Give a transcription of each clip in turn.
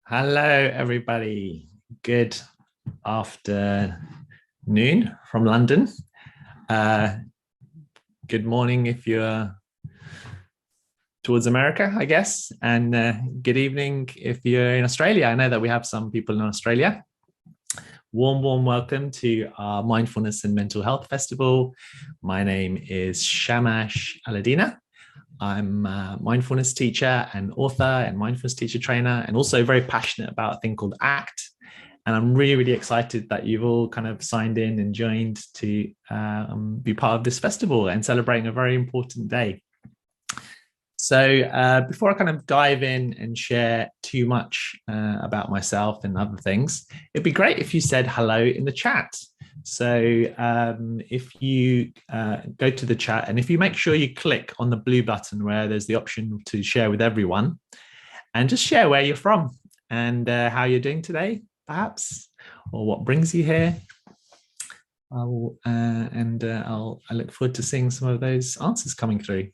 Hello, everybody. Good afternoon from London. Good morning if you're towards America, I guess, and good evening if you're in Australia. I know that we have some people in Australia. Warm welcome to our Mindfulness and Mental Health Festival. My name is Shamash Alidina. I'm a mindfulness teacher and author and mindfulness teacher trainer, and also very passionate about a thing called ACT. And I'm really excited that you've all kind of signed in and joined to be part of this festival and celebrating a very important day. So before I kind of dive in and share too much about myself and other things, it'd be great if you said hello in the chat. So if you go to the chat, and if you make sure you click on the blue button where there's the option to share with everyone, and just share where you're from and how you're doing today, perhaps, or what brings you here. I look forward to seeing some of those answers coming through.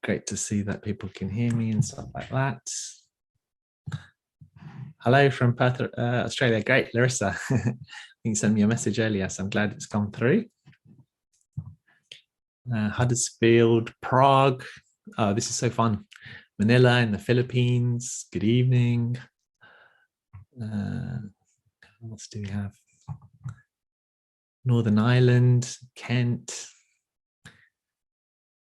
Great to see that people can hear me and stuff like that. Hello from Perth, Australia. Great, Larissa. You sent me a message earlier, so I'm glad it's come through. Huddersfield, Prague. Oh, this is so fun. Manila in the Philippines. Good evening. What else do we have? Northern Ireland, Kent.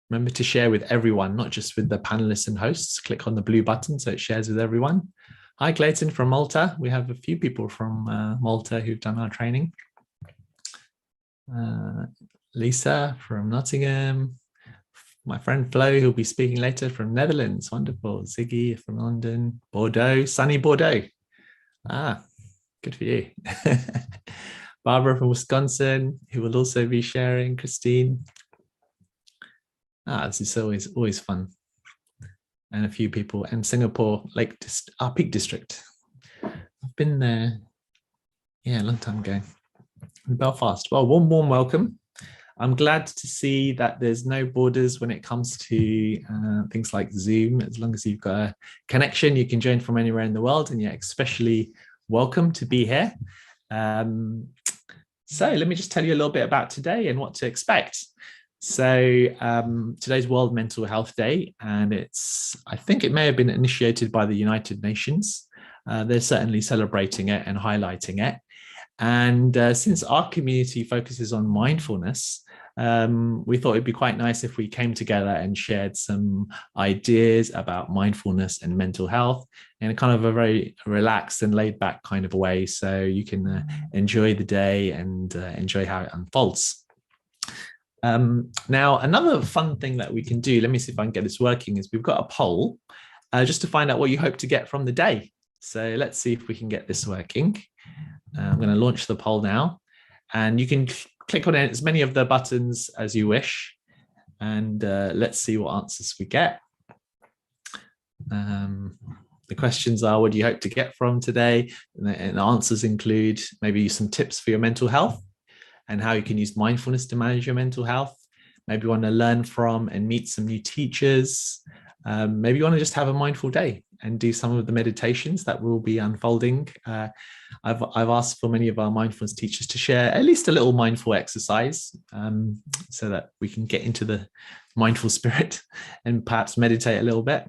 Remember to share with everyone, not just with the panelists and hosts. Click on the blue button so it shares with everyone. Hi, Clayton from Malta. We have a few people from Malta who've done our training. Lisa from Nottingham. My friend Flo, who'll be speaking later, from Netherlands. Wonderful. Ziggy from London. Bordeaux, sunny Bordeaux. Ah, good for you. Barbara from Wisconsin, who will also be sharing. Christine. This is always fun. And a few people, and Singapore, Peak District. I've been there, a long time ago. In Belfast. Well, warm welcome. I'm glad to see that there's no borders when it comes to things like Zoom. As long as you've got a connection, you can join from anywhere in the world, and you're especially welcome to be here. So let me just tell you a little bit about today and what to expect. So today's World Mental Health Day, and I think it may have been initiated by the United Nations. They're certainly celebrating it and highlighting it. And since our community focuses on mindfulness, we thought it'd be quite nice if we came together and shared some ideas about mindfulness and mental health in a kind of a very relaxed and laid back kind of a way, so you can enjoy the day and enjoy how it unfolds. Now, another fun thing that we can do, let me see if I can get this working, is we've got a poll just to find out what you hope to get from the day. So let's see if we can get this working. I'm going to launch the poll now, and you can click on as many of the buttons as you wish, and let's see what answers we get. The questions are, what do you hope to get from today? And the answers include maybe some tips for your mental health, and how you can use mindfulness to manage your mental health. Maybe you want to learn from and meet some new teachers. Maybe you want to just have a mindful day and do some of the meditations that will be unfolding. I've asked for many of our mindfulness teachers to share at least a little mindful exercise so that we can get into the mindful spirit and perhaps meditate a little bit.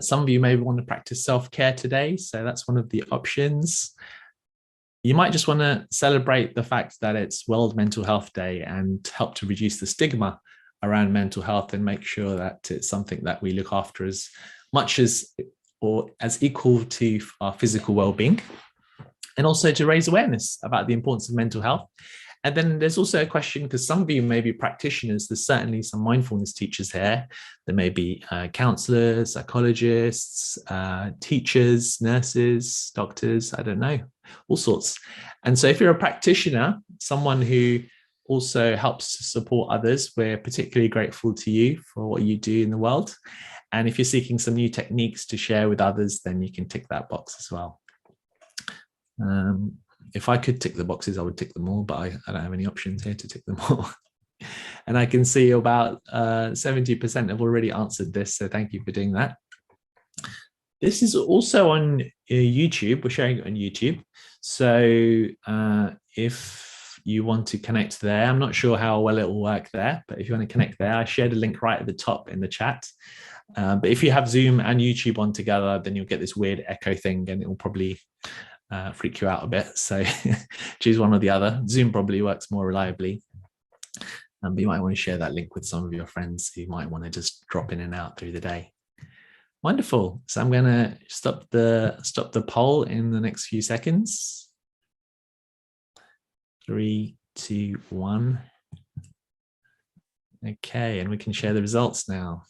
Some of you may want to practice self-care today, so that's one of the options. You might just want to celebrate the fact that it's World Mental Health Day and help to reduce the stigma around mental health and make sure that it's something that we look after as much as or as equal to our physical well-being, and also to raise awareness about the importance of mental health. And then there's also a question, because some of you may be practitioners, there's certainly some mindfulness teachers here. There may be counselors, psychologists, teachers, nurses, doctors, I don't know, all sorts. And so if you're a practitioner, someone who also helps to support others, we're particularly grateful to you for what you do in the world. And if you're seeking some new techniques to share with others, then you can tick that box as well. If I could tick the boxes, I would tick them all, but I don't have any options here to tick them all. And I can see about 70% have already answered this. So thank you for doing that. This is also on YouTube. We're sharing it on YouTube. So if you want to connect there, I'm not sure how well it will work there, but if you want to connect there, I shared a link right at the top in the chat. But if you have Zoom and YouTube on together, then you'll get this weird echo thing and it will probably freak you out a bit. So choose one or the other. Zoom probably works more reliably. But you might want to share that link with some of your friends who might want to just drop in and out through the day. Wonderful. So I'm going to stop the poll in the next few seconds. 3, 2, 1. Okay, and we can share the results now.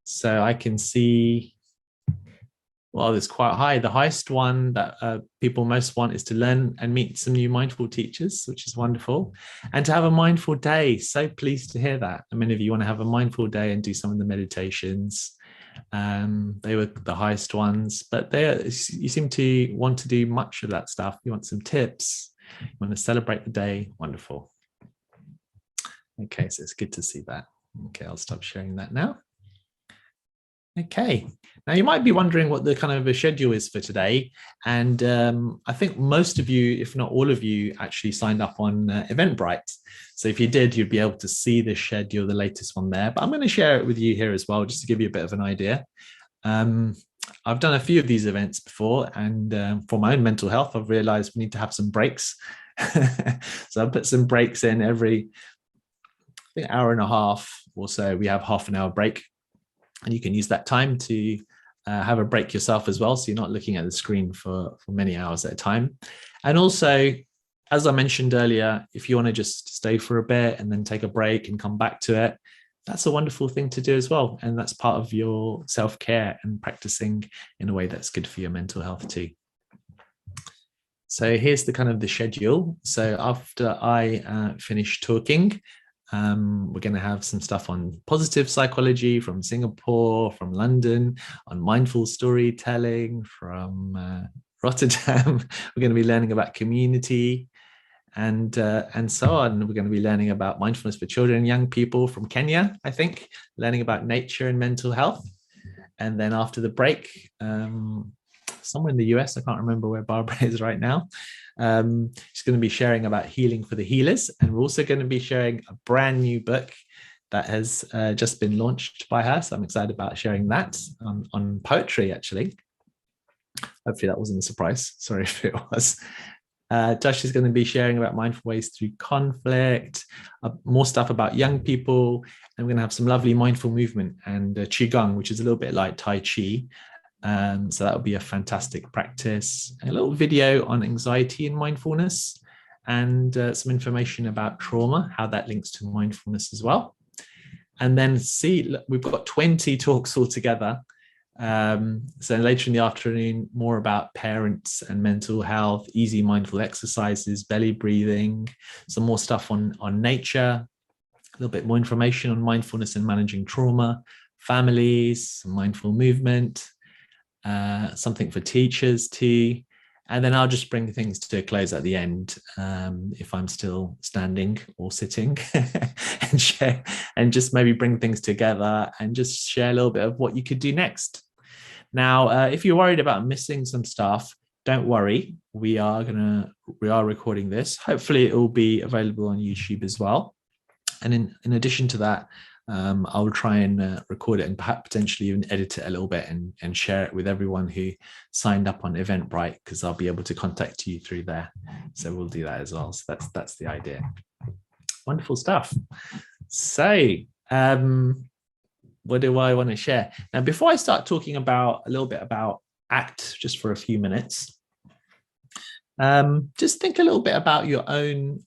So I can see, well, it's quite high. The highest one that people most want is to learn and meet some new mindful teachers, which is wonderful. And to have a mindful day. So pleased to hear that. And many of you want to have a mindful day and do some of the meditations. They were the highest ones, but you seem to want to do much of that stuff. You want some tips. You want to celebrate the day. Wonderful. Okay, so it's good to see that. Okay, I'll stop sharing that now. Okay, now you might be wondering what the kind of a schedule is for today. And I think most of you, if not all of you, actually signed up on Eventbrite. So if you did, you'd be able to see the schedule, the latest one there. But I'm going to share it with you here as well, just to give you a bit of an idea. I've done a few of these events before, and for my own mental health, I've realized we need to have some breaks. So I put some breaks in every, I think, hour and a half or so. We have half an hour break. And you can use that time to have a break yourself as well. So you're not looking at the screen for many hours at a time. And also, as I mentioned earlier, if you want to just stay for a bit and then take a break and come back to it, that's a wonderful thing to do as well. And that's part of your self-care and practicing in a way that's good for your mental health too. So here's the kind of the schedule. So after I finish talking, we're going to have some stuff on positive psychology from Singapore, from London, on mindful storytelling from Rotterdam. We're going to be learning about community and so on. We're going to be learning about mindfulness for children and young people from Kenya, I think, learning about nature and mental health. And then after the break, somewhere in the US, I can't remember where Barbara is right now. She's going to be sharing about healing for the healers. And we're also going to be sharing a brand new book that has just been launched by her. So I'm excited about sharing that on poetry, actually. Hopefully that wasn't a surprise. Sorry if it was. Tosh is going to be sharing about mindful ways through conflict, more stuff about young people. And we're going to have some lovely mindful movement and Qigong, which is a little bit like Tai Chi. So that would be a fantastic practice. A little video on anxiety and mindfulness, and some information about trauma, how that links to mindfulness as well. And then we've got 20 talks altogether. So later in the afternoon, more about parents and mental health, easy mindful exercises, belly breathing, some more stuff on nature, a little bit more information on mindfulness and managing trauma, families, some mindful movement, something for teachers too. And then I'll just bring things to a close at the end, if I'm still standing or sitting, and share, and just maybe bring things together and just share a little bit of what you could do next. Now, if you're worried about missing some stuff, don't worry. We are recording this. Hopefully it will be available on YouTube as well. And in addition to that, I'll try and record it and perhaps potentially even edit it a little bit and share it with everyone who signed up on Eventbrite, because I'll be able to contact you through there. So we'll do that as well. So that's the idea. Wonderful stuff. So what do I want to share? Now, before I start talking about a little bit about ACT, just for a few minutes, just think a little bit about your own,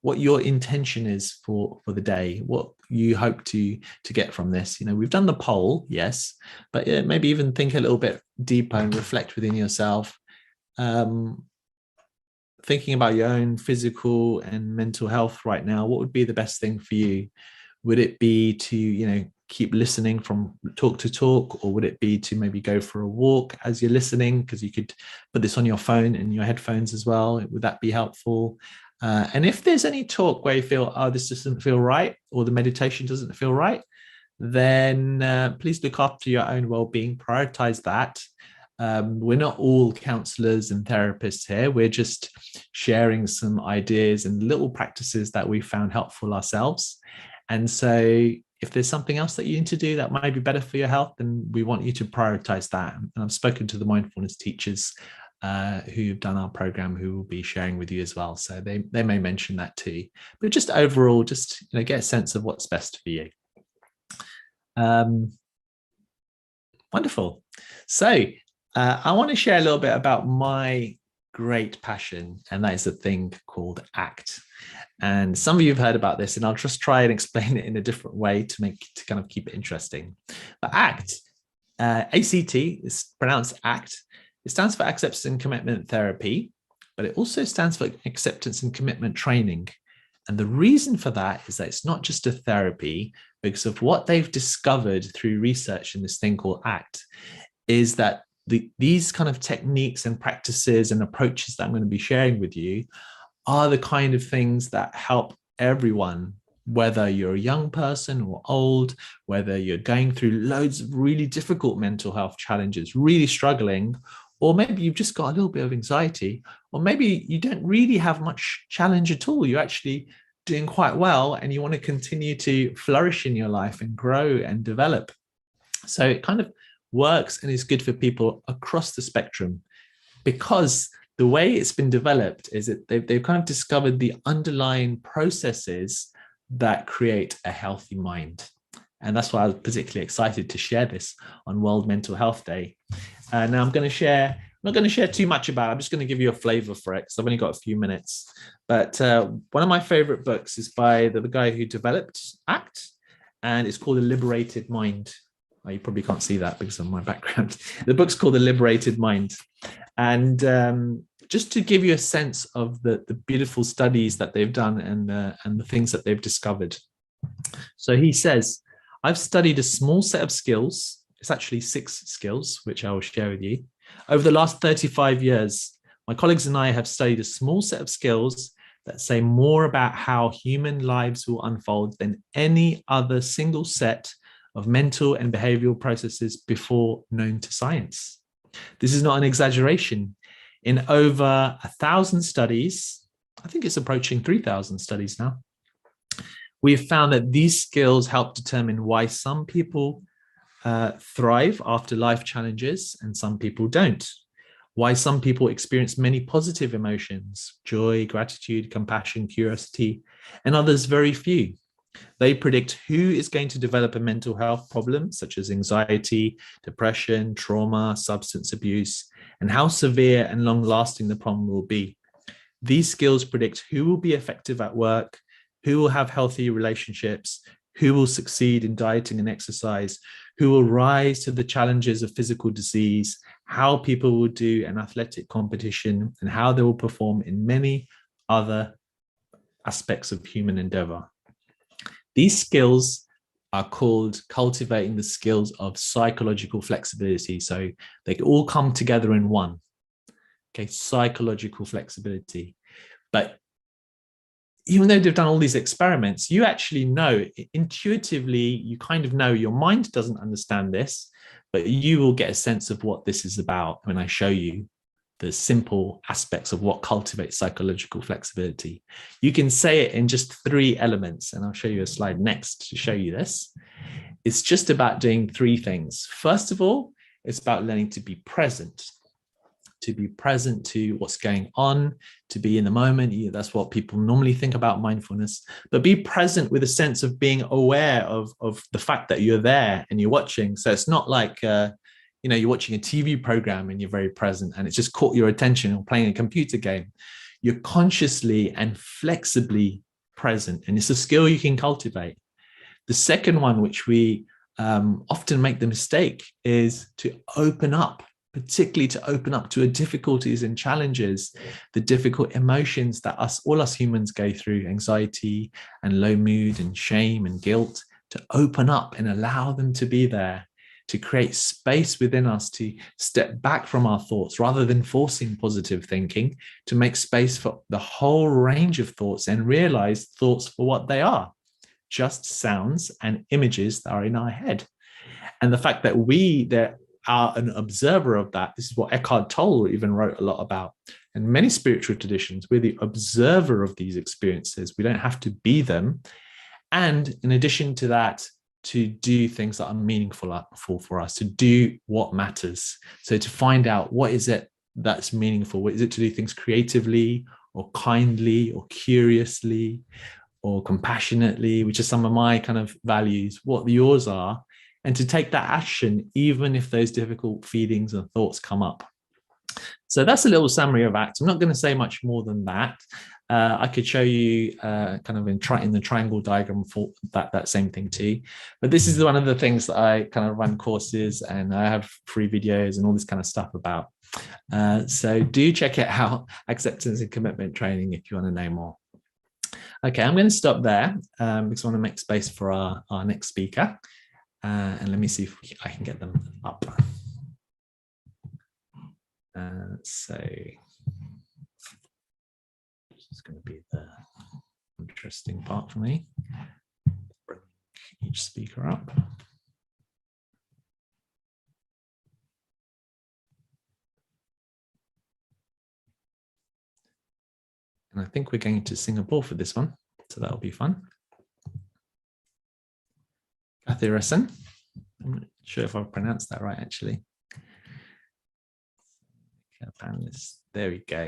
what your intention is for the day, what you hope to get from this. You know, we've done the poll, yes, but maybe even think a little bit deeper and reflect within yourself, thinking about your own physical and mental health right now. What would be the best thing for you? Would it be to, keep listening from talk to talk, or would it be to maybe go for a walk as you're listening? Because you could put this on your phone and your headphones as well. Would that be helpful? And if there's any talk where you feel, oh, this doesn't feel right, or the meditation doesn't feel right, then please look after your own well-being, prioritize that. We're not all counselors and therapists here. We're just sharing some ideas and little practices that we found helpful ourselves. And so if there's something else that you need to do that might be better for your health, then we want you to prioritize that. And I've spoken to the mindfulness teachers who've done our program, who will be sharing with you as well. So they may mention that too. But just overall, just get a sense of what's best for you. Wonderful. So I want to share a little bit about my great passion, and that is a thing called ACT. And some of you have heard about this, and I'll just try and explain it in a different way to kind of keep it interesting. But ACT, ACT is pronounced ACT. It stands for Acceptance and Commitment Therapy, but it also stands for Acceptance and Commitment Training. And the reason for that is that it's not just a therapy, because of what they've discovered through research in this thing called ACT, is that these kind of techniques and practices and approaches that I'm going to be sharing with you are the kind of things that help everyone, whether you're a young person or old, whether you're going through loads of really difficult mental health challenges, really struggling, or maybe you've just got a little bit of anxiety, or maybe you don't really have much challenge at all. You're actually doing quite well and you want to continue to flourish in your life and grow and develop. So it kind of works and is good for people across the spectrum, because the way it's been developed is that they've kind of discovered the underlying processes that create a healthy mind. And that's why I was particularly excited to share this on World Mental Health Day. Now I'm not going to share too much about it. I'm just going to give you a flavor for it because I've only got a few minutes. But one of my favorite books is by the guy who developed ACT, and it's called The Liberated Mind. Oh, you probably can't see that because of my background. The book's called The Liberated Mind. And just to give you a sense of the beautiful studies that they've done and the things that they've discovered. So he says, I've studied a small set of skills. It's actually 6 skills, which I will share with you. Over the last 35 years, my colleagues and I have studied a small set of skills that say more about how human lives will unfold than any other single set of mental and behavioral processes before known to science. This is not an exaggeration. In over 1,000 studies, I think it's approaching 3,000 studies now, we have found that these skills help determine why some people thrive after life challenges and some people don't. Why some people experience many positive emotions, joy, gratitude, compassion, curiosity, and others very few. They predict who is going to develop a mental health problem, such as anxiety, depression, trauma, substance abuse, and how severe and long-lasting the problem will be. These skills predict who will be effective at work, who will have healthy relationships, who will succeed in dieting and exercise, who will rise to the challenges of physical disease, how people will do an athletic competition, and how they will perform in many other aspects of human endeavor. These skills are called cultivating the skills of psychological flexibility. So they all come together in one. Okay, psychological flexibility. But even though they've done all these experiments, you actually know, intuitively, you kind of know your mind doesn't understand this, but you will get a sense of what this is about when I show you the simple aspects of what cultivates psychological flexibility. You can say it in just 3 elements, and I'll show you a slide next to show you this. It's just about doing 3 things. First of all, it's about learning to be present to what's going on, to be in the moment. That's what people normally think about mindfulness, but be present with a sense of being aware of the fact that you're there and you're watching. So it's not like, you're watching a TV program and you're very present and it's just caught your attention, or playing a computer game. You're consciously and flexibly present, and it's a skill you can cultivate. The second one, which we often make the mistake, is to open up, particularly to open up to difficulties and challenges, the difficult emotions that all us humans go through, anxiety and low mood and shame and guilt, to open up and allow them to be there. to create space within us to step back from our thoughts rather than forcing positive thinking, to make space for the whole range of thoughts and realize thoughts for what they are, just sounds and images that are in our head. And the fact that we that are an observer of that, this is what Eckhart Tolle even wrote a lot about. And many spiritual traditions, we're the observer of these experiences. We don't have to be them. And in addition to that, to do things that are meaningful for us, to do what matters. So to find out what is it that's meaningful. What is it to do things creatively or kindly or curiously or compassionately, which are some of my kind of values, what yours are, and to take that action, even if those difficult feelings and thoughts come up. So that's a little summary of ACT. I'm not going to say much more than that. I could show you kind of in the triangle diagram for that same thing too. But this is one of the things that I kind of run courses and I have free videos and all this kind of stuff about. So do check it out, acceptance and commitment training, if you want to know more. Okay, I'm going to stop there because I want to make space for our next speaker. And let me see if I can get them up. So this is going to be the interesting part for me. Bring each speaker up. And I think we're going to Singapore for this one, so that'll be fun. Kathirasan. I'm not sure if I've pronounced that right, actually. Panelists. There we go.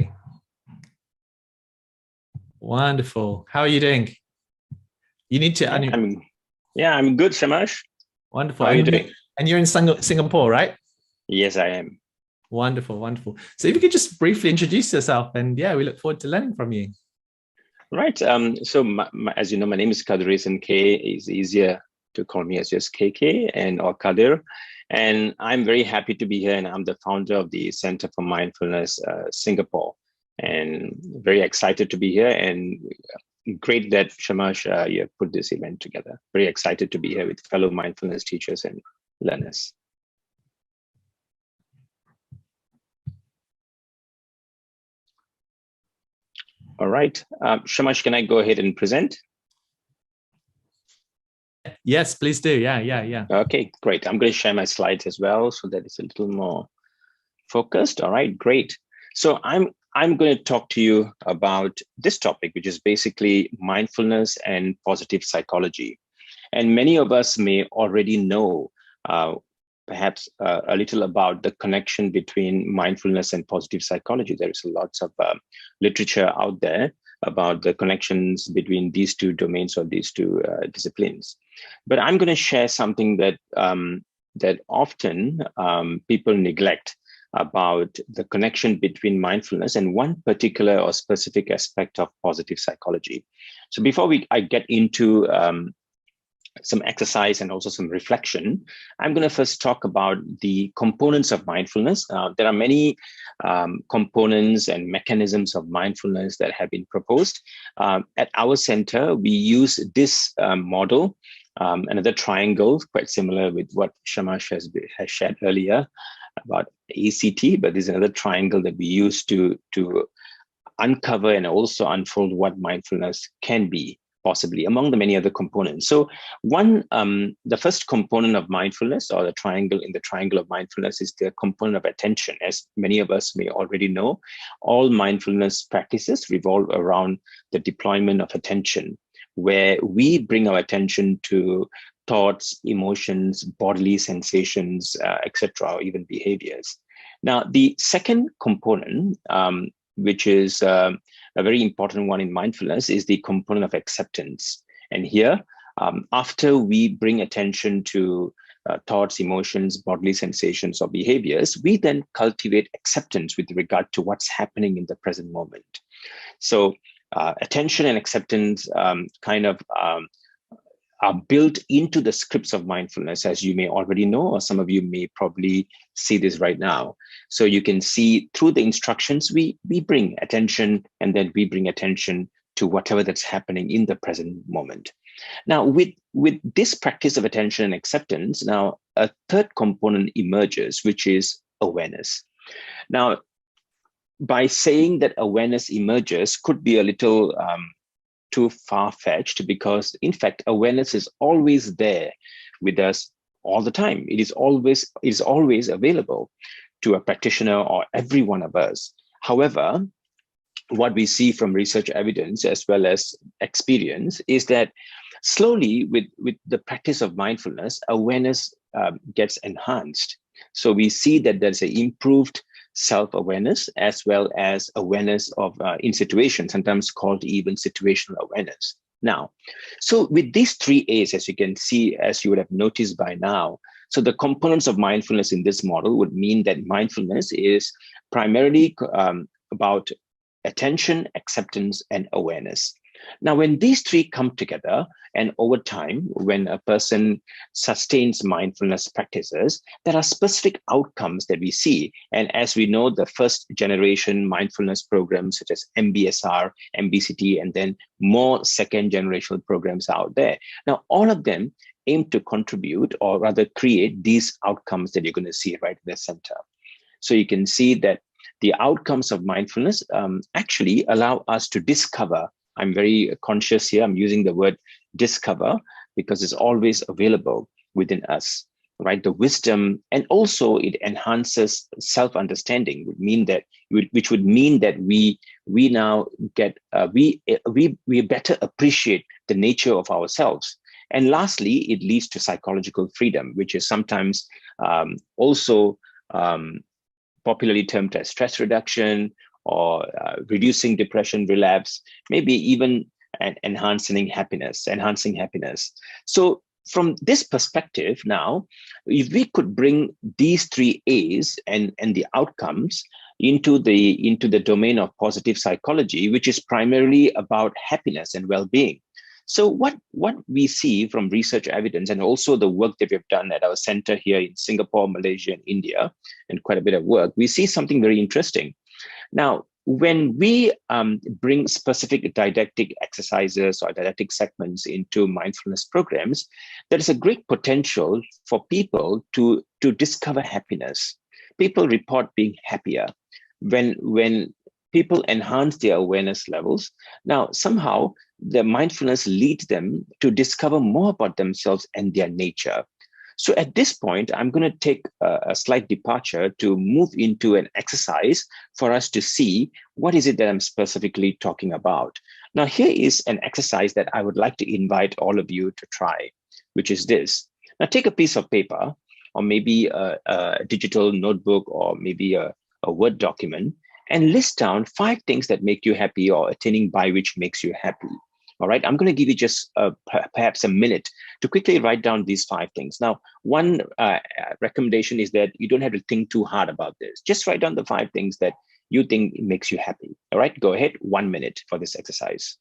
Wonderful. How are you doing? You need to. I'm good, Shamash. Wonderful. How are you doing? And you're in Singapore, right? Yes, I am. Wonderful, wonderful. So if you could just briefly introduce yourself, and yeah, we look forward to learning from you. Right. So as you know, my name is Kathirasan. K is easier to call me as just KK or Kadir. And I'm very happy to be here. And I'm the founder of the Center for Mindfulness, Singapore. And very excited to be here. And great that Shamash, you have put this event together. Very excited to be here with fellow mindfulness teachers and learners. All right. Shamash, can I go ahead and present? Yes, please do. Yeah. Okay, great. I'm going to share my slides as well so that it's a little more focused. All right, great. So I'm going to talk to you about this topic, which is basically mindfulness and positive psychology. And many of us may already know perhaps a little about the connection between mindfulness and positive psychology. There is lots of literature out there about the connections between these two domains or these two disciplines. But I'm going to share something that that often people neglect about the connection between mindfulness and one particular or specific aspect of positive psychology. So before I get into some exercise and also some reflection, I'm going to first talk about the components of mindfulness. There are many components and mechanisms of mindfulness that have been proposed. At our center, we use this model, another triangle, quite similar with what Shamash has shared earlier about ACT, but there's another triangle that we use to uncover and also unfold what mindfulness can be, possibly among the many other components. So the first component of mindfulness, or the triangle in the triangle of mindfulness, is the component of attention. As many of us may already know, all mindfulness practices revolve around the deployment of attention, where we bring our attention to thoughts, emotions, bodily sensations, etc., or even behaviors. Now, the second component, which is a very important one in mindfulness, is the component of acceptance. And here, after we bring attention to thoughts, emotions, bodily sensations, or behaviors, we then cultivate acceptance with regard to what's happening in the present moment. So attention and acceptance are built into the scripts of mindfulness, as you may already know, or some of you may probably see this right now. So you can see through the instructions, we bring attention, and then we bring attention to whatever that's happening in the present moment. Now, with this practice of attention and acceptance, now a third component emerges, which is awareness. Now, by saying that awareness emerges could be a little too far-fetched, because in fact, awareness is always there with us all the time. It is always available to a practitioner or every one of us. However, what we see from research evidence as well as experience is that slowly with the practice of mindfulness, awareness gets enhanced. So we see that there's an improved self-awareness as well as awareness of in situations, sometimes called even situational awareness. Now, so with these three A's, as you can see, as you would have noticed by now, so the components of mindfulness in this model would mean that mindfulness is primarily about attention, acceptance, and awareness. Now, when these three come together, and over time, when a person sustains mindfulness practices, there are specific outcomes that we see. And as we know, the first generation mindfulness programs such as MBSR, MBCT, and then more second generational programs out there. Now, all of them aim to contribute, or rather create, these outcomes that you're going to see right in the center. So you can see that the outcomes of mindfulness actually allow us to discover. I'm very conscious here, I'm using the word discover because it's always available within us, right? The wisdom, and also it enhances self-understanding, which would mean that we now get, we better appreciate the nature of ourselves. And lastly, it leads to psychological freedom, which is sometimes also popularly termed as stress reduction, or reducing depression relapse, maybe even enhancing happiness. So from this perspective now, if we could bring these three A's and the outcomes into the domain of positive psychology, which is primarily about happiness and well-being. So what we see from research evidence, and also the work that we've done at our center here in Singapore, Malaysia, and India, and quite a bit of work, we see something very interesting. Now, when we bring specific didactic exercises or didactic segments into mindfulness programs, there is a great potential for people to discover happiness. People report being happier when people enhance their awareness levels. Now, somehow, the mindfulness leads them to discover more about themselves and their nature. So at this point, I'm going to take a slight departure to move into an exercise for us to see what is it that I'm specifically talking about. Now, here is an exercise that I would like to invite all of you to try, which is this. Now, take a piece of paper, or maybe a digital notebook, or maybe a Word document, and list down 5 things that make you happy, or attaining by which makes you happy. All right, I'm going to give you just perhaps a minute to quickly write down these 5 things. Now, one recommendation is that you don't have to think too hard about this. Just write down the 5 things that you think makes you happy. All right, go ahead, 1 minute for this exercise.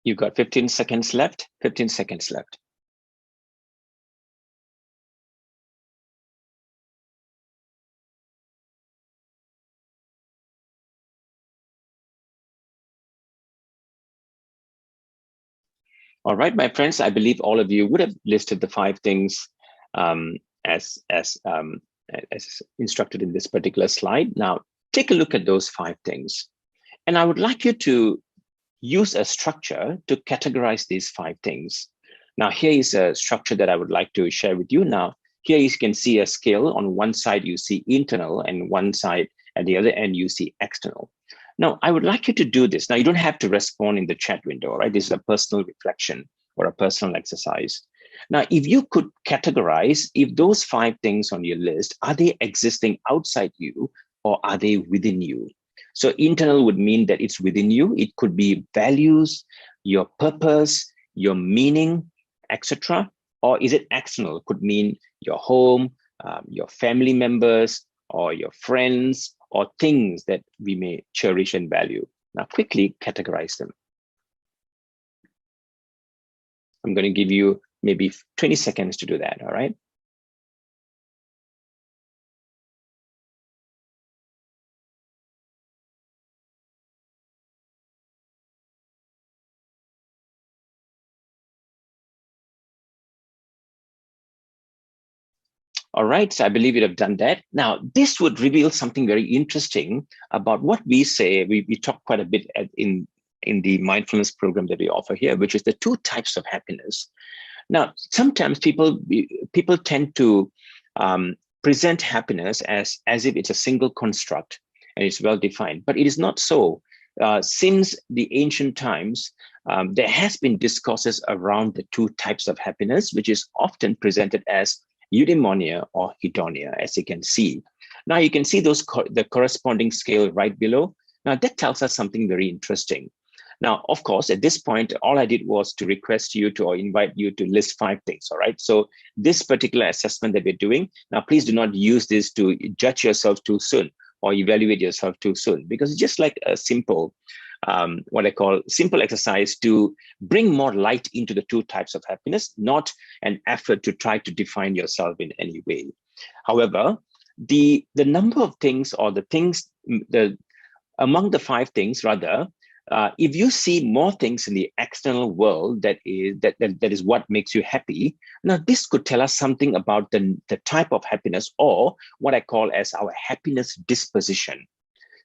You've got 15 seconds left, 15 seconds left. All right, my friends, I believe all of you would have listed the 5 things as instructed in this particular slide. Now, take a look at those 5 things. And I would like you to use a structure to categorize these 5 things. Now, here is a structure that I would like to share with you. Now, here you can see a scale. On one side, you see internal, and one side at the other end, you see external. Now, I would like you to do this. Now, you don't have to respond in the chat window, right? This is a personal reflection. or a personal exercise. Now, if you could categorize, if those 5 things on your list, are they existing outside you or are they within you? So internal would mean that it's within you. It could be values, your purpose, your meaning, etc. Or is it external? It could mean your home, your family members, or your friends, or things that we may cherish and value. Now, quickly categorize them. I'm going to give you maybe 20 seconds to do that, all right? All right, so I believe you'd have done that. Now, this would reveal something very interesting about what we say. We talk quite a bit in the mindfulness program that we offer here, which is the 2 types of happiness. Now, sometimes people tend to present happiness as if it's a single construct and it's well defined, but it is not so. Since the ancient times, there has been discourses around the 2 types of happiness, which is often presented as eudaimonia or hedonia, as you can see. Now you can see the corresponding scale right below. Now that tells us something very interesting. Now, of course, at this point, all I did was to request you to, or invite you to list 5 things, all right? So this particular assessment that we're doing, now please do not use this to judge yourself too soon or evaluate yourself too soon, because it's just like a simple, what I call simple exercise to bring more light into the 2 types of happiness, not an effort to try to define yourself in any way. However, the number of things, or the things, among the 5 things rather, if you see more things in the external world that is what makes you happy, now this could tell us something about the type of happiness, or what I call as our happiness disposition.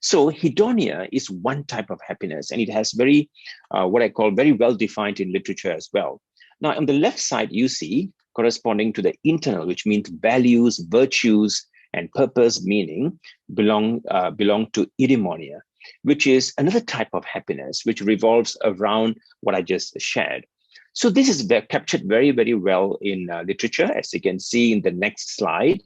So hedonia is one type of happiness, and it has very, what I call very well defined in literature as well. Now on the left side, you see corresponding to the internal, which means values, virtues, and purpose, meaning belong to eudaimonia, which is another type of happiness, which revolves around what I just shared. So this is captured very, very well in literature, as you can see in the next slide.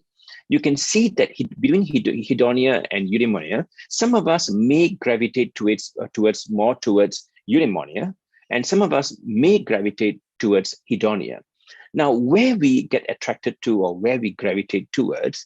You can see that between hedonia and eudaimonia, some of us may gravitate towards eudaimonia, and some of us may gravitate towards hedonia. Now, where we get attracted to, or where we gravitate towards,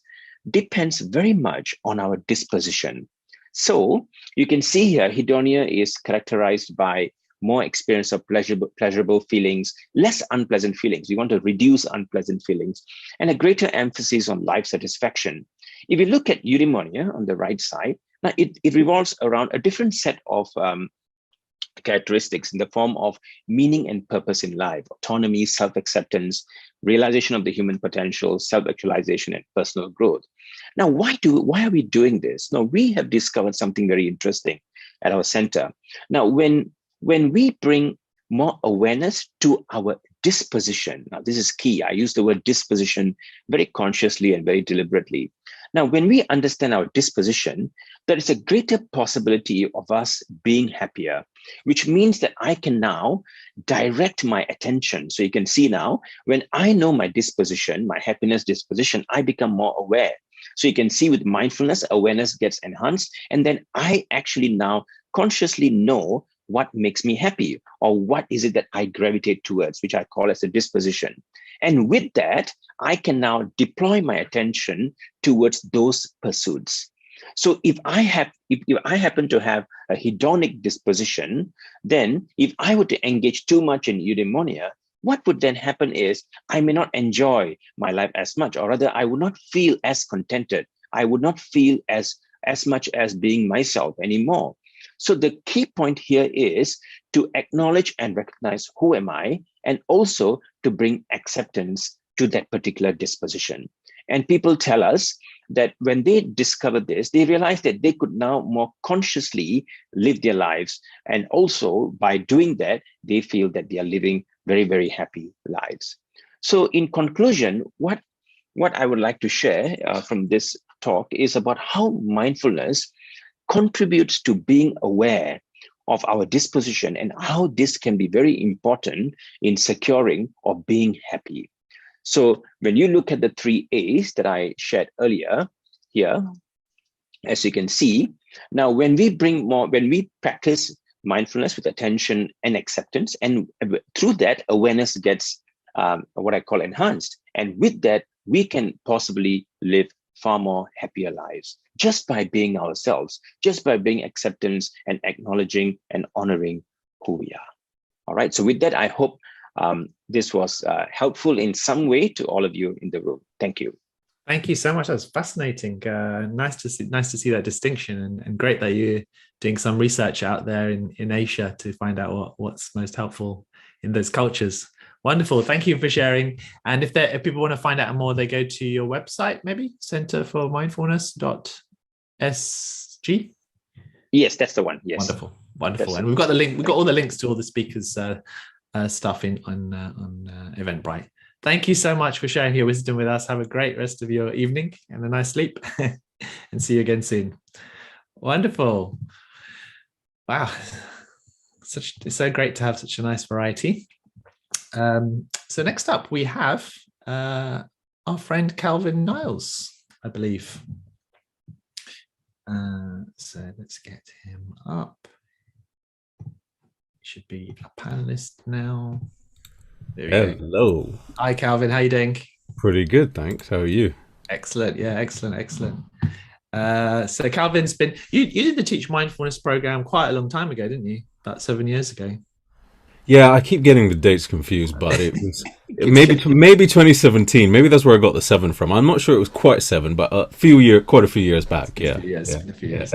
depends very much on our disposition. So you can see here, hedonia is characterized by more experience of pleasurable feelings, less unpleasant feelings. We want to reduce unpleasant feelings, and a greater emphasis on life satisfaction. If you look at eudaimonia on the right side, now it revolves around a different set of characteristics in the form of meaning and purpose in life, autonomy, self-acceptance, realization of the human potential, self-actualization, and personal growth. Now, why are we doing this? Now, we have discovered something very interesting at our center. Now, when we bring more awareness to our disposition, now this is key. I use the word disposition very consciously and very deliberately. Now, when we understand our disposition, there is a greater possibility of us being happier, which means that I can now direct my attention. So you can see now, when I know my disposition, my happiness disposition, I become more aware. So you can see with mindfulness, awareness gets enhanced, and then I actually now consciously know what makes me happy, or what is it that I gravitate towards, which I call as a disposition. And with that, I can now deploy my attention towards those pursuits. So if I happen to have a hedonic disposition, then if I were to engage too much in eudaimonia, what would then happen is I may not enjoy my life as much, or rather I would not feel as contented. I would not feel as much as being myself anymore. So the key point here is to acknowledge and recognize who am I, and also to bring acceptance to that particular disposition. And people tell us that when they discover this, they realize that they could now more consciously live their lives. And also by doing that, they feel that they are living very, very happy lives. So in conclusion, what I would like to share from this talk is about how mindfulness contributes to being aware of our disposition and how this can be very important in securing or being happy. So when you look at the 3 A's that I shared earlier here, as you can see, now when we practice mindfulness with attention and acceptance, and through that, awareness gets what I call enhanced. And with that, we can possibly live far more happier lives just by being ourselves, just by being acceptance and acknowledging and honoring who we are. All right. So with that, I hope this was helpful in some way to all of you in the room. Thank you. Thank you so much. That was fascinating. Nice to see that distinction, and great that you're doing some research out there in Asia to find out what's most helpful in those cultures. Wonderful. Thank you for sharing. And if people want to find out more, they go to your website, maybe centerformindfulness.sg. Yes, that's the one. Yes. Wonderful. Wonderful. And we've got the link. We've got all the links to all the speakers' stuff on Eventbrite. Thank you so much for sharing your wisdom with us. Have a great rest of your evening and a nice sleep, and see you again soon. Wonderful. Wow. It's so great to have such a nice variety. So next up we have our friend Calvin Niles, I believe. So let's get him up. He should be a panelist now. There we Hello. go. Hi Calvin, how are you doing? Pretty good, thanks. How are you? Excellent. Yeah, excellent. So Calvin's been, you did the Teach Mindfulness program quite a long time ago, didn't you? About 7 years ago. Yeah, I keep getting the dates confused, but it was maybe 2017. Maybe that's where I got the 7 from. I'm not sure it was quite 7, but quite a few years back. Yeah, a few years.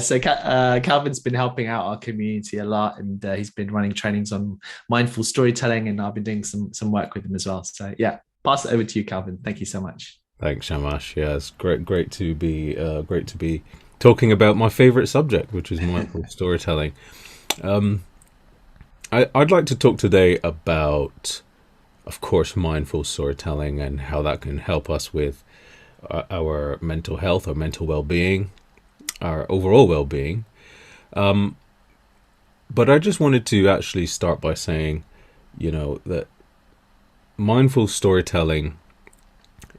So Calvin's been helping out our community a lot, and he's been running trainings on mindful storytelling, and I've been doing some work with him as well. So yeah, pass it over to you, Calvin. Thank you so much. Thanks, Shamash. Yeah, it's great to be talking about my favorite subject, which is mindful storytelling. I'd like to talk today about, of course, mindful storytelling and how that can help us with our mental health, our mental well-being, our overall well-being. But I just wanted to actually start by saying, that mindful storytelling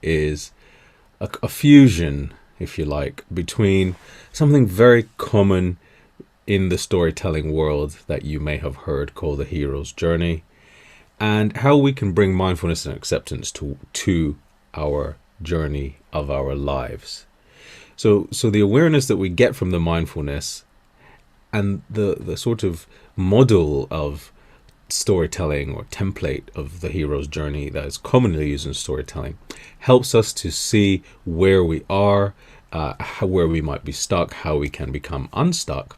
is a fusion, if you like, between something very common in the storytelling world that you may have heard called the hero's journey, and how we can bring mindfulness and acceptance to our journey of our lives. So the awareness that we get from the mindfulness and the sort of model of storytelling or template of the hero's journey that is commonly used in storytelling helps us to see where we are, where we might be stuck, how we can become unstuck,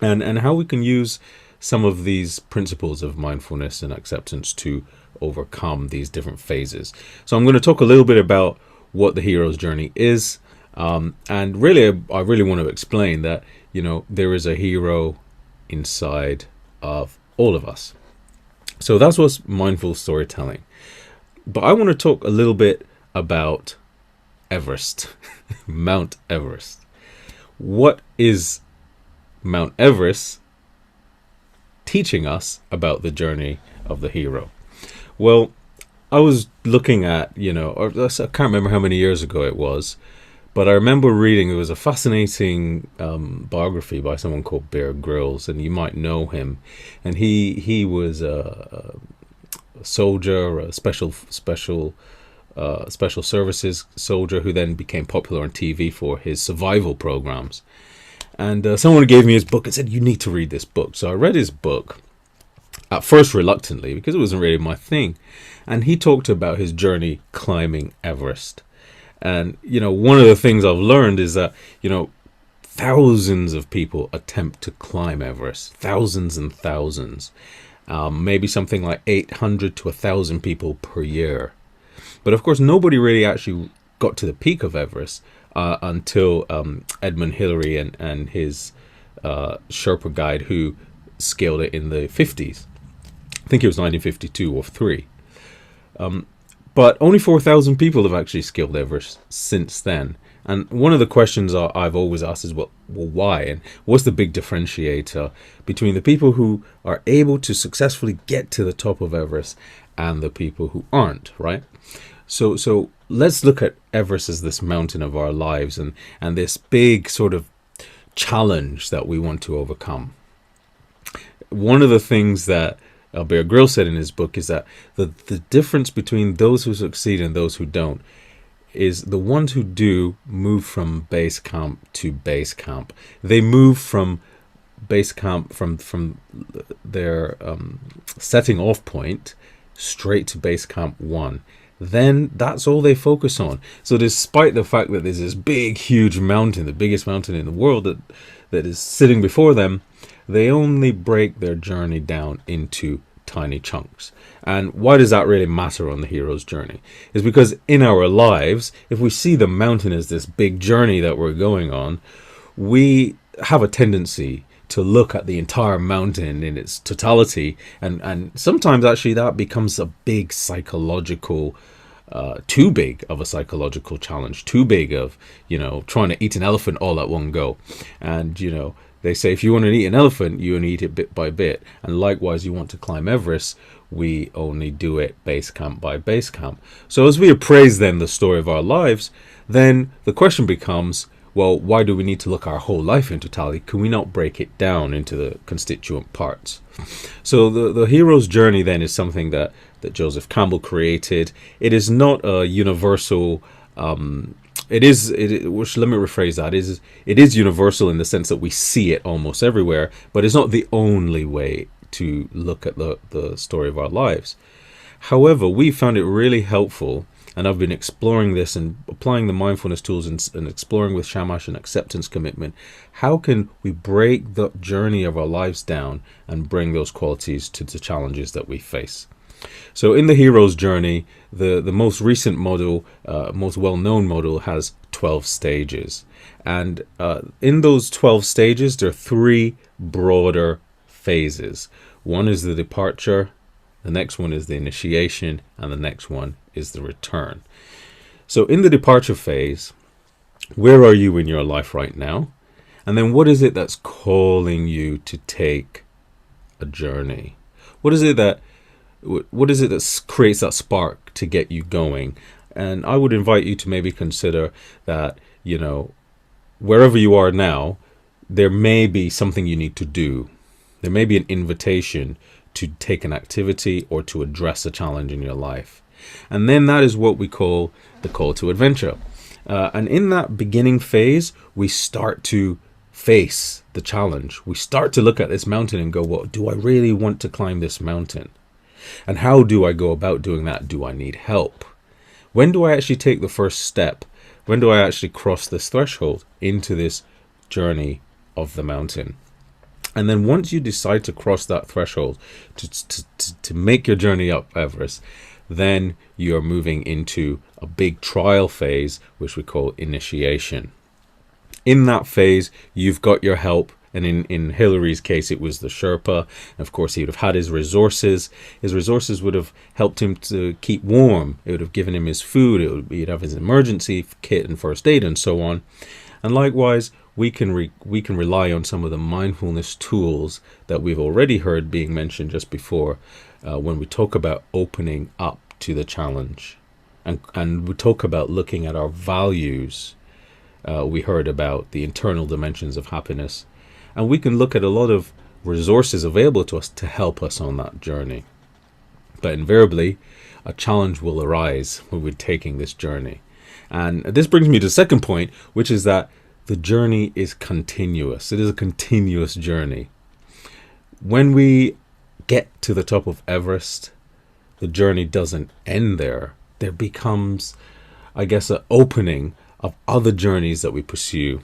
and how we can use some of these principles of mindfulness and acceptance to overcome these different phases. So I'm going to talk a little bit about what the hero's journey is, and really I really want to explain that there is a hero inside of all of us. So that's what's mindful storytelling. But I want to talk a little bit about Everest, Mount Everest. What is Mount Everest teaching us about the journey of the hero? Well, I was looking at, I can't remember how many years ago it was, but I remember reading, it was a fascinating biography by someone called Bear Grylls, and you might know him. And he was a soldier, a special services soldier who then became popular on TV for his survival programs. And someone gave me his book and said, you need to read this book. So I read his book, at first reluctantly, because it wasn't really my thing. And he talked about his journey climbing Everest. And, one of the things I've learned is that, thousands of people attempt to climb Everest. Thousands and thousands. Maybe something like 800 to 1,000 people per year. But of course, nobody really actually got to the peak of Everest until Edmund Hillary and his Sherpa guide who scaled it in the 50s. I think it was 1952 or 3. But only 4,000 people have actually scaled Everest since then. And one of the questions I've always asked is, well, why? And what's the big differentiator between the people who are able to successfully get to the top of Everest and the people who aren't, right? So let's look at Everest as this mountain of our lives and this big sort of challenge that we want to overcome. One of the things that Bear Grylls said in his book is that the difference between those who succeed and those who don't is the ones who do move from base camp to base camp. They move from base camp, from their setting off point straight to base camp 1. Then that's all they focus on. So despite the fact that there's this big, huge mountain, the biggest mountain in the world that is sitting before them, they only break their journey down into tiny chunks. And why does that really matter on the hero's journey? Is because in our lives, if we see the mountain as this big journey that we're going on, we have a tendency to look at the entire mountain in its totality, and sometimes actually that becomes a big psychological too big of a psychological challenge, too big of, trying to eat an elephant all at one go. And they say if you want to eat an elephant, you only eat it bit by bit. And likewise, you want to climb Everest, we only do it base camp by base camp. So as we appraise then the story of our lives, then the question becomes, well, why do we need to look our whole life in totality? Can we not break it down into the constituent parts? So the hero's journey then is something that Joseph Campbell created. It is not a universal which, let me rephrase that, it is universal in the sense that we see it almost everywhere, but it's not the only way to look at the story of our lives. However, we found it really helpful, and I've been exploring this and applying the mindfulness tools and exploring with Shamash and acceptance commitment. How can we break the journey of our lives down and bring those qualities to the challenges that we face? So in the hero's journey, the most recent model, most well-known model, has 12 stages. And in those 12 stages, there are 3 broader phases. One is the departure, the next one is the initiation, and the next one is the return. So in the departure phase, where are you in your life right now? And then what is it that's calling you to take a journey? What is it that creates that spark to get you going? And I would invite you to maybe consider that, wherever you are now, there may be something you need to do. There may be an invitation to take an activity or to address a challenge in your life. And then that is what we call the call to adventure. And in that beginning phase, we start to face the challenge. We start to look at this mountain and go, well, do I really want to climb this mountain? And how do I go about doing that? Do I need help? When do I actually take the first step? When do I actually cross this threshold into this journey of the mountain? And then once you decide to cross that threshold to make your journey up Everest, then you're moving into a big trial phase, which we call initiation. In that phase, you've got your help. And in Hillary's case, it was the Sherpa. Of course, he would have had his resources. His resources would have helped him to keep warm. It would have given him his food. He'd have his emergency kit and first aid and so on. And likewise, we can rely on some of the mindfulness tools that we've already heard being mentioned just before when we talk about opening up to the challenge. And we talk about looking at our values. We heard about the internal dimensions of happiness. And we can look at a lot of resources available to us to help us on that journey. But invariably, a challenge will arise when we're taking this journey. And this brings me to the second point, which is that the journey is continuous. It is a continuous journey. When we get to the top of Everest, the journey doesn't end there. There becomes, I guess, an opening of other journeys that we pursue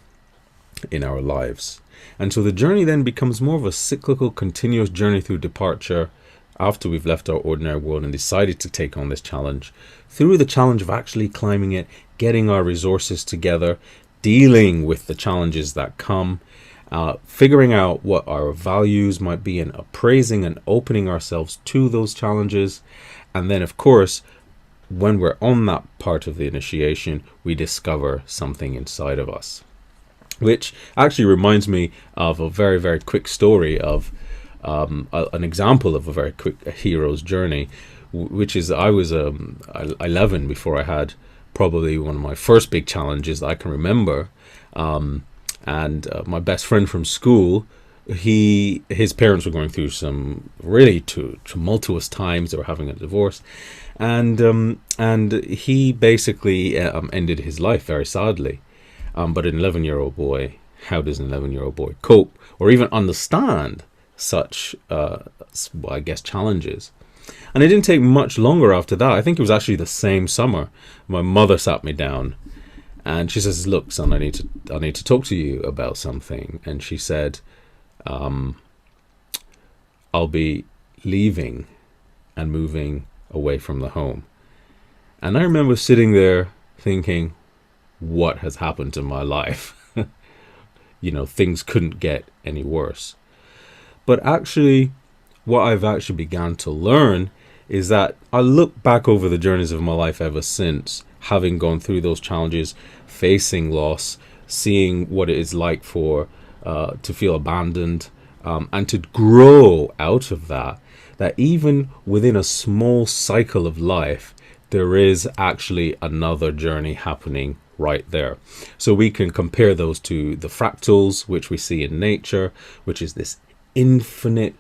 in our lives. And so the journey then becomes more of a cyclical, continuous journey through departure after we've left our ordinary world and decided to take on this challenge, through the challenge of actually climbing it, getting our resources together, dealing with the challenges that come, figuring out what our values might be and appraising and opening ourselves to those challenges. And then, of course, when we're on that part of the initiation, we discover something inside of us. Which actually reminds me of a very, very quick story of an example of a very quick hero's journey, which is I was 11 before I had probably one of my first big challenges that I can remember. And my best friend from school, his parents were going through some really tumultuous times. They were having a divorce, and he basically ended his life very sadly. But an 11-year-old boy, how does an 11-year-old boy cope or even understand such, I guess, challenges? And it didn't take much longer after that. I think it was actually the same summer. My mother sat me down and she says, "Look, son, I need to talk to you about something." And she said, "I'll be leaving and moving away from the home." And I remember sitting there thinking, what has happened to my life? Things couldn't get any worse. But actually, what I've actually began to learn is that I look back over the journeys of my life ever since, having gone through those challenges, facing loss, seeing what it is like to feel abandoned, and to grow out of that even within a small cycle of life, there is actually another journey happening right there. So we can compare those to the fractals, which we see in nature, which is this infinite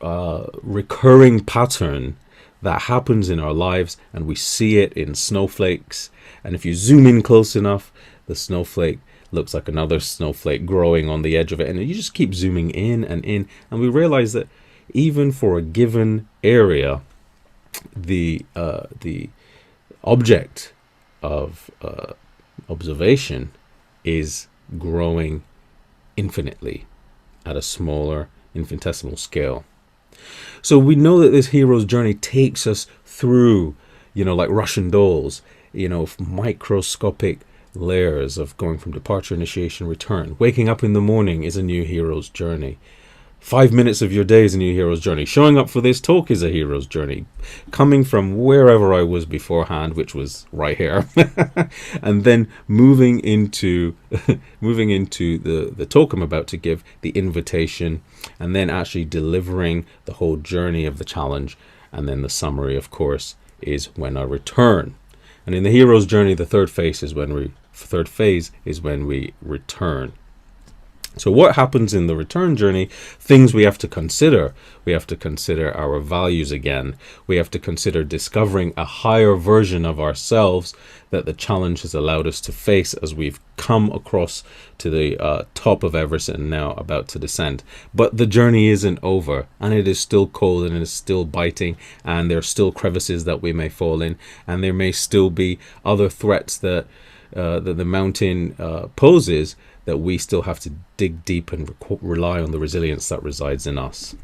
recurring pattern that happens in our lives, and we see it in snowflakes. And if you zoom in close enough, the snowflake looks like another snowflake growing on the edge of it, and you just keep zooming in, and we realize that even for a given area, the object of observation is growing infinitely at a smaller infinitesimal scale. So we know that this hero's journey takes us through, like Russian dolls, microscopic layers of going from departure, initiation, return. Waking up in the morning is a new hero's journey. 5 minutes of your day is a new hero's journey. Showing up for this talk is a hero's journey. Coming from wherever I was beforehand, which was right here, and then moving into the talk I'm about to give, the invitation, and then actually delivering the whole journey of the challenge, and then the summary, of course, is when I return. And in the hero's journey, the third phase is when we return. So what happens in the return journey? Things we have to consider. We have to consider our values again. We have to consider discovering a higher version of ourselves that the challenge has allowed us to face as we've come across to the top of Everest and now about to descend. But the journey isn't over, and it is still cold, and it is still biting, and there are still crevices that we may fall in, and there may still be other threats that the mountain poses, that we still have to dig deep and rely on the resilience that resides in us.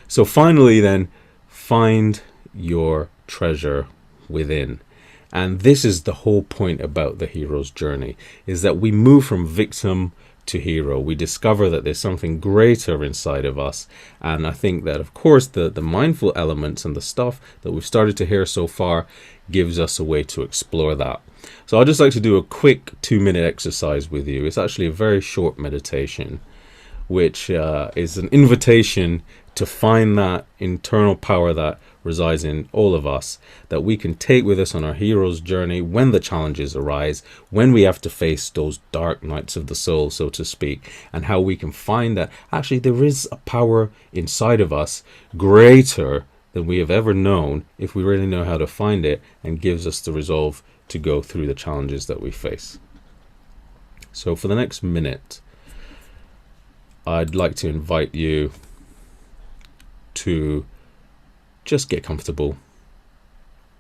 So finally then, find your treasure within. And this is the whole point about the hero's journey, is that we move from victim to hero. We discover that there's something greater inside of us. And I think that, of course, the mindful elements and the stuff that we've started to hear so far gives us a way to explore that. So I'd just like to do a quick 2-minute exercise with you. It's actually a very short meditation, which is an invitation to find that internal power that resides in all of us, that we can take with us on our hero's journey when the challenges arise, when we have to face those dark nights of the soul, so to speak, and how we can find that actually there is a power inside of us greater than we have ever known, if we really know how to find it, and gives us the resolve to go through the challenges that we face. So for the next minute, I'd like to invite you to just get comfortable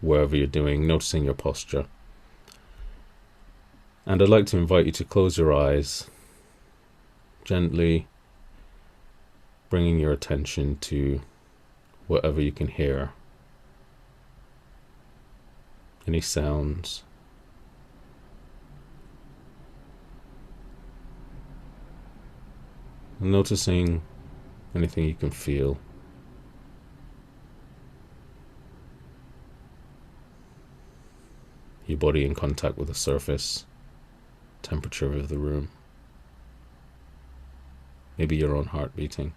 wherever you're doing, noticing your posture. And I'd like to invite you to close your eyes, gently bringing your attention to whatever you can hear. Any sounds. And noticing anything you can feel. your body in contact with the surface, temperature of the room, maybe your own heart beating.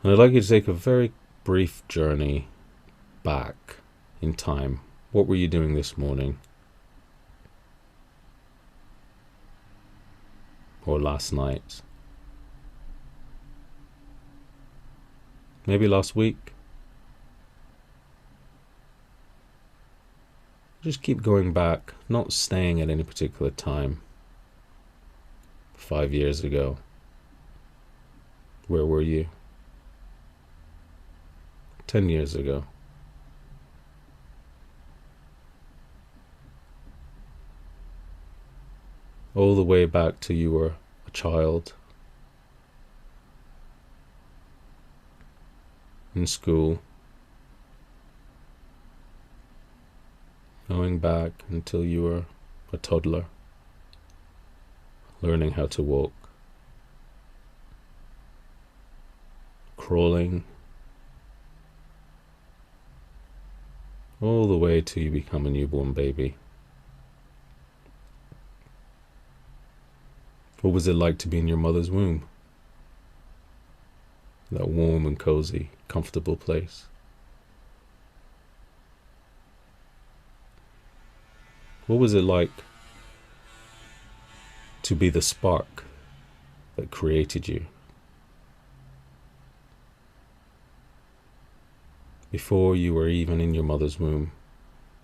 And I'd like you to take a very brief journey back in time. What were you doing this morning? Or last night? Maybe last week? Just keep going back, not staying at any particular time. 5 years ago. Where were you? 10 years ago. All the way back to you were a child in school, going back until you were a toddler, learning how to walk, crawling, all the way till you become a newborn baby. What was it like to be in your mother's womb? That warm and cozy, comfortable place. What was it like to be the spark that created you? Before you were even in your mother's womb,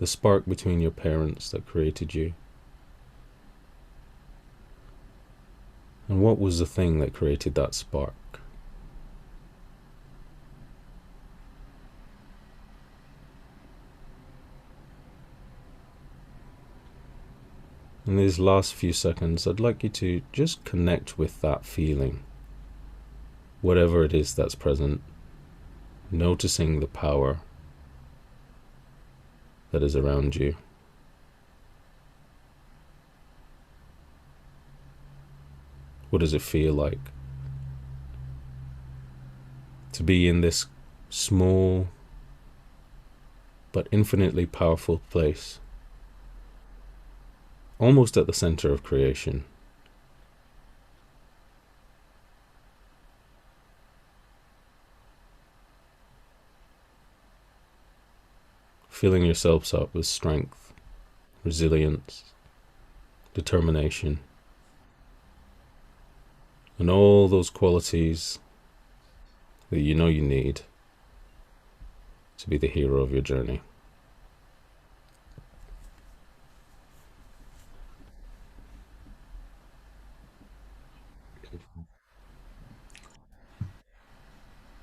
the spark between your parents that created you. And what was the thing that created that spark? In these last few seconds, I'd like you to just connect with that feeling, whatever it is that's present, noticing the power that is around you. What does it feel like to be in this small but infinitely powerful place, almost at the center of creation? Filling yourselves up with strength, resilience, determination, and all those qualities that you know you need to be the hero of your journey.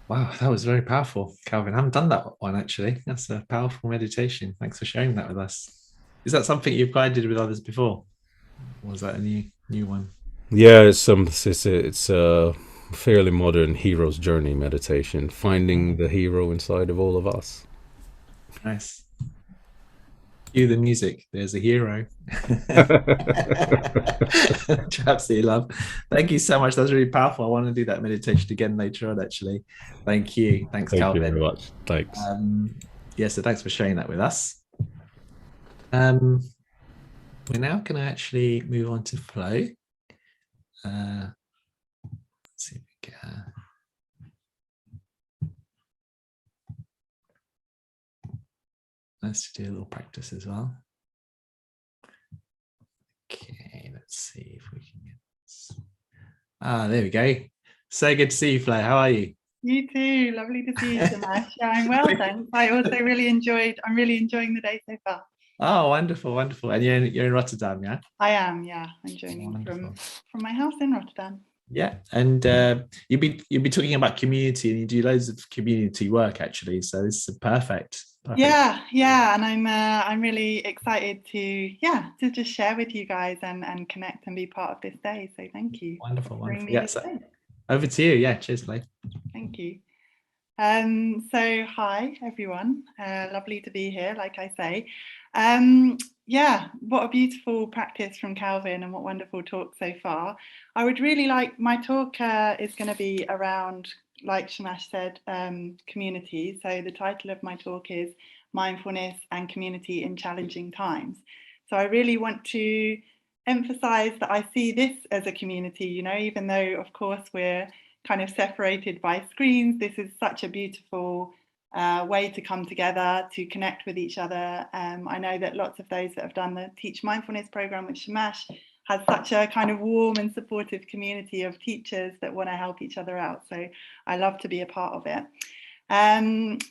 Wow, that was very powerful, Calvin. I haven't done that one actually. That's a powerful meditation. Thanks for sharing that with us. Is that something you've guided with others before? Or was that a new one? Yeah, it's a fairly modern hero's journey meditation, finding the hero inside of all of us. Nice. Cue the music. There's a hero. Which I absolutely love. Thank you so much. That's really powerful. I want to do that meditation again later on, actually. Thank you. Thanks, Thank Calvin. you very much. Thanks. So thanks for sharing that with us. We're now going to actually move on to flow. Let's see if we can. Let's do a little practice as well. Okay, let's see if we can get this. There we go. So good to see you, Flo. How are you? You too. Lovely to see you, Shamash. Yeah, I'm well, thanks. I'm really enjoying the day so far. Oh, wonderful, wonderful. And you're in Rotterdam, yeah? I am, yeah. I'm joining from my house in Rotterdam. Yeah, and you'll be talking about community, and you do loads of community work actually. So this is perfect. Yeah, and I'm really excited to just share with you guys and connect and be part of this day. So thank you. Wonderful. Yeah, so over to you. Yeah, cheers, Clay. Thank you. So hi everyone. Lovely to be here, like I say. What a beautiful practice from Calvin, and what wonderful talk so far. I would really like, my talk is going to be around like Shamash said, community. So the title of my talk is Mindfulness and Community in Challenging Times. So I really want to emphasize that I see this as a community, you know, even though of course we're kind of separated by screens. This is such a beautiful way to come together, to connect with each other. I know that lots of those that have done the Teach Mindfulness program with Shamash has such a kind of warm and supportive community of teachers that want to help each other out. So I love to be a part of it. And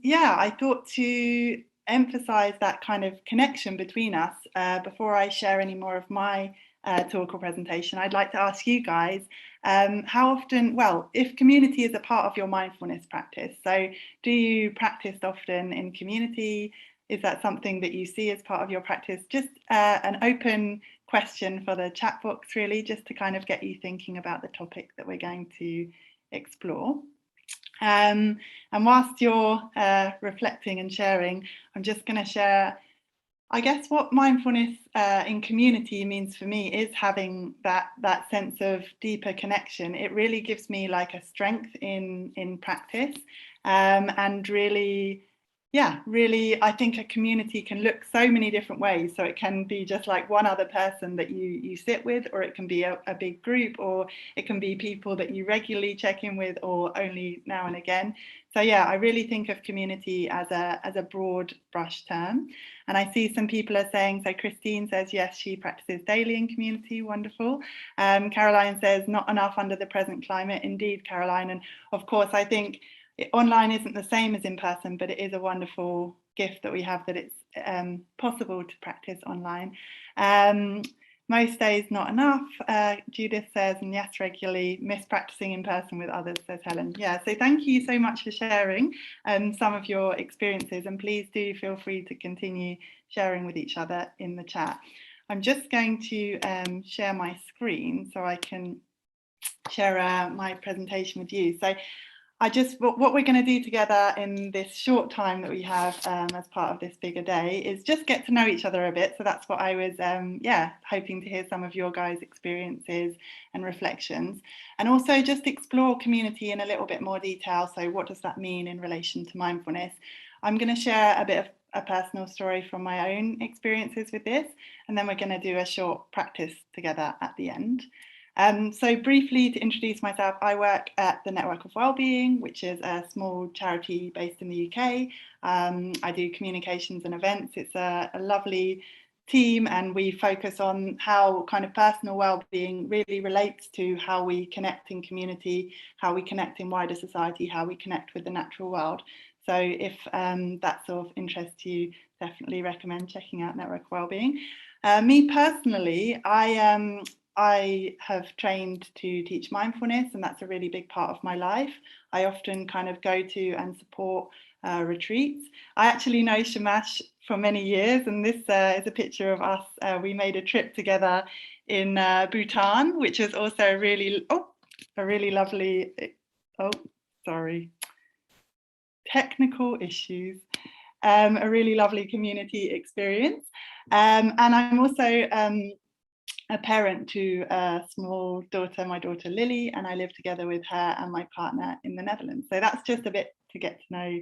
yeah, I thought to emphasize that kind of connection between us. Before I share any more of my talk or presentation, I'd like to ask you guys, how often, well, if community is a part of your mindfulness practice, so do you practice often in community? Is that something that you see as part of your practice? Just an open question for the chat box, really, just to kind of get you thinking about the topic that we're going to explore. And whilst you're reflecting and sharing, I'm just going to share, I guess, what mindfulness in community means for me is having that sense of deeper connection. It really gives me like a strength in practice, and really, yeah, really, I think a community can look so many different ways. So it can be just like one other person that you sit with, or it can be a big group, or it can be people that you regularly check in with, or only now and again. So yeah, I really think of community as a broad brush term. And I see some people are saying, so Christine says, yes, she practices daily in community, wonderful. Caroline says, not enough under the present climate. Indeed, Caroline. And of course, I think online isn't the same as in person, but it is a wonderful gift that we have, that it's possible to practice online. Most days not enough, Judith says, and yes, regularly. Miss practicing in person with others, says Helen. Yeah, so thank you so much for sharing some of your experiences, and please do feel free to continue sharing with each other in the chat. I'm just going to share my screen so I can share my presentation with you. So what we're going to do together in this short time that we have as part of this bigger day is just get to know each other a bit. So that's what I was hoping to hear some of your guys' experiences and reflections, and also just explore community in a little bit more detail. So what does that mean in relation to mindfulness? I'm going to share a bit of a personal story from my own experiences with this, and then we're going to do a short practice together at the end. So briefly, to introduce myself, I work at the Network of Wellbeing, which is a small charity based in the UK. I do communications and events. It's a lovely team, and we focus on how kind of personal well-being really relates to how we connect in community, how we connect in wider society, how we connect with the natural world. So if that's of interest to you, definitely recommend checking out Network of Wellbeing. Me personally, I have trained to teach mindfulness, and that's a really big part of my life. I often kind of go to and support retreats. I actually know Shamash for many years, and this is a picture of us. We made a trip together in Bhutan, which was also a really lovely, technical issues, a really lovely community experience. And I'm also a parent to a small daughter, my daughter Lily, and I live together with her and my partner in the Netherlands. So that's just a bit to get to know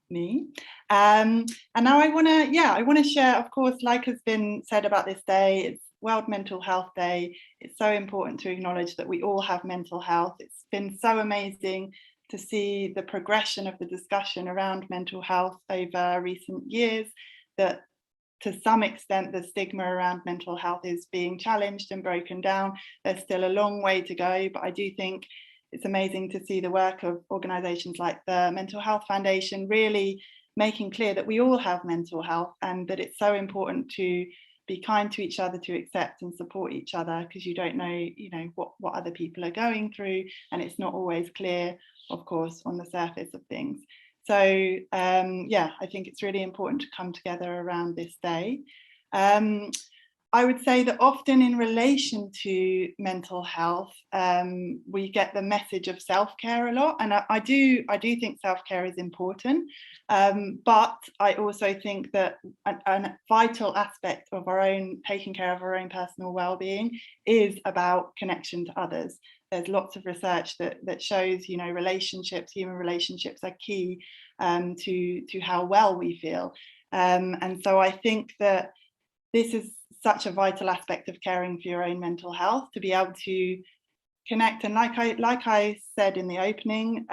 me. And now I want to share, of course, like has been said about this day, it's World Mental Health Day. It's so important to acknowledge that we all have mental health. It's been so amazing to see the progression of the discussion around mental health over recent years, that to some extent, the stigma around mental health is being challenged and broken down. There's still a long way to go, but I do think it's amazing to see the work of organisations like the Mental Health Foundation really making clear that we all have mental health, and that it's so important to be kind to each other, to accept and support each other, because you don't know, what other people are going through, and it's not always clear, of course, on the surface of things. So I think it's really important to come together around this day. I would say that often in relation to mental health, we get the message of self-care a lot, and I do think self-care is important, but I also think that a vital aspect of our own taking care of our own personal well-being is about connection to others. there's lots of research that shows, you know, human relationships are key to how well we feel. And so I think that this is such a vital aspect of caring for your own mental health, to be able to connect. And like I said in the opening,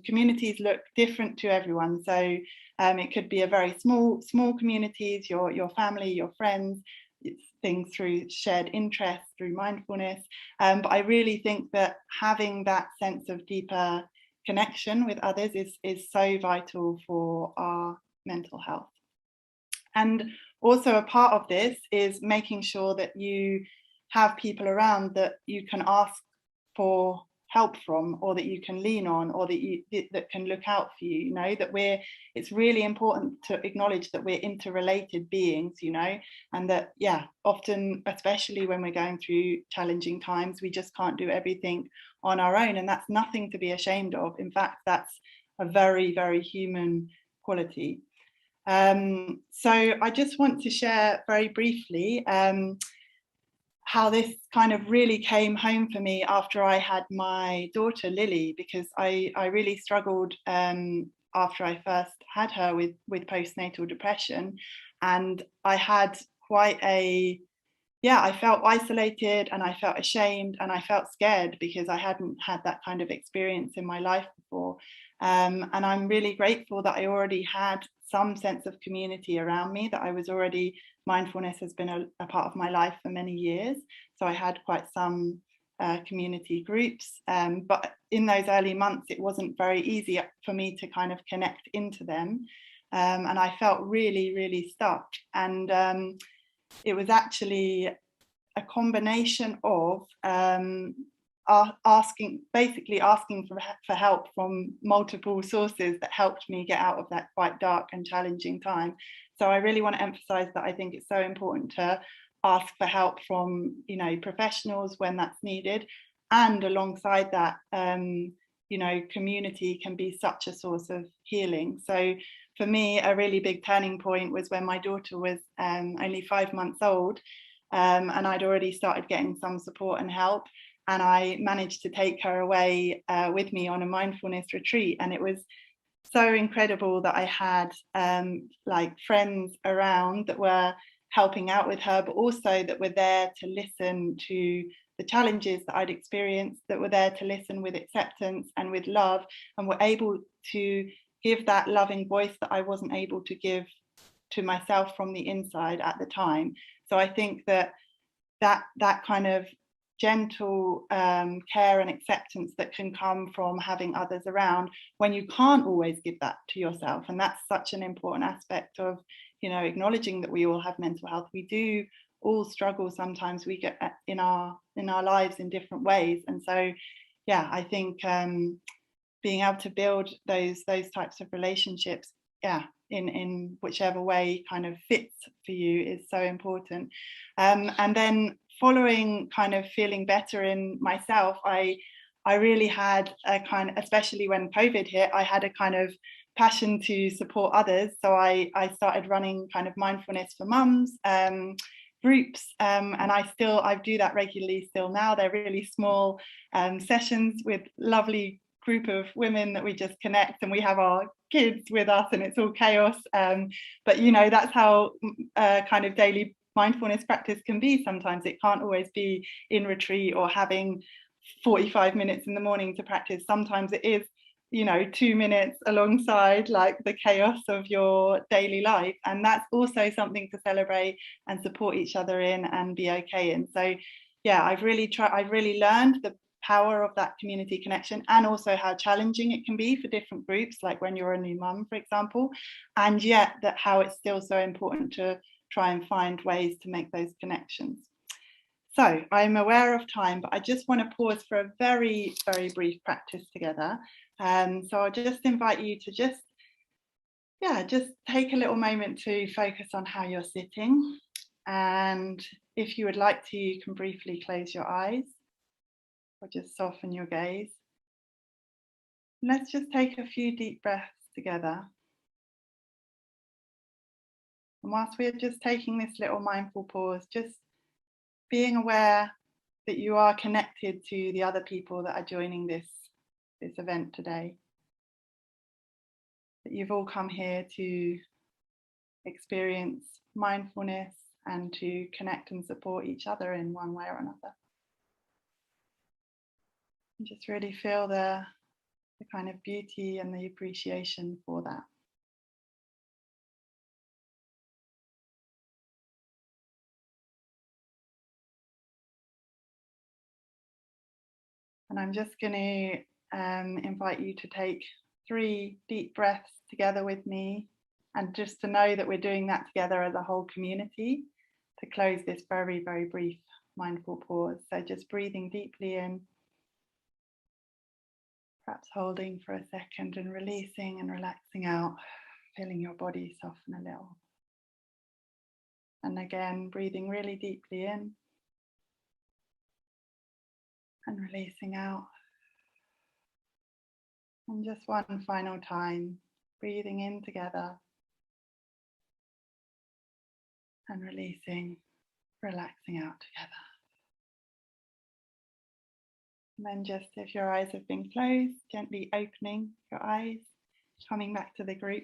communities look different to everyone. So it could be a very small communities, your family, your friends, it's things through shared interests, through mindfulness. But I really think that having that sense of deeper connection with others is so vital for our mental health. And also a part of this is making sure that you have people around that you can ask for help from, or that you can lean on, or that can look out for you. You know, that it's really important to acknowledge that we're interrelated beings, you know, and that, yeah, often, especially when we're going through challenging times, we just can't do everything on our own, and that's nothing to be ashamed of. In fact, that's a very, very human quality. So I just want to share very briefly how this kind of really came home for me after I had my daughter Lily, because I really struggled after I first had her with postnatal depression, and I had quite I felt isolated, and I felt ashamed, and I felt scared because I hadn't had that kind of experience in my life before. And I'm really grateful that I already had some sense of community around me, that I was already, mindfulness has been a part of my life for many years. So I had quite some community groups, but in those early months, it wasn't very easy for me to kind of connect into them. And I felt really, really stuck. And it was actually a combination of asking for help from multiple sources that helped me get out of that quite dark and challenging time. So I really want to emphasize that I think it's so important to ask for help from, you know, professionals when that's needed, and alongside that, you know, community can be such a source of healing. So for me, a really big turning point was when my daughter was only 5 months old, and I'd already started getting some support and help. And I managed to take her away with me on a mindfulness retreat. And it was so incredible that I had like friends around that were helping out with her, but also that were there to listen to the challenges that I'd experienced, that were there to listen with acceptance and with love, and were able to give that loving voice that I wasn't able to give to myself from the inside at the time. So I think that kind of gentle care and acceptance that can come from having others around when you can't always give that to yourself. And that's such an important aspect of, you know, acknowledging that we all have mental health. We do all struggle sometimes. We get in our lives in different ways. And so, yeah, I think being able to build those types of relationships, yeah, in whichever way kind of fits for you is so important. And then following kind of feeling better in myself, I really had a kind of, especially when COVID hit, I had a kind of passion to support others. So I started running kind of mindfulness for mums groups, and I do that regularly still now. They're really small sessions with lovely group of women that we just connect, and we have our kids with us, and it's all chaos. But you know, that's how kind of daily mindfulness practice can be. Sometimes it can't always be in retreat or having 45 minutes in the morning to practice. Sometimes it is, you know, 2 minutes alongside like the chaos of your daily life, and that's also something to celebrate and support each other in and be okay in. So yeah, I've really learned the power of that community connection, and also how challenging it can be for different groups, like when you're a new mum, for example, and yet that how it's still so important to try and find ways to make those connections. So I'm aware of time, but I just want to pause for a very, very brief practice together. So I'll just invite you to just take a little moment to focus on how you're sitting. And if you would like to, you can briefly close your eyes or just soften your gaze. And let's just take a few deep breaths together. And whilst we're just taking this little mindful pause, just being aware that you are connected to the other people that are joining this event today. That you've all come here to experience mindfulness and to connect and support each other in one way or another. And just really feel the kind of beauty and the appreciation for that. And I'm just going to invite you to take 3 deep breaths together with me, and just to know that we're doing that together as a whole community to close this very, very brief mindful pause. So just breathing deeply in, perhaps holding for a second and releasing and relaxing out, feeling your body soften a little. And again, breathing really deeply in and releasing out. And just one final time, breathing in together and releasing, relaxing out together. And then just, if your eyes have been closed, gently opening your eyes, coming back to the group.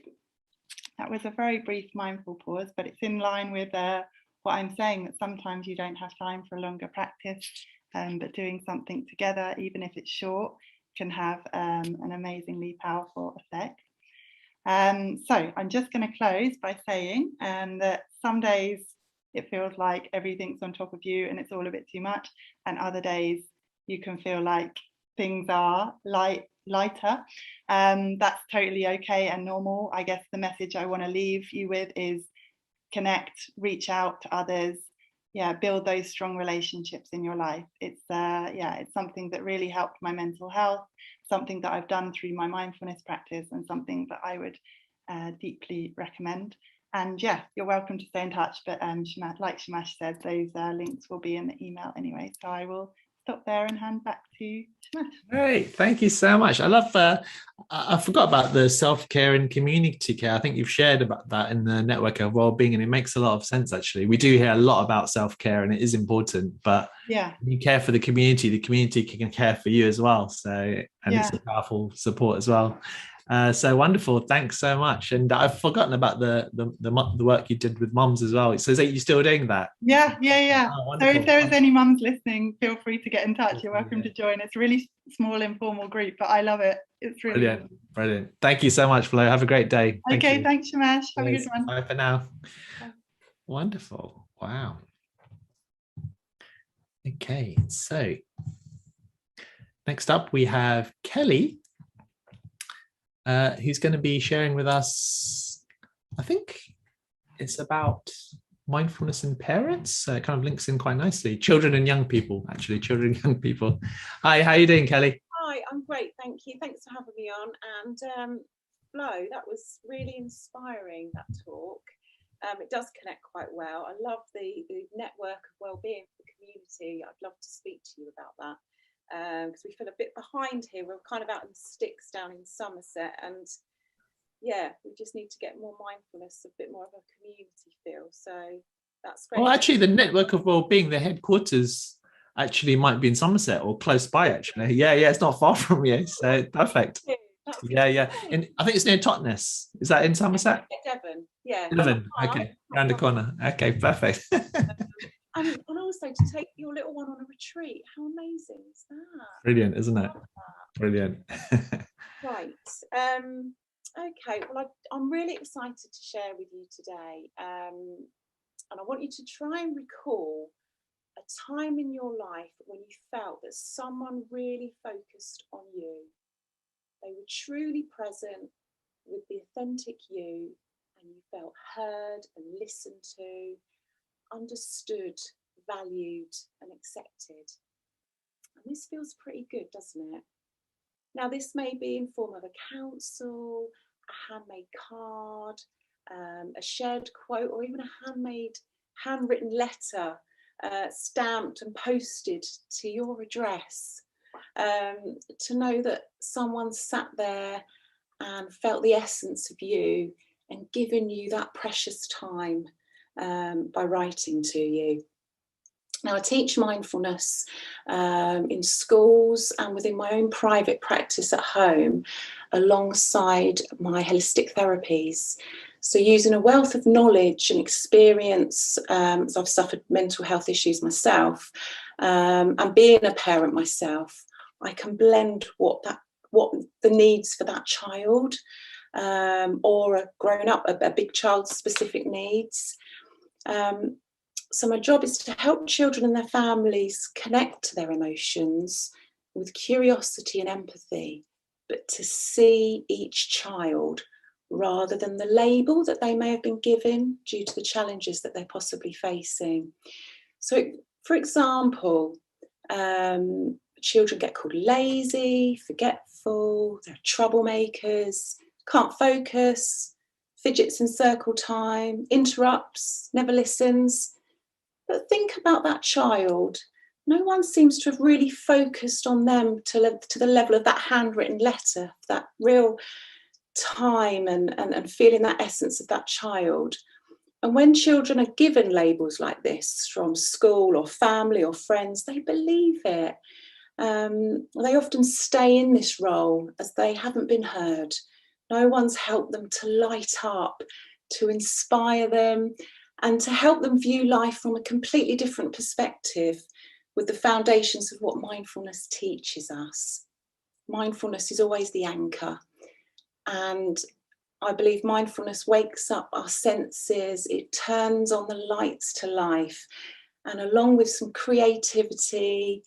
That was a very brief mindful pause, but it's in line with what I'm saying, that sometimes you don't have time for a longer practice, but doing something together, even if it's short, can have an amazingly powerful effect. So I'm just going to close by saying that some days it feels like everything's on top of you and it's all a bit too much, and other days you can feel like things are lighter. That's totally okay and normal. I guess the message I want to leave you with is connect, reach out to others, build those strong relationships in your life. It's something that really helped my mental health, something that I've done through my mindfulness practice, and something that I would deeply recommend. And you're welcome to stay in touch, but like Shamash said, those links will be in the email anyway. So I will stop there and hand back to Shamash. Great, thank you so much. I love, I forgot about the self-care and community care. I think you've shared about that in the network of well-being, and it makes a lot of sense, actually. We do hear a lot about self-care and it is important, but you care for the community can care for you as well. So, and it's a powerful support as well. So wonderful, thanks so much. And I've forgotten about the work you did with mums as well. So is you still doing that? Oh, so if there is any mums listening, feel free to get in touch. You're welcome to join. It's a really small informal group, but I love it. It's really brilliant. Thank you so much, Flo. Have a great day. Okay, thanks Shamash. Have a good one. Bye for now. Bye. Wonderful. Wow. Okay, so next up we have Kelly, who's going to be sharing with us, I think it's about mindfulness in parents. It kind of links in quite nicely. Children and young people, actually. Children and young people. Hi, how are you doing, Kelly? Hi, I'm great, thank you. Thanks for having me on. And Flo, that was really inspiring, that talk. It does connect quite well. I love the network of wellbeing for the community. I'd love to speak to you about that. Because we feel a bit behind here. We're kind of out in the sticks down in Somerset, and we just need to get more mindfulness, a bit more of a community feel. So that's great. Well, actually, the network of wellbeing, the headquarters actually might be in Somerset or close by. Actually, it's not far from you. So perfect. And I think it's near Totnes. Is that in Somerset? Devon. Devon. Okay, around the corner. Okay, perfect. And also to take your little one on a retreat. How amazing is that? Brilliant, isn't it? Brilliant. Right. Okay. Well, I'm really excited to share with you today. And I want you to try and recall a time in your life when you felt that someone really focused on you. They were truly present with the authentic you, and you felt heard and listened to, understood, valued and accepted. And this feels pretty good, doesn't it? Now, this may be in form of a counsel, a handmade card, a shared quote, or even a handwritten letter stamped and posted to your address, to know that someone sat there and felt the essence of you and given you that precious time by writing to you. Now, I teach mindfulness in schools and within my own private practice at home, alongside my holistic therapies. So using a wealth of knowledge and experience, as I've suffered mental health issues myself, and being a parent myself, I can blend what the needs for that child, or a grown up, a big child's specific needs. So my job is to help children and their families connect to their emotions with curiosity and empathy, but to see each child rather than the label that they may have been given due to the challenges that they're possibly facing. So, for example, children get called lazy, forgetful, they're troublemakers, can't focus, fidgets in circle time, interrupts, never listens. But think about that child. No one seems to have really focused on them to the level of that handwritten letter, that real time and feeling that essence of that child. And when children are given labels like this from school or family or friends, they believe it. They often stay in this role as they haven't been heard. No one's helped them to light up, to inspire them, and to help them view life from a completely different perspective with the foundations of what mindfulness teaches us. Mindfulness is always the anchor. And I believe mindfulness wakes up our senses, it turns on the lights to life. And along with some creativity,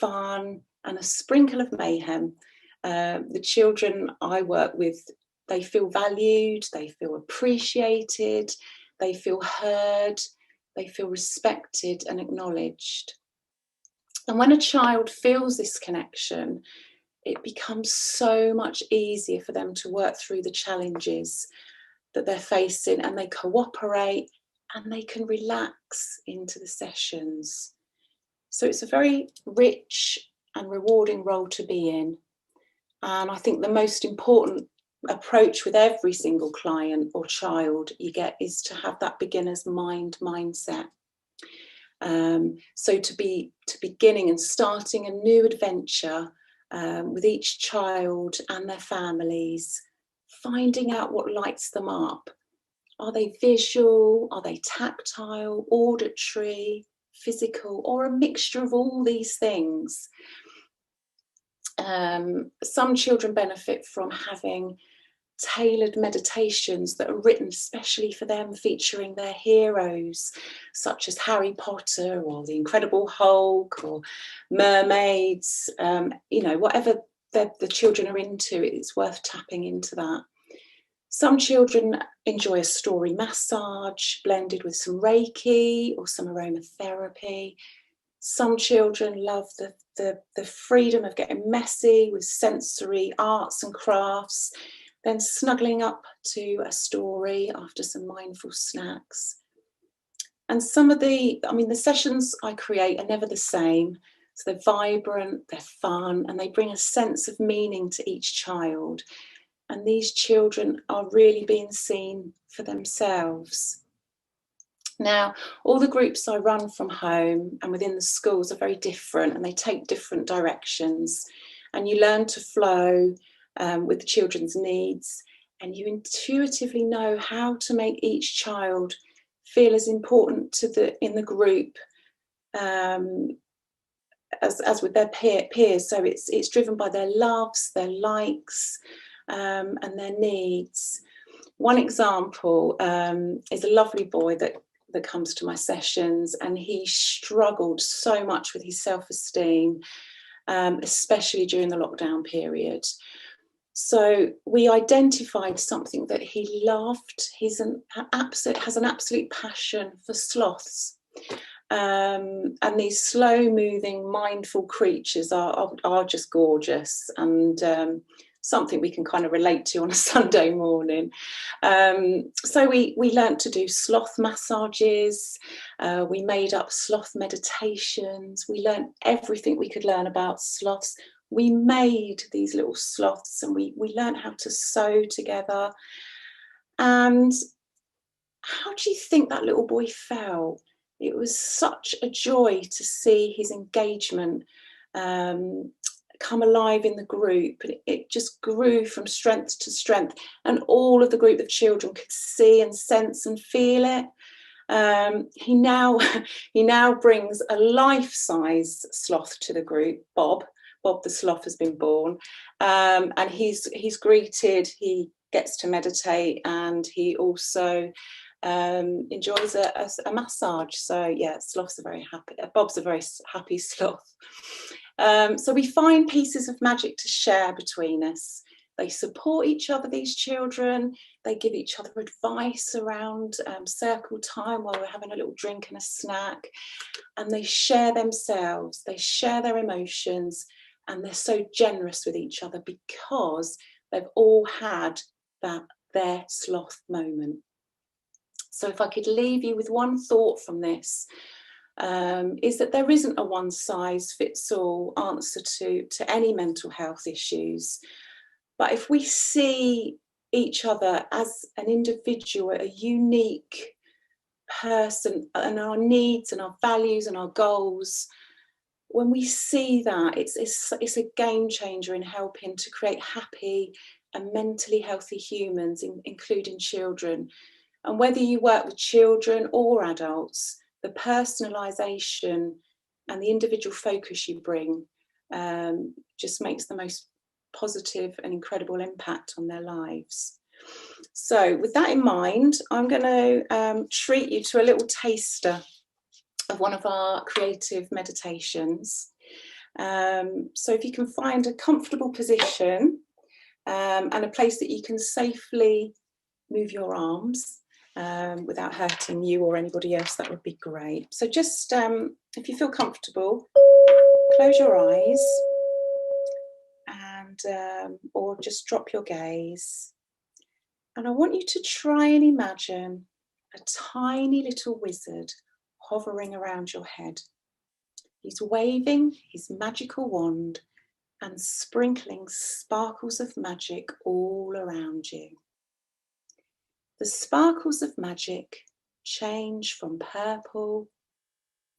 fun, and a sprinkle of mayhem, the children I work with, they feel valued, they feel appreciated, they feel heard, they feel respected and acknowledged. And when a child feels this connection, it becomes so much easier for them to work through the challenges that they're facing, and they cooperate and they can relax into the sessions. So it's a very rich and rewarding role to be in. And I think the most important approach with every single client or child you get is to have that beginner's mindset. So to be beginning and starting a new adventure with each child and their families, finding out what lights them up. Are they visual? Are they tactile, auditory, physical, or a mixture of all these things? Some children benefit from having tailored meditations that are written especially for them, featuring their heroes, such as Harry Potter or the Incredible Hulk or mermaids. Whatever the children are into, it's worth tapping into that. Some children enjoy a story massage blended with some Reiki or some aromatherapy. Some children love the freedom of getting messy with sensory arts and crafts, then snuggling up to a story after some mindful snacks. And some of the sessions I create are never the same. So they're vibrant, they're fun, and they bring a sense of meaning to each child. And these children are really being seen for themselves. Now, all the groups I run from home and within the schools are very different, and they take different directions. And you learn to flow with the children's needs, and you intuitively know how to make each child feel as important in the group as with their peers. So it's driven by their loves, their likes, and their needs. One example is a lovely boy that comes to my sessions, and he struggled so much with his self-esteem, especially during the lockdown period. So we identified something that he loved. Has an absolute passion for sloths. And these slow-moving, mindful creatures are just gorgeous, and something we can kind of relate to on a Sunday morning. So we learnt to do sloth massages. We made up sloth meditations. We learnt everything we could learn about sloths. We made these little sloths, and we learned how to sew together. And how do you think that little boy felt? it was such a joy to see his engagement come alive in the group, and it just grew from strength to strength, and all of the group of children could see and sense and feel it. He now brings a life-size sloth to the group. Bob the sloth has been born, and he's greeted. He gets to meditate, and he also enjoys a massage. So yeah, sloths are very happy. Bob's a very happy sloth. So we find pieces of magic to share between us. They support each other, these children. They give each other advice around circle time while we're having a little drink and a snack. And they share themselves, they share their emotions, and they're so generous with each other because they've all had their sloth moment. So if I could leave you with one thought from this, is that there isn't a one-size-fits-all answer to any mental health issues. But if we see each other as an individual, a unique person, and our needs and our values and our goals, when we see that, it's a game changer in helping to create happy and mentally healthy humans, including children. And whether you work with children or adults, the personalisation and the individual focus you bring just makes the most positive and incredible impact on their lives. So with that in mind, I'm going to treat you to a little taster of one of our creative meditations. So if you can find a comfortable position and a place that you can safely move your arms without hurting you or anybody else, that would be great. So just if you feel comfortable, close your eyes and or just drop your gaze. And I want you to try and imagine a tiny little wizard hovering around your head. He's waving his magical wand and sprinkling sparkles of magic all around you. The sparkles of magic change from purple,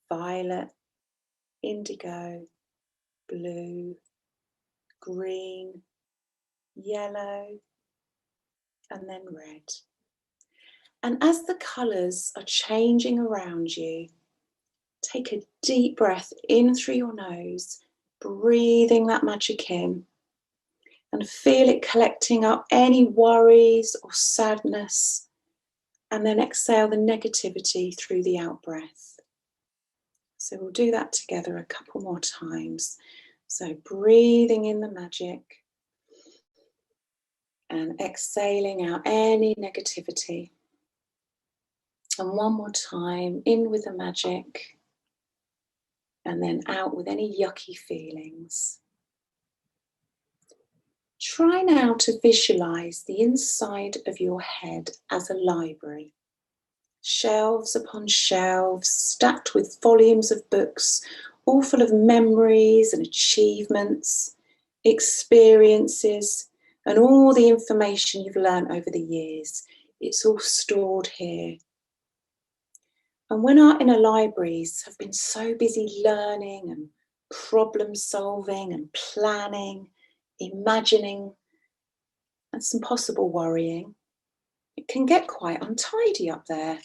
violet, indigo, blue, green, yellow, and then red. And as the colours are changing around you, take a deep breath in through your nose, breathing that magic in, and feel it collecting up any worries or sadness, and then exhale the negativity through the out breath. So we'll do that together a couple more times. So breathing in the magic and exhaling out any negativity. And one more time, in with the magic and then out with any yucky feelings. Try now to visualize the inside of your head as a library. Shelves upon shelves, stacked with volumes of books, all full of memories and achievements, experiences, and all the information you've learned over the years. It's all stored here. And when our inner libraries have been so busy learning and problem solving and planning, imagining, and some possible worrying, it can get quite untidy up there.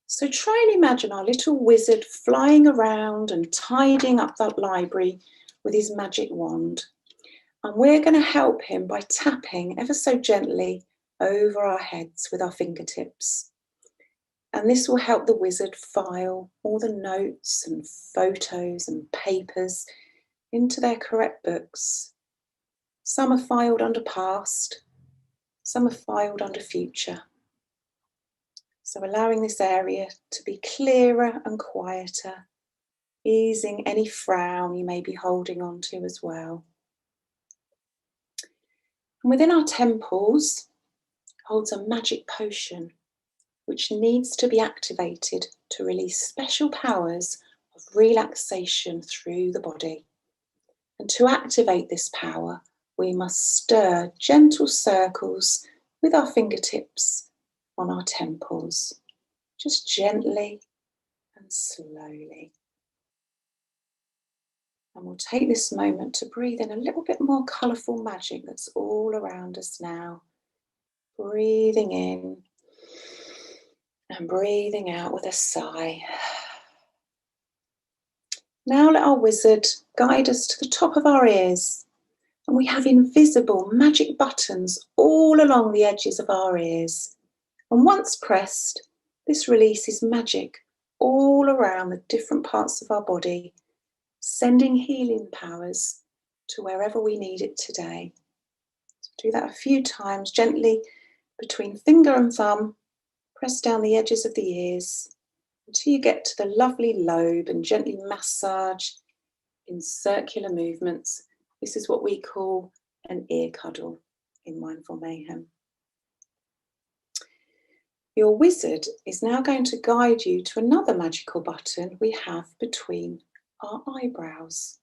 So try and imagine our little wizard flying around and tidying up that library with his magic wand. And we're going to help him by tapping ever so gently over our heads with our fingertips. And this will help the wizard file all the notes and photos and papers into their correct books. Some are filed under past, some are filed under future. So allowing this area to be clearer and quieter, easing any frown you may be holding on to as well. And within our temples holds a magic potion which needs to be activated to release special powers of relaxation through the body. And to activate this power, we must stir gentle circles with our fingertips on our temples, just gently and slowly. And we'll take this moment to breathe in a little bit more colourful magic that's all around us now. Breathing in and breathing out with a sigh. Now let our wizard guide us to the top of our ears, and we have invisible magic buttons all along the edges of our ears. And once pressed, this releases magic all around the different parts of our body, sending healing powers to wherever we need it today. So do that a few times, gently between finger and thumb, press down the edges of the ears until you get to the lovely lobe and gently massage in circular movements. This is what we call an ear cuddle in Mindful Mayhem. Your wizard is now going to guide you to another magical button we have between our eyebrows.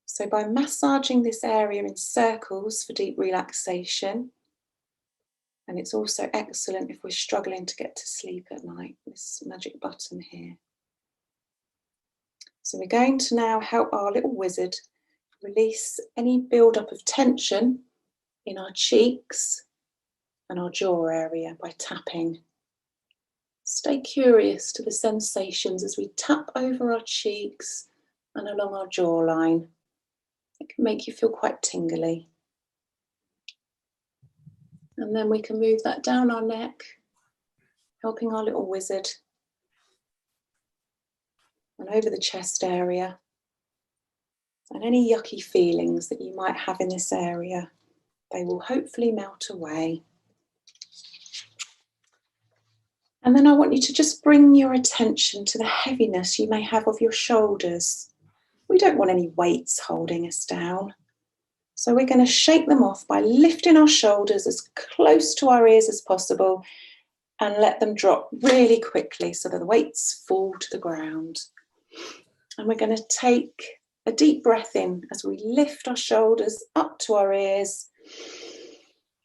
So by massaging this area in circles for deep relaxation, and it's also excellent if we're struggling to get to sleep at night, this magic button here. So we're going to now help our little wizard release any build-up of tension in our cheeks and our jaw area by tapping. Stay curious to the sensations as we tap over our cheeks and along our jawline. It can make you feel quite tingly. And then we can move that down our neck, helping our little wizard, and over the chest area. And any yucky feelings that you might have in this area, they will hopefully melt away. And then I want you to just bring your attention to the heaviness you may have of your shoulders. We don't want any weights holding us down. So we're going to shake them off by lifting our shoulders as close to our ears as possible and let them drop really quickly so that the weights fall to the ground. And we're going to take a deep breath in as we lift our shoulders up to our ears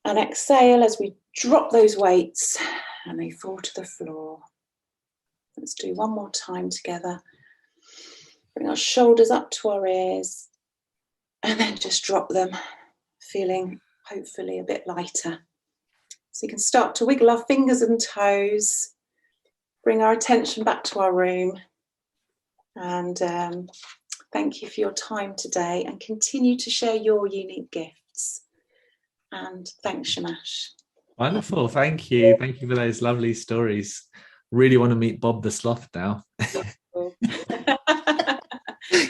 and exhale as we drop those weights and they fall to the floor. Let's do one more time together. Bring our shoulders up to our ears and then just drop them, feeling hopefully a bit lighter. So you can start to wiggle our fingers and toes, bring our attention back to our room, and thank you for your time today and continue to share your unique gifts. And thanks, Shamash. Wonderful. Thank you. Thank you for those lovely stories. Really want to meet Bob the Sloth now. You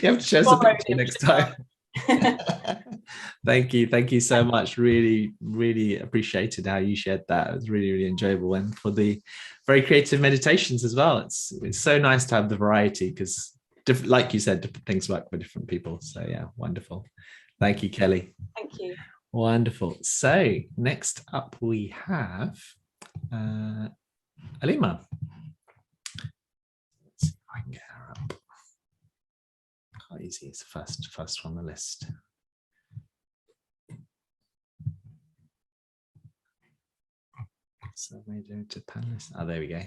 have to share some picture next time. Thank you so much. Really appreciated how you shared that. It was really enjoyable, and for the very creative meditations as well. It's so nice to have the variety because like you said, different things work for different people. So yeah, wonderful. Thank you, Kelly. Thank you. Wonderful. So next up we have Aleema. Let's see if I can get her up. How easy is the first on the list? So we do to panelists. Oh, there we go.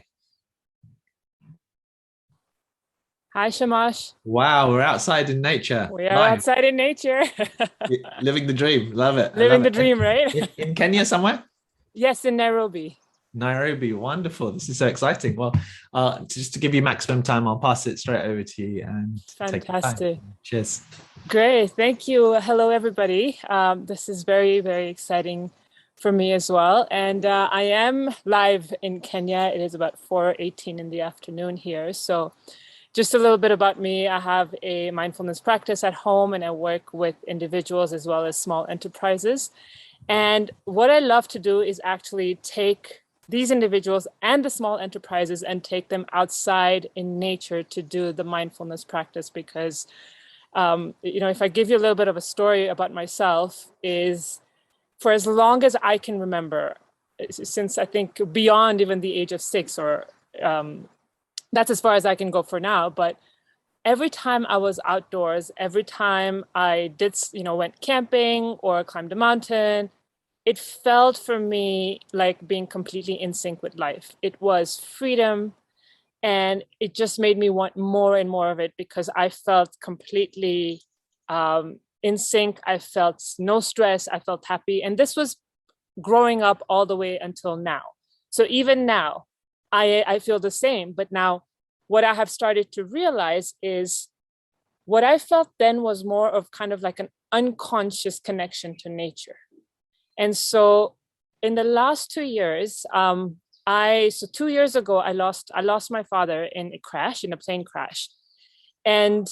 Hi, Shamash. Wow, we're outside in nature. We are outside in nature. Living the dream. Love it. Living the dream, right? In Kenya somewhere? Yes, in Nairobi. Nairobi, wonderful. This is so exciting. Well, just to give you maximum time, I'll pass it straight over to you. And fantastic. Cheers. Great. Thank you. Hello, everybody. This is very, very exciting for me as well. And I am live in Kenya. It is about 4:18 in the afternoon here. So just a little bit about me. I have a mindfulness practice at home and I work with individuals as well as small enterprises. And what I love to do is actually take these individuals and the small enterprises and take them outside in nature to do the mindfulness practice because, if I give you a little bit of a story about myself is for as long as I can remember, since I think beyond even the age of 6 or that's as far as I can go for now. But every time I was outdoors, every time I did, went camping or climbed a mountain, it felt for me like being completely in sync with life. It was freedom And it just made me want more and more of it, because I felt completely in sync. I felt no stress. I felt happy. And this was growing up all the way until now. So even now, I feel the same. But now what I have started to realize is what I felt then was more of kind of like an unconscious connection to nature. And so in the last 2 years, so 2 years ago, I lost my father in a plane crash. And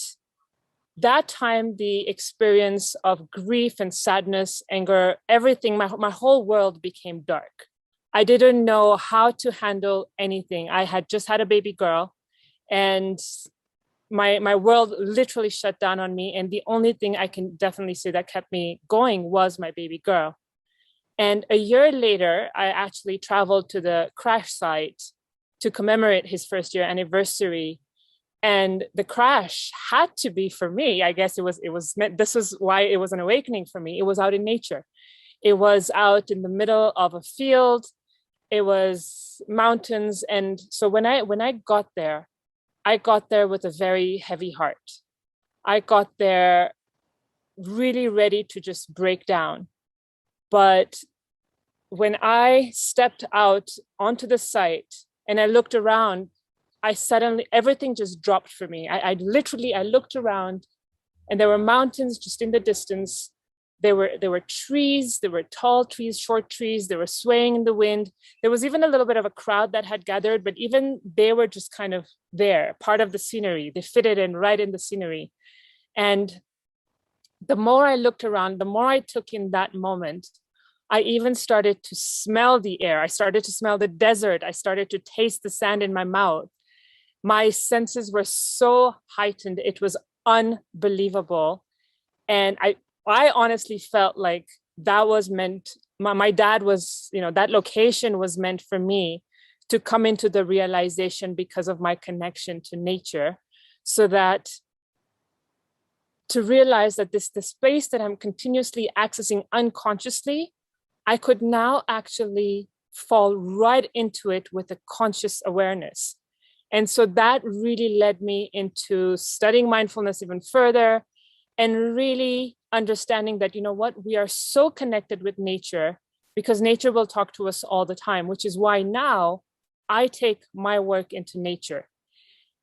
that time, the experience of grief and sadness, anger, everything, my whole world became dark. I didn't know how to handle anything. I had just had a baby girl, and my world literally shut down on me. And the only thing I can definitely say that kept me going was my baby girl. And a year later, I actually traveled to the crash site to commemorate his first year anniversary. And the crash had to be, for me, I guess it was meant, this was why it was an awakening for me. It was out in nature. It was out in the middle of a field. It was mountains. And so when I got there, I got there with a very heavy heart. I got there really ready to just break down. But when I stepped out onto the site and I looked around, everything just dropped for me. I looked around, and there were mountains just in the distance. There were trees, there were tall trees, short trees, they were swaying in the wind. There was even a little bit of a crowd that had gathered, but even they were just kind of there, part of the scenery. They fitted in right in the scenery. And the more I looked around, the more I took in that moment, I even started to smell the air. I started to smell the desert. I started to taste the sand in my mouth. My senses were so heightened. It was unbelievable. And I honestly felt like that was meant, my dad was, that location was meant for me to come into the realization because of my connection to nature, so that to realize that the space that I'm continuously accessing unconsciously, I could now actually fall right into it with a conscious awareness. And so that really led me into studying mindfulness even further, and really understanding that, we are so connected with nature, because nature will talk to us all the time, which is why now I take my work into nature.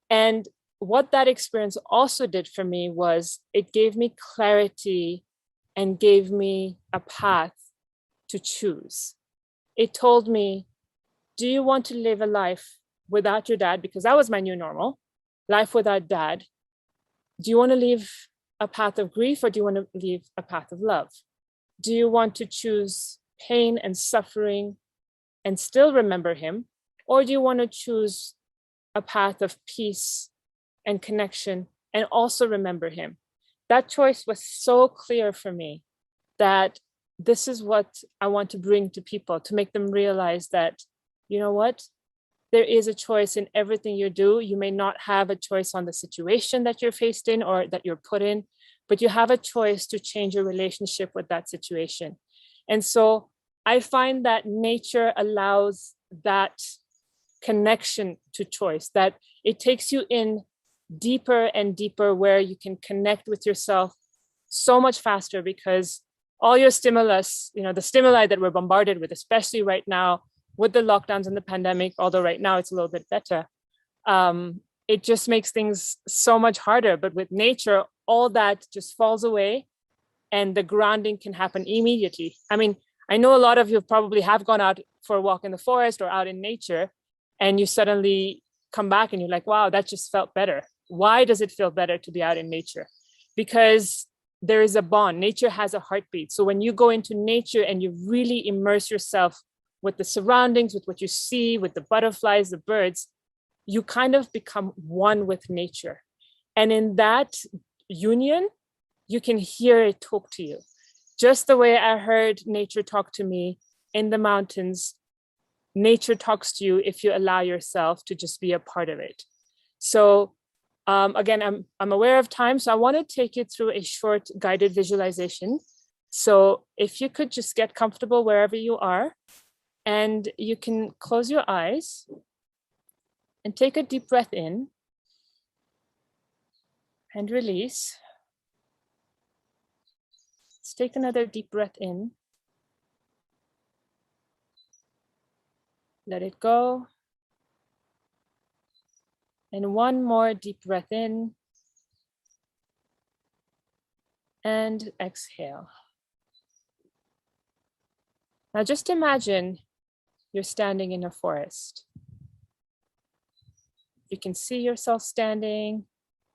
And what that experience also did for me was it gave me clarity and gave me a path to choose. It told me, do you want to live a life without your dad? Because that was my new normal, life without dad. Do you want to live a path of grief, or do you want to live a path of love? Do you want to choose pain and suffering and still remember him? Or do you want to choose a path of peace and connection and also remember him? That choice was so clear for me that this is what I want to bring to people, to make them realize that, there is a choice in everything you do. You may not have a choice on the situation that you're faced in or that you're put in, but you have a choice to change your relationship with that situation. And so I find that nature allows that connection to choice, that it takes you in deeper and deeper, where you can connect with yourself so much faster, because all your stimulus, the stimuli that we're bombarded with, especially right now with the lockdowns and the pandemic, although right now it's a little bit better, it just makes things so much harder. But with nature, all that just falls away, and the grounding can happen immediately. I mean, I know a lot of you probably have gone out for a walk in the forest or out in nature, and you suddenly come back and you're like, wow, that just felt better. Why does it feel better to be out in nature? Because there is a bond. Nature has a heartbeat. So when you go into nature and you really immerse yourself with the surroundings, with what you see, with the butterflies, the birds, you kind of become one with nature. And in that union, you can hear it talk to you. Just the way I heard nature talk to me in the mountains, nature talks to you if you allow yourself to just be a part of it. So again, I'm aware of time, so I want to take you through a short guided visualization. So if you could just get comfortable wherever you are, and you can close your eyes. And take a deep breath in and release. Let's take another deep breath in. Let it go. And one more deep breath in. And exhale. Now just imagine you're standing in a forest. You can see yourself standing,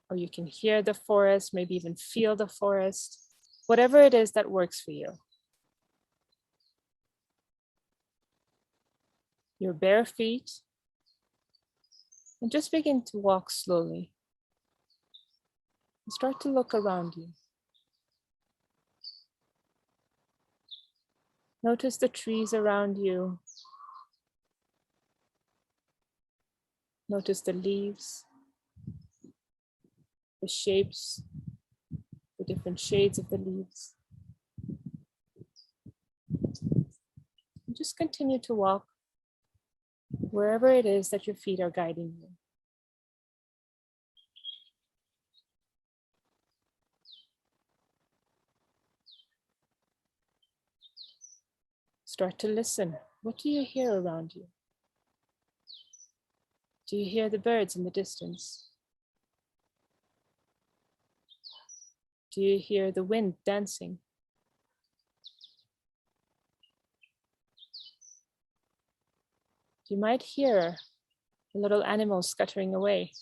or you can hear the forest, maybe even feel the forest, whatever it is that works for you. Your bare feet, and just begin to walk slowly. And start to look around you. Notice the trees around you. Notice the leaves, the shapes, the different shades of the leaves. And just continue to walk wherever it is that your feet are guiding you. Start to listen. What do you hear around you? Do you hear the birds in the distance? Do you hear the wind dancing? You might hear the little animals scuttering away.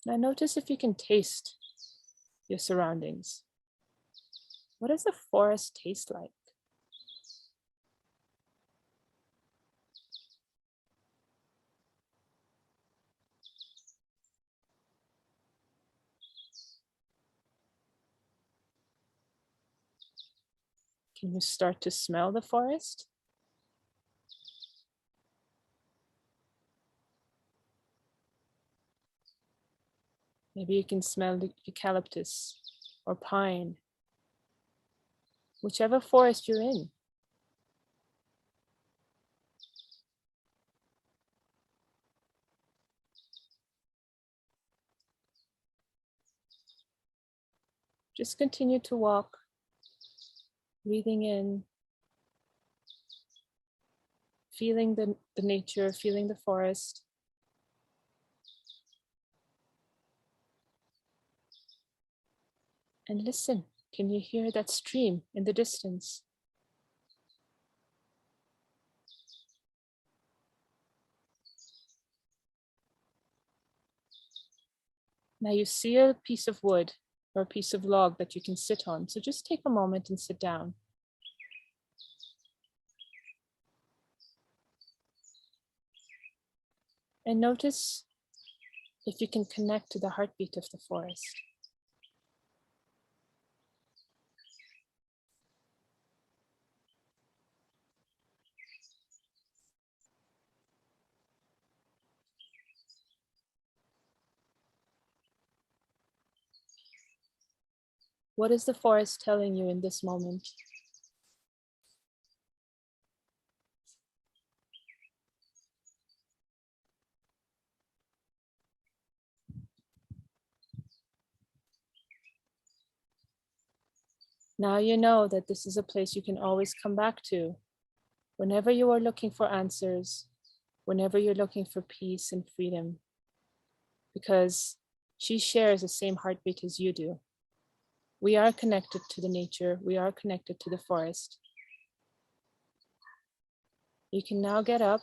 Now notice if you can taste your surroundings. What does the forest taste like? Can you start to smell the forest? Maybe you can smell the eucalyptus or pine, whichever forest you're in. Just continue to walk, breathing in, feeling the nature, feeling the forest. And listen, can you hear that stream in the distance? Now you see a piece of wood or a piece of log that you can sit on. So just take a moment and sit down. And notice if you can connect to the heartbeat of the forest. What is the forest telling you in this moment? Now you know that this is a place you can always come back to whenever you are looking for answers, whenever you're looking for peace and freedom, because she shares the same heartbeat as you do. We are connected to the nature. We are connected to the forest. You can now get up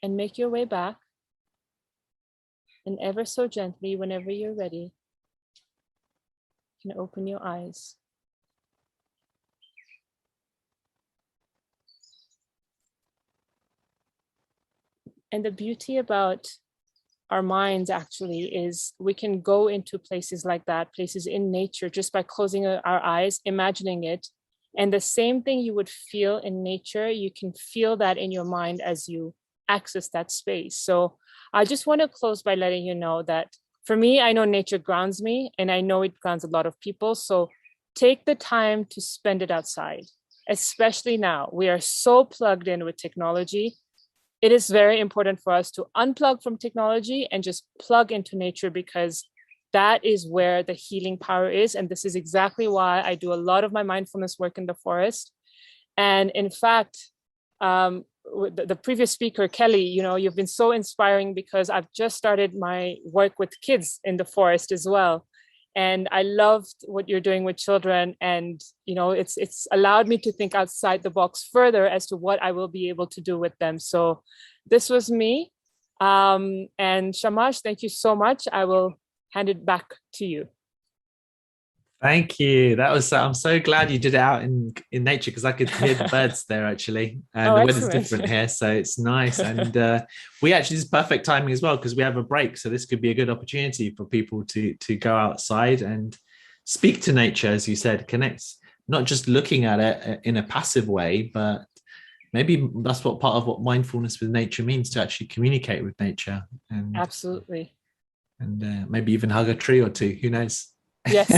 and make your way back. And ever so gently, whenever you're ready, you can open your eyes. And the beauty about our minds actually is we can go into places like that, places in nature, just by closing our eyes, imagining it. And the same thing you would feel in nature, you can feel that in your mind as you access that space. So I just want to close by letting you know that for me, I know nature grounds me, and I know it grounds a lot of people. So take the time to spend it outside, especially now. We are so plugged in with technology. It is very important for us to unplug from technology and just plug into nature, because that is where the healing power is. And this is exactly why I do a lot of my mindfulness work in the forest. And in fact, the previous speaker, Kelly, you've been so inspiring, because I've just started my work with kids in the forest as well. And I loved what you're doing with children. And, it's allowed me to think outside the box further as to what I will be able to do with them. So this was me. And Shamash, thank you so much. I will hand it back to you. Thank you. I'm so glad you did it out in nature, because I could hear the birds there actually, and the weather's different here, so it's nice. And we actually, this is perfect timing as well, because we have a break, so this could be a good opportunity for people to go outside and speak to nature, as you said, connect, not just looking at it in a passive way, but maybe that's what part of what mindfulness with nature means, to actually communicate with nature. And absolutely. And maybe even hug a tree or two, who knows? Yes.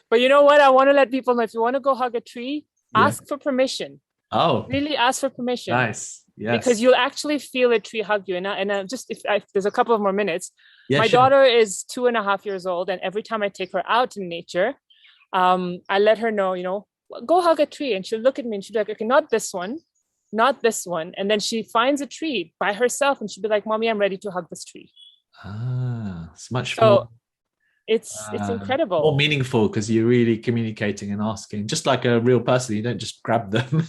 But you know what? I want to let people know, if you want to go hug a tree, ask for permission. Oh, really ask for permission. Nice. Yes. Because you'll actually feel a tree hug you. And just if there's a couple of more minutes, my sure. daughter is 2.5 years old. And every time I take her out in nature, I let her know, go hug a tree. And she'll look at me and she'll be like, okay, not this one, not this one. And then she finds a tree by herself and she'll be like, Mommy, I'm ready to hug this tree. It's much more. It's incredible. More meaningful, because you're really communicating and asking, just like a real person. You don't just grab them.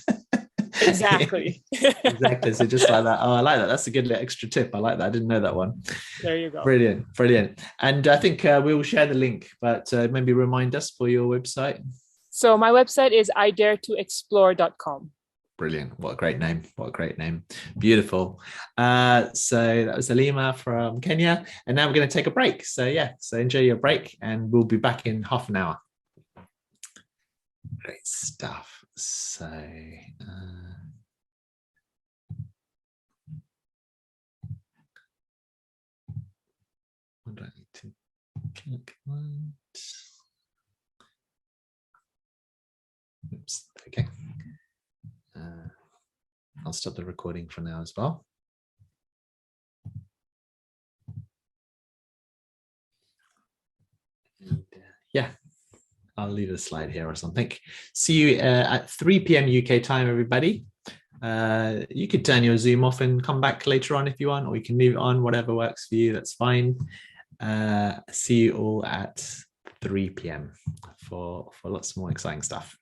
Exactly. Exactly. So just like that. Oh, I like that. That's a good extra tip. I like that. I didn't know that one. There you go. Brilliant. And I think we will share the link, but maybe remind us for your website. So my website is idaretoexplore.com. Brilliant. What a great name. Beautiful. So that was Aleema from Kenya. And now we're going to take a break. So enjoy your break, and we'll be back in half an hour. Great stuff. So what do I need to click on? Oops. Okay. I'll stop the recording for now as well. And, I'll leave a slide here or something. See you at 3 p.m. UK time, everybody. You could turn your Zoom off and come back later on if you want, or you can leave it on, whatever works for you, that's fine. See you all at 3 p.m. for lots more exciting stuff.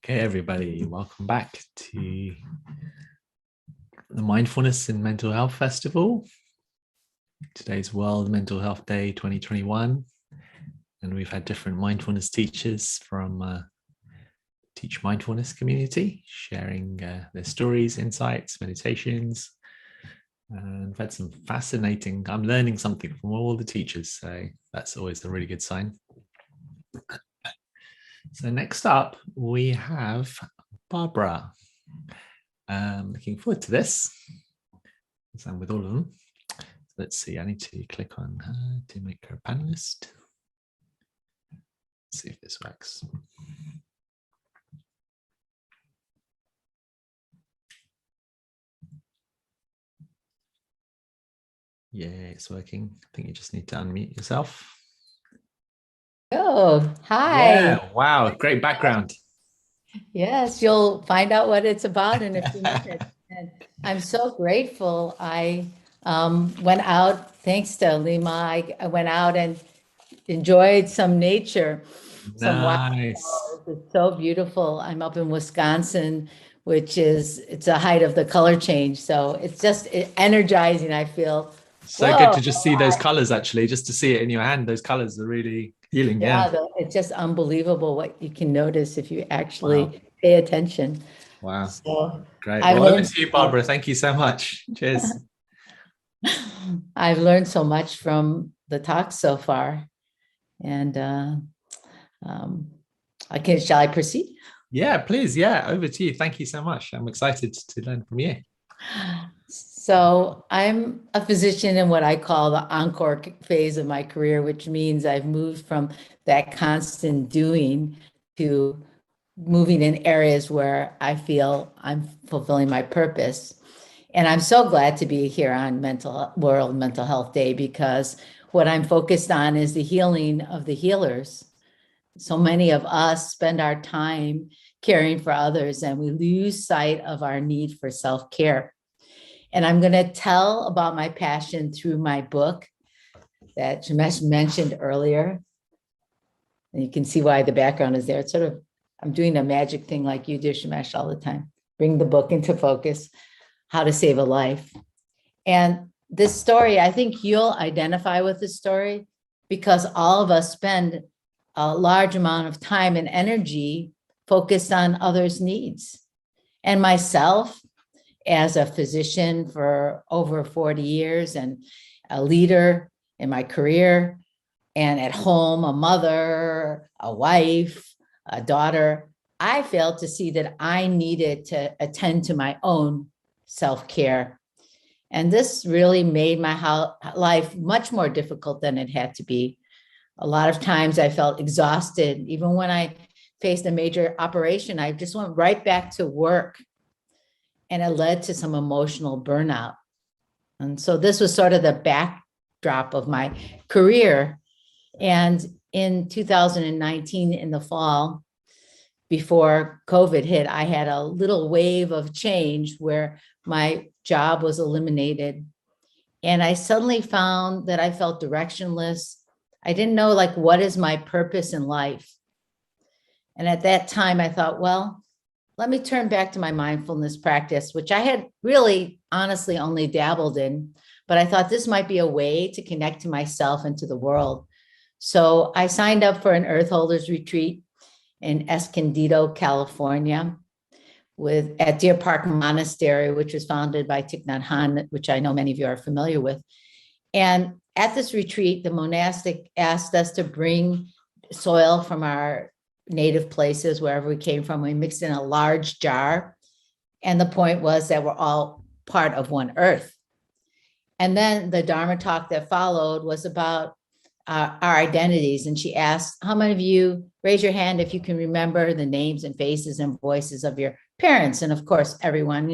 Okay, everybody, welcome back to the Mindfulness and Mental Health Festival. Today's World Mental Health Day 2021. And we've had different mindfulness teachers from Teach Mindfulness community sharing their stories, insights, meditations. And we've had some fascinating, I'm learning something from all the teachers, so that's always a really good sign. So next up, we have Barbara. Looking forward to this. I'm with all of them. Let's see, I need to click on her to make her a panelist. Let's see if this works. Yeah, it's working. I think you just need to unmute yourself. Oh, hi. Yeah, wow, great background. Yes, you'll find out what it's about in a few minutes. And I'm so grateful. I went out, thanks to Aleema, I went out and enjoyed some nature. Some Nice. It's so beautiful. I'm up in Wisconsin, it's a height of the color change. So it's just energizing, I feel. So good to just see those colors, actually, just to see it in your hand. Those colors are really healing. Yeah. It's just unbelievable what you can notice if you actually pay attention. Wow. So great. Well, over to you, Barbara. Thank you so much. Cheers. I've learned so much from the talks so far. And shall I proceed? Yeah, please. Yeah, over to you. Thank you so much. I'm excited to learn from you. So I'm a physician in what I call the encore phase of my career, which means I've moved from that constant doing to moving in areas where I feel I'm fulfilling my purpose. And I'm so glad to be here on World Mental Health Day, because what I'm focused on is the healing of the healers. So many of us spend our time caring for others and we lose sight of our need for self-care. And I'm going to tell about my passion through my book that Shamash mentioned earlier. And you can see why the background is there. It's sort of, I'm doing a magic thing like you do, Shamash, all the time. Bring the book into focus, How to Save a Life. And this story, I think you'll identify with this story because all of us spend a large amount of time and energy focused on others' needs. And myself, as a physician for over 40 years and a leader in my career and at home, a mother, a wife, a daughter, I failed to see that I needed to attend to my own self-care. And this really made my life much more difficult than it had to be. A lot of times I felt exhausted. Even when I faced a major operation, I just went right back to work. And it led to some emotional burnout. And so this was sort of the backdrop of my career. And in 2019, in the fall, before COVID hit, I had a little wave of change where my job was eliminated. And I suddenly found that I felt directionless. I didn't know, like, what is my purpose in life? And at that time, I thought, well, let me turn back to my mindfulness practice, which I had really, honestly, only dabbled in, but I thought this might be a way to connect to myself and to the world. So I signed up for an Earth Holders retreat in Escondido, California, at Deer Park Monastery, which was founded by Thich Nhat Hanh, which I know many of you are familiar with. And at this retreat, the monastic asked us to bring soil from our native places, wherever we came from. We mixed in a large jar. And the point was that we're all part of one earth. And then the Dharma talk that followed was about our identities. And she asked, how many of you, raise your hand if you can remember the names and faces and voices of your parents? And of course, everyone,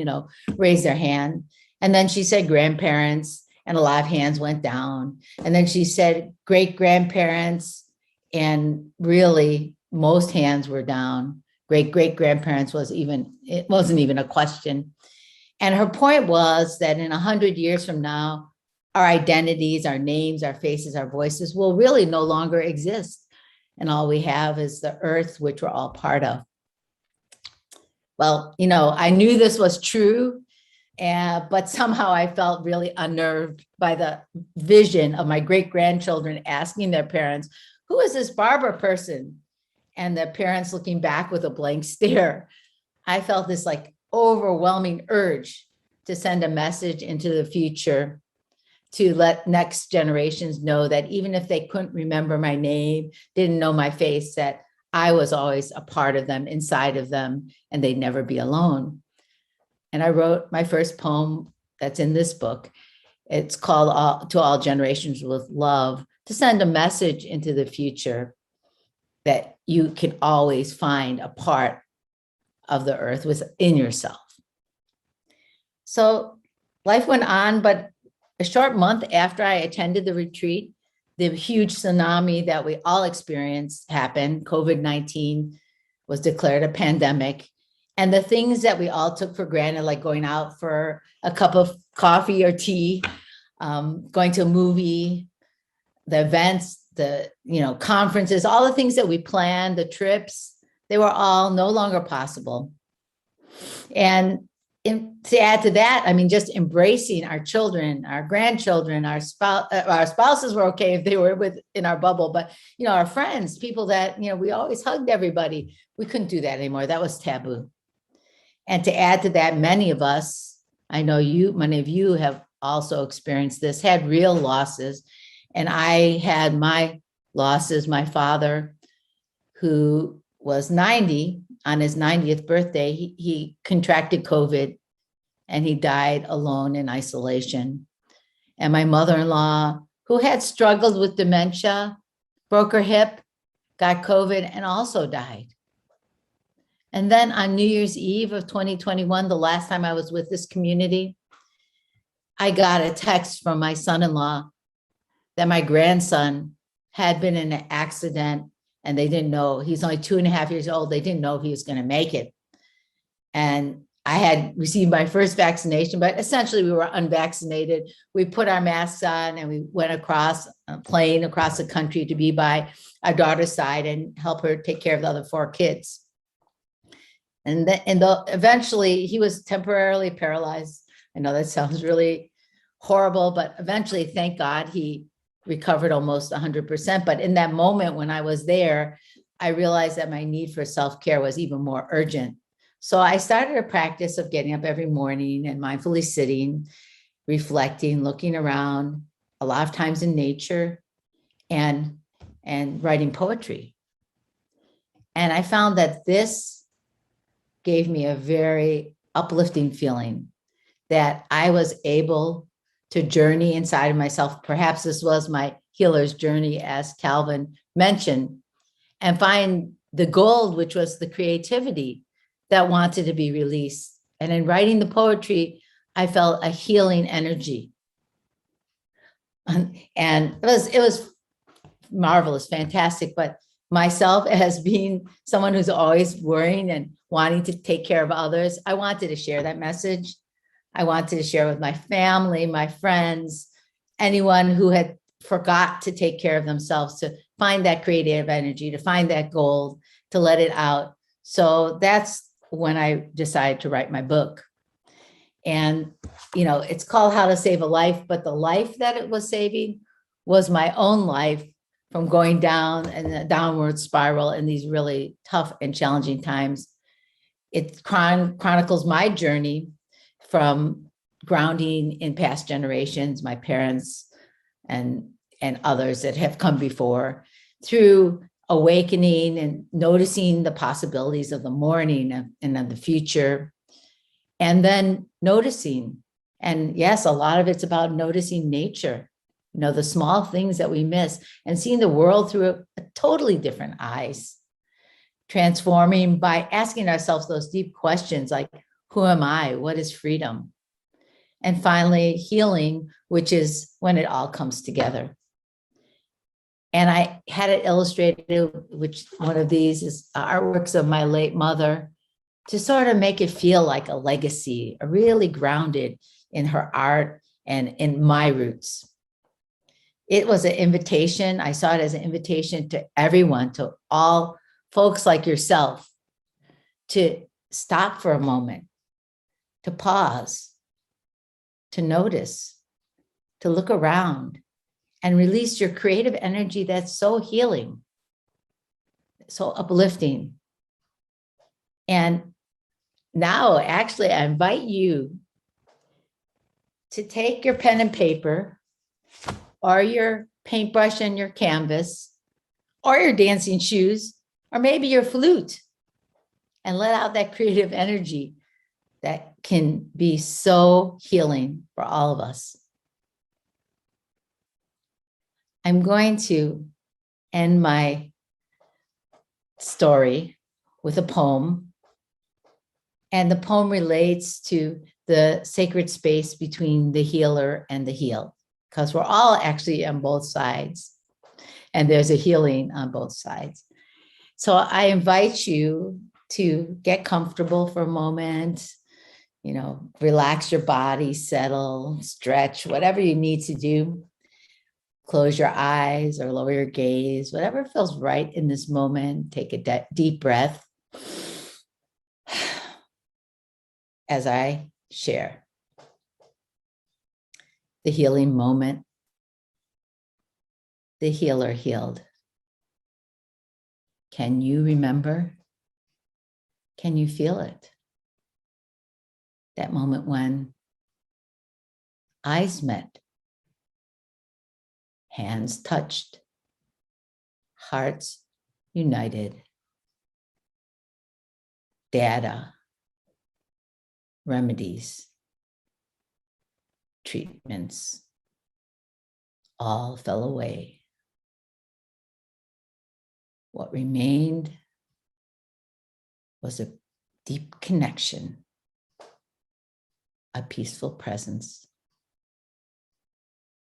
raised their hand. And then she said grandparents, and a lot of hands went down. And then she said great grandparents, and really, most hands were down. Great grandparents it wasn't even a question. And her point was that in 100 years from now, our identities, our names, our faces, our voices will really no longer exist. And all we have is the earth, which we're all part of. well, I knew this was true, but somehow I felt really unnerved by the vision of my great-grandchildren asking their parents, who is this Barbara person? And the parents looking back with a blank stare. I felt this like overwhelming urge to send a message into the future to let next generations know that even if they couldn't remember my name, didn't know my face, that I was always a part of them, inside of them, and they'd never be alone. And I wrote my first poem that's in this book. It's called To All Generations with Love, to send a message into the future that you can always find a part of the earth within yourself. So life went on, but a short month after I attended the retreat, the huge tsunami that we all experienced happened. COVID-19 was declared a pandemic. And the things that we all took for granted, like going out for a cup of coffee or tea, going to a movie, the events, the conferences, all the things that we planned, the trips, they were all no longer possible. And to add to that, I mean, just embracing our children, our grandchildren, our spouses were okay if they were in our bubble, but our friends, people that we always hugged everybody, we couldn't do that anymore. That was taboo. And to add to that, many of us, I know many of you have also experienced this, had real losses. And I had my losses. My father, who was 90, on his 90th birthday, he contracted COVID and he died alone in isolation. And my mother-in-law, who had struggled with dementia, broke her hip, got COVID, and also died. And then on New Year's Eve of 2021, the last time I was with this community, I got a text from my son-in-law that my grandson had been in an accident and they didn't know. He's only 2.5 years old. They didn't know if he was going to make it. And I had received my first vaccination, but essentially we were unvaccinated. We put our masks on and we went across a plane across the country to be by our daughter's side and help her take care of the other 4 kids. And eventually he was temporarily paralyzed. I know that sounds really horrible, but eventually, thank God, he recovered almost 100%. But in that moment when I was there, I realized that my need for self-care was even more urgent. So I started a practice of getting up every morning and mindfully sitting, reflecting, looking around, a lot of times in nature, and writing poetry. And I found that this gave me a very uplifting feeling that I was able to journey inside of myself. Perhaps this was my healer's journey, as Calvin mentioned, and find the gold, which was the creativity that wanted to be released. And in writing the poetry, I felt a healing energy. And it was marvelous, fantastic. But myself, as being someone who's always worrying and wanting to take care of others, I wanted to share that message. I wanted to share with my family, my friends, anyone who had forgot to take care of themselves, to find that creative energy, to find that gold, to let it out. So that's when I decided to write my book. And, it's called How to Save a Life, but the life that it was saving was my own life from going down in a downward spiral in these really tough and challenging times. It chronicles my journey from grounding in past generations, my parents and others that have come before, through awakening and noticing the possibilities of the morning and of the future, and then noticing. And yes, a lot of it's about noticing nature, the small things that we miss, and seeing the world through a totally different eyes, transforming by asking ourselves those deep questions like, who am I? What is freedom? And finally, healing, which is when it all comes together. And I had it illustrated, which one of these is artworks of my late mother, to sort of make it feel like a legacy, really grounded in her art and in my roots. It was an invitation. I saw it as an invitation to everyone, to all folks like yourself, to stop for a moment, to pause, to notice, to look around and release your creative energy that's so healing, so uplifting. And now, actually, I invite you to take your pen and paper or your paintbrush and your canvas or your dancing shoes or maybe your flute and let out that creative energy that can be so healing for all of us. I'm going to end my story with a poem. And the poem relates to the sacred space between the healer and the healed, because we're all actually on both sides, and there's a healing on both sides. So I invite you to get comfortable for a moment, relax your body, settle, stretch, whatever you need to do. Close your eyes or lower your gaze, whatever feels right in this moment. Take a deep breath as I share the healing moment. The healer healed. Can you remember? Can you feel it? That moment when eyes met, hands touched, hearts united, data, remedies, treatments, all fell away. What remained was a deep connection, a peaceful presence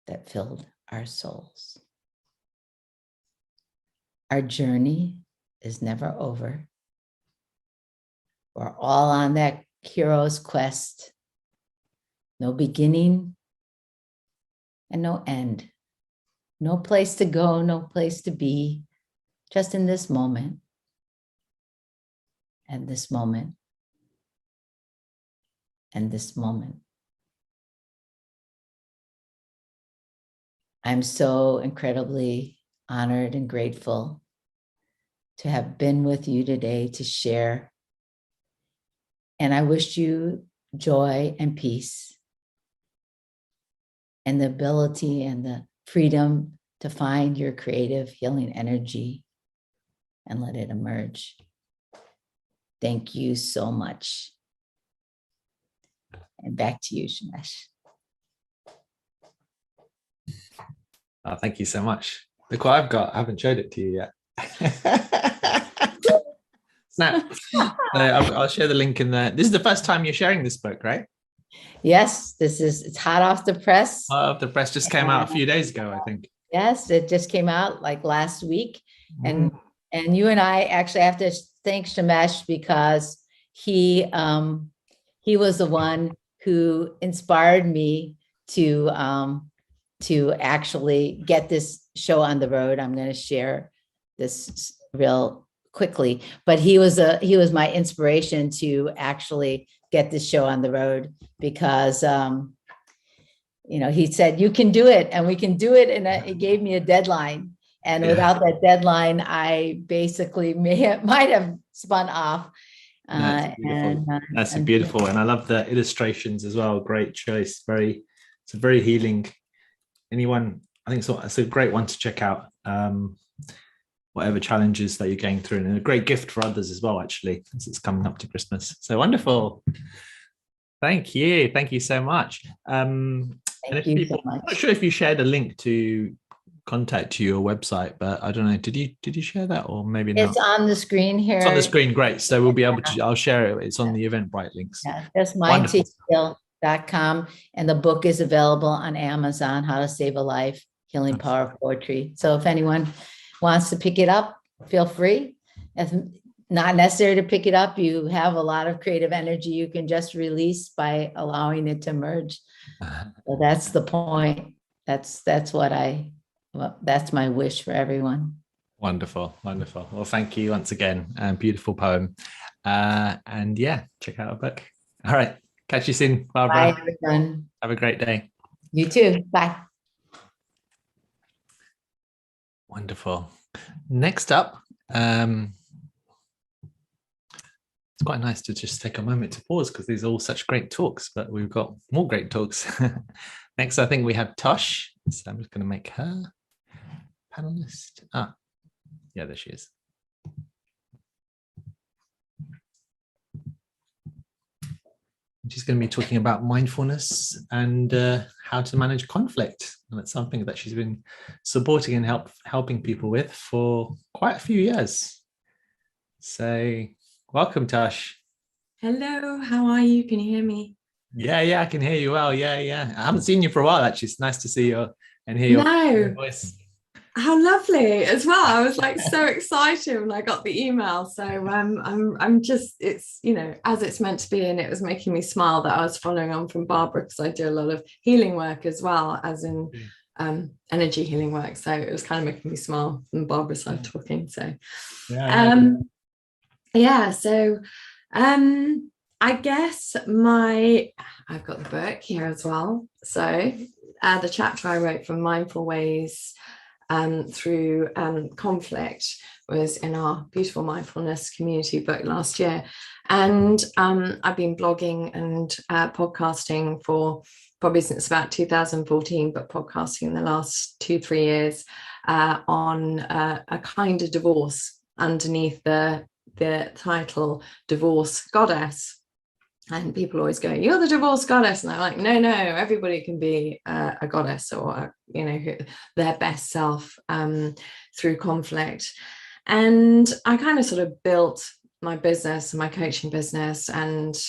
that filled our souls. Our journey is never over. We're all on that hero's quest. No beginning and no end. No place to go, no place to be, just in this moment and this moment and this moment. I'm so incredibly honored and grateful to have been with you today to share. And I wish you joy and peace and the ability and the freedom to find your creative healing energy and let it emerge. Thank you so much. And back to you, Shamash. Oh, thank you so much. Look what I've got. I haven't showed it to you yet. Snap. I'll share the link in there. This is the first time you're sharing this book, right? Yes, it's hot off the press. The press just came out a few days ago, I think. Yes, it just came out like last week. And you and I actually have to thank Shamash because he was the one who inspired me to actually get this show on the road. I'm going to share this real quickly, but he was my inspiration to actually get this show on the road because he said you can do it and we can do it, and it gave me a deadline. And without that deadline, I basically might have spun off. That's beautiful, and I love the illustrations as well. Great choice. It's a very healing. Anyone, I think it's a great one to check out. Whatever challenges that you're going through, and a great gift for others as well, actually, as it's coming up to Christmas. So wonderful. Thank you so much. I'm not sure if you shared a link to contact your website, but I don't know, did you share that, or maybe not? It's on the screen here. It's on the screen. Great. So we'll be able to, I'll share it. It's on the Eventbrite links. Yeah, that's mindtoheal.com, and the book is available on Amazon, How to Save a Life, Healing Power of Poetry. So if anyone wants to pick it up, feel free. If not necessary to pick it up, you have a lot of creative energy you can just release by allowing it to merge. So that's the point. That's my wish for everyone. Wonderful. Well, thank you once again. Beautiful poem. And yeah, check out our book. All right. Catch you soon, Barbara. Bye, everyone. Have a great day. You too. Bye. Wonderful. Next up, it's quite nice to just take a moment to pause because these are all such great talks, but we've got more great talks. Next, I think we have Tosh. So I'm just going to make her panelist. Yeah, there she is. She's going to be talking about mindfulness and how to manage conflict. And it's something that she's been supporting and helping people with for quite a few years. So welcome, Tosh. Hello, how are you? Can you hear me? Yeah, I can hear you well. Yeah. I haven't seen you for a while, actually. It's nice to see you and hear your voice. How lovely as well. I was like so excited when I got the email. So I'm just, it's, you know, as it's meant to be, and it was making me smile that I was following on from Barbara because I do a lot of healing work as well, as in energy healing work. So it was kind of making me smile when Barbara started talking. So I guess I've got the book here as well. So the chapter I wrote from Mindful Ways through conflict was in our beautiful mindfulness community book last year. And I've been blogging and podcasting for probably since about 2014, but podcasting in the last 2-3 years on a kind of divorce underneath the title Divorce Goddess. And people always go, you're the divorce goddess. And I'm like, no, everybody can be a goddess or, you know, their best self through conflict. And I kind of sort of built my business, my coaching business and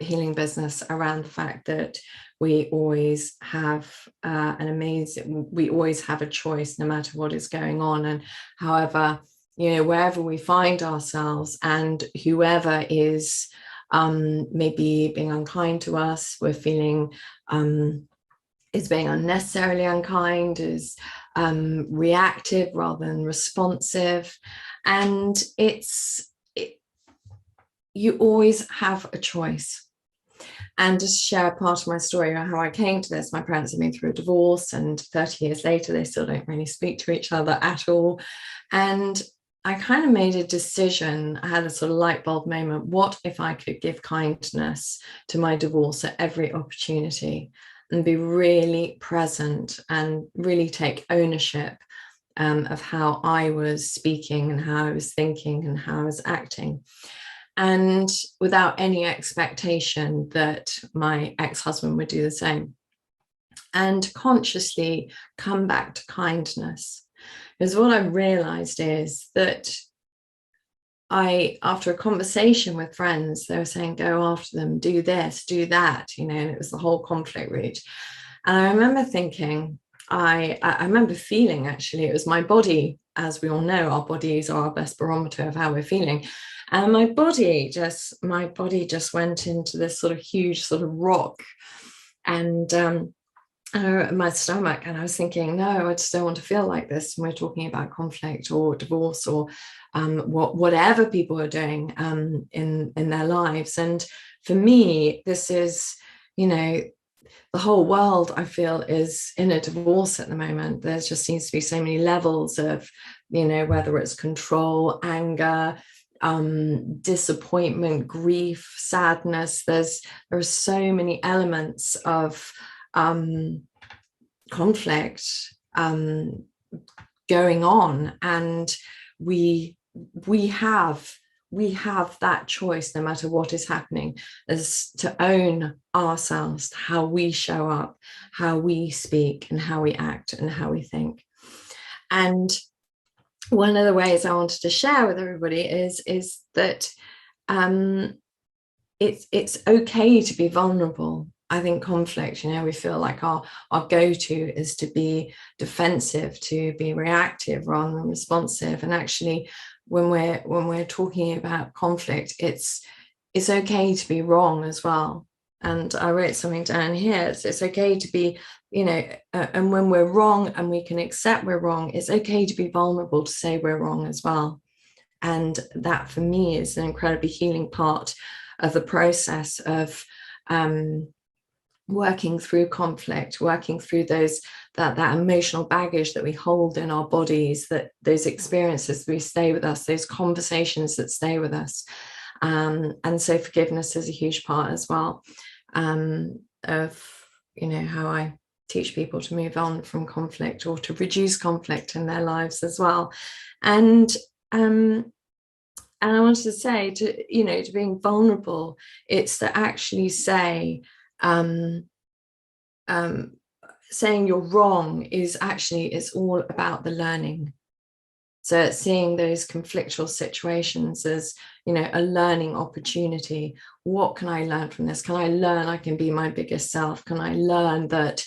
healing business around the fact that we always have we always have a choice no matter what is going on. And however, you know, wherever we find ourselves and whoever is maybe being unkind to us, we're feeling is being unnecessarily unkind, is reactive rather than responsive. And you always have a choice. And just share part of my story how I came to this. My parents have been through a divorce, and 30 years later, they still don't really speak to each other at all. And I kind of made a decision. I had a sort of light bulb moment. What if I could give kindness to my divorce at every opportunity and be really present and really take ownership of how I was speaking and how I was thinking and how I was acting, and without any expectation that my ex-husband would do the same, and consciously come back to kindness. Because what I realized is that after a conversation with friends, they were saying, go after them, do this, do that, you know, and it was the whole conflict route. And I remember thinking, I remember feeling, actually, it was my body. As we all know, our bodies are our best barometer of how we're feeling. And my body just went into this sort of huge sort of rock and my stomach. And I was thinking, no, I just don't want to feel like this when we're talking about conflict or divorce or whatever people are doing in their lives. And for me, this is, you know, the whole world, I feel, is in a divorce at the moment. There just seems to be so many levels of, you know, whether it's control, anger, disappointment, grief, sadness. There are so many elements of conflict going on, and we have that choice, no matter what is happening, is to own ourselves, how we show up, how we speak, and how we act, and how we think. And one of the ways I wanted to share with everybody is that it's okay to be vulnerable. I think conflict, you know, we feel like our go-to is to be defensive, to be reactive rather than responsive. And actually, when we're talking about conflict, it's okay to be wrong as well. And I wrote something down here. It's okay to be, you know, and when we're wrong and we can accept we're wrong, it's okay to be vulnerable, to say we're wrong as well. And that for me is an incredibly healing part of the process of working through conflict, working through that emotional baggage that we hold in our bodies, that those experiences we stay with us, those conversations that stay with us. And so forgiveness is a huge part as well of, you know, how I teach people to move on from conflict or to reduce conflict in their lives as well. And I wanted to say, to, you know, to being vulnerable, it's to actually say, saying you're wrong is actually, it's all about the learning. So it's seeing those conflictual situations as, you know, a learning opportunity. What can I learn from this? Can I learn I can be my biggest self? Can I learn that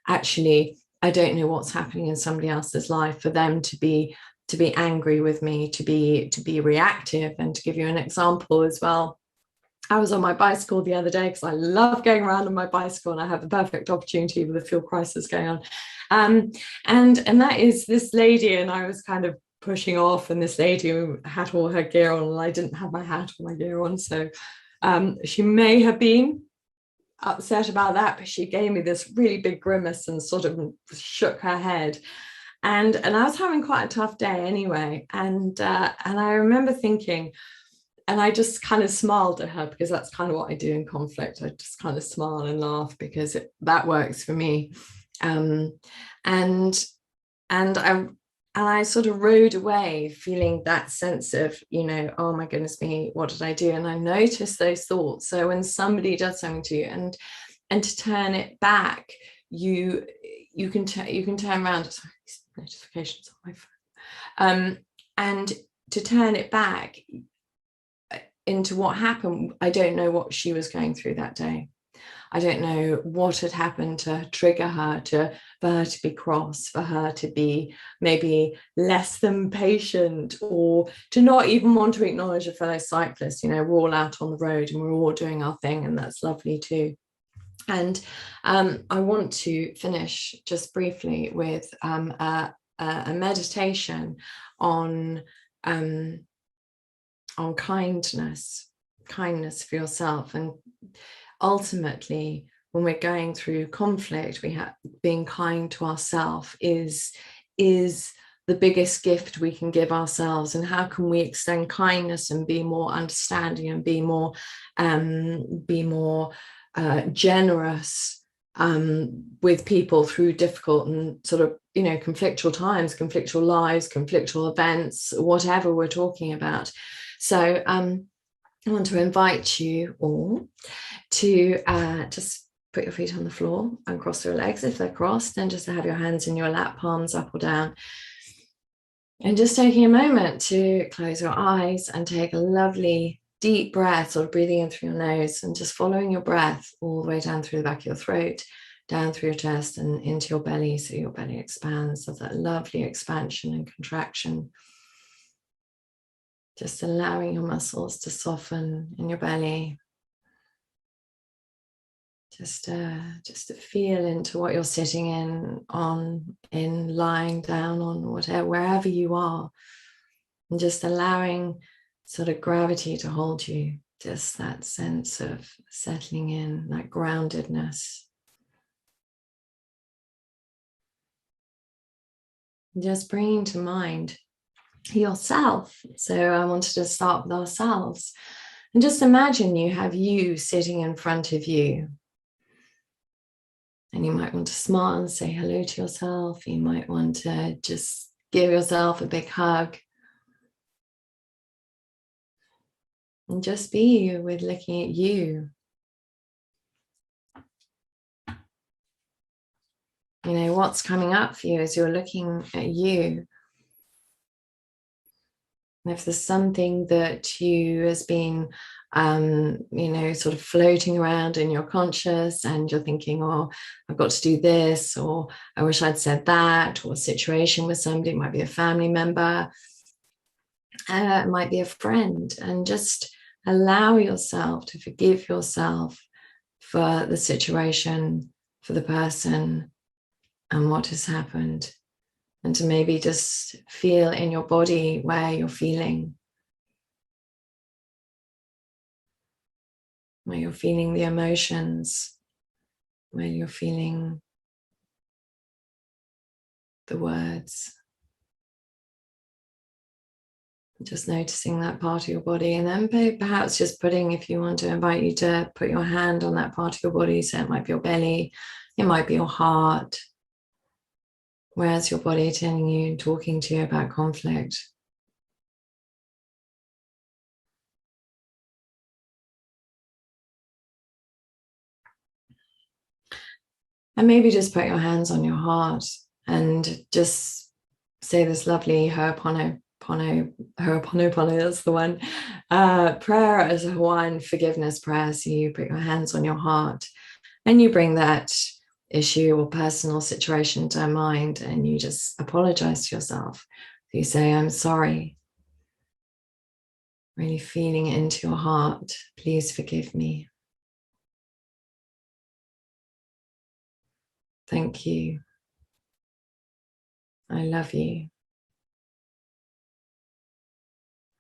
actually I don't know what's happening in somebody else's life for them to be angry with me, to be reactive? And to give you an example as well, I was on my bicycle the other day because I love going around on my bicycle, and I have the perfect opportunity with the fuel crisis going on. And that is this lady, and I was kind of pushing off, and this lady who had all her gear on, and I didn't have my hat or my gear on. So she may have been upset about that, but she gave me this really big grimace and sort of shook her head. And I was having quite a tough day anyway. And I remember thinking, and I just kind of smiled at her, because that's kind of what I do in conflict. I just kind of smile and laugh because that works for me. And I sort of rode away feeling that sense of, you know, oh my goodness me, what did I do? And I noticed those thoughts. So when somebody does something to you, and to turn it back, you can turn around. Sorry, notifications on my phone. And to turn it back into what happened, I don't know what she was going through that day. I don't know what had happened to trigger her, for her to be cross, for her to be maybe less than patient, or to not even want to acknowledge a fellow cyclist. You know, we're all out on the road and we're all doing our thing, and that's lovely too. And I want to finish just briefly with a meditation on kindness for yourself. And ultimately, when we're going through conflict, being kind to ourselves is the biggest gift we can give ourselves. And how can we extend kindness and be more understanding and be more generous with people through difficult and sort of, you know, conflictual times, conflictual lives, conflictual events, whatever we're talking about. So I want to invite you all to just put your feet on the floor and cross your legs if they're crossed, and just to have your hands in your lap, palms up or down. And just taking a moment to close your eyes and take a lovely deep breath, sort of breathing in through your nose and just following your breath all the way down through the back of your throat, down through your chest and into your belly, so your belly expands. So that lovely expansion and contraction. Just allowing your muscles to soften in your belly. Just to feel into what you're sitting in lying down on, whatever, wherever you are, and just allowing sort of gravity to hold you. Just that sense of settling in, that groundedness. Just bringing to mind yourself. So I wanted to start with ourselves, and just imagine you have you sitting in front of you. And you might want to smile and say hello to yourself. You might want to just give yourself a big hug. And just be with looking at you. You know, what's coming up for you as you're looking at you. And if there's something that you has been you know, sort of floating around in your conscious, and you're thinking, oh, I've got to do this, or I wish I'd said that, or a situation with somebody, it might be a family member, it might be a friend, and just allow yourself to forgive yourself for the situation, for the person, and what has happened, and to maybe just feel in your body where you're feeling where you're feeling the emotions, where you're feeling the words. Just noticing that part of your body, and then perhaps just putting, if you want to invite you to put your hand on that part of your body, so it might be your belly, it might be your heart. Where's your body telling you and talking to you about conflict? And maybe just put your hands on your heart and just say this lovely Ho'oponopono, that's the one, prayer as a Hawaiian forgiveness prayer. So you put your hands on your heart and you bring that issue or personal situation to mind and you just apologize to yourself. You say, I'm sorry. Really feeling it into your heart. Please forgive me. Thank you. I love you.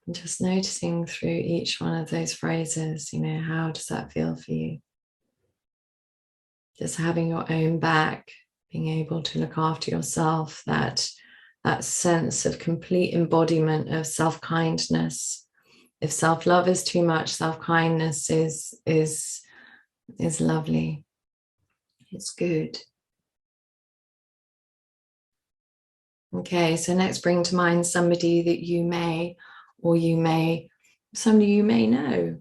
And just noticing through each one of those phrases, how does that feel for you? Just having your own back, being able to look after yourself, that sense of complete embodiment of self-kindness. If self-love is too much, self-kindness is lovely. It's good. Okay, so next bring to mind somebody that somebody you may know,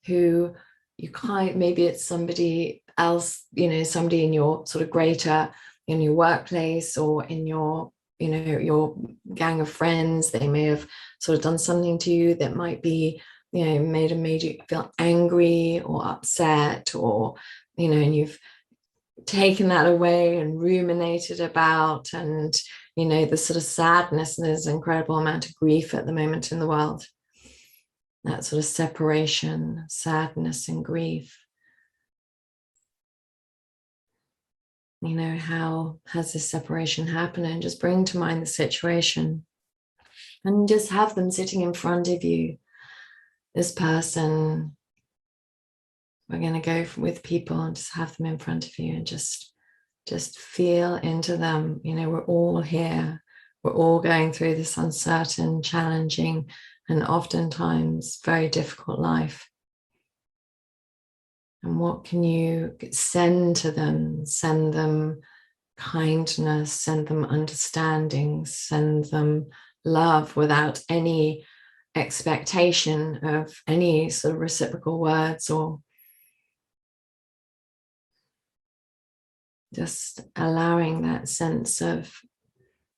who you can't, maybe it's somebody else, somebody in your sort of in your workplace or in your gang of friends. They may have sort of done something to you that might be, made you feel angry or upset, or, and you've taken that away and ruminated about, and the sort of sadness, and there's an incredible amount of grief at the moment in the world, that sort of separation, sadness and grief. How has this separation happened? And just bring to mind the situation and just have them sitting in front of you. This person, we're going to go with people and just have them in front of you and just feel into them. We're all here. We're all going through this uncertain, challenging, and oftentimes very difficult life. And what can you send to them? Send them kindness, send them understanding, send them love without any expectation of any sort of reciprocal words, or just allowing that sense of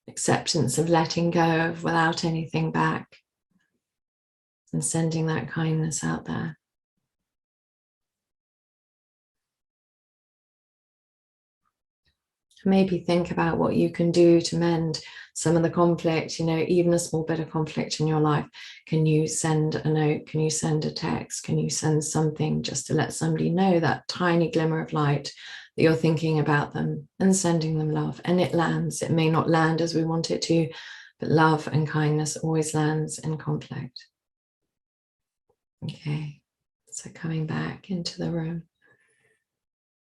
acceptance, of letting go of without anything back, and sending that kindness out there. Maybe think about what you can do to mend some of the conflict, even a small bit of conflict in your life. Can you send a note? Can you send a text? Can you send something just to let somebody know, that tiny glimmer of light, that you're thinking about them and sending them love? And it lands. It may not land as we want it to, but love and kindness always lands in conflict. Okay, so coming back into the room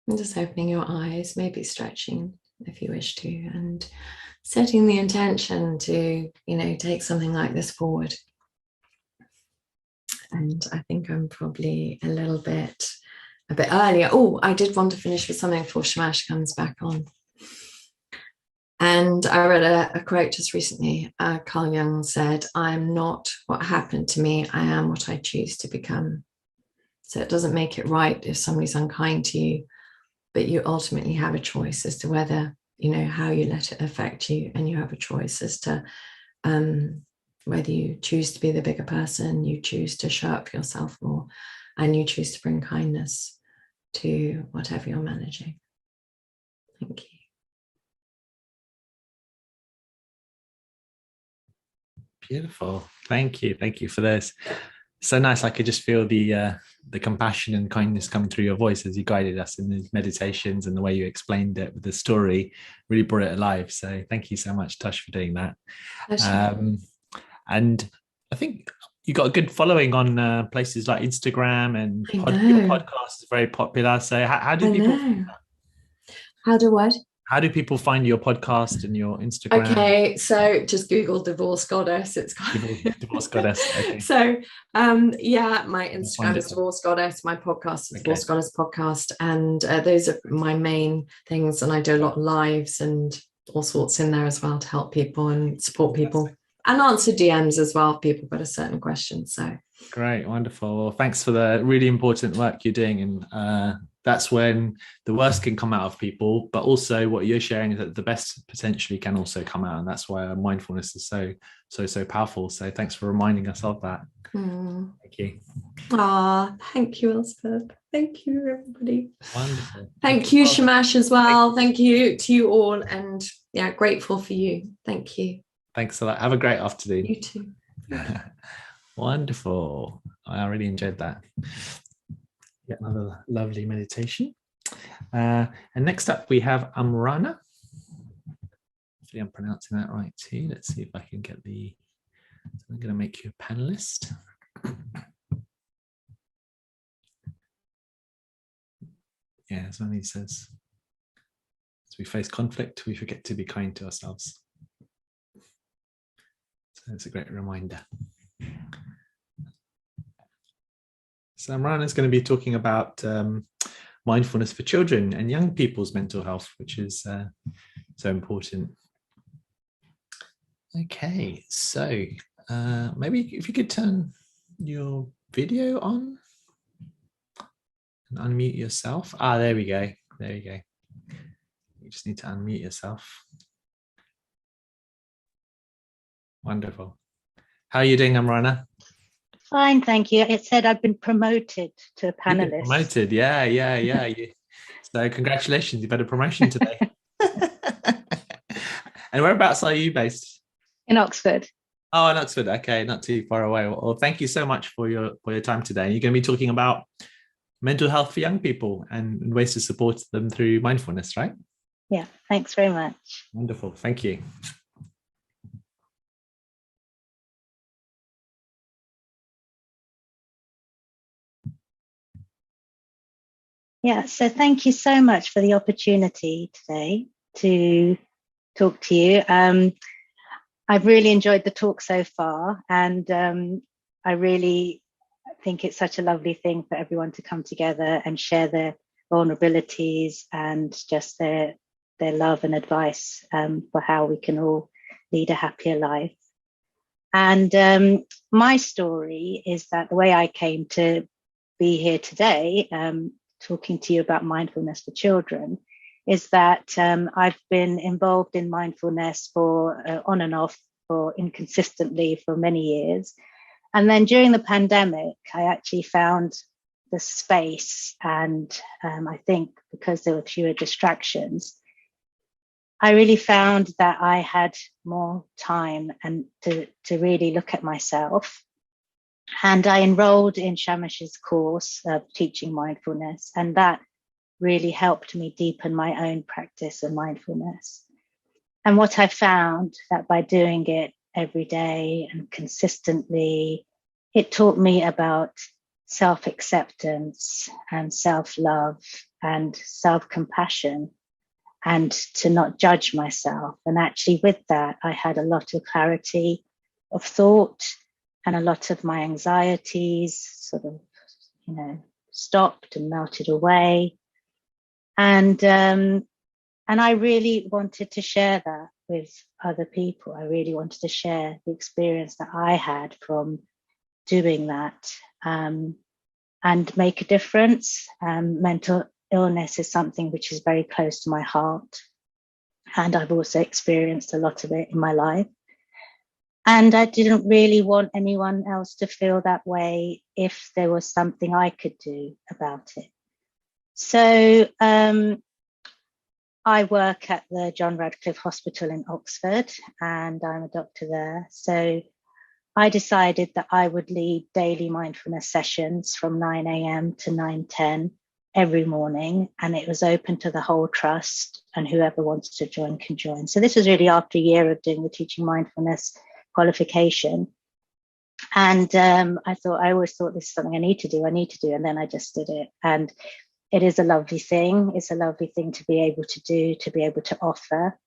and just opening your eyes, maybe stretching if you wish to, and setting the intention to, take something like this forward. And I think I'm probably a bit earlier. Oh, I did want to finish with something before Shamash comes back on. And I read a quote just recently. Carl Jung said, "I am not what happened to me, I am what I choose to become." So it doesn't make it right if somebody's unkind to you, but you ultimately have a choice as to whether, how you let it affect you. And you have a choice as to whether you choose to be the bigger person, you choose to show up for yourself more, and you choose to bring kindness to whatever you're managing. Thank you. Beautiful. Thank you. Thank you for this. So nice. I could just feel the compassion and kindness coming through your voice as you guided us in these meditations, and the way you explained it with the story really brought it alive. So thank you so much, Tosh, for doing that. And I think you got a good following on places like Instagram, and your podcast is very popular. So how do people find that? How do what? How do people find your podcast and your Instagram? Okay, so just Google Divorce Goddess. It's Divorce Goddess. Okay. So yeah, my Instagram is Divorce Goddess, my podcast is Divorce Goddess Podcast, and those are my main things. And I do a lot of lives and all sorts in there as well to help people and support people and answer DMs as well if people got a certain question. So great, wonderful. Well, thanks for the really important work you're doing, and that's when the worst can come out of people, but also what you're sharing is that the best potentially can also come out, and that's why mindfulness is so powerful. So thanks for reminding us of that. Thank you. Thank you, Elspeth. Thank you, everybody. Wonderful. Thank you, Shamash, as well. Thank you to you all, and yeah, grateful for you. Thank you. Thanks a lot. Have a great afternoon. You too. Wonderful. I really enjoyed that. Yet another lovely meditation. And next up we have Amrana. Hopefully I'm pronouncing that right too. Let's see if I can get the... So I'm going to make you a panelist. Yeah, as Swamy says, as we face conflict, we forget to be kind to ourselves. So it's a great reminder. So Amrana is going to be talking about mindfulness for children and young people's mental health, which is so important. Okay, so maybe if you could turn your video on and unmute yourself. There we go. There you go. You just need to unmute yourself. Wonderful. How are you doing, Amrana? Fine, thank you. It said I've been promoted to a panelist. Promoted, yeah. So congratulations, you've had a promotion today. And whereabouts are you based? In Oxford. Oh, in Oxford. Okay, not too far away. Well, thank you so much for your time today. You're going to be talking about mental health for young people and ways to support them through mindfulness, right? Yeah, thanks very much. Wonderful, thank you. Yeah, so thank you so much for the opportunity today to talk to you. I've really enjoyed the talk so far, and I really think it's such a lovely thing for everyone to come together and share their vulnerabilities and just their love and advice for how we can all lead a happier life. And my story is that the way I came to be here today, talking to you about mindfulness for children, is that I've been involved in mindfulness for on and off for inconsistently for many years. And then during the pandemic, I actually found the space, and I think because there were fewer distractions, I really found that I had more time and to really look at myself. And I enrolled in Shamash's course of teaching mindfulness, and that really helped me deepen my own practice of mindfulness. And what I found that by doing it every day and consistently, it taught me about self-acceptance and self-love and self-compassion, and to not judge myself. And actually with that, I had a lot of clarity of thought, and a lot of my anxieties sort of, stopped and melted away. And I really wanted to share that with other people. I really wanted to share the experience that I had from doing that and make a difference. Mental illness is something which is very close to my heart, and I've also experienced a lot of it in my life. And I didn't really want anyone else to feel that way if there was something I could do about it. So I work at the John Radcliffe Hospital in Oxford, and I'm a doctor there. So I decided that I would lead daily mindfulness sessions from 9 a.m. to 9:10 every morning, and it was open to the whole trust, and whoever wants to join can join. So this was really after a year of doing the teaching mindfulness qualification. And I always thought this is something I need to do. And then I just did it. And it is a lovely thing. It's a lovely thing to be able to do, to be able to offer.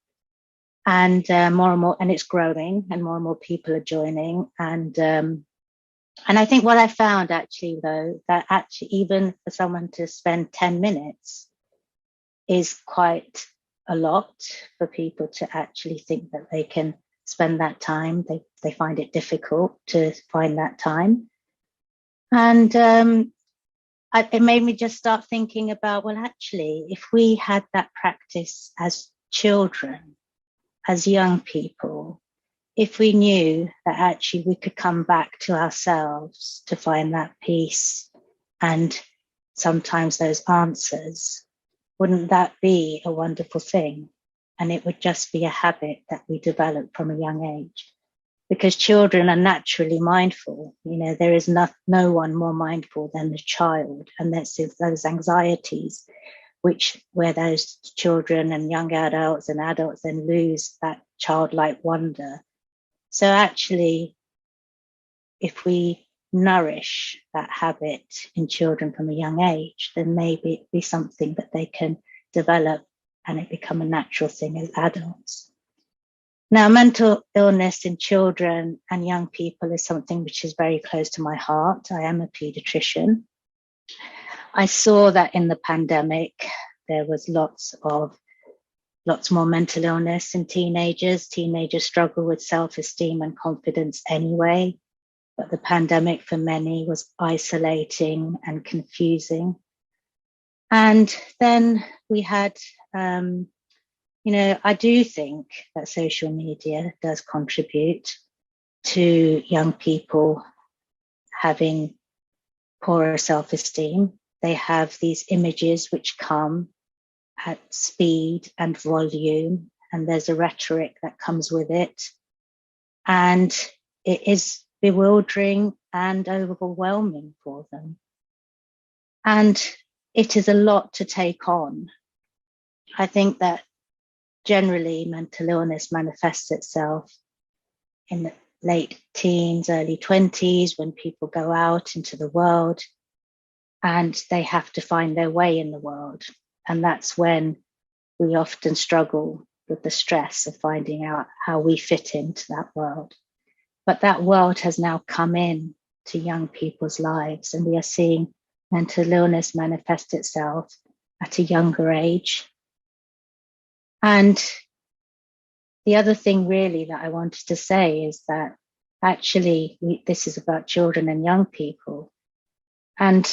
And more and more, and it's growing, and more people are joining. And I think what I found actually, though, that actually even for someone to spend 10 minutes is quite a lot for people to actually think that they can spend that time. They find it difficult to find that time. And it made me just start thinking about, well, actually, if we had that practice as children, as young people, if we knew that actually we could come back to ourselves to find that peace and sometimes those answers, wouldn't that be a wonderful thing? And it would just be a habit that we develop from a young age. Because children are naturally mindful. You know, there is no one more mindful than the child. And that's those anxieties, where those children and young adults and adults then lose that childlike wonder. So actually, if we nourish that habit in children from a young age, then maybe it be something that they can develop and it become a natural thing as adults. Now, mental illness in children and young people is something which is very close to my heart. I am a pediatrician. I saw that in the pandemic, there was lots more mental illness in teenagers. Teenagers struggle with self-esteem and confidence anyway, but the pandemic for many was isolating and confusing. And then we had, I do think that social media does contribute to young people having poorer self-esteem. They have these images which come at speed and volume, and there's a rhetoric that comes with it. And it is bewildering and overwhelming for them. And it is a lot to take on. I think that generally mental illness manifests itself in the late teens, early 20s, when people go out into the world and they have to find their way in the world. And that's when we often struggle with the stress of finding out how we fit into that world. But that world has now come in to young people's lives, and we are seeing mental illness manifest itself at a younger age. And the other thing really that I wanted to say is that actually this is about children and young people. And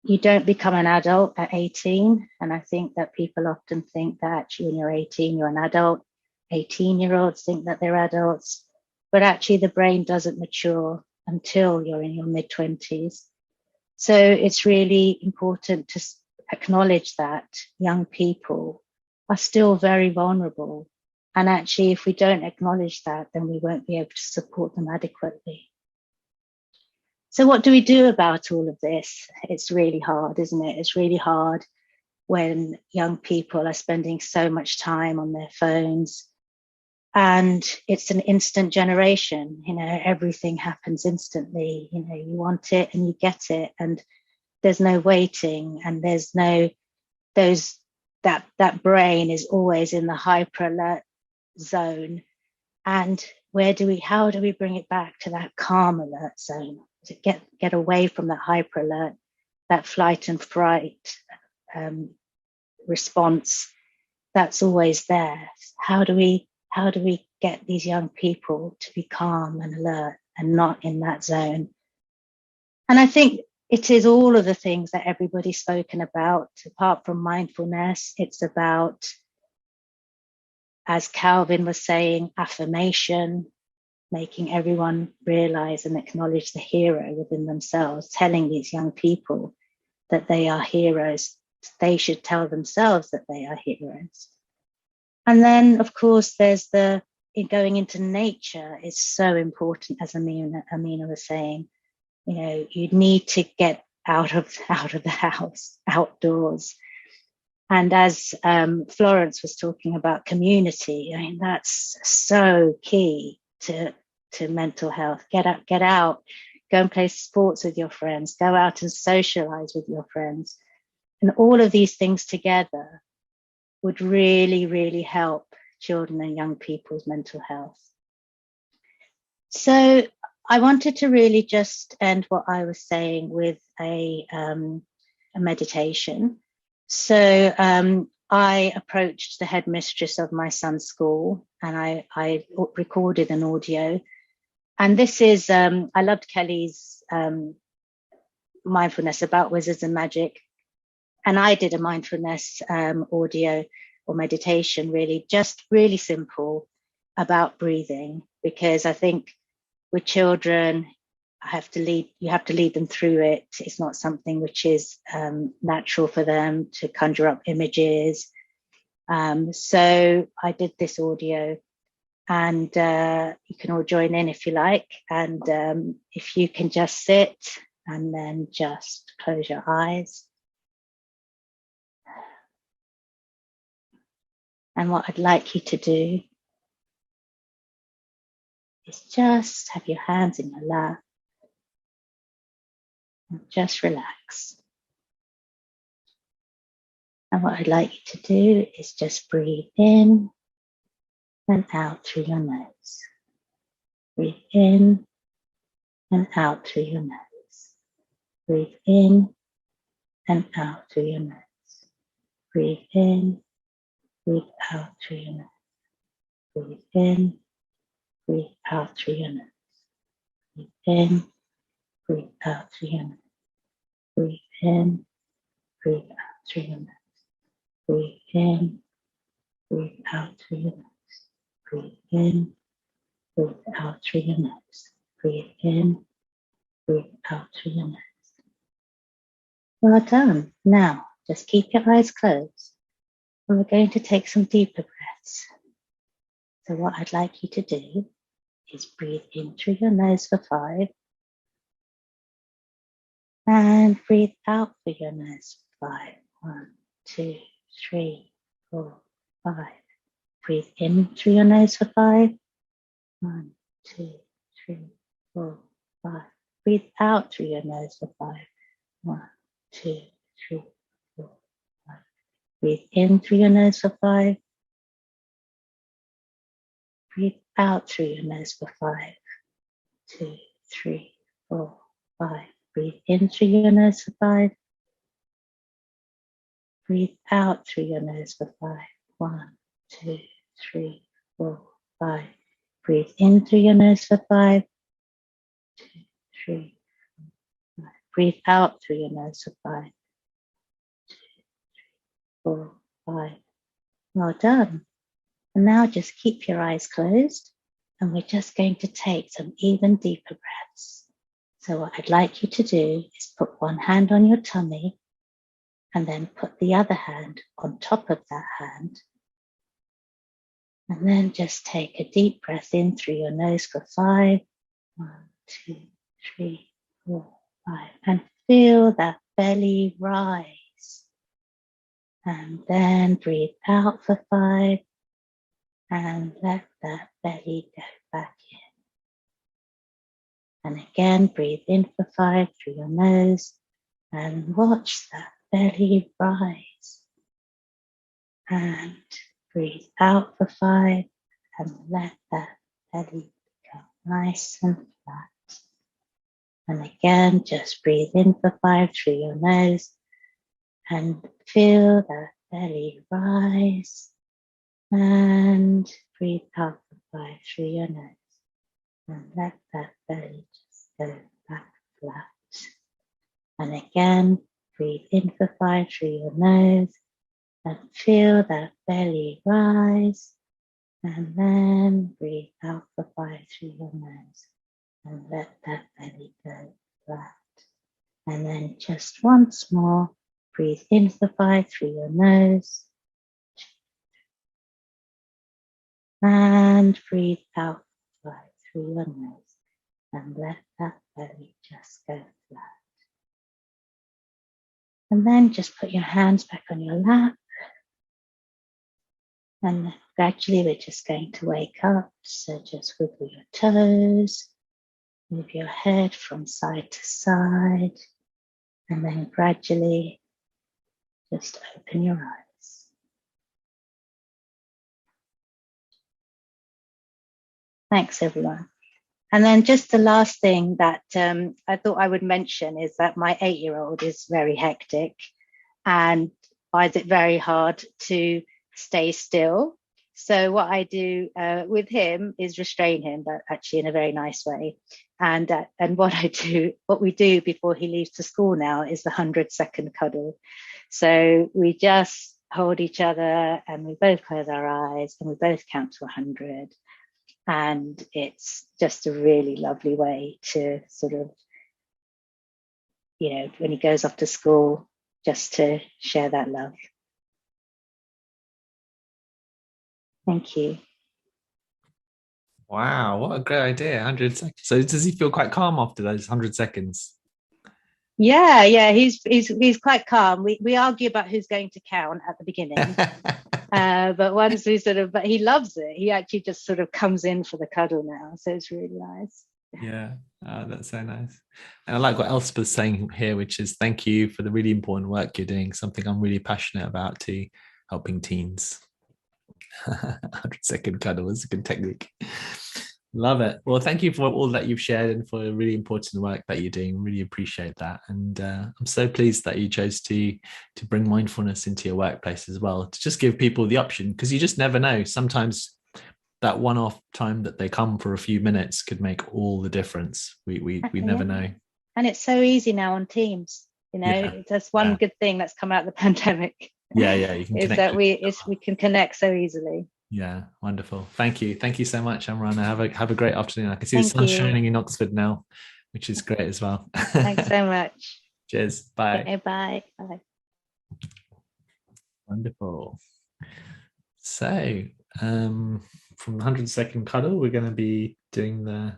you don't become an adult at 18. And I think that people often think that actually when you're 18, you're an adult. 18-year-olds think that they're adults, but actually the brain doesn't mature until you're in your mid-20s. So it's really important to acknowledge that young people are still very vulnerable. And actually, if we don't acknowledge that, then we won't be able to support them adequately. So what do we do about all of this? It's really hard, isn't it? It's really hard when young people are spending so much time on their phones. And it's an instant generation, everything happens instantly. You want it and you get it, and there's no waiting, and there's no that brain is always in the hyper alert zone. And how do we bring it back to that calm alert zone, to get away from that hyper alert, that flight and fright response that's always there? How do we get these young people to be calm and alert and not in that zone? And I think it is all of the things that everybody's spoken about. Apart from mindfulness, it's about, as Calvin was saying, affirmation, making everyone realize and acknowledge the hero within themselves, telling these young people that they are heroes. They should tell themselves that they are heroes. And then, of course, there's going into nature is so important, as Amina was saying. You need to get out of the house, outdoors. And as Florence was talking about community, that's so key to to mental health. Get out, go and play sports with your friends, go out and socialize with your friends. And all of these things together would really, really help children and young people's mental health. So I wanted to really just end what I was saying with a meditation. So I approached the headmistress of my son's school and I recorded an audio. And this is, I loved Kelly's mindfulness about wizards and magic. And I did a mindfulness audio or meditation, really simple about breathing, because I think with children, you have to lead them through it. It's not something which is natural for them to conjure up images. So I did this audio, and you can all join in if you like. And if you can just sit and then just close your eyes. And what I'd like you to do is just have your hands in your lap and just relax. And what I'd like you to do is just breathe in and out through your nose. Breathe in and out through your nose. Breathe in and out through your nose. Breathe in, breathe out through your nose. Breathe in, breathe out through your nose. Breathe in, breathe out through your nose. Breathe in, breathe out through your nose. Breathe in, breathe out through your nose. Breathe in, breathe out through your nose. Breathe in, breathe out through your nose. Well done. Now, just keep your eyes closed. And we're going to take some deeper breaths. So what I'd like you to do is breathe in through your nose for 5. And breathe out through your nose for 5. 1, 2, 3, 4, 5. Breathe in through your nose for 5. 1, 2, 3, 4, 5. Breathe out through your nose for 5. 1, 2, 3, 4, 5. Breathe in through your nose for 5. Breathe out through your nose for 5. 2, 3, 4, 5. Breathe in through your nose for 5. Breathe out through your nose for 5. 1, 2, 3, 4, 5. Breathe in through your nose for 5. 2, 3, 4, 5. Breathe out through your nose for 5. 2, 3, 4, 5. Well done. And now just keep your eyes closed, and we're just going to take some even deeper breaths. So what I'd like you to do is put one hand on your tummy and then put the other hand on top of that hand. And then just take a deep breath in through your nose for 5. 1, 2, 3, 4, 5. And feel that belly rise. And then breathe out for 5. And let that belly go back in. And again, breathe in for 5 through your nose and watch that belly rise. And breathe out for 5 and let that belly become nice and flat. And again, just breathe in for 5 through your nose and feel that belly rise. And breathe out for 5 through your nose and let that belly just go back flat. And again, breathe in for 5 through your nose and feel that belly rise. And then breathe out for 5 through your nose and let that belly go flat. And then just once more, breathe in for 5 through your nose. And breathe out 5 through your nose and let that belly just go flat. And then just put your hands back on your lap And gradually we're just going to wake up. So just wiggle your toes, move your head from side to side, and then gradually just open your eyes. Thanks, everyone. And then just the last thing that I thought I would mention is that my 8-year-old is very hectic and finds it very hard to stay still. So what I do with him is restrain him, but actually in a very nice way. And what we do before he leaves to school now is the 100-second cuddle. So we just hold each other and we both close our eyes and we both count to 100. And it's just a really lovely way to sort of, when he goes off to school, just to share that love. Thank you. Wow, what a great idea. 100 seconds. So does he feel quite calm after those 100 seconds? Yeah, he's quite calm. We argue about who's going to count at the beginning. But once but he loves it. He actually just sort of comes in for the cuddle now. So it's really nice. Yeah, that's so nice. And I like what Elspeth's saying here, which is thank you for the really important work you're doing, something I'm really passionate about too, helping teens. 100-second cuddle is a good technique. Love it. Well, thank you for all that you've shared and for the really important work that you're doing. Really appreciate that. And I'm so pleased that you chose to bring mindfulness into your workplace as well, to just give people the option, because you just never know. Sometimes that one-off time that they come for a few minutes could make all the difference. We never know. And it's so easy now on Teams. That's one good thing that's come out of the pandemic. Yeah, you can is that we can connect so easily. Yeah, wonderful. Thank you so much, Amrana. Have a great afternoon. I can see the sun shining in Oxford now, which is great as well. Thanks so much. Cheers. Bye. Okay, bye. Wonderful. So from 100-second cuddle, we're going to be doing the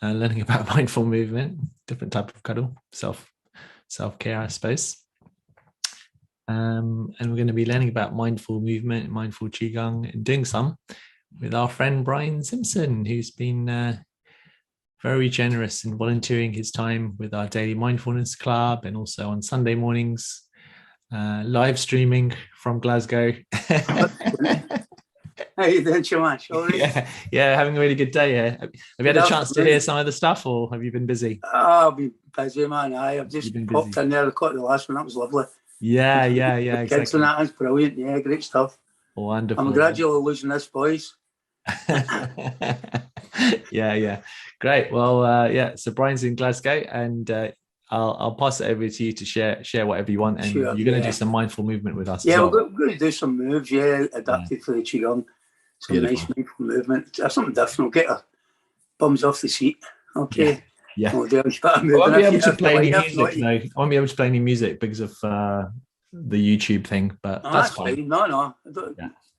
learning about mindful movement, different type of cuddle, self-care, I suppose. And we're going to be learning about mindful movement, mindful Qigong, and doing some with our friend Brian Simpson, who's been very generous in volunteering his time with our daily mindfulness club and also on Sunday mornings, live streaming from Glasgow. How you doing, Shamash? Yeah, having a really good day here. Have you had a chance to hear some of the stuff, or have you been busy? I've been busy, man. I've just popped in there, caught the last one. That was lovely. Yeah, exactly. Kids and that is brilliant. Yeah, great stuff. Wonderful. I'm gradually losing this voice. Yeah. Great. Well, so Brian's in Glasgow, and I'll pass it over to you to share whatever you want. And you're going to do some mindful movement with us. Yeah, as well. we're going to do some moves. Yeah, adapted for the Qigong. Some nice mindful movement. Something different. We'll get our bums off the seat. Okay. Yeah. We'll do I won't be able to play any music. No, I won't be able to play any music because of the YouTube thing. But that's fine. No.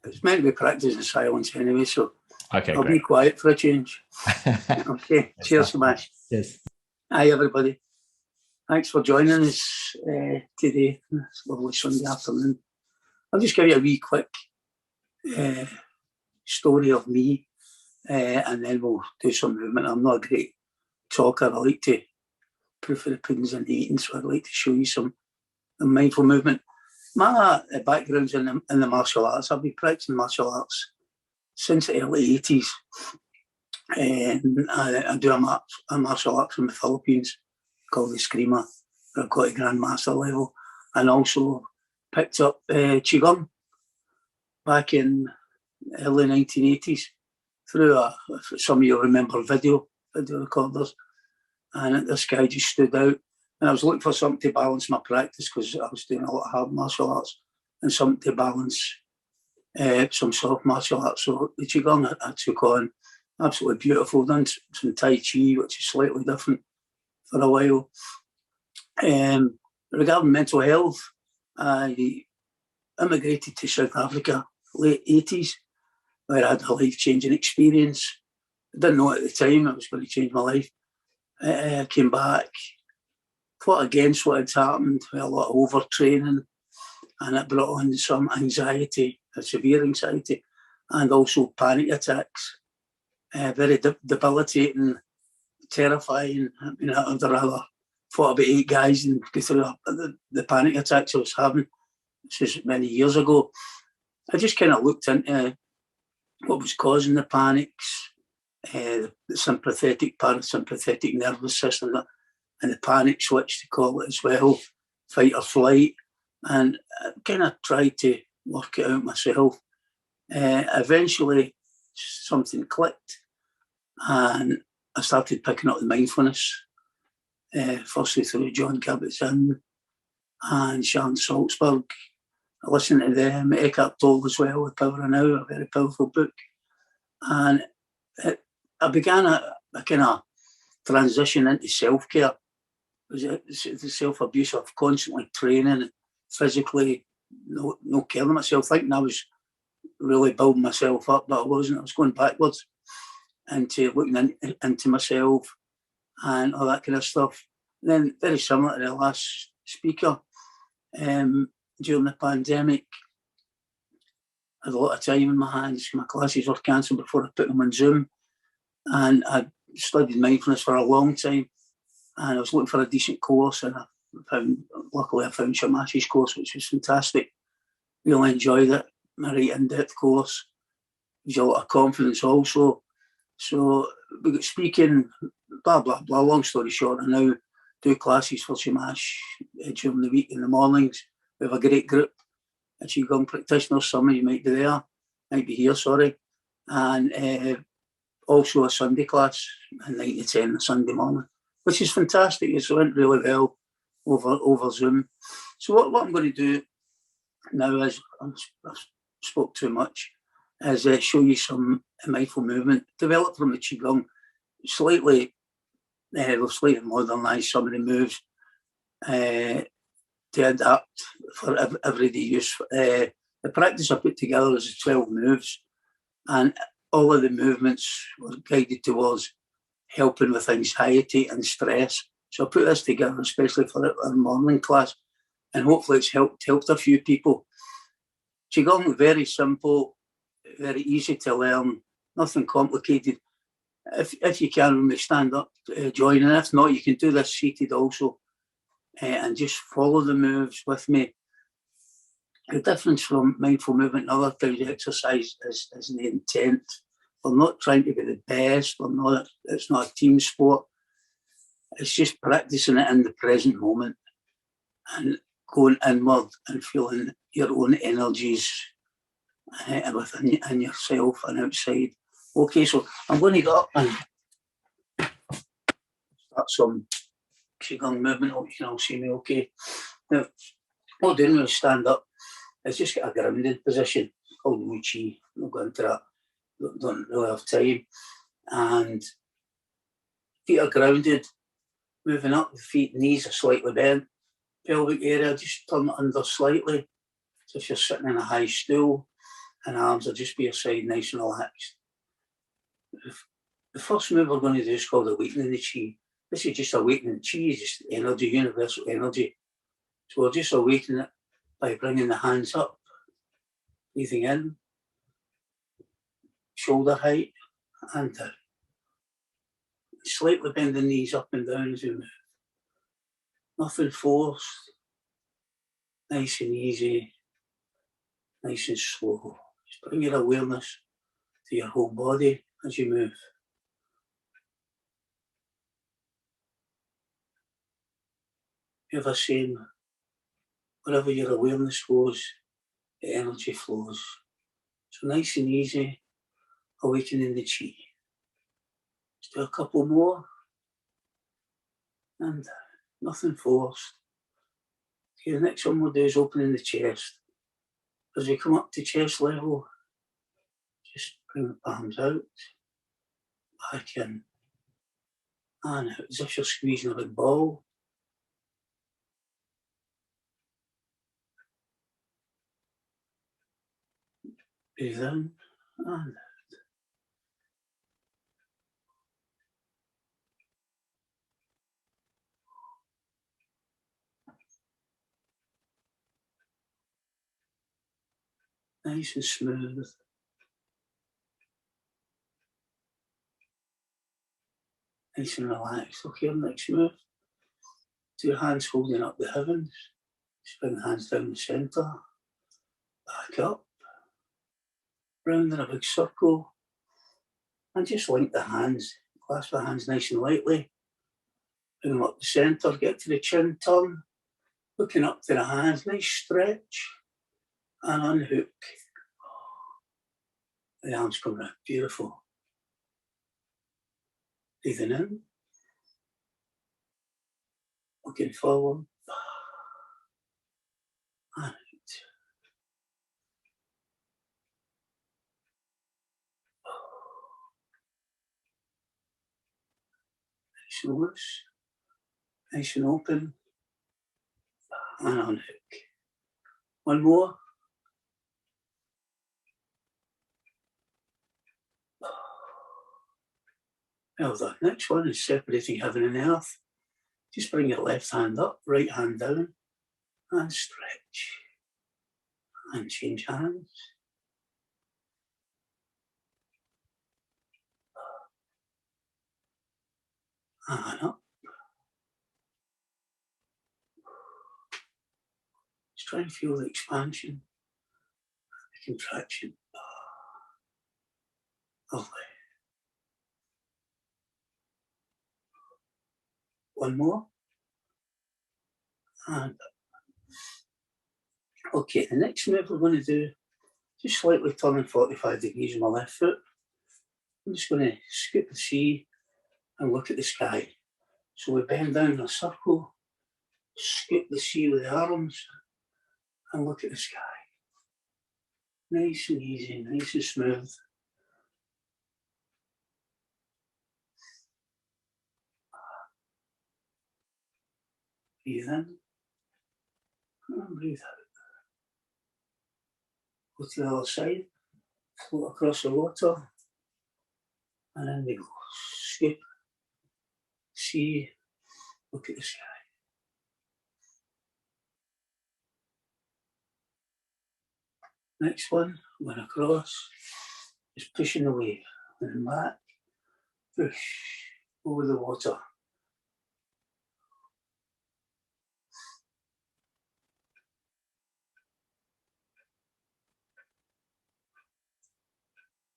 It's meant to be practice in silence anyway. So I'll be quiet for a change. Okay. Cheers, Shamash. Yes. Hi, everybody. Thanks for joining us today. It's a lovely Sunday afternoon. I'll just give you a wee quick story of me, and then we'll do some movement. I'm not a great talker. I like to proof of the puddings and the eating, so I'd like to show you some mindful movement. My background's in the martial arts. I've been practicing martial arts since the early 80s. And I do a martial art from the Philippines called the Screamer. I've got a grandmaster level, and also picked up Qigong back in early 1980s through some of you remember video recorders, and this guy just stood out, and I was looking for something to balance my practice because I was doing a lot of hard martial arts and something to balance some soft martial arts. So the Qigong I took on, absolutely beautiful. Done some Tai Chi, which is slightly different, for a while. Regarding mental health, I immigrated to South Africa late 80s, where I had a life-changing experience. I didn't know at the time it was going to change my life. I came back, fought against what had happened with a lot of overtraining, and it brought on some anxiety, severe anxiety, and also panic attacks. Very debilitating, terrifying. I mean, I'd rather fought about 8 guys and go through the panic attacks I was having. This was many years ago. I just kind of looked into what was causing the panics, the sympathetic, parasympathetic nervous system, and the panic switch, to call it as well, fight or flight. And I kind of tried to work it out myself. Eventually, something clicked, and I started picking up the mindfulness, firstly through John Kabat-Zinn and Sharon Salzberg. I listened to them, Eckhart Tolle as well, The Power of Now, a very powerful book. And I began a kind of transition into self-care. The self-abuse of constantly training, physically, no caring of myself, thinking I was really building myself up, but I wasn't. I was going backwards into looking into myself and all that kind of stuff. And then, very similar to the last speaker, during the pandemic, I had a lot of time in my hands. My classes were cancelled before I put them on Zoom, and I studied mindfulness for a long time, and I was looking for a decent course, and luckily I found Shamash's course, which was fantastic. Really enjoyed it. A right in-depth course. There's a lot of confidence also. So we got speaking, blah, blah, blah. Long story short, I now do classes for Shamash during the week in the mornings. We have a great group of Qigong practitioners. Some of you might be there, might be here, sorry. And also a Sunday class at 9 to 10 on Sunday morning, which is fantastic. It went really well over Zoom. So what I'm going to do now is, I've spoke too much, is show you some mindful movement developed from the Qigong. We've slightly modernised some of the moves to adapt for everyday use. The practice I put together is 12 moves, and all of the movements were guided towards helping with anxiety and stress. So I put this together especially for our morning class, and hopefully it's helped a few people. Qigong, very simple, very easy to learn, nothing complicated. If you can, when we stand up, join, and if not, you can do this seated also, and just follow the moves with me. The difference from mindful movement and other kinds of exercise is the intent. We're not trying to be the best. It's not a team sport. It's just practicing it in the present moment and going inward and feeling your own energies within yourself and outside. Okay, so I'm going to get up and start some Qigong movement. Hope you can all see me okay. Now, what I'm doing when I stand up is just get a grounded position. It's called Wu Chi. I'm not going into that. Don't really have time. And feet are grounded, moving up the feet, knees are slightly bent. Pelvic area, just turn it under slightly. So if you're sitting in a high stool, and arms will just be aside, nice and relaxed. The first move we're going to do is called awakening the Chi. This is just awakening the Chi, just energy, universal energy. So we're just awakening it by bringing the hands up, breathing in, shoulder height, and down. Slightly bend the knees up and down as we move. Nothing forced, nice and easy, nice and slow. Just bring your awareness to your whole body as you move. You have a saying, wherever your awareness goes, the energy flows. So nice and easy, awakening the Chi. Let's do a couple more. And nothing forced. Okay, the next one we'll do is opening the chest. As we come up to chest level, just bring the palms out, back in, and out, as if you're squeezing a big ball. Breathe in and out. nice and smooth. Nice and relaxed. Okay, next move. 2 hands holding up the heavens. Just bring the hands down the centre. Back up. Round in a big circle. And just link the hands. Clasp the hands nice and lightly. Bring them up the centre. Get to the chin, turn. Looking up to the hands. Nice stretch. And unhook. The arms coming out. Beautiful. Breathing in. Looking forward. And out. Nice and loose. Nice and open. And unhook. One more. Well done. Next one is separating heaven and earth. Just bring your left hand up, right hand down, and stretch. And change hands. And up. Just try and feel the expansion, the contraction. Lovely. One more. And okay, the next move we're going to do, just slightly turning 45 degrees on my left foot. I'm just going to scoop the sea and look at the sky. So we bend down in a circle, scoop the sea with the arms, and look at the sky. Nice and easy, nice and smooth. Breathe in and breathe out. Go to the other side, float across the water, and then we go. Scoop, see, look at the sky. Next one, going across, just pushing the wave, and then back, push over the water.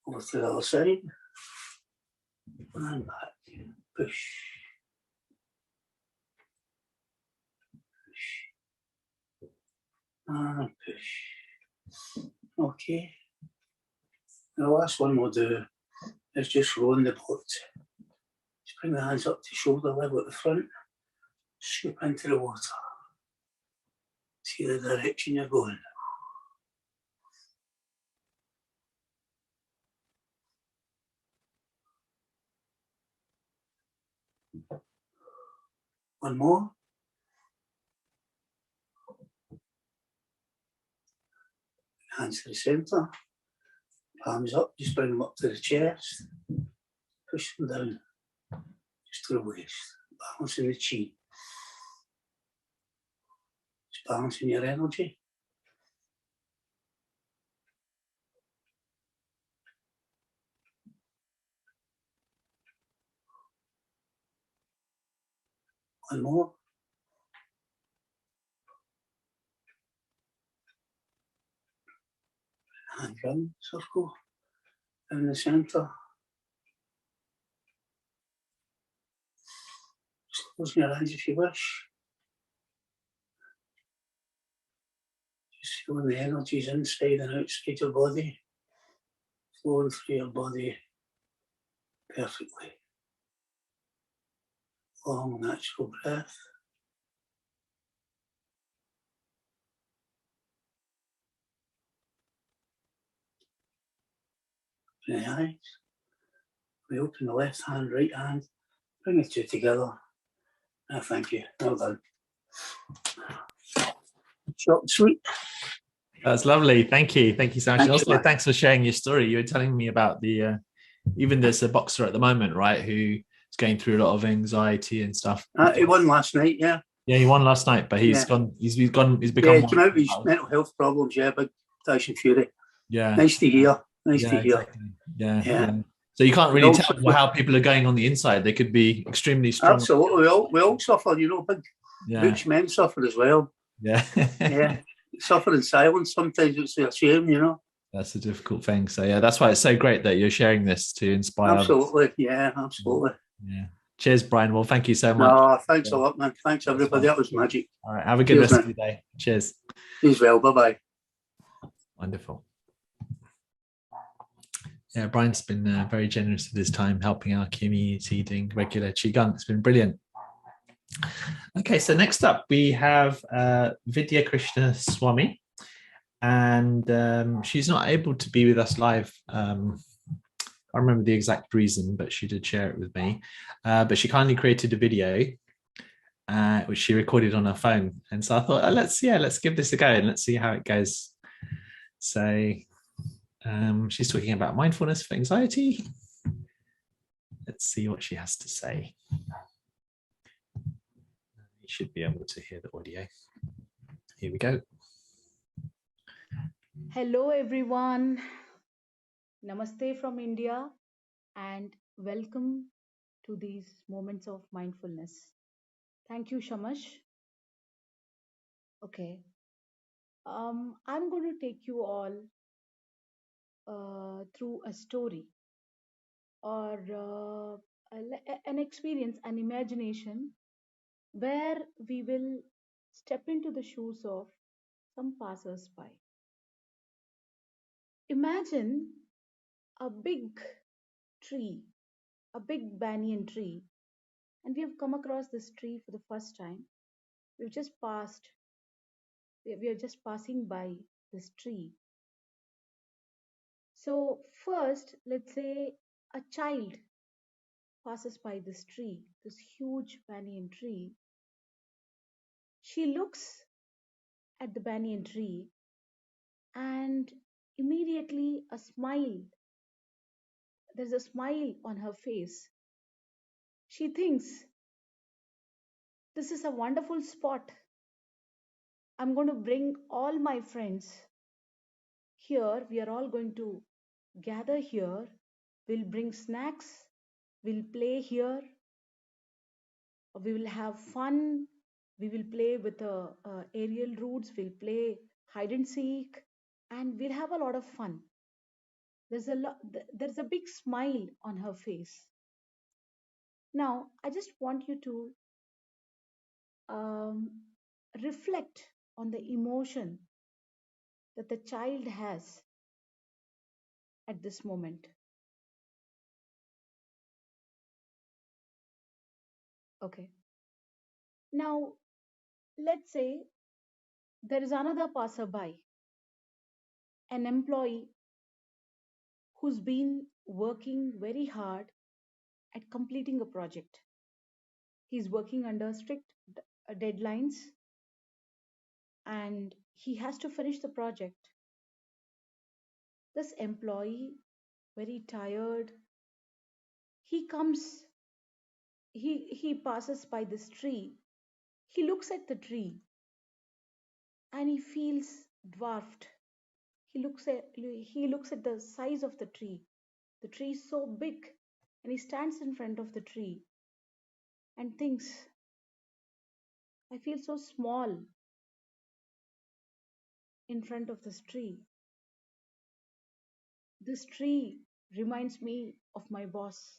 Over to the other side, and back, push. Push. And push. Okay. The last one we'll do is just rowing the boat. Just bring the hands up to shoulder level at the front, scoop into the water. See the direction you're going. One more. Hands to the centre. Palms up, just bring them up to the chest. Push them down, just to the waist. Balancing the chi. Just balancing your energy. One more. Hand round, circle, in the centre. Just closing your eyes if you wish. Just feeling the energies inside and outside your body, flowing through your body perfectly. Long, natural breath. Open the eyes. We open the left hand, right hand, bring the two together. Thank you. Well done. Short and sweet. That's lovely. Thank you. Thank you so much. Thank And also, you, Mark. thanks for sharing your story. You were telling me about the, even there's a boxer at the moment, right, who's going through a lot of anxiety and stuff. He won last night, yeah. Yeah, he won last night, but he's Yeah. gone. He's become. Yeah, he came out with his mental health problems, yeah, big Tyson Fury. Yeah. Nice to hear. Nice Yeah, to hear. exactly. Yeah, Yeah. yeah. So you can't really all tell suffer. how people are going on the inside. They could be extremely strong. Absolutely. We all suffer, you know, big rich men suffer as well. Yeah. Yeah. Suffer in silence. Sometimes it's a shame, you know. That's a difficult thing. So yeah, that's why it's so great that you're sharing this to inspire Absolutely. others. Yeah, absolutely. Yeah. Cheers, Brian. Well, thank you so much. No, thanks a lot, man. Thanks, everybody. That was magic. All right. Have a good rest of your day. Cheers. You as well. Bye-bye. Wonderful. Yeah, Brian's been very generous with his time helping our community doing regular Qigong. It's been brilliant. Okay, so next up we have Vidya Krishna Swamy, and she's not able to be with us live. I remember the exact reason, but she did share it with me. But she kindly created a video which she recorded on her phone, and so I thought, let's give this a go and let's see how it goes. So she's talking about mindfulness for anxiety. Let's see what she has to say. You should be able to hear the audio. Here we go. Hello everyone. Namaste from India and welcome to these moments of mindfulness. Thank you, Shamash. Okay. I'm going to take you all through a story or an experience, an imagination where we will step into the shoes of some passers-by. Imagine a big tree, a big banyan tree, and we have come across this tree for the first time. We are just passing by this tree. So first, let's say a child passes by this tree, this huge banyan tree. She looks at the banyan tree and immediately there's a smile on her face. She thinks, this is a wonderful spot. I'm going to bring all my friends here. We are all going to gather here. We'll bring snacks. We'll play here. We will have fun. We will play with aerial roots. We'll play hide and seek, and we'll have a lot of fun. There's a big smile on her face. Now, I just want you to reflect on the emotion that the child has at this moment. Okay. Now, let's say there is another passerby, an employee who's been working very hard at completing a project. He's working under strict deadlines and he has to finish the project. This employee, very tired, he passes by this tree. He looks at the tree and he feels dwarfed. He looks at the size of the tree. The tree is so big, and he stands in front of the tree and thinks, I feel so small in front of this tree. This tree reminds me of my boss.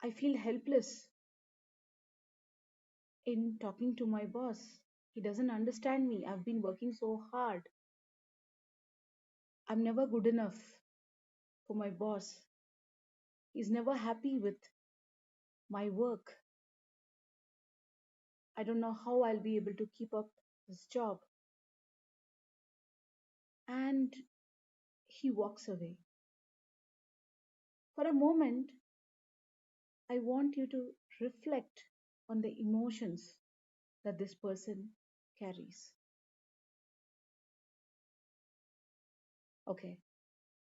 I feel helpless in talking to my boss. He doesn't understand me. I've been working so hard. I'm never good enough for my boss. He's never happy with my work. I don't know how I'll be able to keep up this job. And he walks away. For a moment, I want you to reflect on the emotions that this person carries. Okay,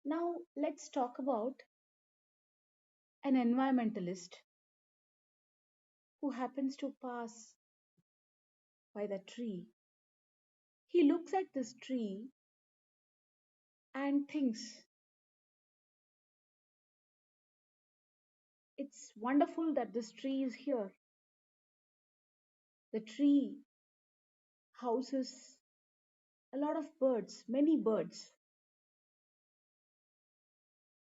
now let's talk about an environmentalist who happens to pass by the tree. He looks at this tree and thinks, it's wonderful that this tree is here. The tree houses a lot of birds, many birds,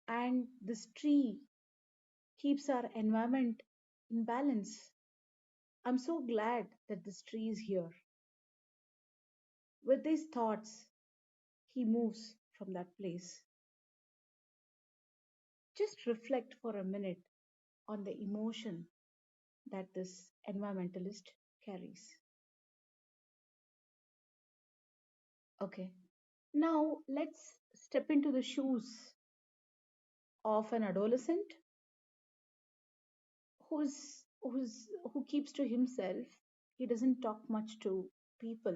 and this tree keeps our environment in balance. I'm so glad that this tree is here. With these thoughts, he moves from that place. Just reflect for a minute on the emotion that this environmentalist carries. Okay, now let's step into the shoes of an adolescent who keeps to himself. He doesn't talk much to people.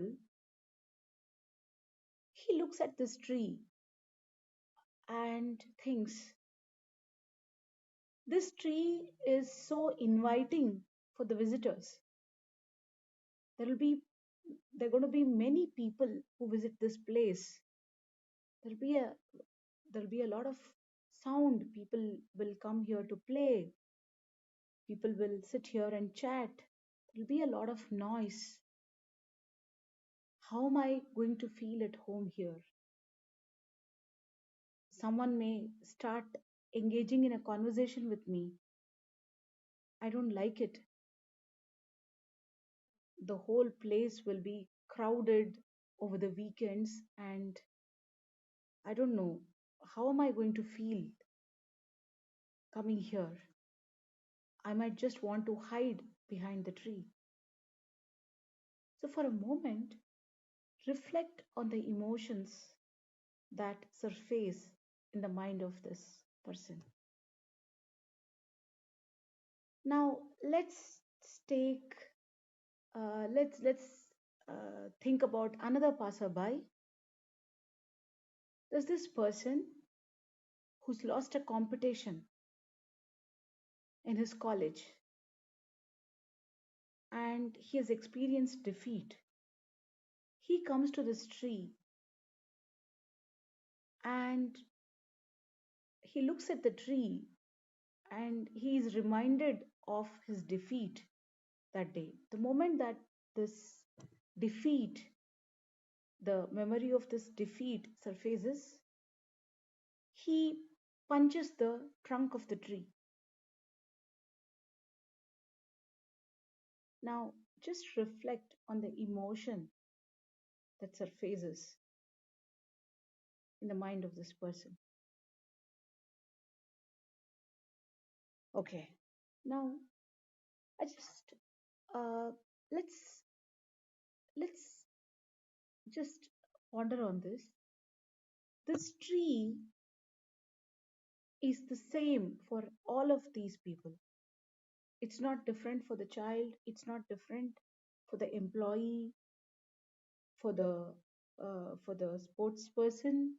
He looks at this tree and thinks, this tree is so inviting for the visitors. There are going to be many people who visit this place. There'll be a lot of sound. People will come here to play. People will sit here and chat. There'll be a lot of noise. How am I going to feel at home here? Someone may start engaging in a conversation with me. I don't like it. The whole place will be crowded over the weekends, and I don't know, how am I going to feel coming here? I might just want to hide behind the tree. So for a moment, reflect on the emotions that surface in the mind of this person. Now let's take let's think about another passerby. There's this person who's lost a competition in his college, and he has experienced defeat. He comes to this tree and he looks at the tree and he is reminded of his defeat that day. The moment that this defeat, the memory of this defeat surfaces, he punches the trunk of the tree. Now, just reflect on the emotion that surfaces in the mind of this person. Okay, now I just let's just ponder on this. This tree is the same for all of these people. It's not different for the child. It's not different for the employee, for the sports person,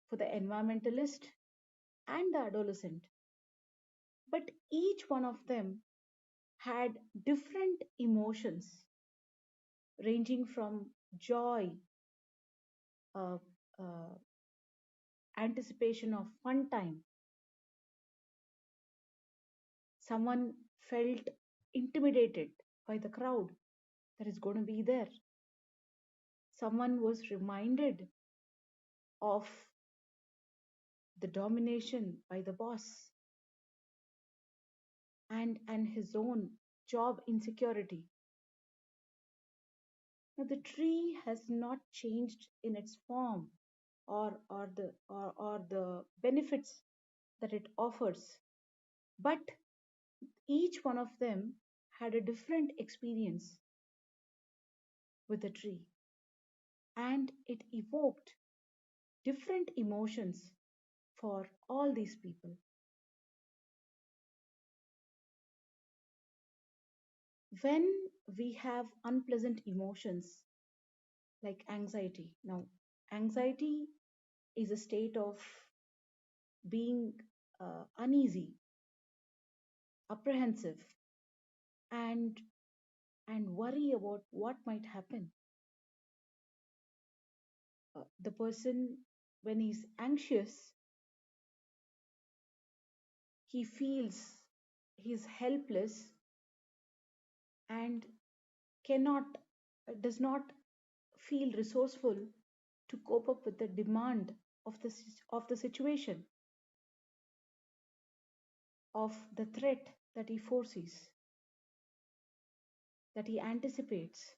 for the environmentalist, and the adolescent. But each one of them had different emotions, ranging from joy, uh, uh, anticipation of fun time. Someone felt intimidated by the crowd that is going to be there. Someone was reminded of the domination by the boss and his own job insecurity. Now, the tree has not changed in its form or the benefits that it offers, but each one of them had a different experience with the tree, and it evoked different emotions for all these people. When we have unpleasant emotions like anxiety, now anxiety is a state of being uneasy, apprehensive, and worry about what might happen. The person when he's anxious, he feels he's helpless and does not feel resourceful to cope up with the demand of the situation, of the threat that he foresees, that he anticipates.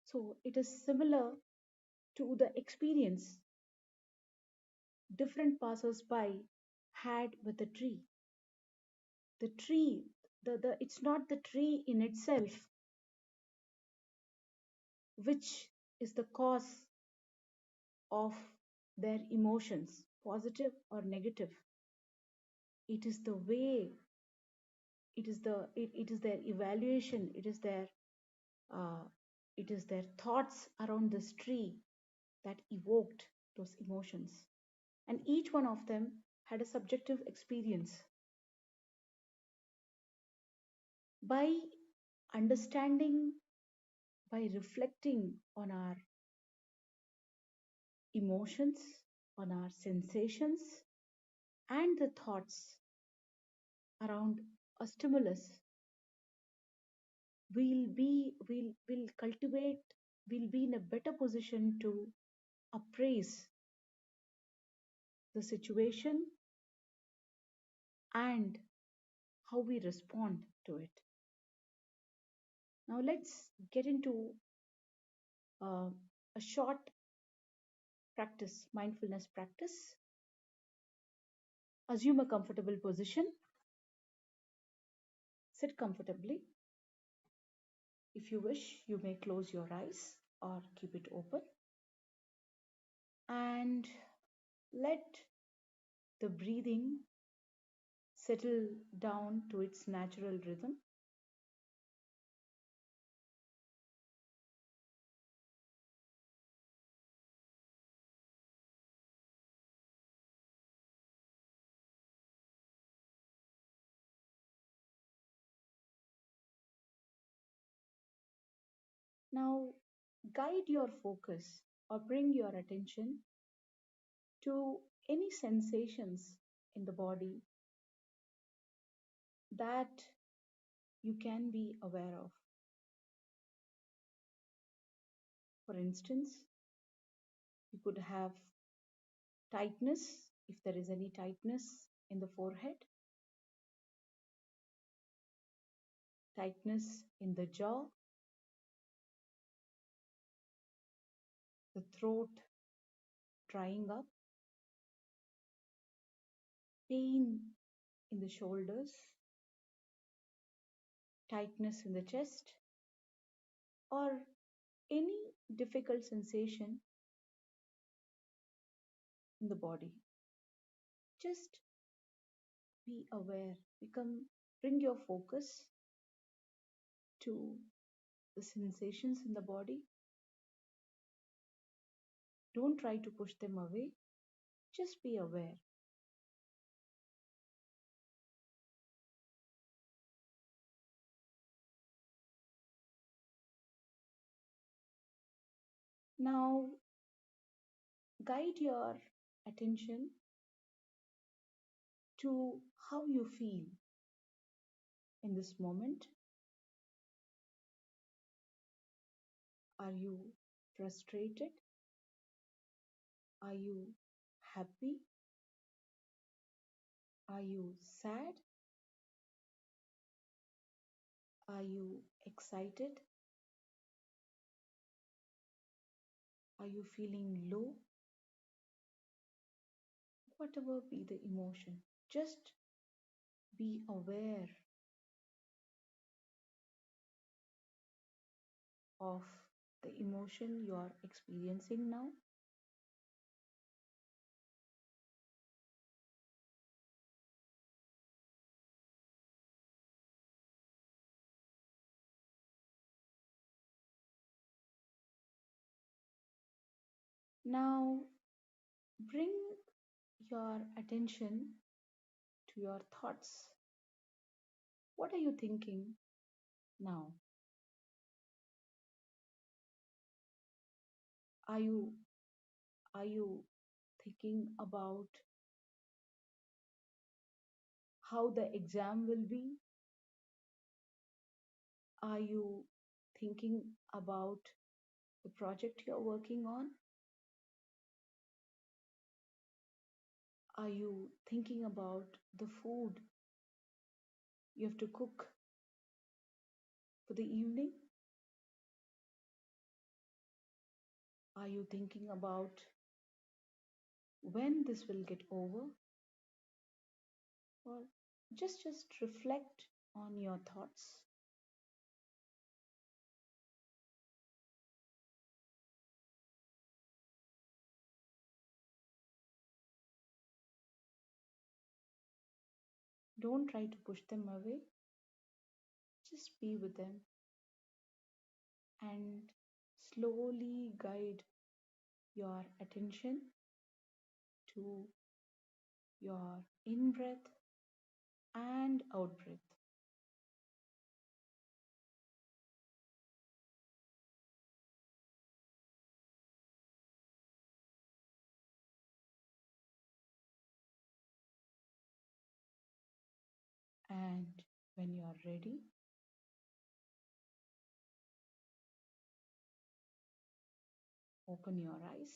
So it is similar to the experience different passers-by had with the tree. The tree, it's not the tree in itself which is the cause of their emotions, positive or negative. It is the way, it is their evaluation, it is their thoughts around this tree that evoked those emotions. And each one of them had a subjective experience. By understanding, by reflecting on our emotions, on our sensations, and the thoughts around a stimulus, we'll be in a better position to appraise the situation and how we respond to it. Now let's get into a short practice, mindfulness practice. Assume a comfortable position. Sit comfortably. If you wish, you may close your eyes or keep it open. And let the breathing settle down to its natural rhythm. Now, guide your focus or bring your attention to any sensations in the body that you can be aware of. For instance, you could have tightness, if there is any tightness in the forehead, tightness in the jaw, the throat drying up, pain in the shoulders, tightness in the chest, or any difficult sensation in the body. Just be aware. Bring your focus to the sensations in the body. Don't try to push them away. Just be aware. Now, guide your attention to how you feel in this moment. Are you frustrated? Are you happy? Are you sad? Are you excited? Are you feeling low? Whatever be the emotion, just be aware of the emotion you are experiencing now. Now, bring your attention to your thoughts. What are you thinking now? Are you Are you thinking about how the exam will be? Are you thinking about the project you're working on? Are you thinking about the food you have to cook for the evening? Are you thinking about when this will get over? Or just reflect on your thoughts. Don't try to push them away. Just be with them and slowly guide your attention to your in-breath and out-breath. And when you are ready, open your eyes.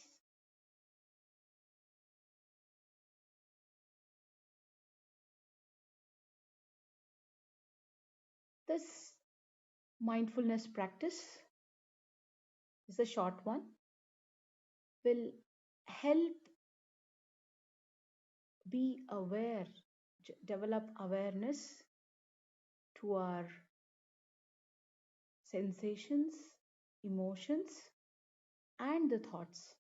This mindfulness practice is a short one, will help be aware, develop awareness to our sensations, emotions, and the thoughts.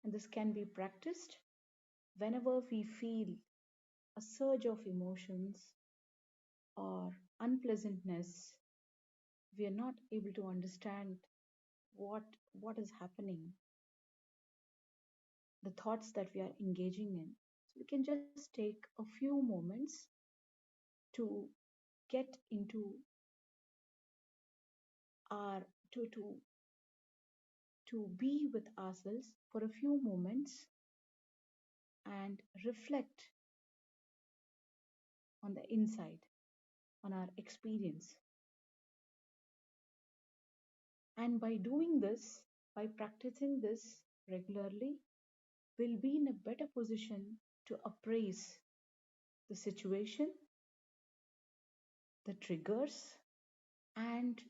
And this can be practiced whenever we feel a surge of emotions or unpleasantness. We are not able to understand what is happening, the thoughts that we are engaging in. So we can just take a few moments to get into our to be with ourselves for a few moments and reflect on the inside, on our experience. And by doing this, by practicing this regularly, we'll be in a better position to appraise the situation, the triggers, and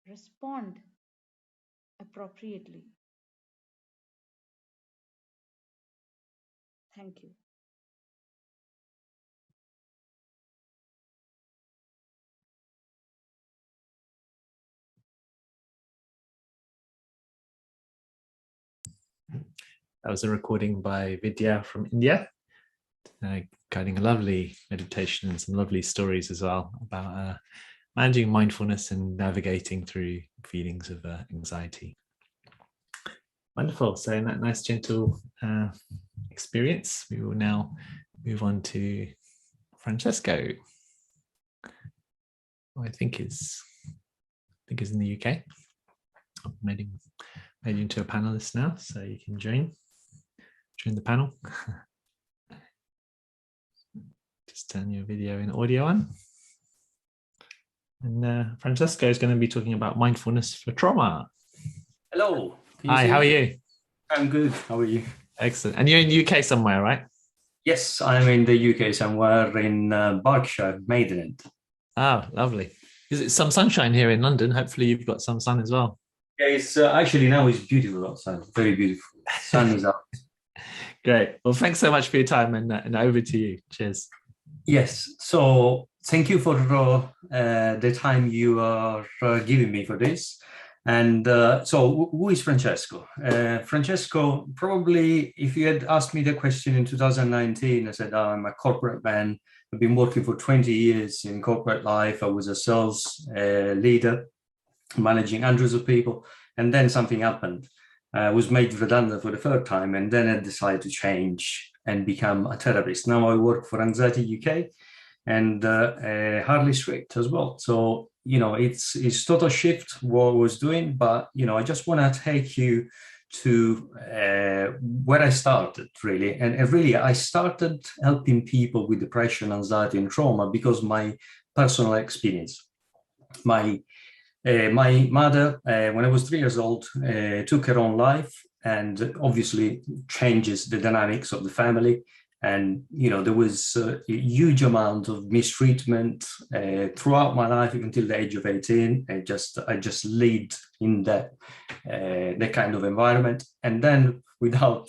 respond appropriately. Thank you. That was a recording by Vidya from India, guiding a lovely meditation and some lovely stories as well about managing mindfulness and navigating through feelings of anxiety. Wonderful. So in that nice, gentle experience, we will now move on to Francesco, who I think is in the UK. I've made you into a panelist now, so you can join the panel. Just turn your video and audio on. And Francesco is going to be talking about mindfulness for trauma. Hello. Hi, how are you? I'm good. How are you? Excellent. And you're in the UK somewhere, right? Yes, I'm in the UK somewhere in Berkshire, Maidenhead. Oh, lovely. Is it some sunshine here in London? Hopefully you've got some sun as well. Yeah, it's actually now it's beautiful outside. Very beautiful. Sun is out. Great. Well, thanks so much for your time, and over to you. Cheers. Yes. So thank you for the time you are giving me for this. And so who is Francesco? Francesco, probably if you had asked me the question in 2019, I said, I'm a corporate man. I've been working for 20 years in corporate life. I was a sales leader, managing hundreds of people. And then something happened. I was made redundant for the third time. And then I decided to change and become a therapist. Now I work for Anxiety UK and Harley Street as well. So, you know, it's total shift what I was doing, but, you know, I just want to take you to where I started, really. And really, I started helping people with depression, anxiety, and trauma because my personal experience. My mother, when I was 3 years old, took her own life, and obviously changes the dynamics of the family. And, you know, there was a huge amount of mistreatment throughout my life until the age of 18. I just lived in that kind of environment. And then, without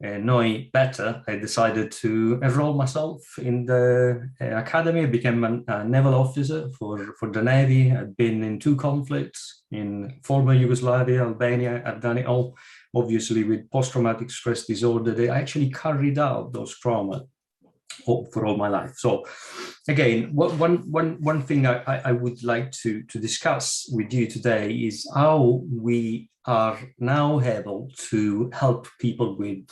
knowing better, I decided to enroll myself in the academy. I became a naval officer for the Navy. I've been in 2 conflicts in former Yugoslavia, Albania. I've done it all, obviously, with post-traumatic stress disorder. They actually carried out those trauma for all my life. So again, one thing I would like to discuss with you today is how we are now able to help people with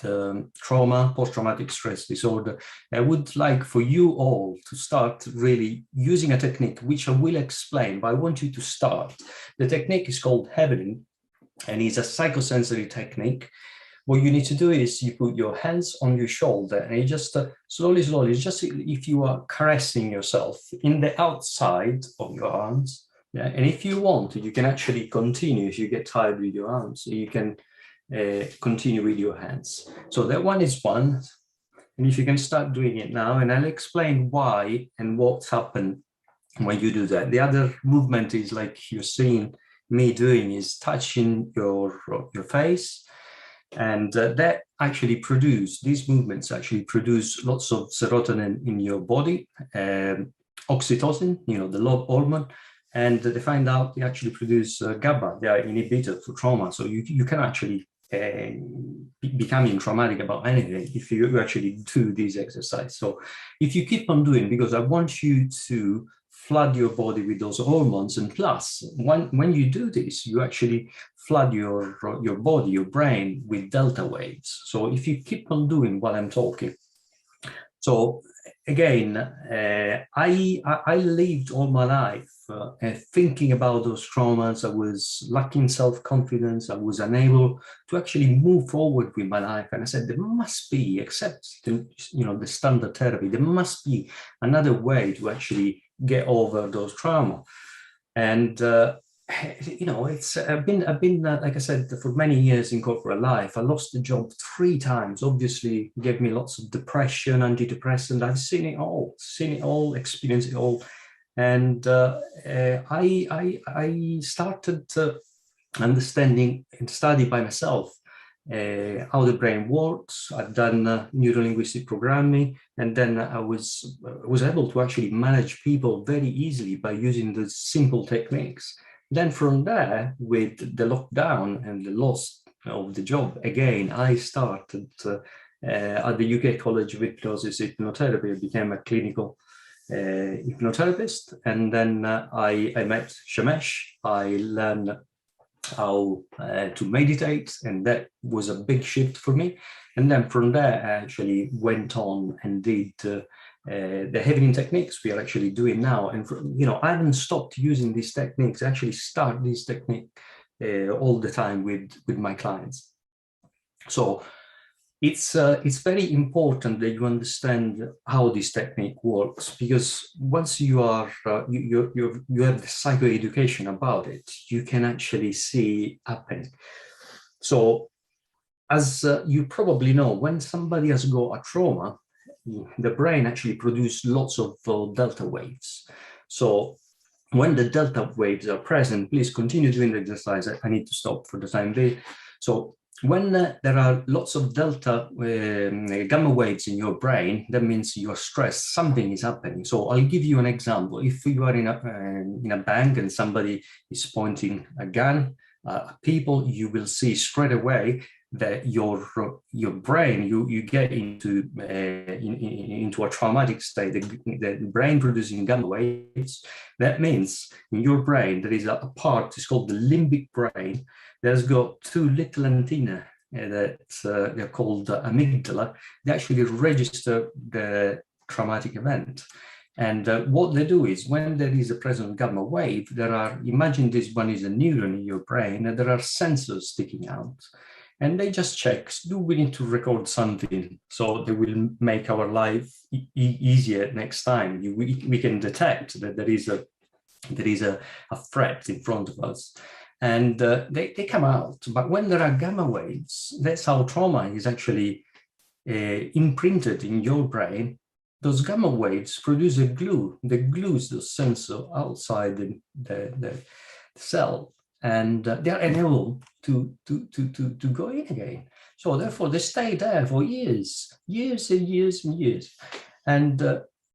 trauma, post-traumatic stress disorder. I would like for you all to start really using a technique, which I will explain, but I want you to start. The technique is called Heavening, and it's a psychosensory technique. What you need to do is you put your hands on your shoulder, and you just slowly, just if you are caressing yourself in the outside of your arms. Yeah, and if you want, you can actually continue. If you get tired with your arms, you can continue with your hands. So that one is one. And if you can start doing it now, and I'll explain why and what's happened when you do that. The other movement is like you're seeing me doing, is touching your face. And that actually these movements actually produce lots of serotonin in your body, oxytocin, you know, the Loeb hormone. And they find out they actually produce GABA, they are inhibitor for trauma. So you can actually becoming traumatic about anything if you actually do this exercise. So if you keep on doing, because I want you to flood your body with those hormones, and plus when you do this, you actually flood your body, your brain, with delta waves. So if you keep on doing what I'm talking. So again, I lived all my life thinking about those traumas. I was lacking self-confidence. I was unable to actually move forward with my life. And I said, there must be, except the standard therapy, there must be another way to actually get over those trauma. And I've been like I said, for many years in corporate life. I lost the job 3 times. Obviously, gave me lots of depression, antidepressant. I've seen it all, experienced it all. And I started understanding and study by myself how the brain works. I've done neuro-linguistic programming, and then I was able to actually manage people very easily by using the simple techniques. Then from there, with the lockdown and the loss of the job, again, I started at the UK College of Hypnosis Hypnotherapy. I became a clinical hypnotherapist, and then I met Shamash. I learned how to meditate, and that was a big shift for me. And then from there, I actually went on and did the Heavening techniques we are actually doing now. And I haven't stopped using these techniques. I actually start this technique all the time with my clients. So it's very important that you understand how this technique works, because once you are you have the psychoeducation about it, you can actually see happening. So as you probably know, when somebody has got a trauma, the brain actually produces lots of delta waves. So when the delta waves are present, please continue doing the exercise. I need to stop for the time being. So when there are lots of delta gamma waves in your brain, that means you are stressed, something is happening. So I'll give you an example. If you are in a bank and somebody is pointing a gun at people, you will see straight away that your brain, you get into a traumatic state, the brain producing gamma waves. That means in your brain there is a part, it's called the limbic brain, that's got 2 little antennae that they're called amygdala. They actually register the traumatic event. And what they do is, when there is a present gamma wave, imagine this one is a neuron in your brain, and there are sensors sticking out. and they just check, do we need to record something? So they will make our life easier next time. We can detect that there is a threat in front of us. And they come out. But when there are gamma waves, that's how trauma is actually imprinted in your brain. Those gamma waves produce a glue that glues the sensor outside the cell, and they are unable to go in again. So therefore, they stay there for years and years, and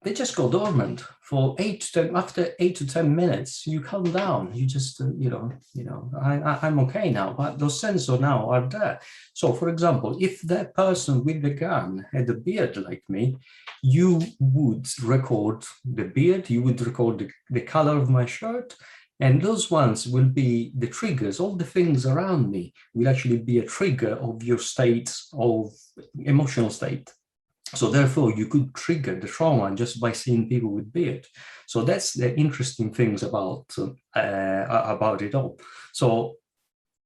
they just go dormant for 8 to 10. After 8 to 10 minutes, you calm down. You just, I'm okay now. But those sensors now are there. So, for example, if that person with the gun had a beard like me, you would record the beard. You would record the color of my shirt. And those ones will be the triggers. All the things around me will actually be a trigger of your state of emotional state. So therefore, you could trigger the trauma just by seeing people with beard. So that's the interesting things about it all. So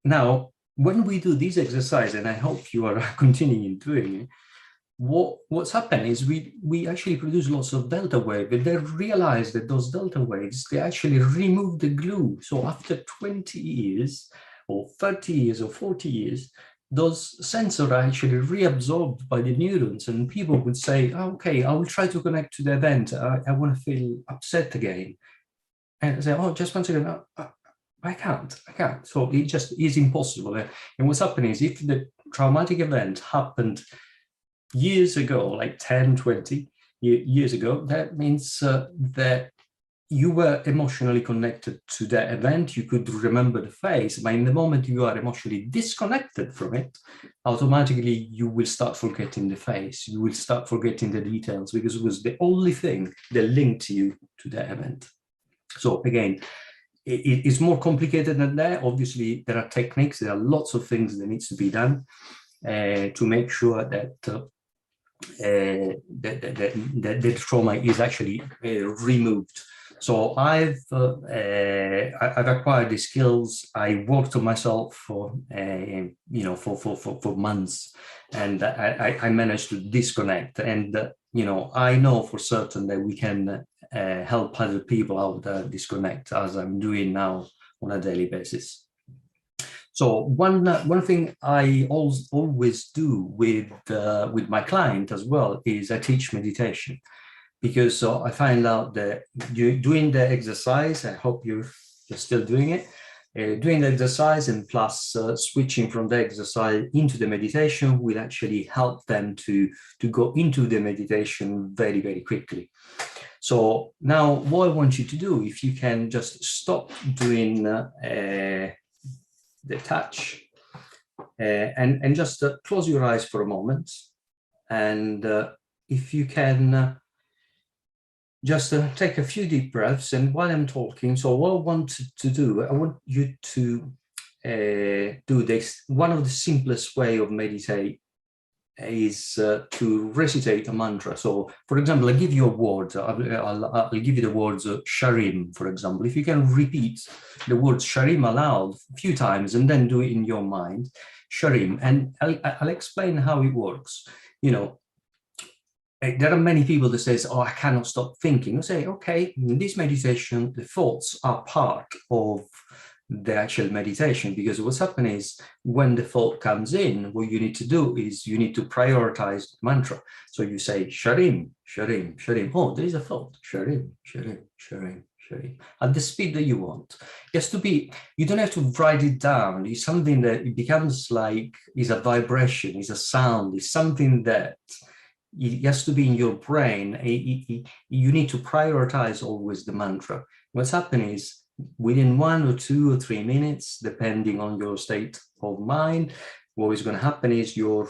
now, when we do this exercise, and I hope you are continuing doing it, what's happened is we actually produce lots of delta waves, but they realize that those delta waves, they actually remove the glue. So after 20 years, or 30 years, or 40 years, those sensors are actually reabsorbed by the neurons, and people would say, oh, okay, I will try to connect to the event. I want to feel upset again. And I say, oh, just one second, I can't. So it just is impossible. And what's happening is if the traumatic event happened years ago, like 10, 20 years ago, that means that you were emotionally connected to that event. You could remember the face, but in the moment you are emotionally disconnected from it, automatically you will start forgetting the face. You will start forgetting the details because it was the only thing that linked you to that event. So again, it is more complicated than that. Obviously, there are techniques. There are lots of things that needs to be done to make sure that the trauma is actually removed. So I've acquired the skills. I worked on myself for months, and I managed to disconnect. And I know for certain that we can help other people out there disconnect, as I'm doing now on a daily basis. So one thing I always do with my client as well is I teach meditation. Because I find out that you doing the exercise, I hope you're still doing it, doing the exercise and plus switching from the exercise into the meditation will actually help them to go into the meditation very, very quickly. So now what I want you to do, if you can just stop doing the touch and just close your eyes for a moment. And if you can just take a few deep breaths. And while I'm talking, so what I want to do, I want you to do this. One of the simplest way of meditate is to recitate a mantra. So, for example, I give you a word. I'll give you the words Sharim, for example. If you can repeat the words Sharim aloud a few times and then do it in your mind, Sharim. And I'll explain how it works. There are many people that says, oh, I cannot stop thinking. I say, okay, in this meditation, the thoughts are part of the actual meditation, because what's happening is when the thought comes in, what you need to do is you need to prioritize the mantra. So you say, Sharim, Sharim, Sharim. Oh, there is a thought. Sharim, Sharim, Sharim, Sharim. At the speed that you want. It has to be, you don't have to write it down. It's something that it becomes like, is a vibration, is a sound, is something that it has to be in your brain. You need to prioritize always the mantra. What's happening is within 1 or 2 or 3 minutes, depending on your state of mind, what is going to happen is your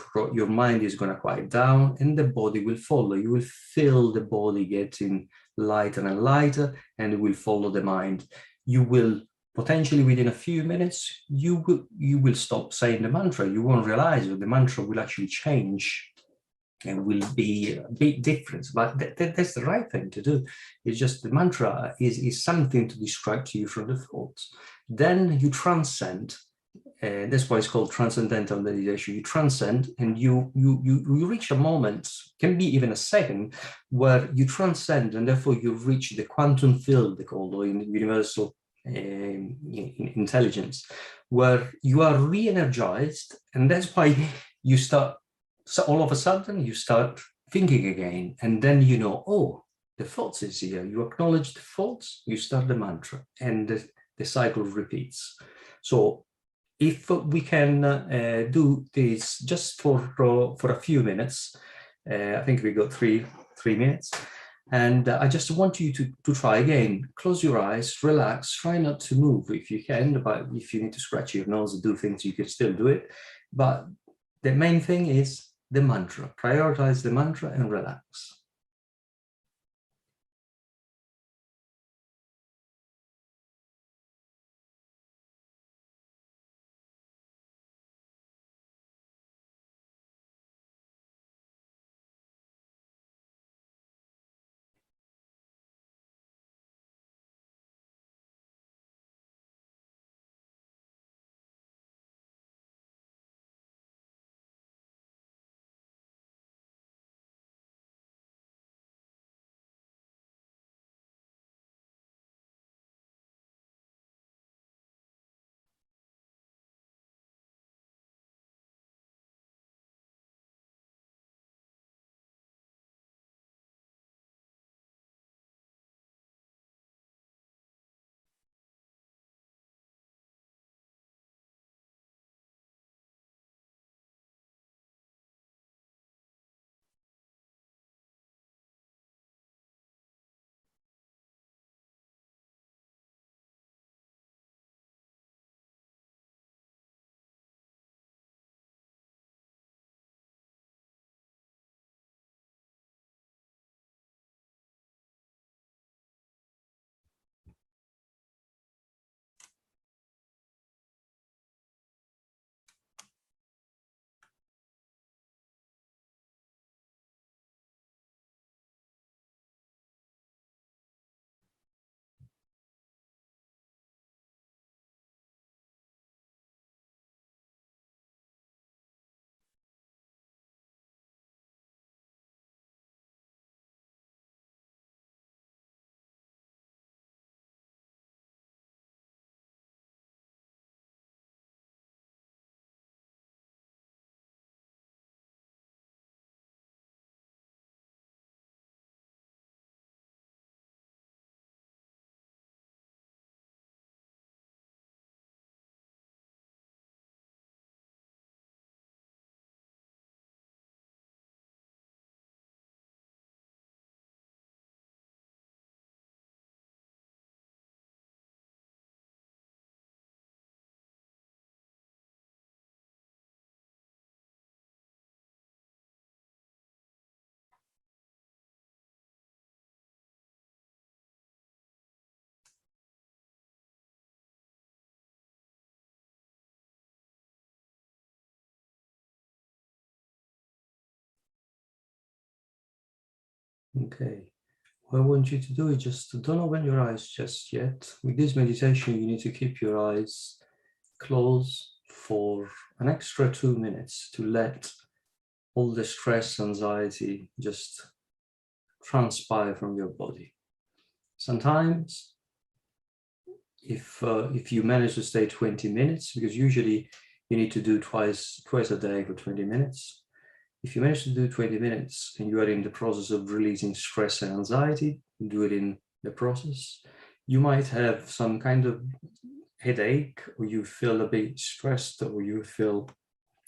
mind is going to quiet down and the body will follow. You will feel the body getting lighter and lighter, and it will follow the mind. You will potentially within a few minutes, you will stop saying the mantra. You won't realize that the mantra will actually change and will be a big difference, but that's the right thing to do. It's just the mantra is something to distract you from the thoughts. Then you transcend that's why it's called transcendental meditation. You transcend, and you reach a moment, can be even a second, where you transcend, and therefore you reach the quantum field, they call it, in universal intelligence, where you are re-energized, and that's why you start. So all of a sudden, you start thinking again, and then you know, oh, the thoughts is here. You acknowledge the thoughts, you start the mantra, and the cycle repeats. So if we can do this just for a few minutes, I think we got three minutes, and I just want you to try again. Close your eyes, relax, try not to move if you can, but if you need to scratch your nose and do things, you can still do it. But the main thing is the mantra. Prioritize the mantra and relax. Okay. What I want you to do is just don't open your eyes just yet. With this meditation, you need to keep your eyes closed for an extra 2 minutes to let all the stress, anxiety just transpire from your body. Sometimes, if you manage to stay 20 minutes, because usually you need to do twice a day for 20 minutes. If you manage to do 20 minutes and you are in the process of releasing stress and anxiety, do it in the process. You might have some kind of headache, or you feel a bit stressed, or you feel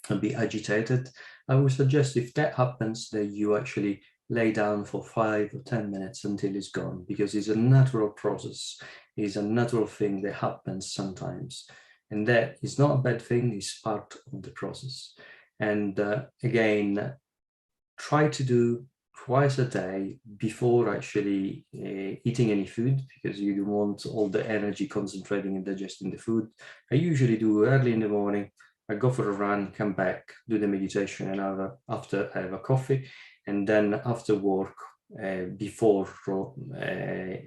a bit agitated. I would suggest if that happens, that you actually lay down for 5 or 10 minutes until it's gone, because it's a natural process. It's a natural thing that happens sometimes. And that is not a bad thing, it's part of the process. And again, try to do twice a day before actually eating any food, because you don't want all the energy concentrating and digesting the food. I usually do early in the morning. I go for a run, come back, do the meditation, and after I have a coffee. And then after work, before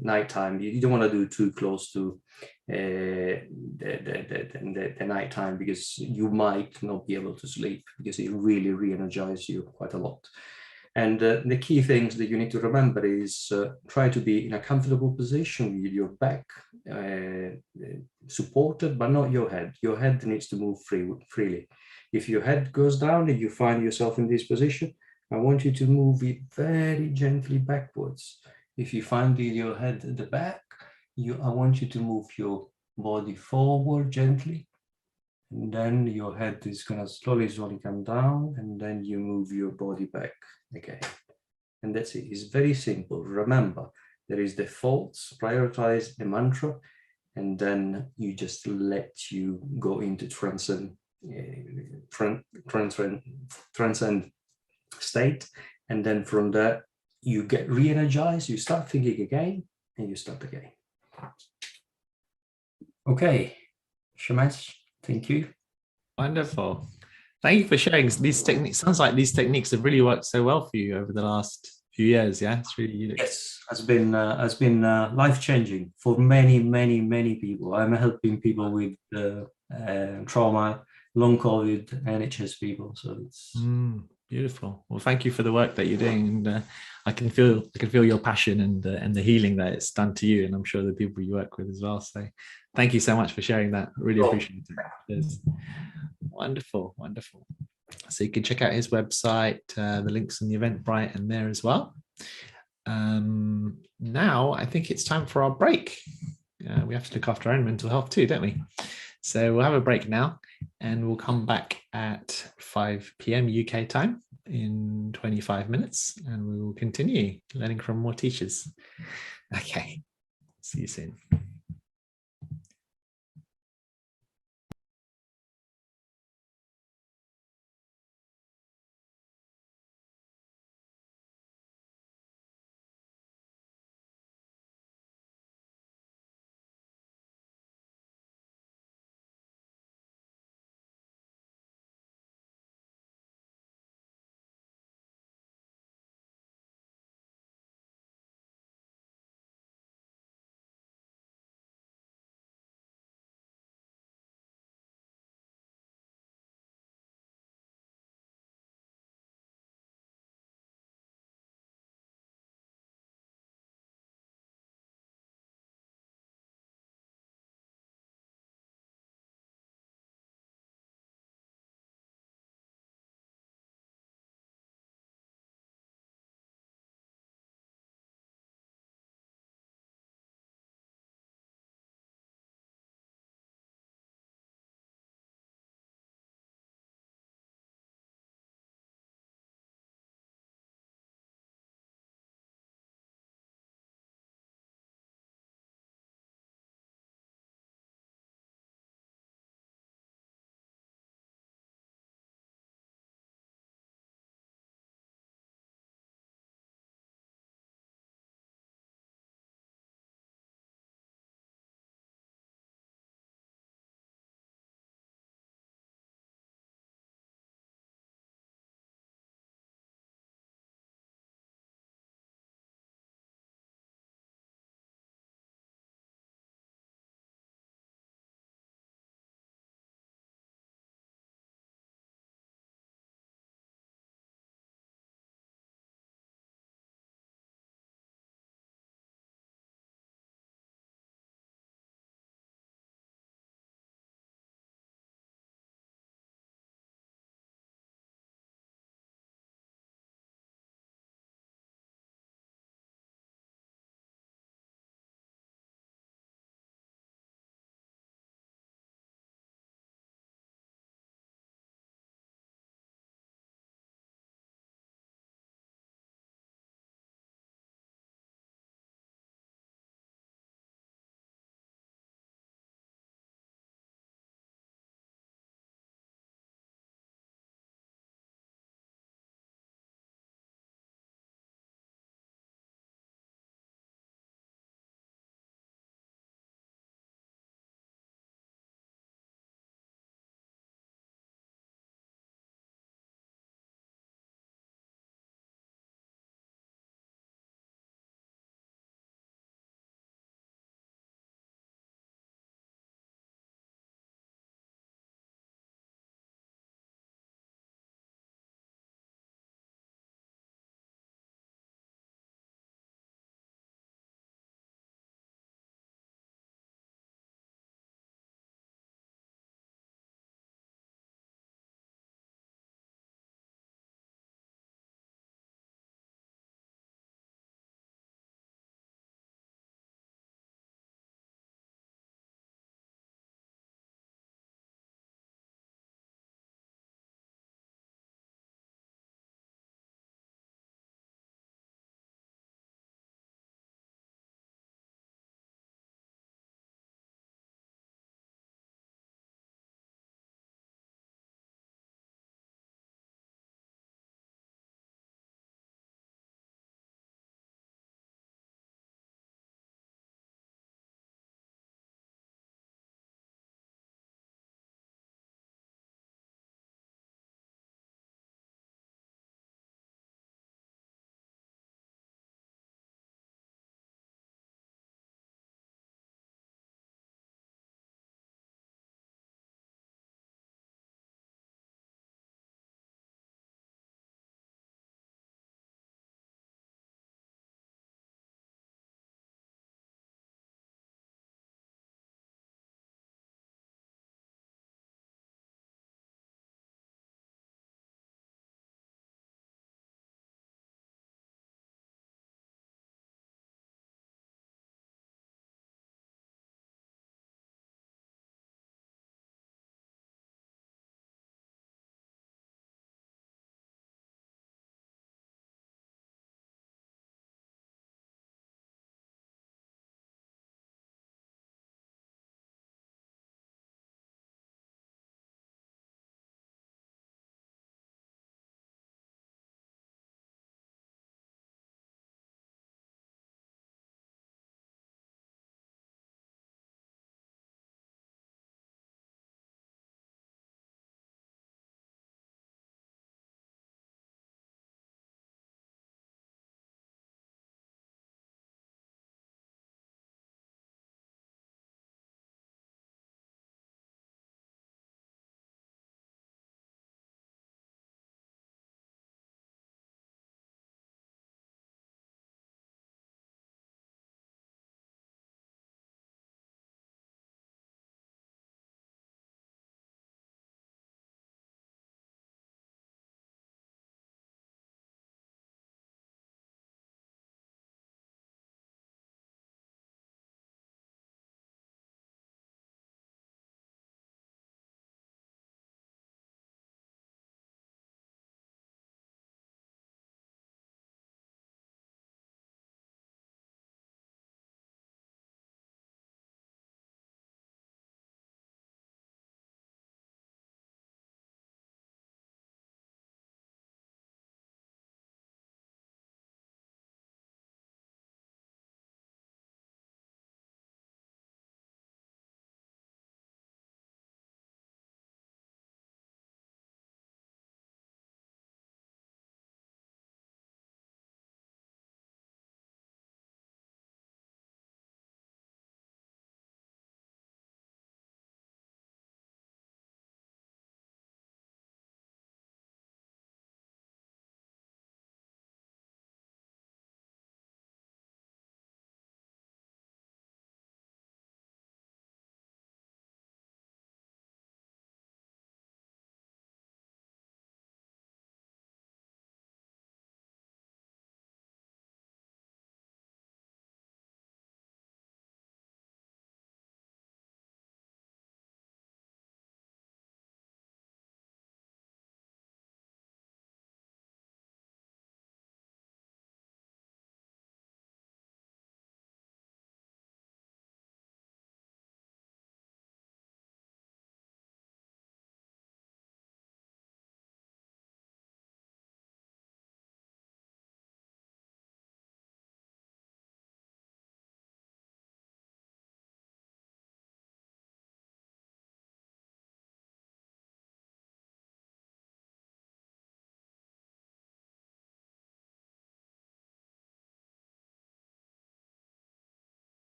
nighttime. You don't want to do too close to the nighttime, because you might not be able to sleep, because it really re-energizes you quite a lot. And the key things that you need to remember is try to be in a comfortable position with your back supported, but not your head. Your head needs to move freely. If your head goes down and you find yourself in this position, I want you to move it very gently backwards. If you find your head at the back, I want you to move your body forward gently. And then your head is going to slowly come down, and then you move your body back again. And that's it. It's very simple. Remember, there is the thoughts, prioritize the mantra, and then you just let you go into transcend state. And then from there, you get re-energized, you start thinking again, and you start again. Okay, Shamash, thank you. Wonderful. Thank you for sharing these techniques. Sounds like these techniques have really worked so well for you over the last few years. Yeah, it's really yes, has been life-changing for many people. I'm helping people with trauma, long COVID, NHS people. So it's beautiful. Well, thank you for the work that you're doing, and I can feel your passion and the healing that it's done to you, and I'm sure the people you work with as well. So, thank you so much for sharing that. Really appreciate it. It's wonderful. So you can check out his website. The links in the Eventbrite and there as well. Now I think it's time for our break. We have to look after our own mental health too, don't we? So we'll have a break now, and we'll come back at 5 p.m. UK time in 25 minutes, and we will continue learning from more teachers. Okay, see you soon.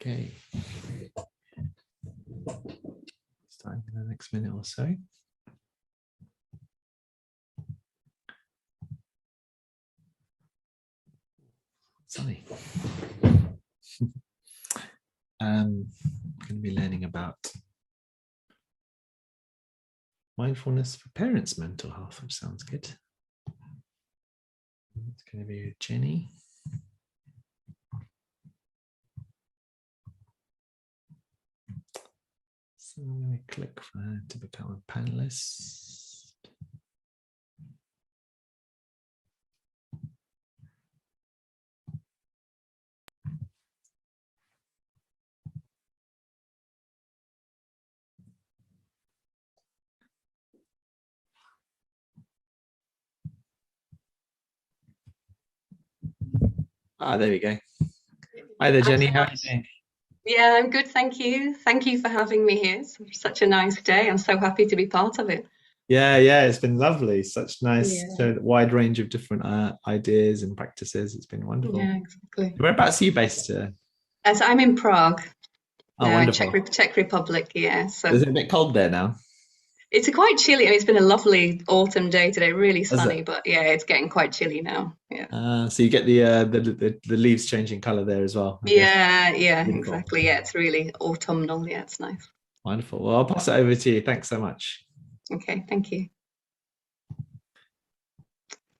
Okay. Starting in the next minute or so. Sunny. I'm going to be learning about mindfulness for parents' mental health, which sounds good. It's going to be with Jenny. So I'm going to click for her to become a panelist. There we go. Hi there, Jenny. How are you doing? Yeah, I'm good, thank you. Thank you for having me here. It's such a nice day. I'm so happy to be part of it. Yeah, it's been lovely. Such nice, wide range of different ideas and practices. It's been wonderful. Yeah, exactly. Whereabouts are you based? So I'm in Prague. Wonderful. Czech Republic, yeah. So is it a bit cold there now? It's quite chilly. I mean, it's been a lovely autumn day today, really sunny, but yeah, it's getting quite chilly now. Yeah. So you get the leaves changing color there as well. Yeah, exactly. Yeah, it's really autumnal. Yeah, it's nice. Wonderful. Well, I'll pass it over to you. Thanks so much. Okay, thank you.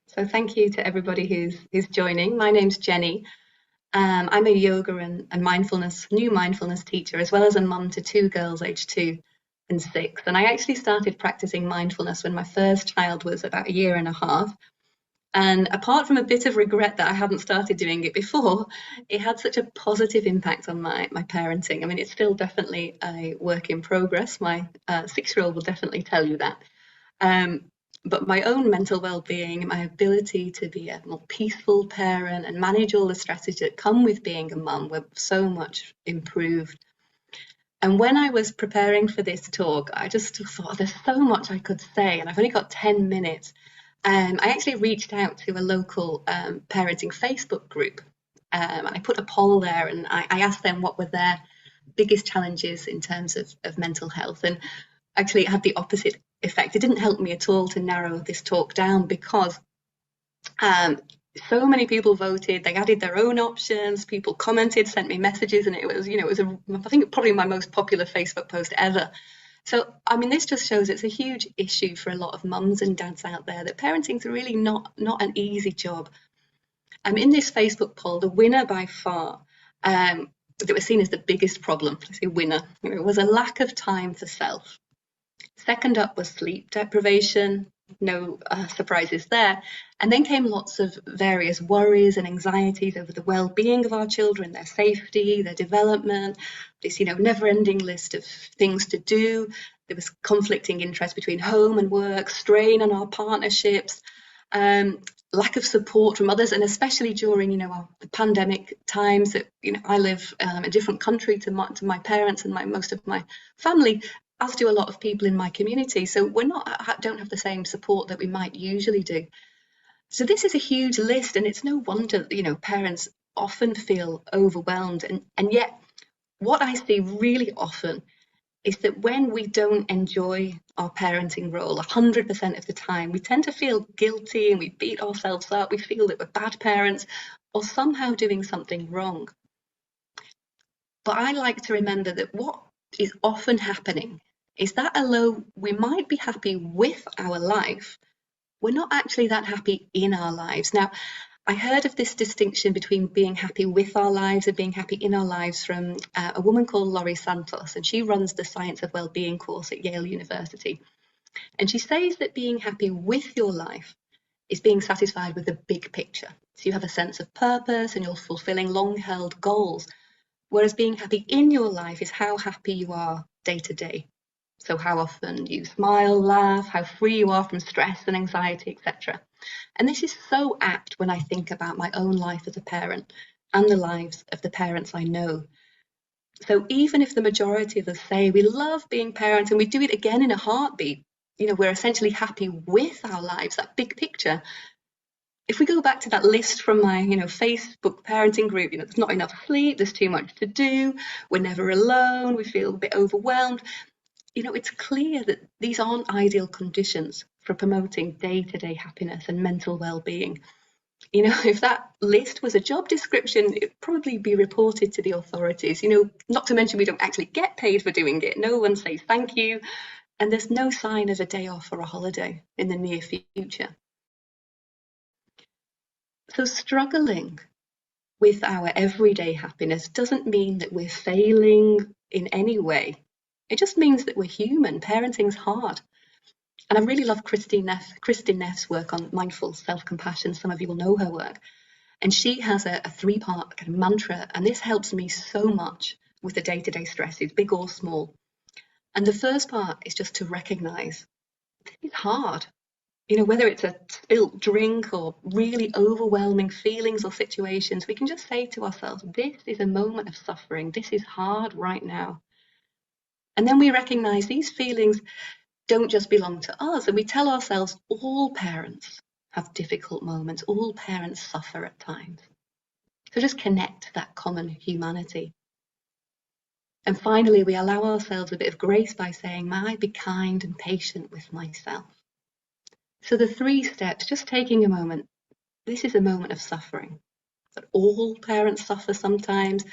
So thank you to everybody who's joining. My name's Jenny. I'm a yoga and new mindfulness teacher, as well as a mum to 2 girls aged 2 and 6. And I actually started practicing mindfulness when my first child was about 1.5 years. And apart from a bit of regret that I hadn't started doing it before, it had such a positive impact on my parenting. I mean, it's still definitely a work in progress. My 6-year-old will definitely tell you that. But my own mental well-being, my ability to be a more peaceful parent and manage all the strategies that come with being a mum were so much improved. And when I was preparing for this talk, I just thought there's so much I could say, and I've only got 10 minutes. I actually reached out to a local parenting Facebook group, and I put a poll there, and I asked them what were their biggest challenges in terms of mental health. And actually it had the opposite effect. It didn't help me at all to narrow this talk down, because so many people voted. They added their own options. People commented, sent me messages, and it was, I think probably my most popular Facebook post ever. So, I mean, this just shows it's a huge issue for a lot of mums and dads out there, that parenting's really not an easy job. In this Facebook poll, the winner by far, that was seen as the biggest problem, I say winner, was a lack of time for self. Second up was sleep deprivation. No surprises there. And then came lots of various worries and anxieties over the well-being of our children, their safety, their development, this never-ending list of things to do. There was conflicting interest between home and work, strain on our partnerships, lack of support from others, and especially during the pandemic times that I live in a different country to my parents and most of my family, as do a lot of people in my community. So we're don't have the same support that we might usually do. So this is a huge list, and it's no wonder, parents often feel overwhelmed. And yet what I see really often is that when we don't enjoy our parenting role 100% of the time, we tend to feel guilty and we beat ourselves up. We feel that we're bad parents or somehow doing something wrong. But I like to remember that what is often happening is that although we might be happy with our life, we're not actually that happy in our lives. Now, I heard of this distinction between being happy with our lives and being happy in our lives from a woman called Laurie Santos, and she runs the Science of Wellbeing course at Yale University. And she says that being happy with your life is being satisfied with the big picture. So you have a sense of purpose and you're fulfilling long-held goals, whereas being happy in your life is how happy you are day to day. So how often you smile, laugh, how free you are from stress and anxiety, etc. And this is so apt when I think about my own life as a parent and the lives of the parents I know. So even if the majority of us say we love being parents and we do it again in a heartbeat, we're essentially happy with our lives, that big picture, if we go back to that list from my, Facebook parenting group, there's not enough sleep, there's too much to do, we're never alone, we feel a bit overwhelmed. It's clear that these aren't ideal conditions for promoting day-to-day happiness and mental well-being. If that list was a job description, it'd probably be reported to the authorities, not to mention we don't actually get paid for doing it. No one says thank you. And there's no sign of a day off or a holiday in the near future. So struggling with our everyday happiness doesn't mean that we're failing in any way. It just means that we're human. Parenting's hard. And I really love Kristin Neff's work on mindful self-compassion. Some of you will know her work. And she has a 3-part kind of mantra, and this helps me so much with the day-to-day stresses, big or small. And the first part is just to recognize it's hard. Whether it's a spilt drink or really overwhelming feelings or situations, we can just say to ourselves, this is a moment of suffering. This is hard right now. And then we recognize these feelings don't just belong to us. And we tell ourselves all parents have difficult moments. All parents suffer at times. So just connect that common humanity. And finally, we allow ourselves a bit of grace by saying, may I be kind and patient with myself. So the 3 steps, just taking a moment. This is a moment of suffering. But all parents suffer sometimes.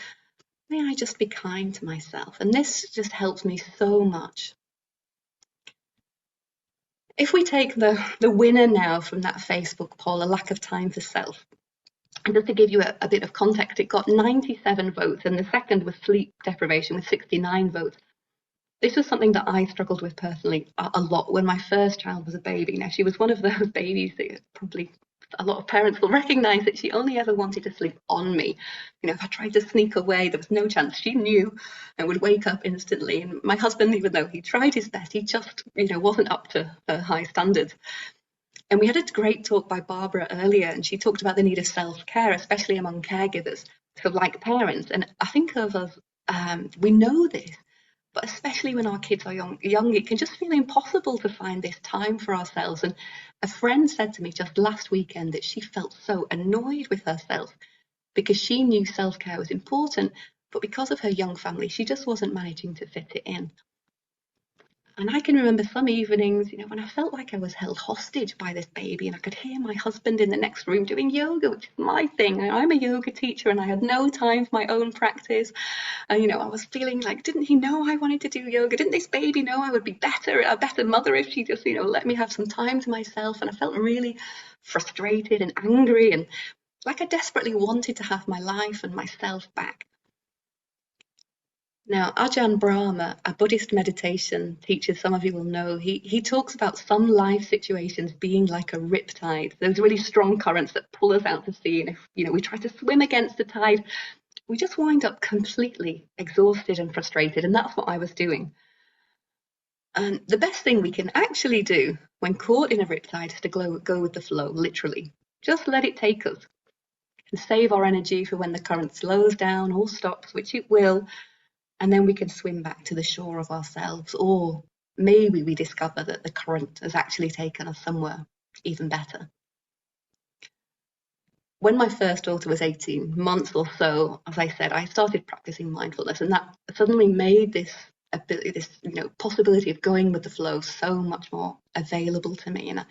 May I just be kind to myself? And this just helps me so much. If we take the winner now from that Facebook poll, a lack of time for self, and just to give you a bit of context, it got 97 votes, and the second was sleep deprivation with 69 votes. This was something that I struggled with personally a lot when my first child was a baby. Now, she was one of those babies that probably a lot of parents will recognize that she only ever wanted to sleep on me. If I tried to sneak away, there was no chance. She knew and would wake up instantly. And my husband, even though he tried his best, he just, wasn't up to her high standards. And we had a great talk by Barbara earlier, and she talked about the need of self-care, especially among caregivers, so like parents. And I think of us, we know this, but especially when our kids are young, it can just feel impossible to find this time for ourselves. And a friend said to me just last weekend that she felt so annoyed with herself because she knew self-care was important, but because of her young family, she just wasn't managing to fit it in. And I can remember some evenings, when I felt like I was held hostage by this baby, and I could hear my husband in the next room doing yoga, which is my thing. I'm a yoga teacher and I had no time for my own practice. And, I was feeling like, didn't he know I wanted to do yoga? Didn't this baby know I would be a better mother if she just, let me have some time to myself? And I felt really frustrated and angry and like I desperately wanted to have my life and myself back. Now, Ajahn Brahma, a Buddhist meditation teacher, some of you will know, he talks about some life situations being like a riptide, those really strong currents that pull us out to sea. And if we try to swim against the tide, we just wind up completely exhausted and frustrated. And that's what I was doing. And the best thing we can actually do when caught in a riptide is to go with the flow, literally. Just let it take us and save our energy for when the current slows down or stops, which it will. And then we can swim back to the shore of ourselves, or maybe we discover that the current has actually taken us somewhere even better. When my first daughter was 18 months or so, as I said, I started practicing mindfulness, and that suddenly made this possibility of going with the flow so much more available to me. And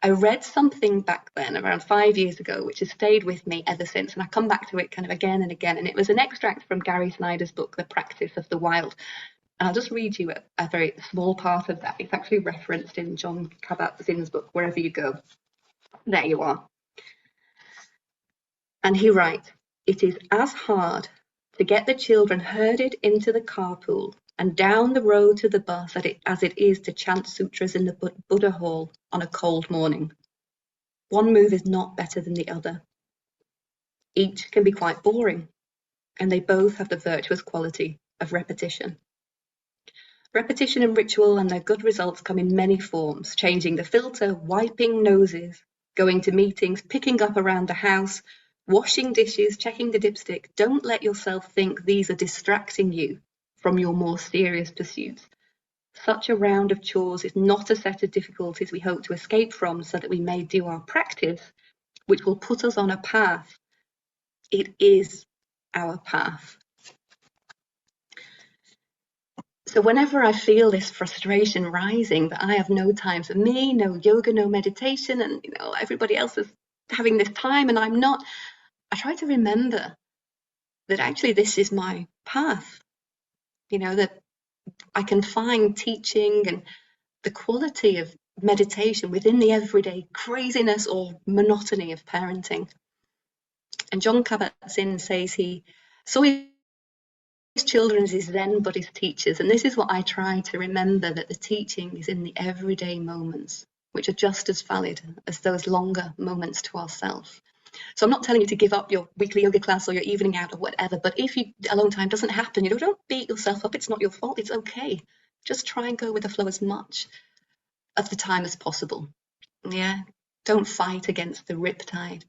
I read something back then, around 5 years ago, which has stayed with me ever since. And I come back to it kind of again and again. And it was an extract from Gary Snyder's book, The Practice of the Wilde. And I'll just read you a very small part of that. It's actually referenced in John Kabat-Zinn's book, Wherever You Go. There you are. And he writes, "It is as hard to get the children herded into the carpool and down the road to the bus as it is to chant sutras in the Buddha hall on a cold morning. One move is not better than the other. Each can be quite boring, and they both have the virtuous quality of repetition. Repetition and ritual and their good results come in many forms: changing the filter, wiping noses, going to meetings, picking up around the house, washing dishes, checking the dipstick. Don't let yourself think these are distracting you from your more serious pursuits. Such a round of chores is not a set of difficulties we hope to escape from so that we may do our practice, which will put us on a path. It is our path. So whenever I feel this frustration rising, that I have no time for me, no yoga, no meditation, and everybody else is having this time and I'm not, I try to remember that actually this is my path. That I can find teaching and the quality of meditation within the everyday craziness or monotony of parenting. And John Kabat-Zinn says he saw his children as his Zen Buddhist teachers, and this is what I try to remember, that the teaching is in the everyday moments, which are just as valid as those longer moments to ourselves. So I'm not telling you to give up your weekly yoga class or your evening out or whatever, but if alone time doesn't happen, don't beat yourself up. It's not your fault. It's okay. Just try and go with the flow as much of the time as possible. Yeah, don't fight against the riptide,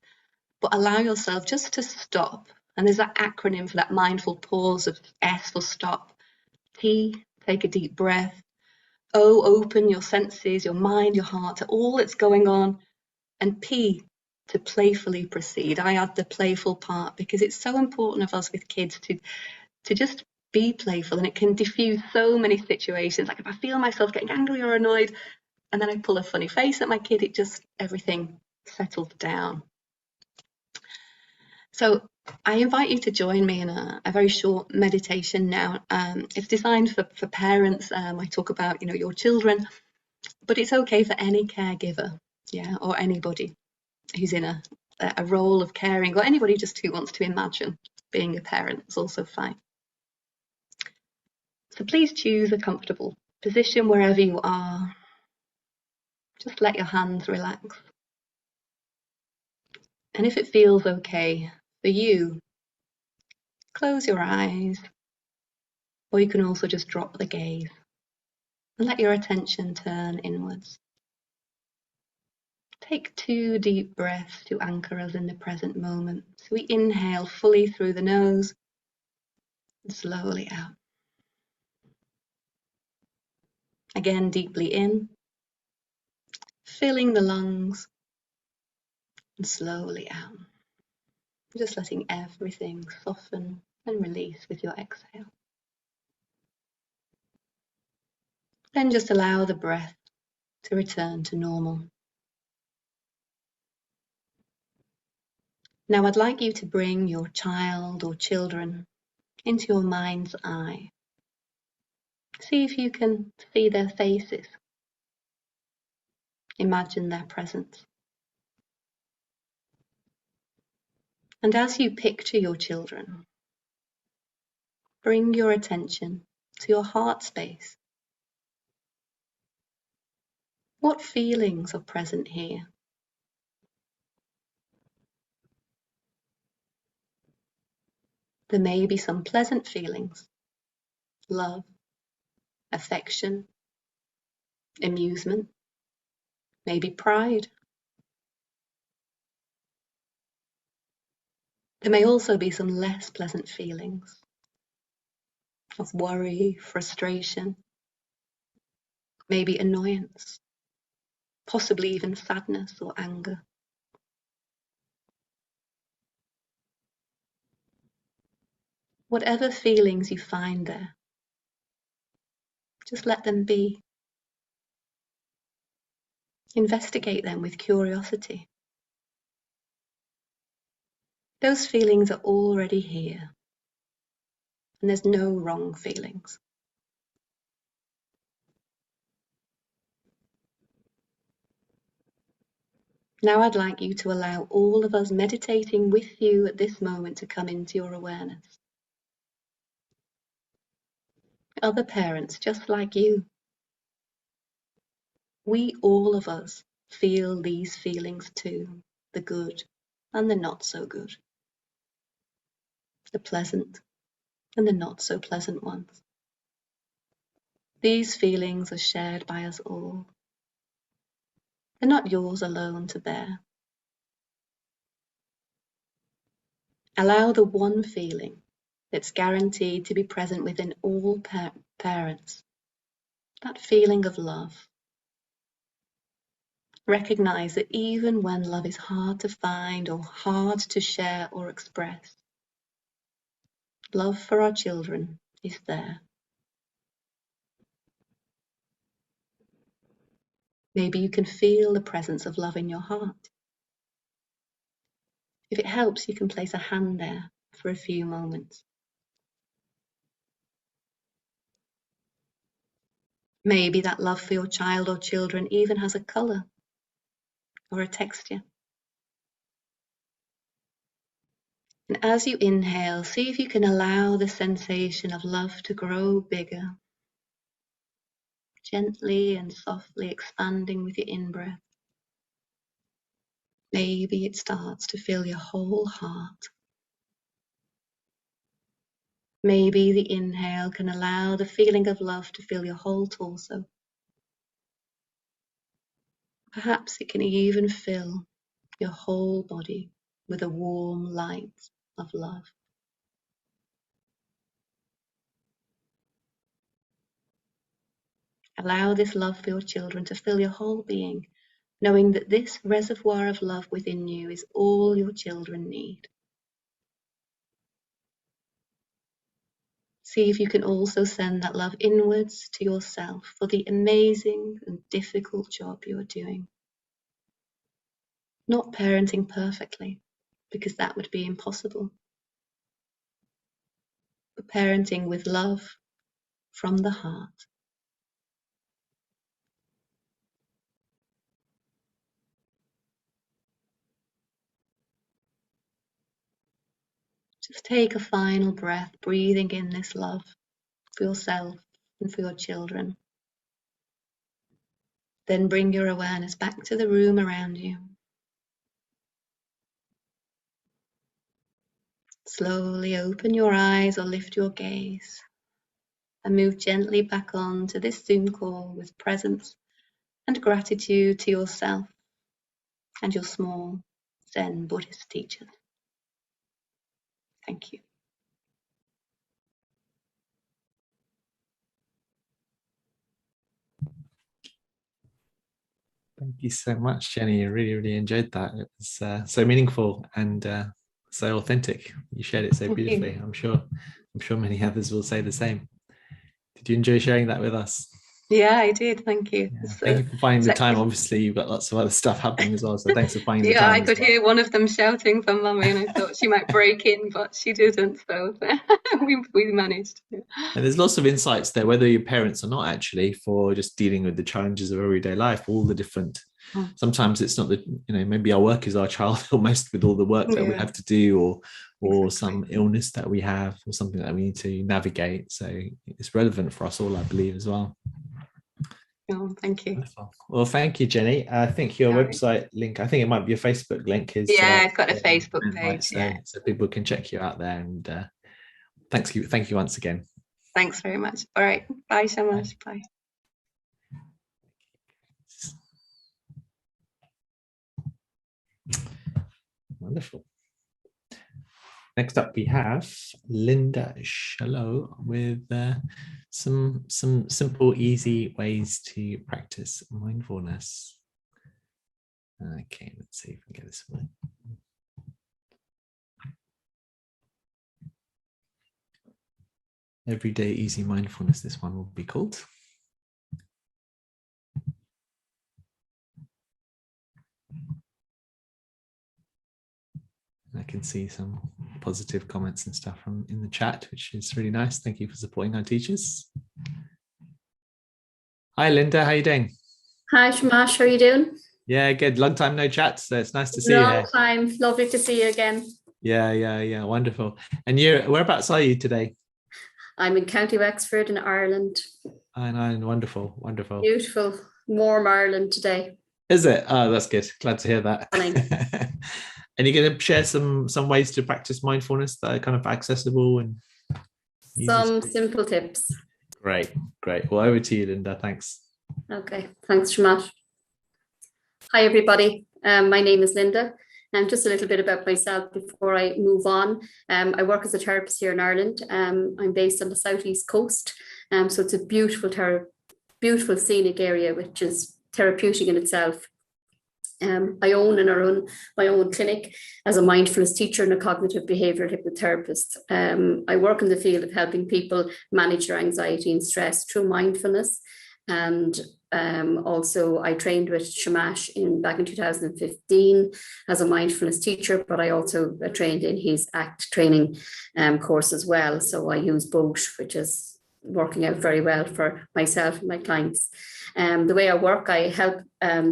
but allow yourself just to stop. And there's that acronym for that mindful pause of S for stop. T, take a deep breath. O, open your senses, your mind, your heart to all that's going on. And P, to playfully proceed. I add the playful part because it's so important of us with kids to just be playful, and it can diffuse so many situations. Like if I feel myself getting angry or annoyed and then I pull a funny face at my kid, everything settles down. So I invite you to join me in a very short meditation now. It's designed for parents. I talk about, your children, but it's okay for any caregiver, or anybody who's in a role of caring, or anybody just who wants to imagine being a parent is also fine. So please choose a comfortable position wherever you are. Just let your hands relax. And if it feels okay for you, close your eyes, or you can also just drop the gaze and let your attention turn inwards. Take 2 deep breaths to anchor us in the present moment. So we inhale fully through the nose and slowly out. Again, deeply in, filling the lungs and slowly out. Just letting everything soften and release with your exhale. Then just allow the breath to return to normal. Now I'd like you to bring your child or children into your mind's eye. See if you can see their faces. Imagine their presence. And as you picture your children, bring your attention to your heart space. What feelings are present here? There may be some pleasant feelings, love, affection, amusement, maybe pride. There may also be some less pleasant feelings of worry, frustration, maybe annoyance, possibly even sadness or anger. Whatever feelings you find there, just let them be. Investigate them with curiosity. Those feelings are already here, and there's no wrong feelings. Now I'd like you to allow all of us meditating with you at this moment to come into your awareness. Other parents just like you. We, all of us, feel these feelings too, the good and the not so good, the pleasant and the not so pleasant ones. These feelings are shared by us all. They're not yours alone to bear. Allow the one feeling that's guaranteed to be present within all parents, that feeling of love. Recognize that even when love is hard to find or hard to share or express, love for our children is there. Maybe you can feel the presence of love in your heart. If it helps, you can place a hand there for a few moments. Maybe that love for your child or children even has a color or a texture. And as you inhale, see if you can allow the sensation of love to grow bigger, gently and softly expanding with your in-breath. Maybe it starts to fill your whole heart. Maybe the inhale can allow the feeling of love to fill your whole torso. Perhaps it can even fill your whole body with a warm light of love. Allow this love for your children to fill your whole being, knowing that this reservoir of love within you is all your children need. See if you can also send that love inwards to yourself for the amazing and difficult job you are doing. Not parenting perfectly, because that would be impossible, but parenting with love from the heart. Just take a final breath, breathing in this love for yourself and for your children. Then bring your awareness back to the room around you. Slowly open your eyes or lift your gaze and move gently back on to this Zoom call with presence and gratitude to yourself and your small Zen Buddhist teachers. Thank you. Thank you so much, Jenny. I really, really enjoyed that. It was so meaningful and so authentic. You shared it so beautifully. I'm sure many others will say the same. Did you enjoy sharing that with us? Yeah, I did. Thank you. Yeah. Thank you for finding the time. Obviously, you've got lots of other stuff happening as well. So thanks for finding the time. Yeah, I could hear one of them shouting for Mummy, and I thought she might break in, but she didn't. So we managed. And there's lots of insights there, whether you're parents or not, actually, for just dealing with the challenges of everyday life, all the different. Sometimes it's not that, maybe our work is our child almost, with all the work that we have to do, or some illness that we have, or something that we need to navigate. So it's relevant for us all, I believe, as well. Oh, thank you. Wonderful. Well, thank you, Jenny. I think your website link, I think it might be a Facebook link. It's got a Facebook page. So people can check you out there. And thank you once again. Thanks very much. All right. Bye, Shamash. Bye. Wonderful. Next up, we have Linda Shallow with some simple, easy ways to practice mindfulness. Okay, let's see if we can get this one. Everyday Easy Mindfulness, this one will be called. I can see some positive comments and stuff in the chat, which is really nice. Thank you for supporting our teachers. Hi, Linda. How are you doing? Hi, Shamash. How are you doing? Yeah, good. Long time no chat, so it's nice to see you. Long time. Lovely to see you again. Yeah. Wonderful. And whereabouts are you today? I'm in County Wexford in Ireland. I know. Wonderful. Beautiful, warm Ireland today. Is it? Oh, that's good. Glad to hear that. And you're going to share some ways to practice mindfulness that are kind of accessible and some simple tips. Great. Well, over to you, Linda. Thanks. Okay. Thanks, Shamash. Hi, everybody. My name is Linda. Just a little bit about myself before I move on. I work as a therapist here in Ireland. I'm based on the southeast coast. So it's a beautiful scenic area, which is therapeutic in itself. I own and run my own clinic as a mindfulness teacher and a cognitive behavioral hypnotherapist. I work in the field of helping people manage their anxiety and stress through mindfulness. And also I trained with Shamash back in 2015 as a mindfulness teacher, but I also trained in his ACT training course as well. So I use both, which is working out very well for myself and my clients. The way I work, I help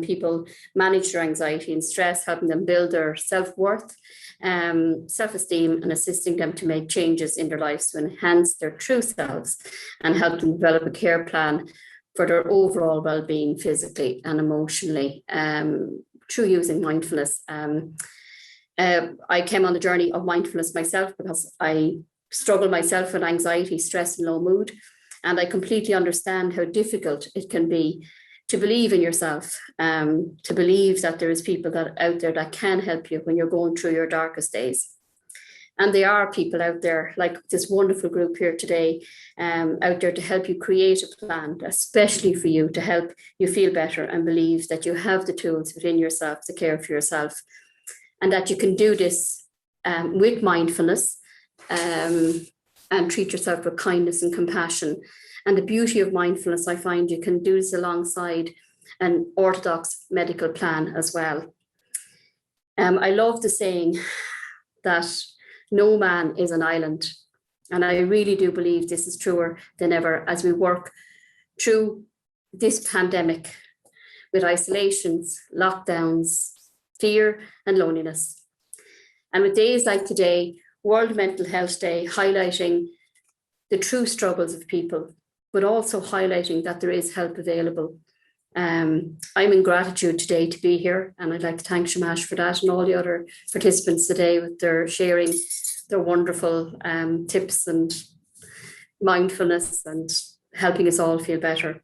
people manage their anxiety and stress, helping them build their self-worth, self-esteem, and assisting them to make changes in their lives to enhance their true selves and help them develop a care plan for their overall well-being physically and emotionally through using mindfulness. I came on the journey of mindfulness myself because I struggle myself with anxiety, stress, and low mood. And I completely understand how difficult it can be to believe in yourself, to believe that there is people that out there that can help you when you're going through your darkest days. And there are people out there, like this wonderful group here today, out there to help you create a plan, especially for you, to help you feel better and believe that you have the tools within yourself to care for yourself, and that you can do this with mindfulness, and treat yourself with kindness and compassion. And the beauty of mindfulness, I find you can do this alongside an orthodox medical plan as well. I love the saying that no man is an island. And I really do believe this is truer than ever as we work through this pandemic with isolations, lockdowns, fear, and loneliness. And with days like today, World Mental Health Day, highlighting the true struggles of people, but also highlighting that there is help available. I'm in gratitude today to be here, and I'd like to thank Shamash for that and all the other participants today with their sharing their wonderful tips and mindfulness and helping us all feel better.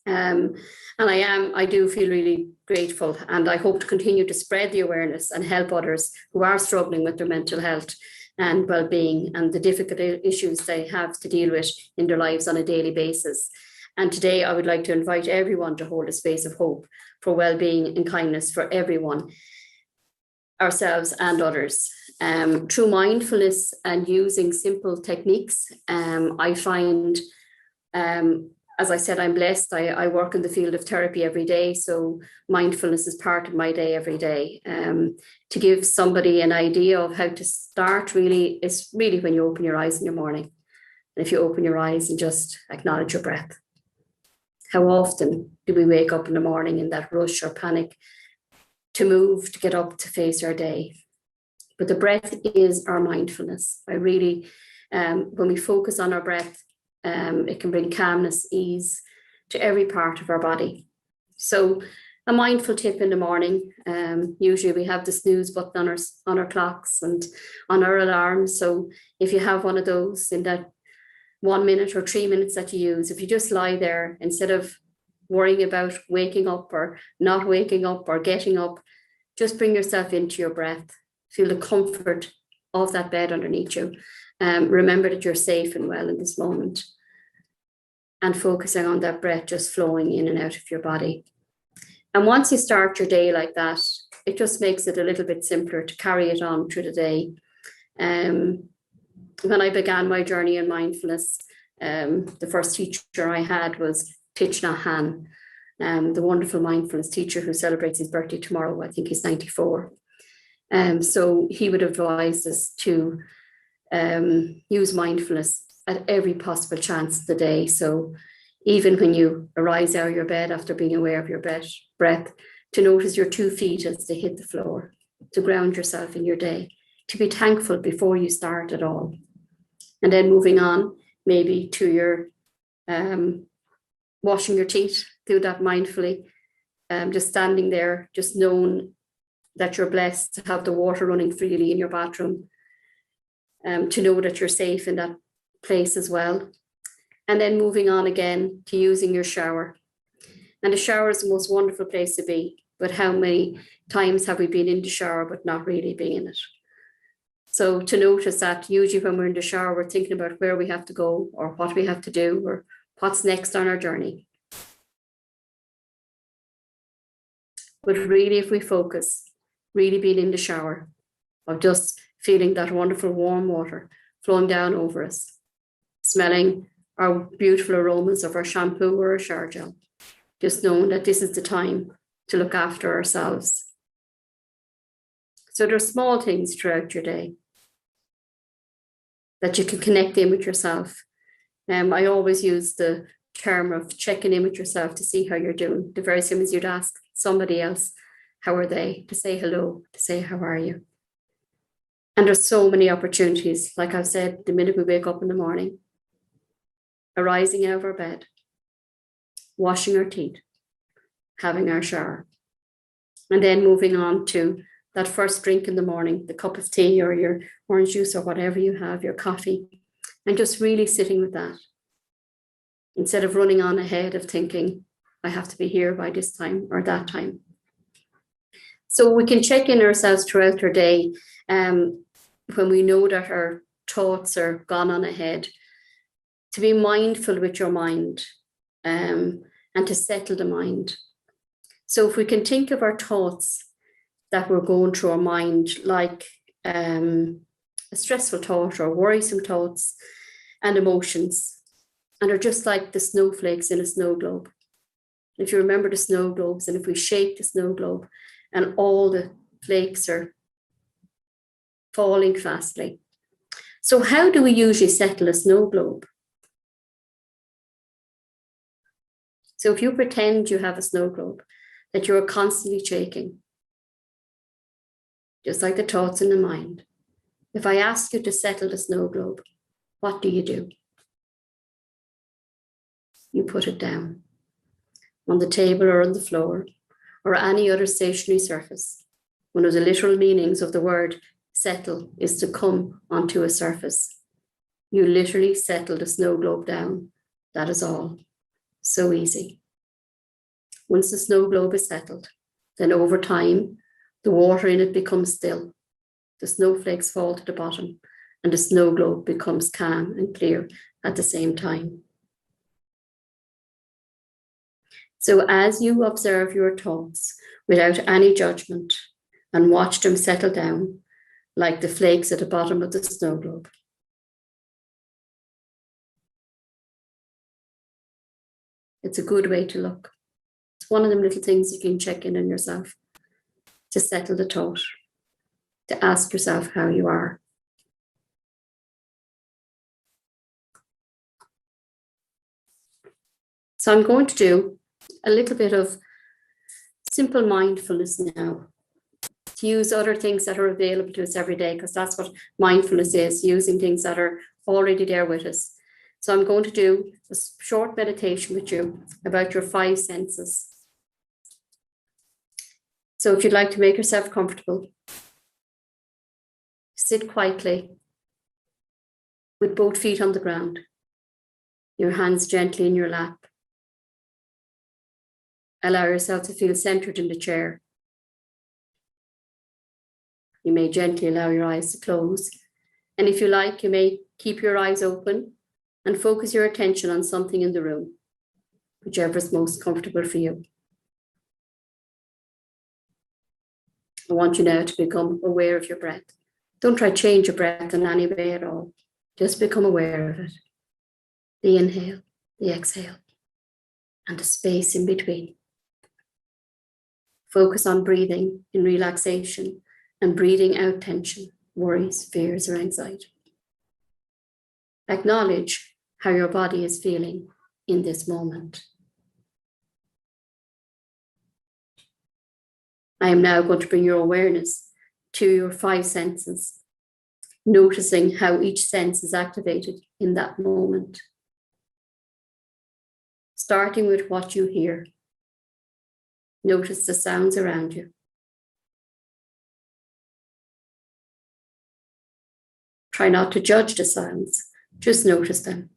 And I do feel really grateful, and I hope to continue to spread the awareness and help others who are struggling with their mental health and well-being and the difficult issues they have to deal with in their lives on a daily basis. And today I would like to invite everyone to hold a space of hope for well-being and kindness for everyone, ourselves and others. Through mindfulness and using simple techniques, I find, as I said, I'm blessed. I work in the field of therapy every day, so mindfulness is part of my day every day. To give somebody an idea of how to start really is really when you open your eyes in the morning. And if you open your eyes and just acknowledge your breath. How often do we wake up in the morning in that rush or panic to move, to get up, to face our day? But the breath is our mindfulness. I really, when we focus on our breath, it can bring calmness, ease to every part of our body. So a mindful tip in the morning, usually we have the snooze button on our clocks and on our alarms. So if you have one of those in that 1 minute or 3 minutes that you use, if you just lie there instead of worrying about waking up or not waking up or getting up, just bring yourself into your breath. Feel the comfort of that bed underneath you. Remember that you're safe and well in this moment. And focusing on that breath just flowing in and out of your body. And once you start your day like that, it just makes it a little bit simpler to carry it on through the day. When I began my journey in mindfulness, the first teacher I had was Thich Nhat Hanh, the wonderful mindfulness teacher who celebrates his birthday tomorrow. I think he's 94. So he would advise us to use mindfulness at every possible chance of the day. So even when you arise out of your bed after being aware of your breath, to notice your 2 feet as they hit the floor, to ground yourself in your day, to be thankful before you start at all. And then moving on, maybe to your washing your teeth, do that mindfully, just standing there, just knowing that you're blessed to have the water running freely in your bathroom, to know that you're safe in that place as well. And then moving on again to using your shower. And the shower is the most wonderful place to be, but how many times have we been in the shower but not really being in it? So to notice that usually when we're in the shower, we're thinking about where we have to go or what we have to do or what's next on our journey. But really, if we focus, really being in the shower, of just feeling that wonderful warm water flowing down over us, smelling our beautiful aromas of our shampoo or our shower gel, just knowing that this is the time to look after ourselves. So there are small things throughout your day that you can connect in with yourself. I always use the term of checking in with yourself to see how you're doing. The very same as you'd ask somebody else, how are they? To say hello, to say, how are you? And there's so many opportunities. Like I've said, the minute we wake up in the morning, arising out of our bed, washing our teeth, having our shower, and then moving on to that first drink in the morning, the cup of tea or your orange juice or whatever you have, your coffee, and just really sitting with that. Instead of running on ahead of thinking, I have to be here by this time or that time. So we can check in ourselves throughout our day when we know that our thoughts are gone on ahead, to be mindful with your mind and to settle the mind. So if we can think of our thoughts that we're going through our mind, like a stressful thought or worrisome thoughts and emotions, and they're just like the snowflakes in a snow globe. If you remember the snow globes, and if we shake the snow globe and all the flakes are falling fastly. So how do we usually settle a snow globe? So if you pretend you have a snow globe that you're constantly shaking, just like the thoughts in the mind, if I ask you to settle the snow globe, what do? You put it down on the table or on the floor or any other stationary surface. One of the literal meanings of the word settle is to come onto a surface. You literally settle the snow globe down. That is all. So easy. Once the snow globe is settled, then over time, the water in it becomes still. The snowflakes fall to the bottom and the snow globe becomes calm and clear at the same time. So as you observe your thoughts without any judgment and watch them settle down like the flakes at the bottom of the snow globe, it's a good way to look. It's one of them little things you can check in on yourself, to settle the thought, to ask yourself how you are. So I'm going to do a little bit of simple mindfulness now, to use other things that are available to us every day, because that's what mindfulness is, using things that are already there with us. So I'm going to do a short meditation with you about your 5 senses. So if you'd like to make yourself comfortable, sit quietly with both feet on the ground, your hands gently in your lap. Allow yourself to feel centered in the chair. You may gently allow your eyes to close. And if you like, you may keep your eyes open and focus your attention on something in the room, whichever is most comfortable for you. I want you now to become aware of your breath. Don't try to change your breath in any way at all. Just become aware of it. The inhale, the exhale, and the space in between. Focus on breathing in relaxation and breathing out tension, worries, fears, or anxiety. Acknowledge how your body is feeling in this moment. I am now going to bring your awareness to your 5 senses, noticing how each sense is activated in that moment. Starting with what you hear. Notice the sounds around you. Try not to judge the sounds, just notice them.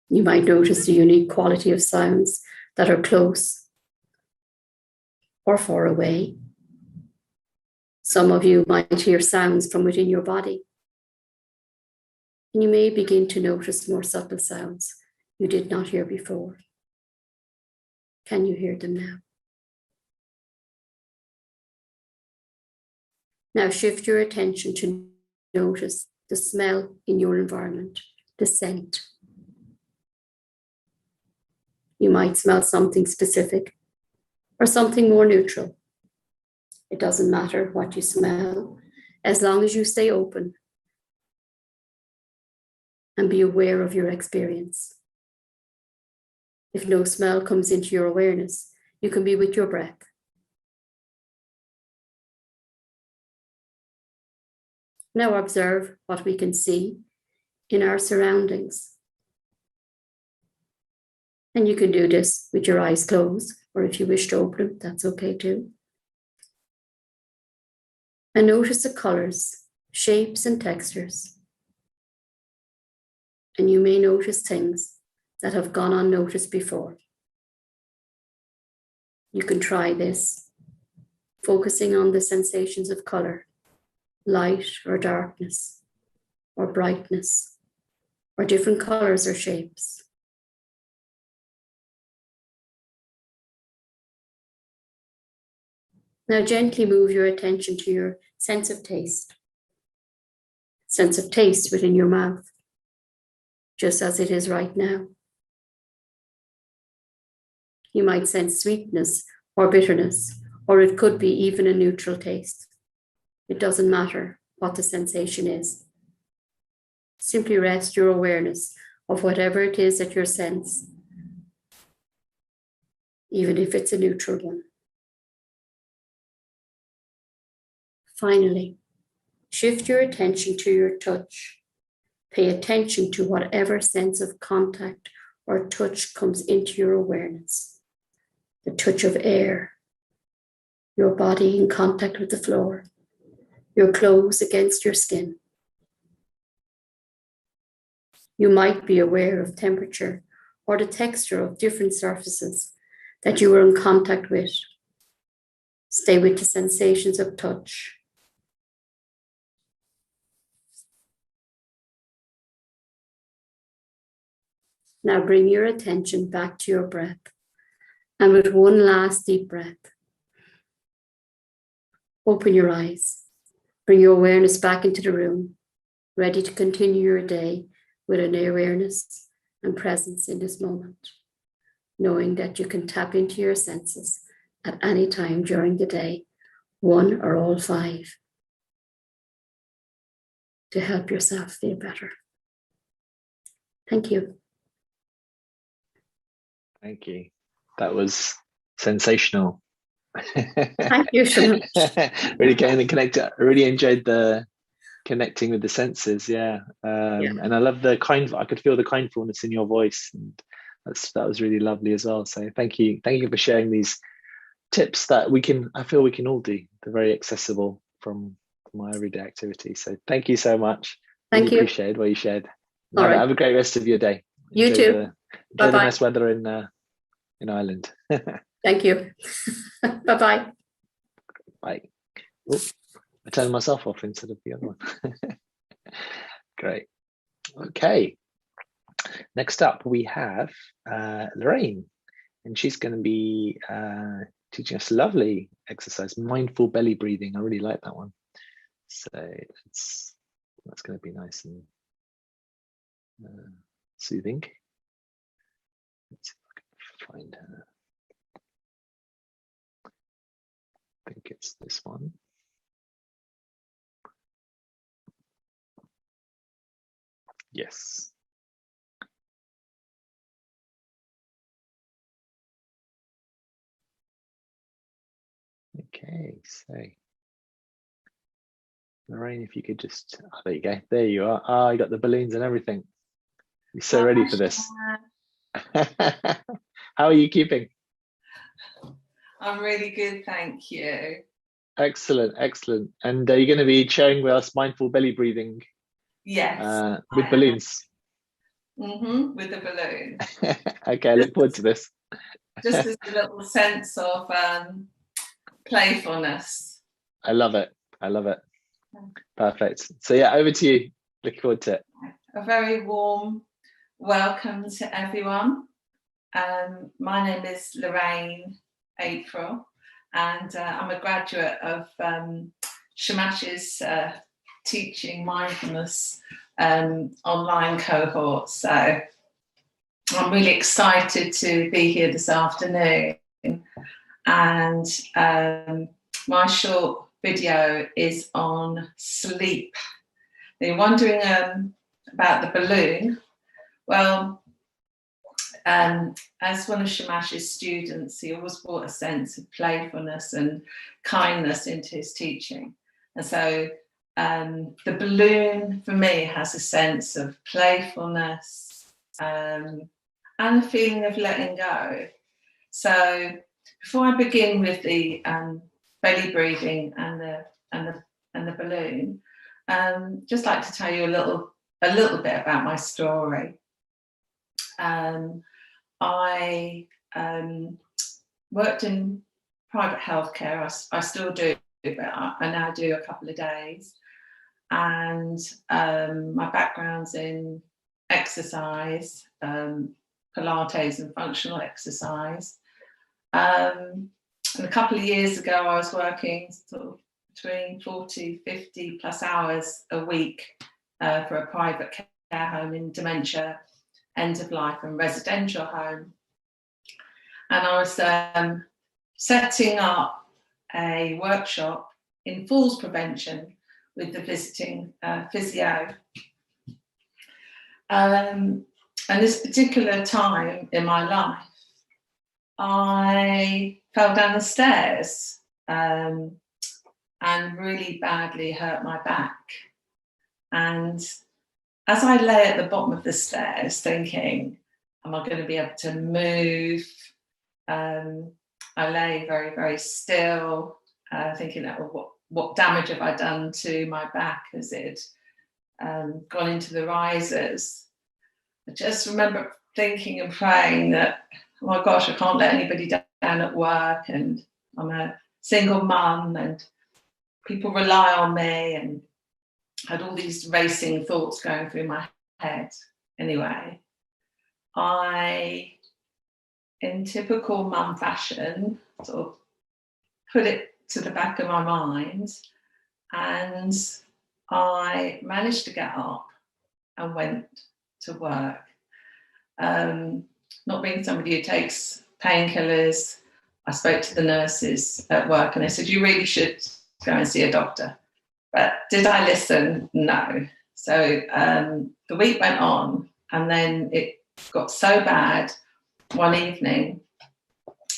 You might notice the unique quality of sounds that are close or far away. Some of you might hear sounds from within your body. And you may begin to notice more subtle sounds you did not hear before. Can you hear them now? Now shift your attention to notice the smell in your environment, the scent. You might smell something specific or something more neutral. It doesn't matter what you smell, as long as you stay open and be aware of your experience. If no smell comes into your awareness, you can be with your breath. Now observe what we can see in our surroundings. And you can do this with your eyes closed, or if you wish to open them, that's okay too. And notice the colors, shapes, and textures. And you may notice things that have gone unnoticed before. You can try this, focusing on the sensations of color, light or darkness, or brightness, or different colors or shapes. Now gently move your attention to your sense of taste within your mouth, just as it is right now. You might sense sweetness or bitterness, or it could be even a neutral taste. It doesn't matter what the sensation is. Simply rest your awareness of whatever it is that you sense, even if it's a neutral one. Finally, shift your attention to your touch. Pay attention to whatever sense of contact or touch comes into your awareness. The touch of air, your body in contact with the floor, your clothes against your skin. You might be aware of temperature or the texture of different surfaces that you were in contact with. Stay with the sensations of touch. Now bring your attention back to your breath, and with one last deep breath, open your eyes. Bring your awareness back into the room, ready to continue your day with an awareness and presence in this moment, knowing that you can tap into your senses at any time during the day, one or all five, to help yourself feel better. Thank you. Thank you. That was sensational. Thank you, Shamash. Really getting the connect. I really enjoyed the connecting with the senses. Yeah. And I love the I could feel the kindfulness in your voice, and that was really lovely as well. So thank you for sharing these tips that I feel we can all do. They're very accessible from my everyday activity. So thank you so much. Thank you. Appreciate what you shared. Have a great rest of your day. You too. Enjoy the nice weather in Ireland. Thank you. Bye-bye. Bye. Oh, I turned myself off instead of the other one. Great. Okay. Next up, we have Lorraine, and she's going to be teaching us a lovely exercise, mindful belly breathing. I really like that one. So that's going to be nice and soothing. Let's see if I can find her. I think it's this one. Yes. Okay, so Lorraine, if you could just, there you go. There you are. Oh, you got the balloons and everything. You're so ready for this. How are you keeping? I'm really good, thank you. Excellent, excellent. And are you going to be sharing with us mindful belly breathing? Yes. With balloons? With the balloon. Okay, I look forward to this. Just as a little sense of playfulness. I love it. I love it. Perfect. So yeah, over to you. Looking forward to it. A very warm welcome to everyone. My name is Lorraine April, and I'm a graduate of Shamash is teaching mindfulness online cohorts. So I'm really excited to be here this afternoon. And my short video is on sleep. You're wondering about the balloon. Well, as one of Shamash's students, he always brought a sense of playfulness and kindness into his teaching. And so the balloon for me has a sense of playfulness and a feeling of letting go. So before I begin with the belly breathing and the balloon, just like to tell you a little bit about my story. I worked in private healthcare. I still do, but I now do a couple of days. And my background's in exercise, Pilates and functional exercise. And a couple of years ago, I was working sort of between 40, 50 plus hours a week for a private care home in dementia, end of life and residential home. And I was setting up a workshop in falls prevention with the visiting physio. And this particular time in my life, I fell down the stairs and really badly hurt my back. And as I lay at the bottom of the stairs thinking, am I going to be able to move? I lay very, very still, thinking, what damage have I done to my back as it gone into the risers? I just remember thinking and praying that, oh my gosh, I can't let anybody down at work, and I'm a single mum and people rely on me, and I had all these racing thoughts going through my head. Anyway, I, in typical mum fashion, sort of put it to the back of my mind, and I managed to get up and went to work. Not being somebody who takes painkillers, I spoke to the nurses at work and they said, you really should go and see a doctor. But did I listen? No. So the week went on, and then it got so bad one evening,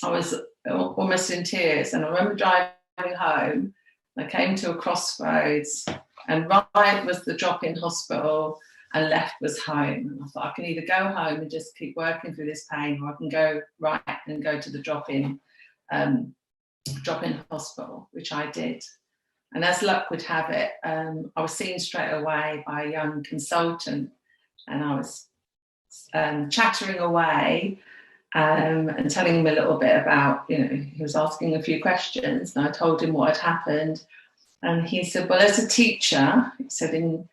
I was almost in tears. And I remember driving home, I came to a crossroads, and right was the drop-in hospital and left was home. And I thought, I can either go home and just keep working through this pain, or I can go right and go to the drop-in hospital, which I did. And as luck would have it, I was seen straight away by a young consultant, and I was chattering away and telling him a little bit about, he was asking a few questions, and I told him what had happened. And he said, well, as a teacher, he said,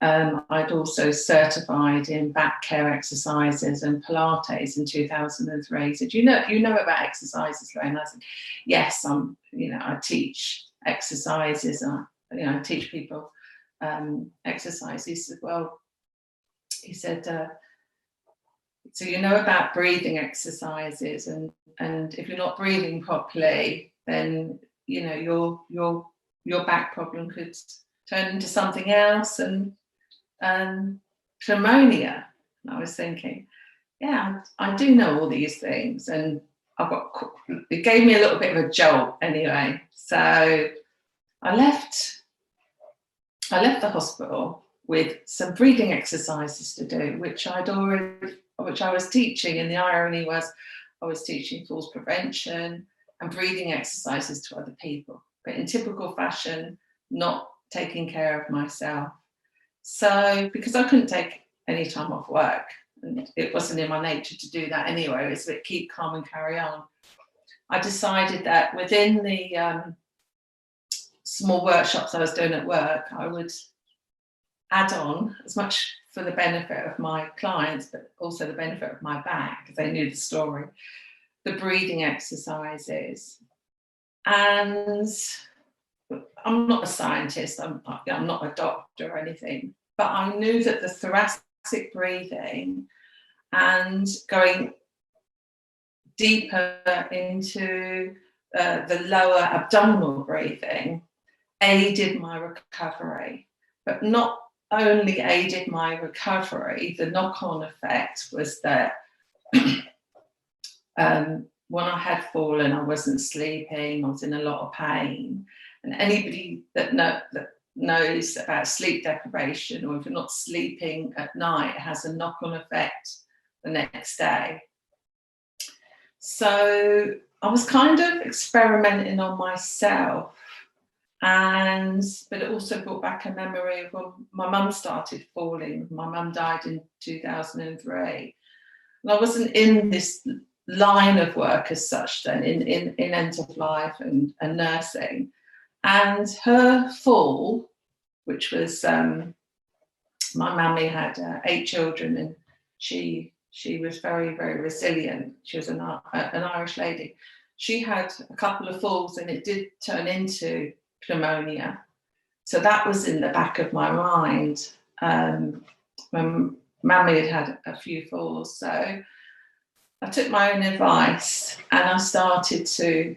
I'd also certified in back care exercises and Pilates in 2003. He said, you know about exercises, Lorraine? I said, yes, I teach exercises. I teach people exercise. He said, well, so you know about breathing exercises, and if you're not breathing properly, then your back problem could turn into something else, and pneumonia. And I was thinking, yeah, I do know all these things, and it gave me a little bit of a jolt anyway. So I left the hospital with some breathing exercises to do, which I was teaching, and the irony was I was teaching falls prevention and breathing exercises to other people, but in typical fashion, not taking care of myself. So because I couldn't take any time off work, and it wasn't in my nature to do that anyway, it was a bit keep calm and carry on, I decided that within the small workshops I was doing at work, I would add on, as much for the benefit of my clients, but also the benefit of my back, because they knew the story, the breathing exercises. And I'm not a scientist, I'm not a doctor or anything, but I knew that the thoracic breathing and going deeper into the lower abdominal breathing aided my recovery. But not only aided my recovery, the knock-on effect was that when I had fallen, I wasn't sleeping, I was in a lot of pain. And anybody that knows about sleep deprivation, or if you're not sleeping at night, it has a knock-on effect the next day. So I was kind of experimenting on myself, but it also brought back a memory of when my mum started falling. My mum died in 2003. And I wasn't in this line of work as such then, in end of life and nursing. And her fall, which was, my mummy had 8 children, and she was very, very resilient. She was an Irish lady. She had a couple of falls and it did turn into pneumonia. So that was in the back of my mind. When Mummy had a few falls. So I took my own advice and I started to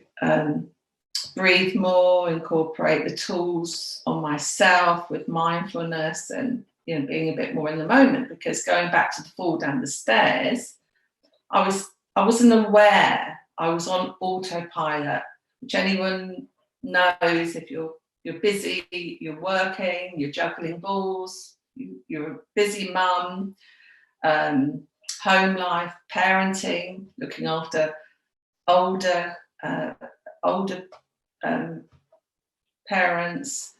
breathe more, incorporate the tools on myself with mindfulness and, you know, being a bit more in the moment, because going back to the fall down the stairs, I wasn't aware. I was on autopilot, which anyone knows if you're busy, you're working, you're juggling balls, you're a busy mum, home life, parenting, looking after older parents,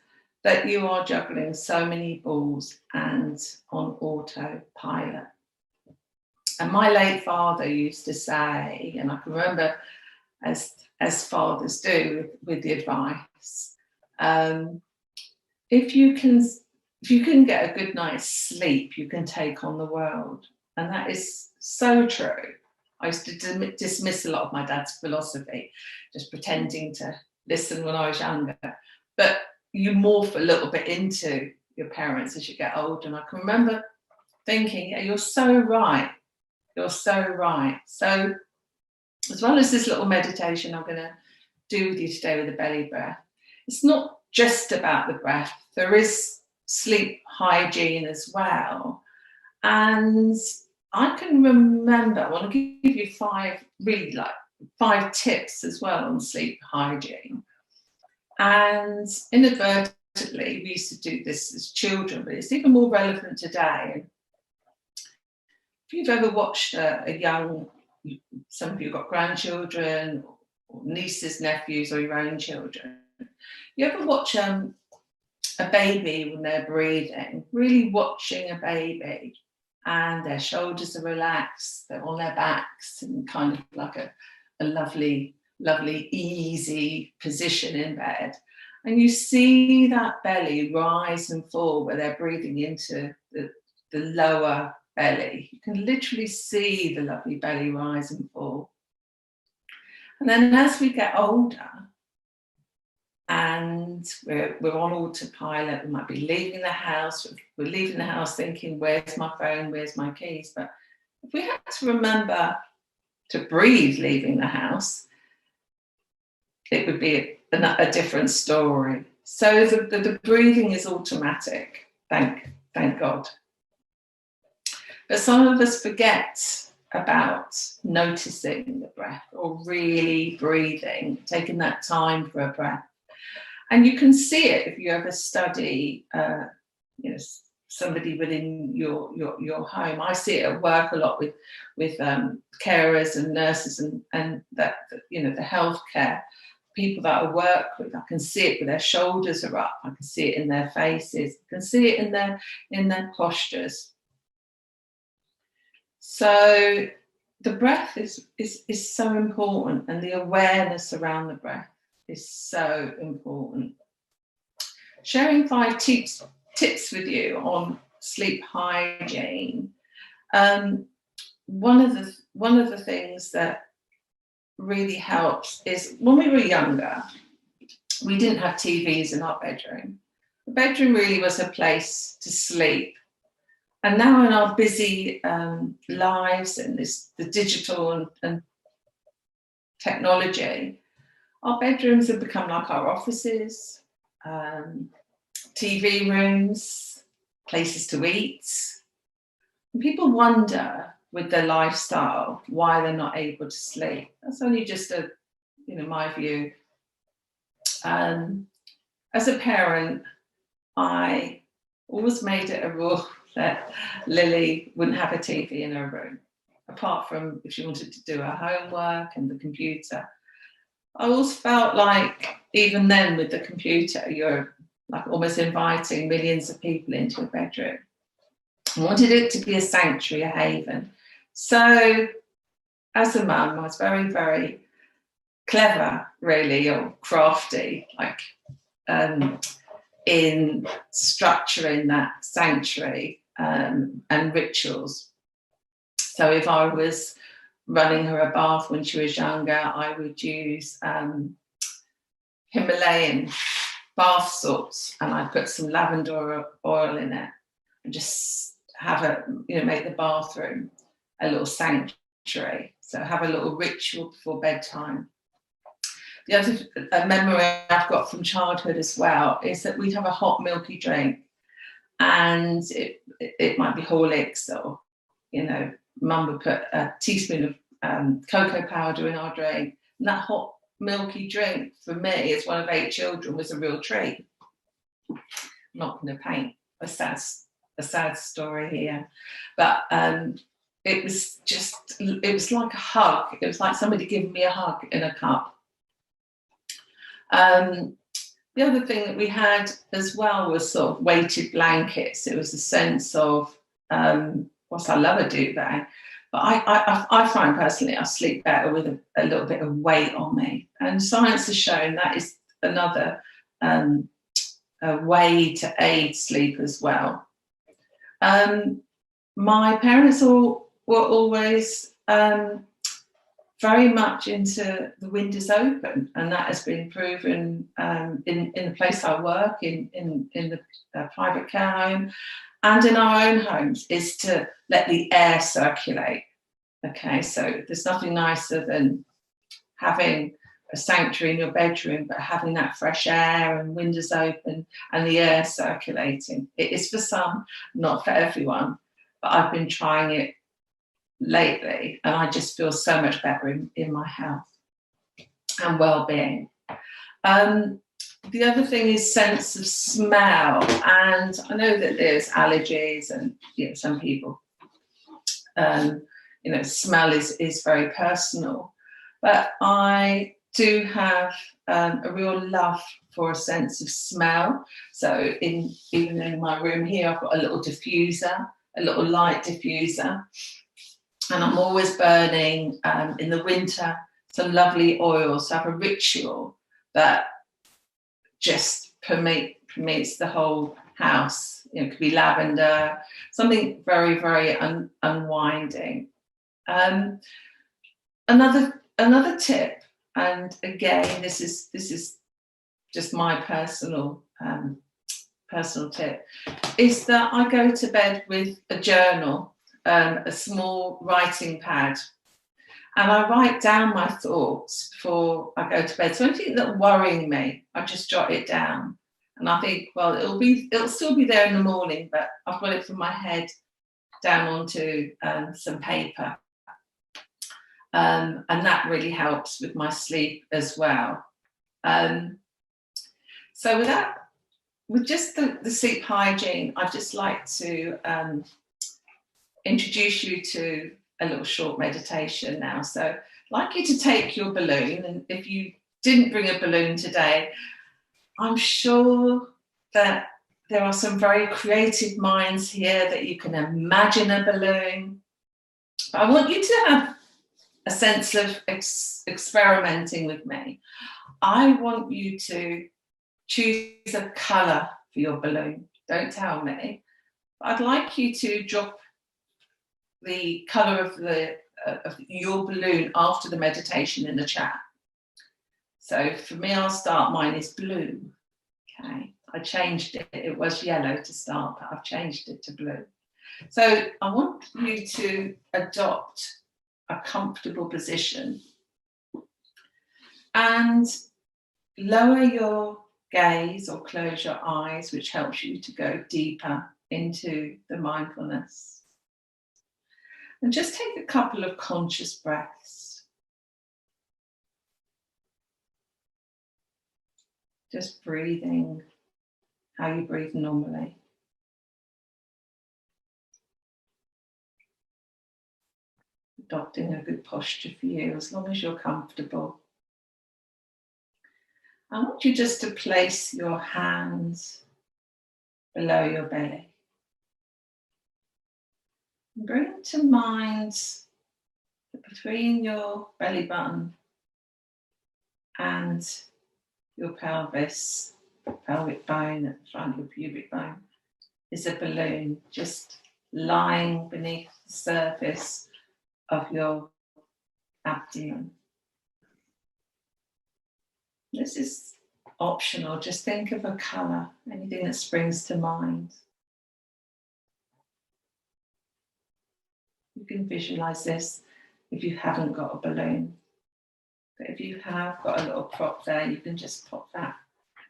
that you are juggling so many balls and on autopilot. And my late father used to say, and I can remember as fathers do with the advice, if you can get a good night's sleep, you can take on the world. And that is so true. I used to dismiss a lot of my dad's philosophy, just pretending to listen when I was younger. But you morph a little bit into your parents as you get older. And I can remember thinking, yeah, you're so right. You're so right. So as well as this little meditation I'm going to do with you today with the belly breath, it's not just about the breath. There is sleep hygiene as well. And I can remember, I want to give you 5 tips as well on sleep hygiene. And inadvertently, we used to do this as children, but it's even more relevant today. If you've ever watched a young, some of you got grandchildren, or nieces, nephews, or your own children, you ever watch a baby when they're breathing, really watching a baby, and their shoulders are relaxed, they're on their backs, and kind of like a lovely, lovely, easy position in bed. And you see that belly rise and fall where they're breathing into the lower belly. You can literally see the lovely belly rise and fall. And then as we get older and we're on autopilot, we might be leaving the house, we're leaving the house thinking, where's my phone, where's my keys? But if we had to remember to breathe leaving the house, it would be a different story. So the breathing is automatic, thank God. But some of us forget about noticing the breath or really breathing, taking that time for a breath. And you can see it if you ever study, somebody within your home. I see it at work a lot with carers and nurses and that, the healthcare people that I work with. I can see it, with their shoulders are up. I can see it in their faces. I can see it in their postures. So the breath is so important, and the awareness around the breath is so important. Sharing 5 tips with you on sleep hygiene. One of the things that really helps is when we were younger, we didn't have TVs in our bedroom. The bedroom really was a place to sleep. And now in our busy lives and the digital and technology, our bedrooms have become like our offices, TV rooms, places to eat. And people wonder with their lifestyle why they're not able to sleep. That's only just my view. As a parent, I always made it a rule that Lily wouldn't have a TV in her room, apart from if she wanted to do her homework and the computer. I always felt like, even then with the computer, you're like almost inviting millions of people into your bedroom. I wanted it to be a sanctuary, a haven. So as a mum, I was very, very clever, really, or crafty, like in structuring that sanctuary and rituals. So if I was running her a bath when she was younger, I would use Himalayan bath salts, and I'd put some lavender oil in it and just have make the bathroom a little sanctuary. So have a little ritual before bedtime. The other memory I've got from childhood as well is that we'd have a hot milky drink, and it might be Horlicks, or Mum would put a teaspoon of cocoa powder in our drink. And that hot milky drink, for me, as one of 8 children, was a real treat. I'm not going to paint a sad story here, but it was like a hug. It was like somebody giving me a hug in a cup. The other thing that we had as well was sort of weighted blankets. It was a sense of, whilst I love a duvet, but I find personally I sleep better with a little bit of weight on me. And science has shown that is another a way to aid sleep as well. My parents were always very much into the windows open, and that has been proven in the place I work, in the private care home, and in our own homes, is to let the air circulate. Okay, so there's nothing nicer than having a sanctuary in your bedroom, but having that fresh air and windows open and the air circulating. It is for some, not for everyone, but I've been trying it lately, and I just feel so much better in my health and well-being. The other thing is sense of smell, and I know that there's allergies, and some people, smell is very personal, but I do have a real love for a sense of smell. So even in my room here, I've got a little diffuser, a little light diffuser. And I'm always burning, in the winter, some lovely oils. So I have a ritual that just permeates the whole house. It could be lavender, something very, very unwinding. Another tip, and again, this is just my personal tip, is that I go to bed with a journal. A small writing pad, and I write down my thoughts before I go to bed. So anything that worrying me, I just jot it down, and I think, well, it'll still be there in the morning, but I've got it from my head down onto some paper, and that really helps with my sleep as well. So with just the sleep hygiene, I'd just like to introduce you to a little short meditation now. So I'd like you to take your balloon, and if you didn't bring a balloon today, I'm sure that there are some very creative minds here that you can imagine a balloon. But I want you to have a sense of experimenting with me. I want you to choose a colour for your balloon. Don't tell me. But I'd like you to drop the colour of your balloon after the meditation in the chat. So for me, I'll start, mine is blue. Okay, I changed it. It was yellow to start, but I've changed it to blue. So I want you to adopt a comfortable position and lower your gaze or close your eyes, which helps you to go deeper into the mindfulness. And just take a couple of conscious breaths. Just breathing how you breathe normally. Adopting a good posture for you, as long as you're comfortable. I want you just to place your hands below your belly. And bring to mind that between your belly button and your pelvis, pelvic bone at the front of your pubic bone, is a balloon just lying beneath the surface of your abdomen. This is optional, just think of a colour, anything that springs to mind. You can visualise this if you haven't got a balloon. But if you have got a little prop there, you can just pop that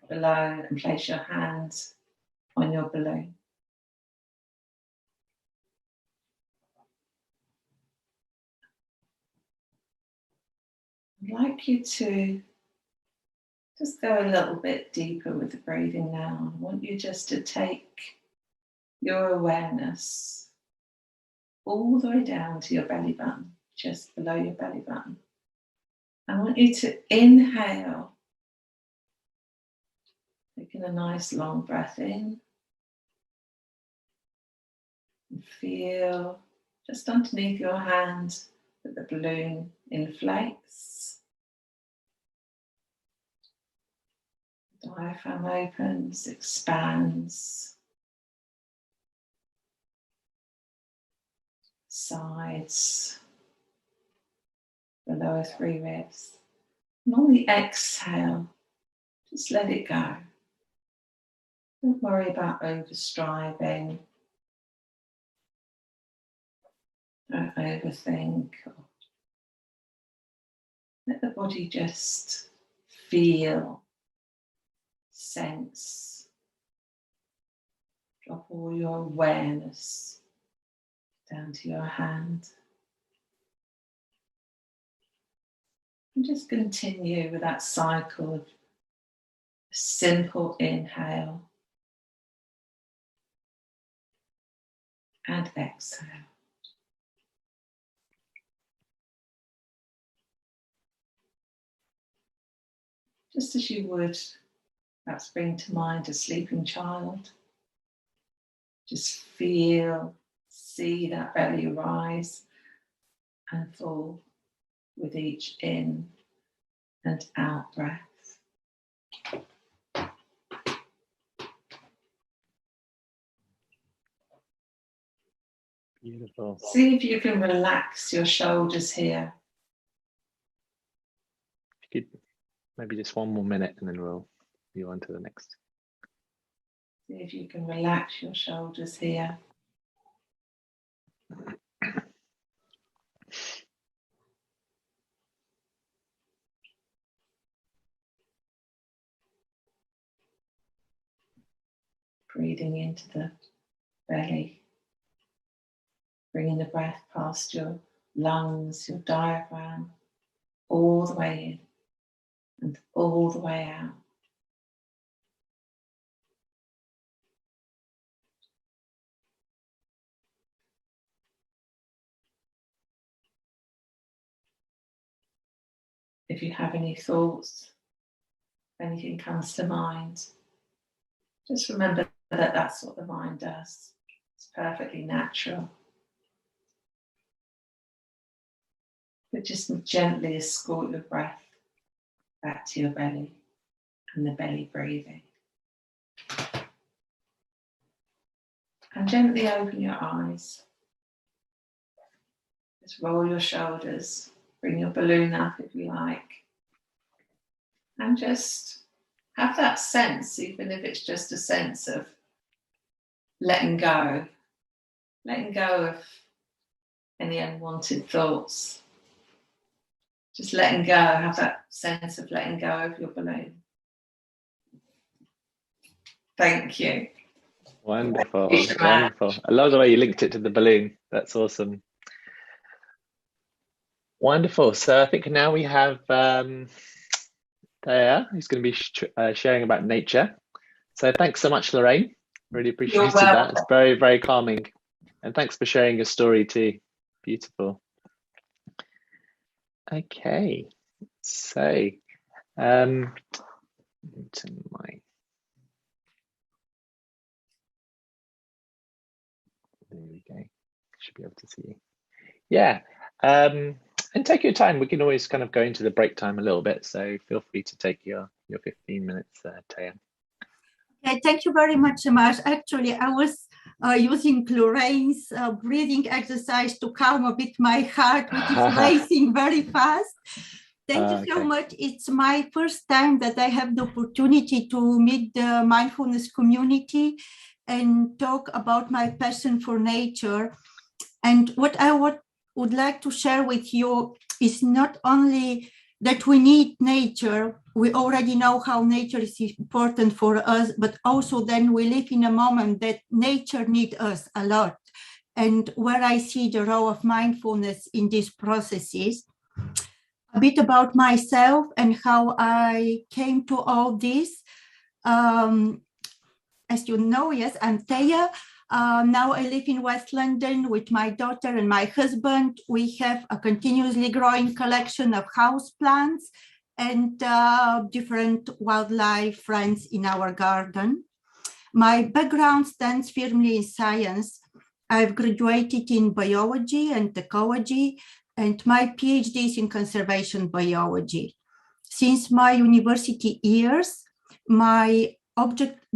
below and place your hands on your balloon. I'd like you to just go a little bit deeper with the breathing now. I want you just to take your awareness all the way down to your belly button, just below your belly button. I want you to inhale, taking a nice long breath in, and feel just underneath your hand that the balloon inflates. The diaphragm opens, expands. Sides, the lower three ribs. And on the exhale, just let it go. Don't worry about overstriving. Don't overthink. Let the body just feel, sense. Drop all your awareness down to your hand. And just continue with that cycle of a simple inhale and exhale. Just as you would perhaps bring to mind a sleeping child. Just feel, see that belly rise and fall with each in and out breath. Beautiful. See if you can relax your shoulders here. If you could, maybe just one more minute and then we'll move on to the next. See if you can relax your shoulders here. Breathing into the belly, bringing the breath past your lungs, your diaphragm, all the way in and all the way out. If you have any thoughts, if anything comes to mind, just remember that that's what the mind does. It's perfectly natural. But just gently escort your breath back to your belly and the belly breathing. And gently open your eyes. Just roll your shoulders. Bring your balloon up if you like. and just have that sense, even if it's just a sense of letting go of any unwanted thoughts. Just letting go, have that sense of letting go of your balloon. Thank you. Wonderful, wonderful. I love the way you linked it to the balloon. That's awesome. Wonderful. So I think now we have Thea, who's going to be sharing about nature. So thanks so much, Lorraine. Really appreciated that. It's very, very calming. And thanks for sharing your story too. Beautiful. Okay. So, there we go. Should be able to see you. Yeah. And take your time. We can always kind of go into the break time a little bit. So feel free to take your 15 minutes, Thea. Okay, thank you very much, Shamash. Actually, I was using Lorraine's breathing exercise to calm a bit my heart, which is racing very fast. Thank you so much. It's my first time that I have the opportunity to meet the mindfulness community and talk about my passion for nature. And what I would like to share with you is not only that we need nature, we already know how nature is important for us, but also then we live in a moment that nature needs us a lot. And where I see the role of mindfulness in these processes, a bit about myself and how I came to all this. As you know, yes, I'm Thea. Now I live in West London with my daughter and my husband. We have a continuously growing collection of houseplants and different wildlife friends in our garden. My background stands firmly in science. I've graduated in biology and ecology, and my PhD is in conservation biology. Since my university years, the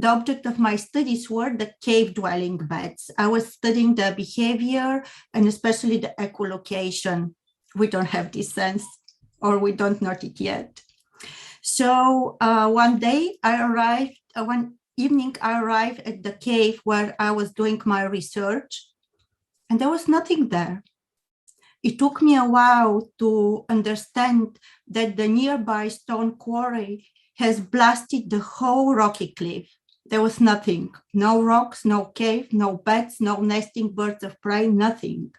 object of my studies were the cave-dwelling bats. I was studying the behavior and especially the echolocation. We don't have this sense, or we don't know it yet. So one evening I arrived at the cave where I was doing my research, and there was nothing there. It took me a while to understand that the nearby stone quarry has blasted the whole rocky cliff. There was nothing, no rocks, no cave, no bats, no nesting birds of prey, nothing.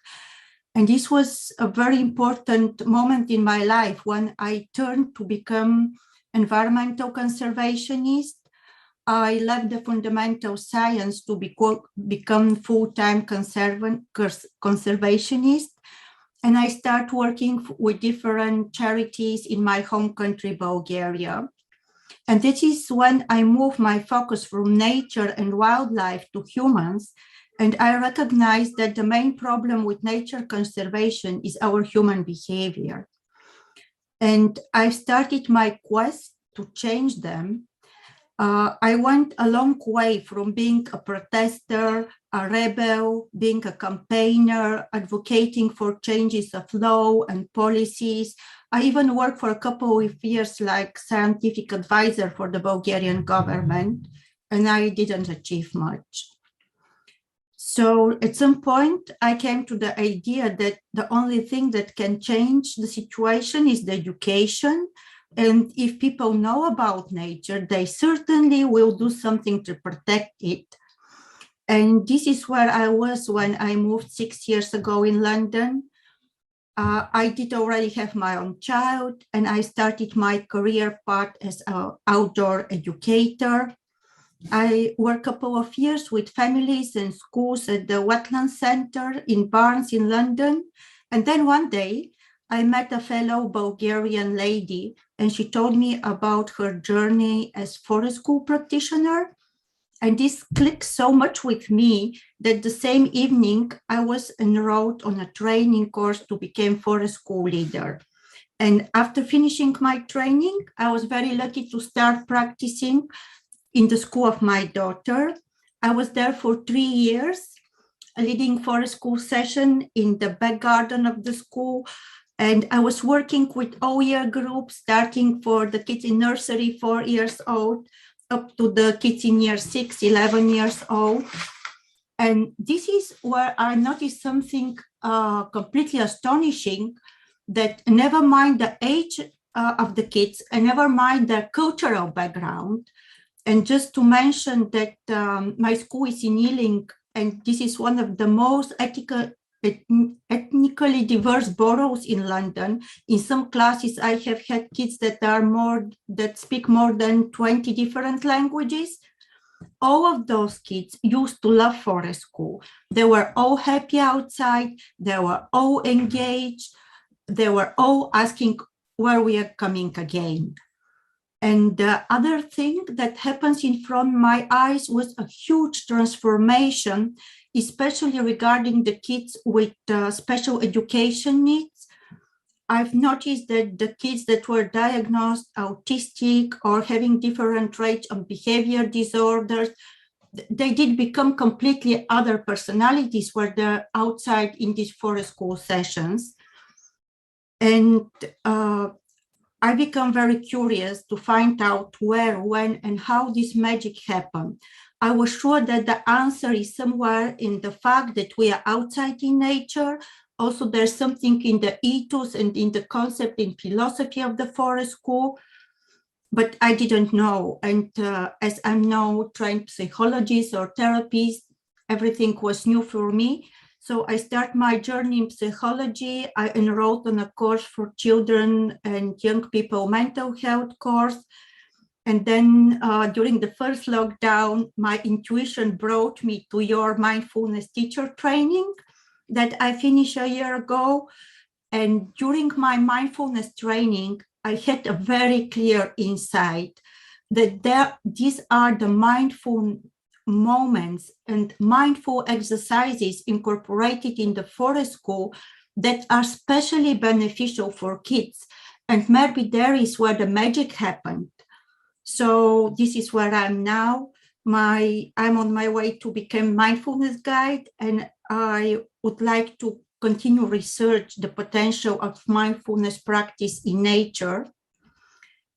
And this was a very important moment in my life when I turned to become environmental conservationist. I left the fundamental science to become full-time conservationist. And I started working with different charities in my home country, Bulgaria. And this is when I moved my focus from nature and wildlife to humans. And I recognized that the main problem with nature conservation is our human behavior. And I started my quest to change them. I went a long way from being a protester, a rebel, being a campaigner, advocating for changes of law and policies. I even worked for a couple of years like scientific advisor for the Bulgarian government, and I didn't achieve much. So at some point, I came to the idea that the only thing that can change the situation is the education. And if people know about nature, they certainly will do something to protect it. And this is where I was when I moved 6 years ago in London. I did already have my own child, and I started my career path as an outdoor educator. I worked a couple of years with families and schools at the Wetland Center in Barnes in London. And then one day, I met a fellow Bulgarian lady, and she told me about her journey as forest school practitioner. And this clicked so much with me that the same evening I was enrolled on a training course to become forest school leader. And after finishing my training, I was very lucky to start practicing in the school of my daughter. I was there for 3 years, leading forest school session in the back garden of the school And I was working with all-year groups, starting for the kids in nursery, 4 years old, up to the kids in year 6, 11 years old. And this is where I noticed something completely astonishing, that never mind the age of the kids, and never mind their cultural background. And just to mention that my school is in Ealing, and this is one of the most ethnically diverse boroughs in London. In some classes, I have had kids that speak more than 20 different languages. All of those kids used to love forest school. They were all happy outside. They were all engaged. They were all asking where we are coming again. And the other thing that happens in front of my eyes was a huge transformation, especially regarding the kids with special education needs. I've noticed that the kids that were diagnosed autistic or having different traits of behavior disorders, they did become completely other personalities where they're outside in these forest school sessions. And I become very curious to find out where, when, and how this magic happened. I was sure that the answer is somewhere in the fact that we are outside in nature. Also, there's something in the ethos and in the concept and philosophy of the forest school, but I didn't know. And as I'm now trained psychologist or therapist, everything was new for me. So I start my journey in psychology. I enrolled on a course for children and young people mental health course. And then during the first lockdown, my intuition brought me to your mindfulness teacher training that I finished a year ago. And during my mindfulness training, I had a very clear insight that these are the mindful moments and mindful exercises incorporated in the forest school that are especially beneficial for kids. And maybe there is where the magic happened. So this is where I'm now. I'm on my way to become mindfulness guide, and I would like to continue research the potential of mindfulness practice in nature.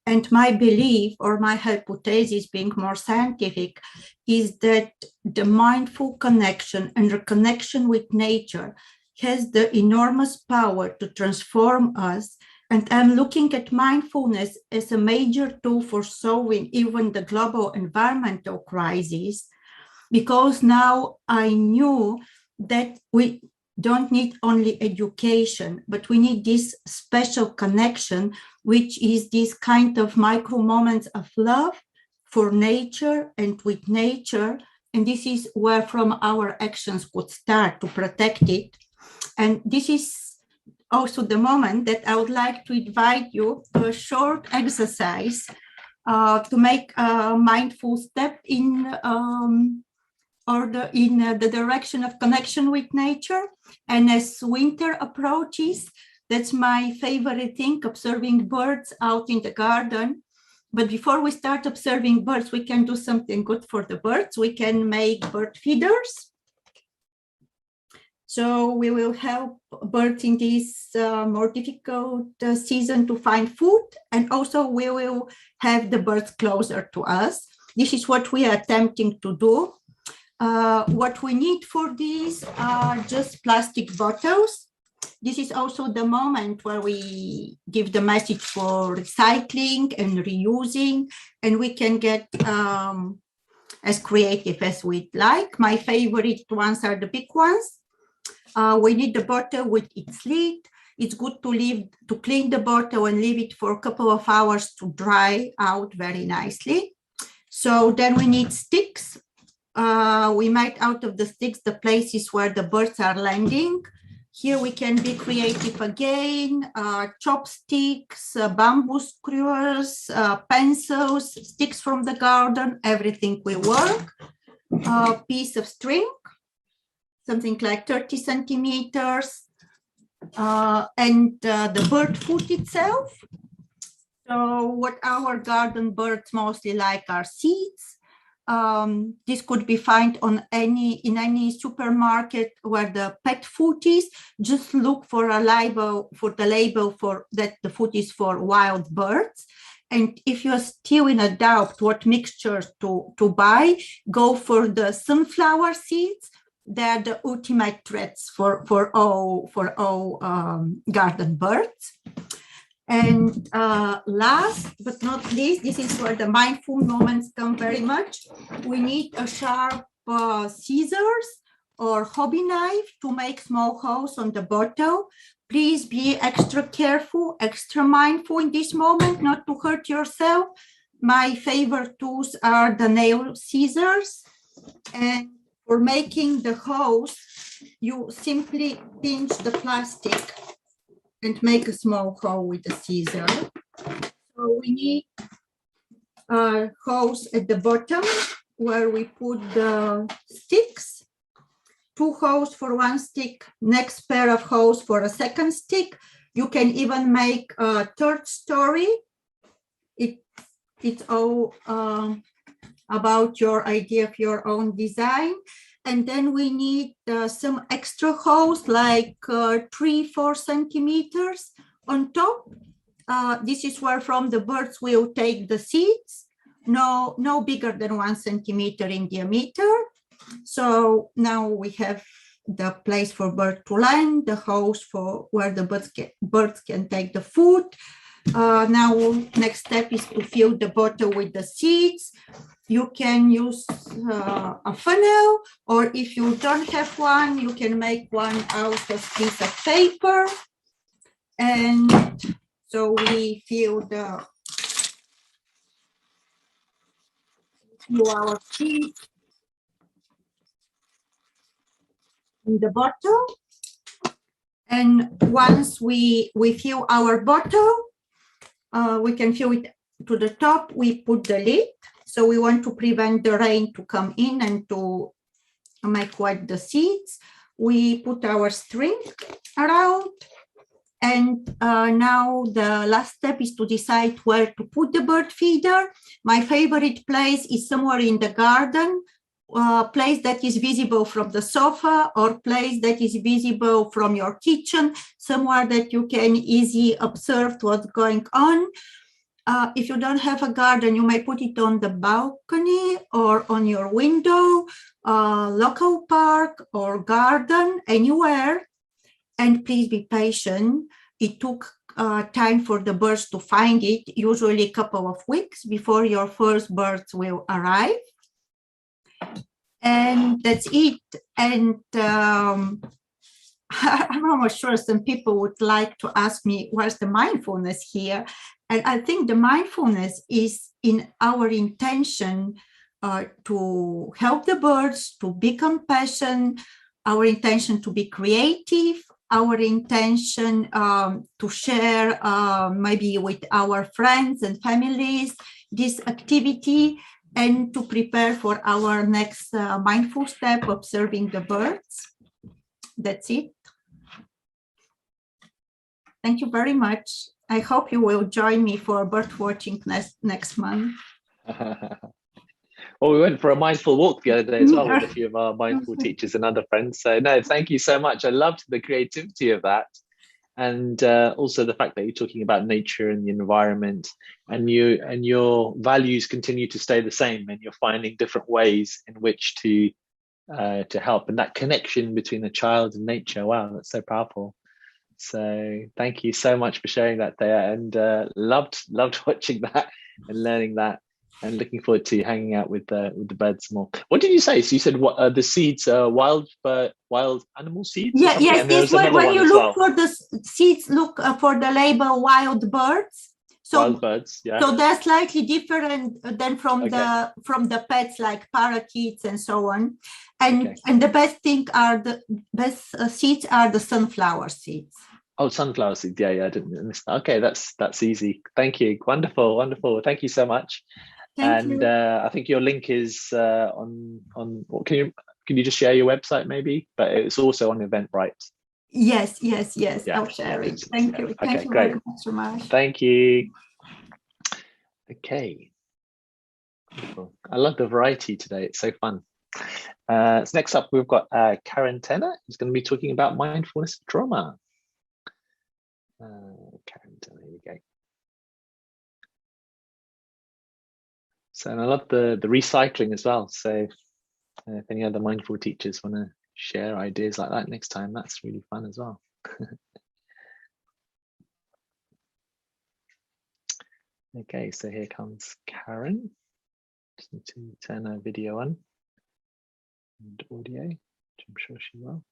And my belief, or my hypothesis, being more scientific, is that the mindful connection and reconnection with nature has the enormous power to transform us. And I'm looking at mindfulness as a major tool for solving even the global environmental crisis, because now I knew that we don't need only education, but we need this special connection, which is this kind of micro moments of love for nature and with nature. And this is where from our actions could start to protect it. And this is also the moment that I would like to invite you to a short exercise to make a mindful step in the direction of connection with nature. And as winter approaches, that's my favorite thing, observing birds out in the garden. But before we start observing birds, we can do something good for the birds. We can make bird feeders. So we will help birds in this more difficult season to find food. And also we will have the birds closer to us. This is what we are attempting to do. What we need for these are just plastic bottles. This is also the moment where we give the message for recycling and reusing, and we can get as creative as we'd like. My favorite ones are the big ones. We need the bottle with its lid. It's good to clean the bottle and leave it for a couple of hours to dry out very nicely. So then we need sticks. We made out of the sticks the places where the birds are landing. Here we can be creative again, chopsticks, bamboo skewers, pencils, sticks from the garden, everything will work. A piece of string, something like 30 centimeters, and the bird food itself. So what our garden birds mostly like are seeds. This could be found in any supermarket where the pet food is. Just look for the label for that the food is for wild birds. And if you're still in a doubt what mixtures to buy, go for the sunflower seeds. They're the ultimate threats for all garden birds. And last but not least, this is where the mindful moments come very much. We need a sharp scissors or hobby knife to make small holes on the bottle. Please be extra careful, extra mindful in this moment, not to hurt yourself. My favorite tools are the nail scissors. And for making the holes, you simply pinch the plastic and make a small hole with the scissor. So we need holes at the bottom where we put the sticks, 2 holes for 1 stick, next pair of holes for a second stick. You can even make a third story. It's all about your idea of your own design. And then we need some extra holes, like 3-4 centimeters on top. This is where from the birds will take the seeds, no bigger than 1 centimeter in diameter. So now we have the place for bird to land, the holes for where the birds can take the food. Now next step is to fill the bottle with the seeds. You can use a funnel, or if you don't have one, you can make one out of a piece of paper. And so we fill our seeds in the bottle. And once we fill our bottle, we can fill it to the top. We put the lid. So we want to prevent the rain to come in and to make wet the seeds. We put our string around. And now the last step is to decide where to put the bird feeder. My favorite place is somewhere in the garden, place that is visible from the sofa, or place that is visible from your kitchen, somewhere that you can easily observe what's going on. If you don't have a garden, you may put it on the balcony or on your window, local park or garden, anywhere. And please be patient. It took time for the birds to find it, usually a couple of weeks before your first birds will arrive. And that's it. And I'm almost sure some people would like to ask me, where's the mindfulness here? And I think the mindfulness is in our intention to help the birds, to be compassionate, our intention to be creative, our intention to share maybe with our friends and families this activity, and to prepare for our next mindful step, observing the birds. That's it. Thank you very much. I hope you will join me for bird watching next month. Well, we went for a mindful walk the other day as well with a few of our mindful teachers and other friends. So no, thank you so much. I loved the creativity of that. And also the fact that you're talking about nature and the environment, and your values continue to stay the same, and you're finding different ways in which to help, and that connection between the child and nature. Wow, that's so powerful. So thank you so much for sharing that there, and loved watching that and learning that, and looking forward to hanging out with the birds more. What did you say? So you said what the seeds are wild animal seeds? Yeah, yes. This when you look for the seeds, look for the label wild birds. So, wild birds, yeah. So they're slightly different than from the pets like parakeets and so on. And the best thing are the best seeds are the sunflower seeds. Oh, sunflower seeds. Yeah, I didn't miss that. Okay, that's easy. Thank you. Wonderful. Thank you so much. Thank you. I think your link is on. Can you just share your website maybe? But it's also on Eventbrite. Yes. Yeah. I'll share it. Thank you. Thank you very much, Shamash. Thank you. Okay. Wonderful. I love the variety today. It's so fun. So next up, we've got Karen Tenner, who's going to be talking about mindfulness for trauma. Karen Tenner, here we go. So, and I love the recycling as well. So if any other mindful teachers want to share ideas like that next time, that's really fun as well. Okay, so here comes Karen. Just need to turn her video on and audio, which I'm sure she will.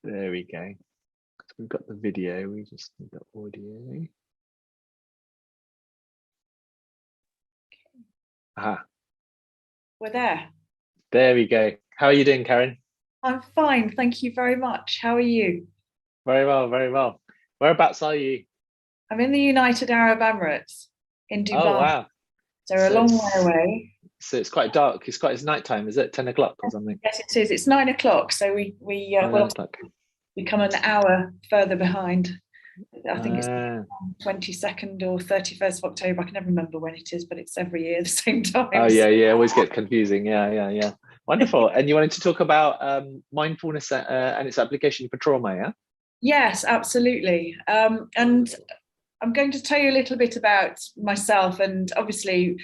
There we go. So we've got the video, we just need the audio. Aha. We're there. There we go. How are you doing, Karen? I'm fine, thank you very much. How are you? Very well, very well. Whereabouts are you? I'm in the United Arab Emirates in Dubai. Oh, wow. So a long way away. So it's quite dark. It's nighttime, is it? 10 o'clock or something? Yes, it is. It's 9 o'clock. So we come an hour further behind. I think it's 22nd or 31st of October. I can never remember when it is, but it's every year at the same time. Oh, yeah. Always get confusing. Yeah. Wonderful. And you wanted to talk about mindfulness and its application for trauma, yeah? Yes, absolutely. And I'm going to tell you a little bit about myself. And obviously,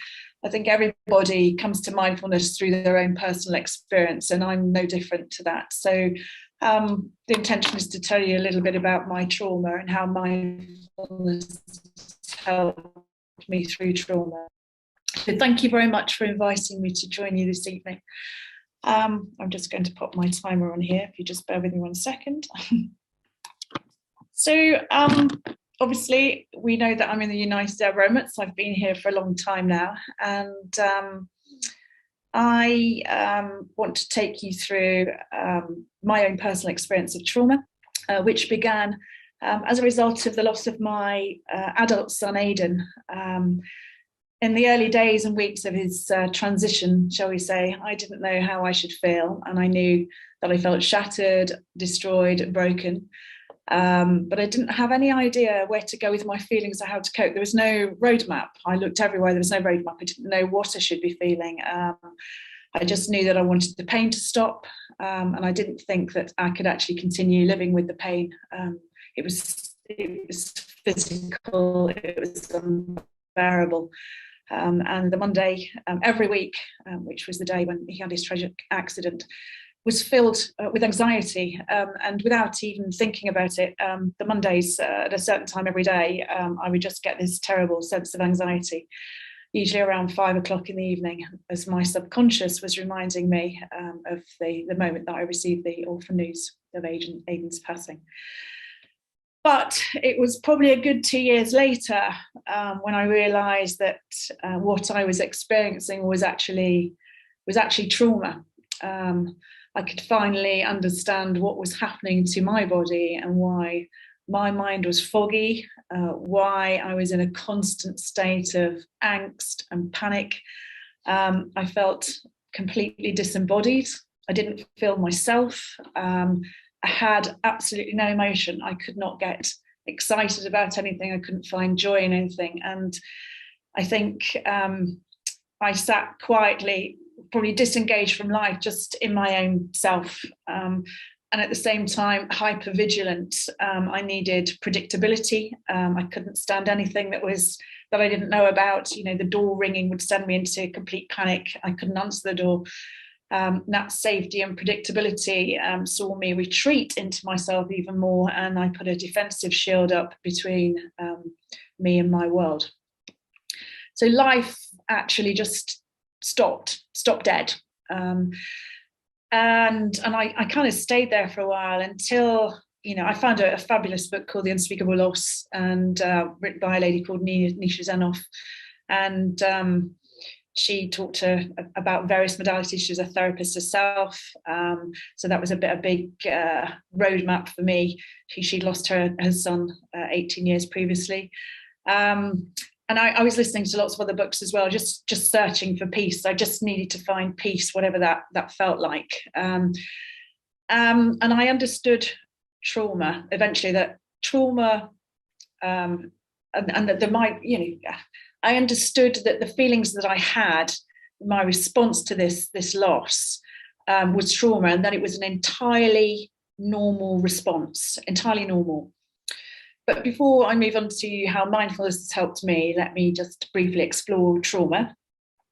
I think everybody comes to mindfulness through their own personal experience, and I'm no different to that. So the intention is to tell you a little bit about my trauma and how mindfulness helped me through trauma. So thank you very much for inviting me to join you this evening. I'm just going to pop my timer on here, if you just bear with me 1 second. So obviously, we know that I'm in the United Arab Emirates. I've been here for a long time now, and I want to take you through my own personal experience of trauma, which began as a result of the loss of my adult son, Aidan. In the early days and weeks of his transition, shall we say, I didn't know how I should feel, and I knew that I felt shattered, destroyed, broken. But I didn't have any idea where to go with my feelings or how to cope. There was no roadmap. I looked everywhere. There was no roadmap. I didn't know what I should be feeling. I just knew that I wanted the pain to stop, and I didn't think that I could actually continue living with the pain. It was physical. It was unbearable. And the Monday every week, which was the day when he had his tragic accident, was filled with anxiety, and without even thinking about it, the Mondays at a certain time every day, I would just get this terrible sense of anxiety, usually around 5 o'clock in the evening, as my subconscious was reminding me of the moment that I received the awful news of Aidan's passing. But it was probably a good 2 years later when I realised that what I was experiencing was actually trauma. I could finally understand what was happening to my body and why my mind was foggy, why I was in a constant state of angst and panic. I felt completely disembodied. I didn't feel myself. I had absolutely no emotion. I could not get excited about anything. I couldn't find joy in anything. And I think I sat quietly, probably disengaged from life, just in my own self, and at the same time hyper vigilant. I needed predictability. I couldn't stand anything that I didn't know about. The door ringing would send me into complete panic. I couldn't answer the door. That safety and predictability saw me retreat into myself even more, and I put a defensive shield up between me and my world. So life actually just stopped dead. And I kind of stayed there for a while until, I found a fabulous book called The Unspeakable Loss, and written by a lady called Nisha Zenoff. And she talked about various modalities. She was a therapist herself. So that was a big roadmap for me. She'd lost her son 18 years previously. I was listening to lots of other books as well, just searching for peace. I just needed to find peace, whatever that felt like. And I understood trauma eventually, that trauma and that I understood that the feelings that I had, my response to this loss was trauma, and that it was an entirely normal response, entirely normal. But before I move on to how mindfulness has helped me, let me just briefly explore trauma.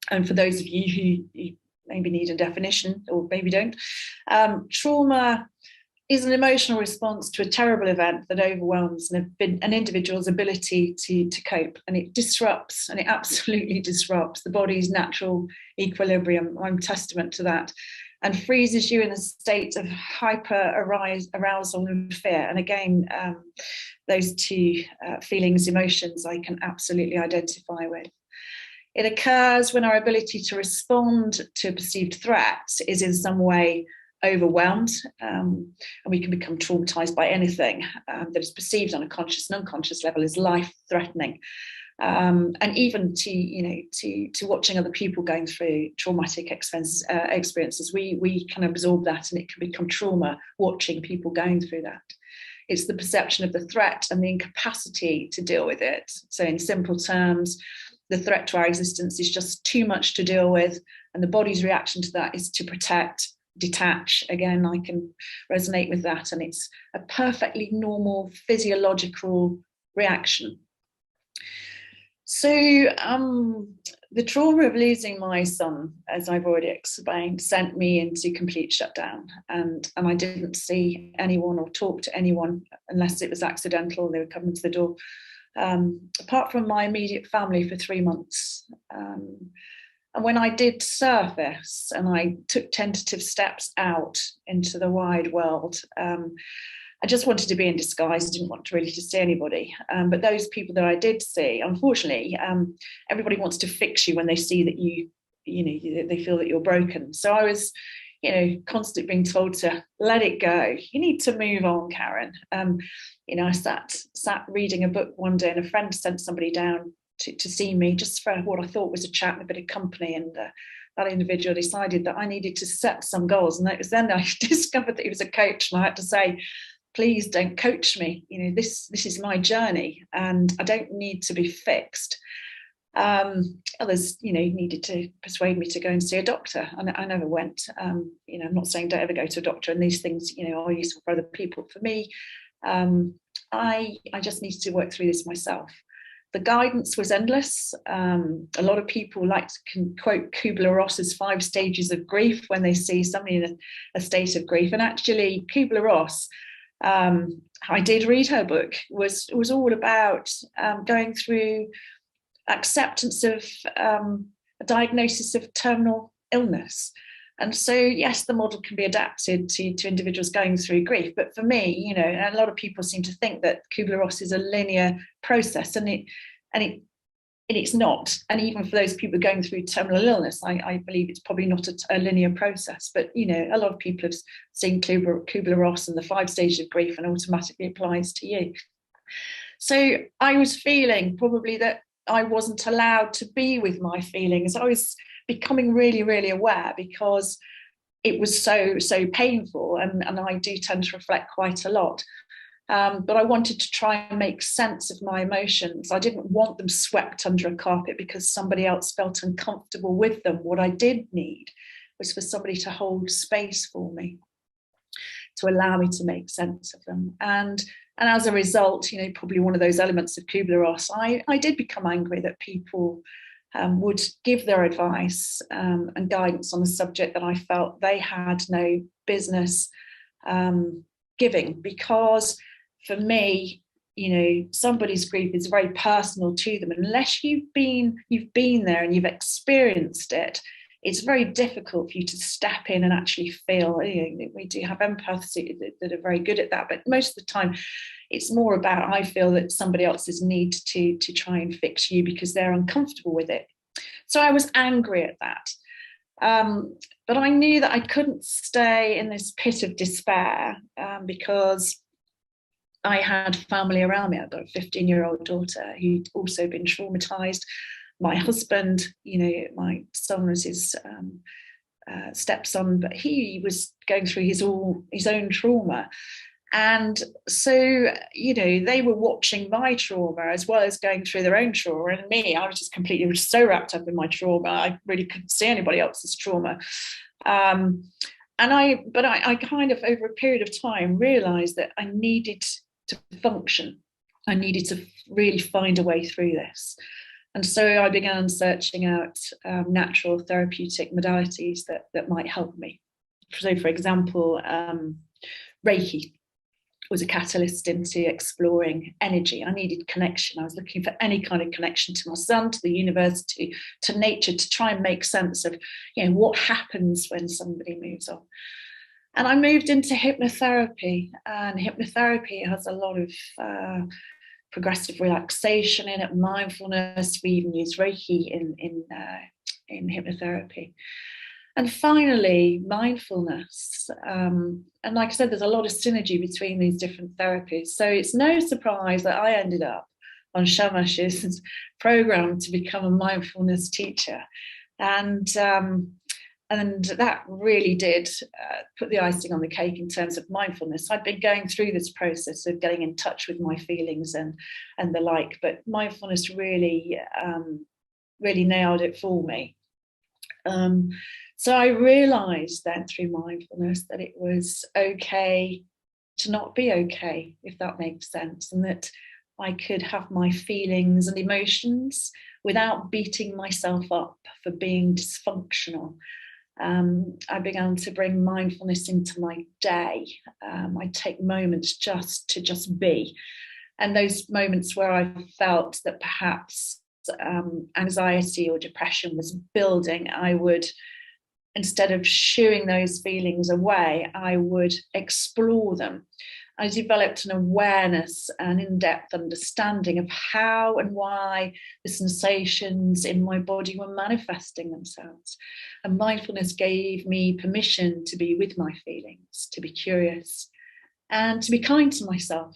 And for those of you who maybe need a definition or maybe don't, trauma is an emotional response to a terrible event that overwhelms an individual's ability to cope. And it disrupts, and it absolutely disrupts, the body's natural equilibrium. I'm testament to that. And freezes you in a state of arousal and fear. And again, those two feelings, emotions, I can absolutely identify with. It occurs when our ability to respond to a perceived threat is in some way overwhelmed, and we can become traumatized by anything that is perceived on a conscious and unconscious level as life-threatening. And even to watching other people going through traumatic experiences, we can absorb that, and it can become trauma watching people going through that. It's the perception of the threat and the incapacity to deal with it. So in simple terms, the threat to our existence is just too much to deal with, and the body's reaction to that is to protect, detach. Again, I can resonate with that, and it's a perfectly normal physiological reaction. So the trauma of losing my son, as I've already explained, sent me into complete shutdown, and I didn't see anyone or talk to anyone unless it was accidental. They were coming to the door, apart from my immediate family for 3 months. And when I did surface and I took tentative steps out into the wide world, I just wanted to be in disguise. I didn't want to really to see anybody. But those people that I did see, unfortunately, everybody wants to fix you when they see that they feel that you're broken. So I was, constantly being told to let it go. You need to move on, Karen. I sat reading a book one day, and a friend sent somebody down to see me just for what I thought was a chat and a bit of company. And that individual decided that I needed to set some goals. And it was then I discovered that he was a coach, and I had to say, please don't coach me. This is my journey, and I don't need to be fixed. Others, needed to persuade me to go and see a doctor, and I never went. I'm not saying don't ever go to a doctor, and these things, are useful for other people. For me, I just needed to work through this myself. The guidance was endless. A lot of people can quote Kubler-Ross's 5 stages of grief when they see somebody in a state of grief, and actually Kubler-Ross, I did read her book, was all about going through acceptance of a diagnosis of terminal illness. And so, yes, the model can be adapted to individuals going through grief. But for me, a lot of people seem to think that Kubler-Ross is a linear process, and it's not. And even for those people going through terminal illness, I believe it's probably not a linear process. But, a lot of people have seen Kubler-Ross and the 5 stages of grief, and automatically applies to you. So I was feeling probably that I wasn't allowed to be with my feelings. I was becoming really, really aware, because it was so painful, and I do tend to reflect quite a lot. But I wanted to try and make sense of my emotions. I didn't want them swept under a carpet because somebody else felt uncomfortable with them. What I did need was for somebody to hold space for me, to allow me to make sense of them. And as a result, probably one of those elements of Kubler-Ross, I did become angry that people would give their advice and guidance on a subject that I felt they had no business giving. Because for me, somebody's grief is very personal to them. Unless you've been there and you've experienced it, it's very difficult for you to step in and actually feel. We do have empaths that are very good at that, but most of the time it's more about, I feel, that somebody else's need to try and fix you because they're uncomfortable with it. So I was angry at that. But I knew that I couldn't stay in this pit of despair, because I had family around me. I've got a 15-year-old daughter who'd also been traumatized. My husband, my son was his stepson, but he was going through his own trauma. And so, they were watching my trauma as well as going through their own trauma. And me, I was just completely so wrapped up in my trauma. I really couldn't see anybody else's trauma. And I kind of, over a period of time, realized that I needed to function. I needed to really find a way through this. And so I began searching out natural therapeutic modalities that might help me. So, for example, Reiki was a catalyst into exploring energy. I needed connection. I was looking for any kind of connection to my son, to the universe, to nature, to try and make sense of, what happens when somebody moves on. And I moved into hypnotherapy, and hypnotherapy has a lot of progressive relaxation in it, mindfulness. We even use Reiki in hypnotherapy. And finally, mindfulness. And like I said, there's a lot of synergy between these different therapies. So it's no surprise that I ended up on Shamash's program to become a mindfulness teacher. And that really did put the icing on the cake in terms of mindfulness. I'd been going through this process of getting in touch with my feelings and the like, but mindfulness really nailed it for me. So I realized then through mindfulness that it was okay to not be okay, if that makes sense, and that I could have my feelings and emotions without beating myself up for being dysfunctional. I began to bring mindfulness into my day. I take moments just to be. And those moments where I felt that perhaps anxiety or depression was building, I would, instead of shooing those feelings away, I would explore them. I developed an awareness and in-depth understanding of how and why the sensations in my body were manifesting themselves. And mindfulness gave me permission to be with my feelings, to be curious, and to be kind to myself,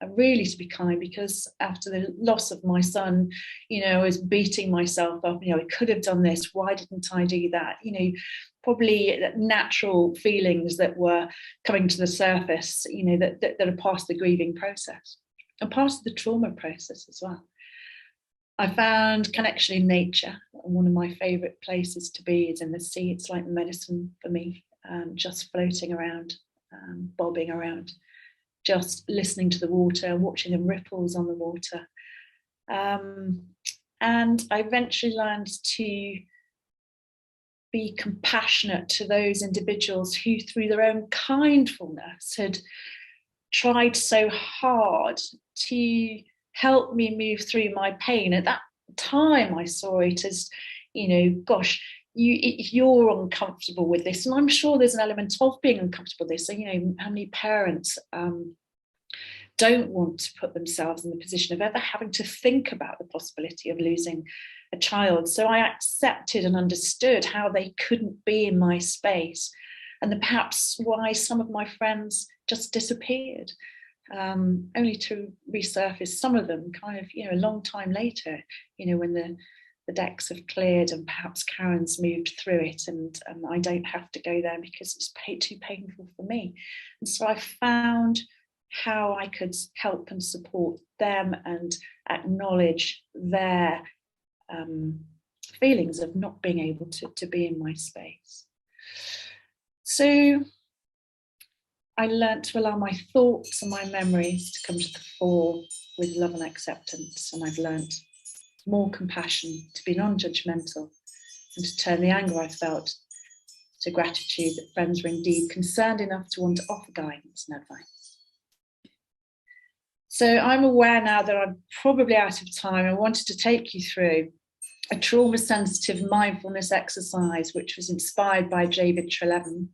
really to be kind, because after the loss of my son, I was beating myself up, I could have done this, why didn't I do that? Probably natural feelings that were coming to the surface, that are part of the grieving process and part of the trauma process as well. I found connection in nature, and one of my favourite places to be is in the sea. It's like medicine for me, just floating around, bobbing around, just listening to the water, watching the ripples on the water. And I eventually learned to be compassionate to those individuals who, through their own kindfulness, had tried so hard to help me move through my pain. At that time, I saw it as, gosh, if you're uncomfortable with this, and I'm sure there's an element of being uncomfortable with this. So, how many parents don't want to put themselves in the position of ever having to think about the possibility of losing a child. So I accepted and understood how they couldn't be in my space, and then perhaps why some of my friends just disappeared, only to resurface, some of them kind of, a long time later, when the decks have cleared and perhaps Karen's moved through it, and I don't have to go there because it's too painful for me. And so I found how I could help and support them and acknowledge their feelings of not being able to be in my space. So I learned to allow my thoughts and my memories to come to the fore with love and acceptance, and I've learned more compassion, to be non-judgmental, and to turn the anger I felt to gratitude that friends were indeed concerned enough to want to offer guidance and advice. So I'm aware now that I'm probably out of time. I wanted to take you through a trauma-sensitive mindfulness exercise, which was inspired by David Treleaven.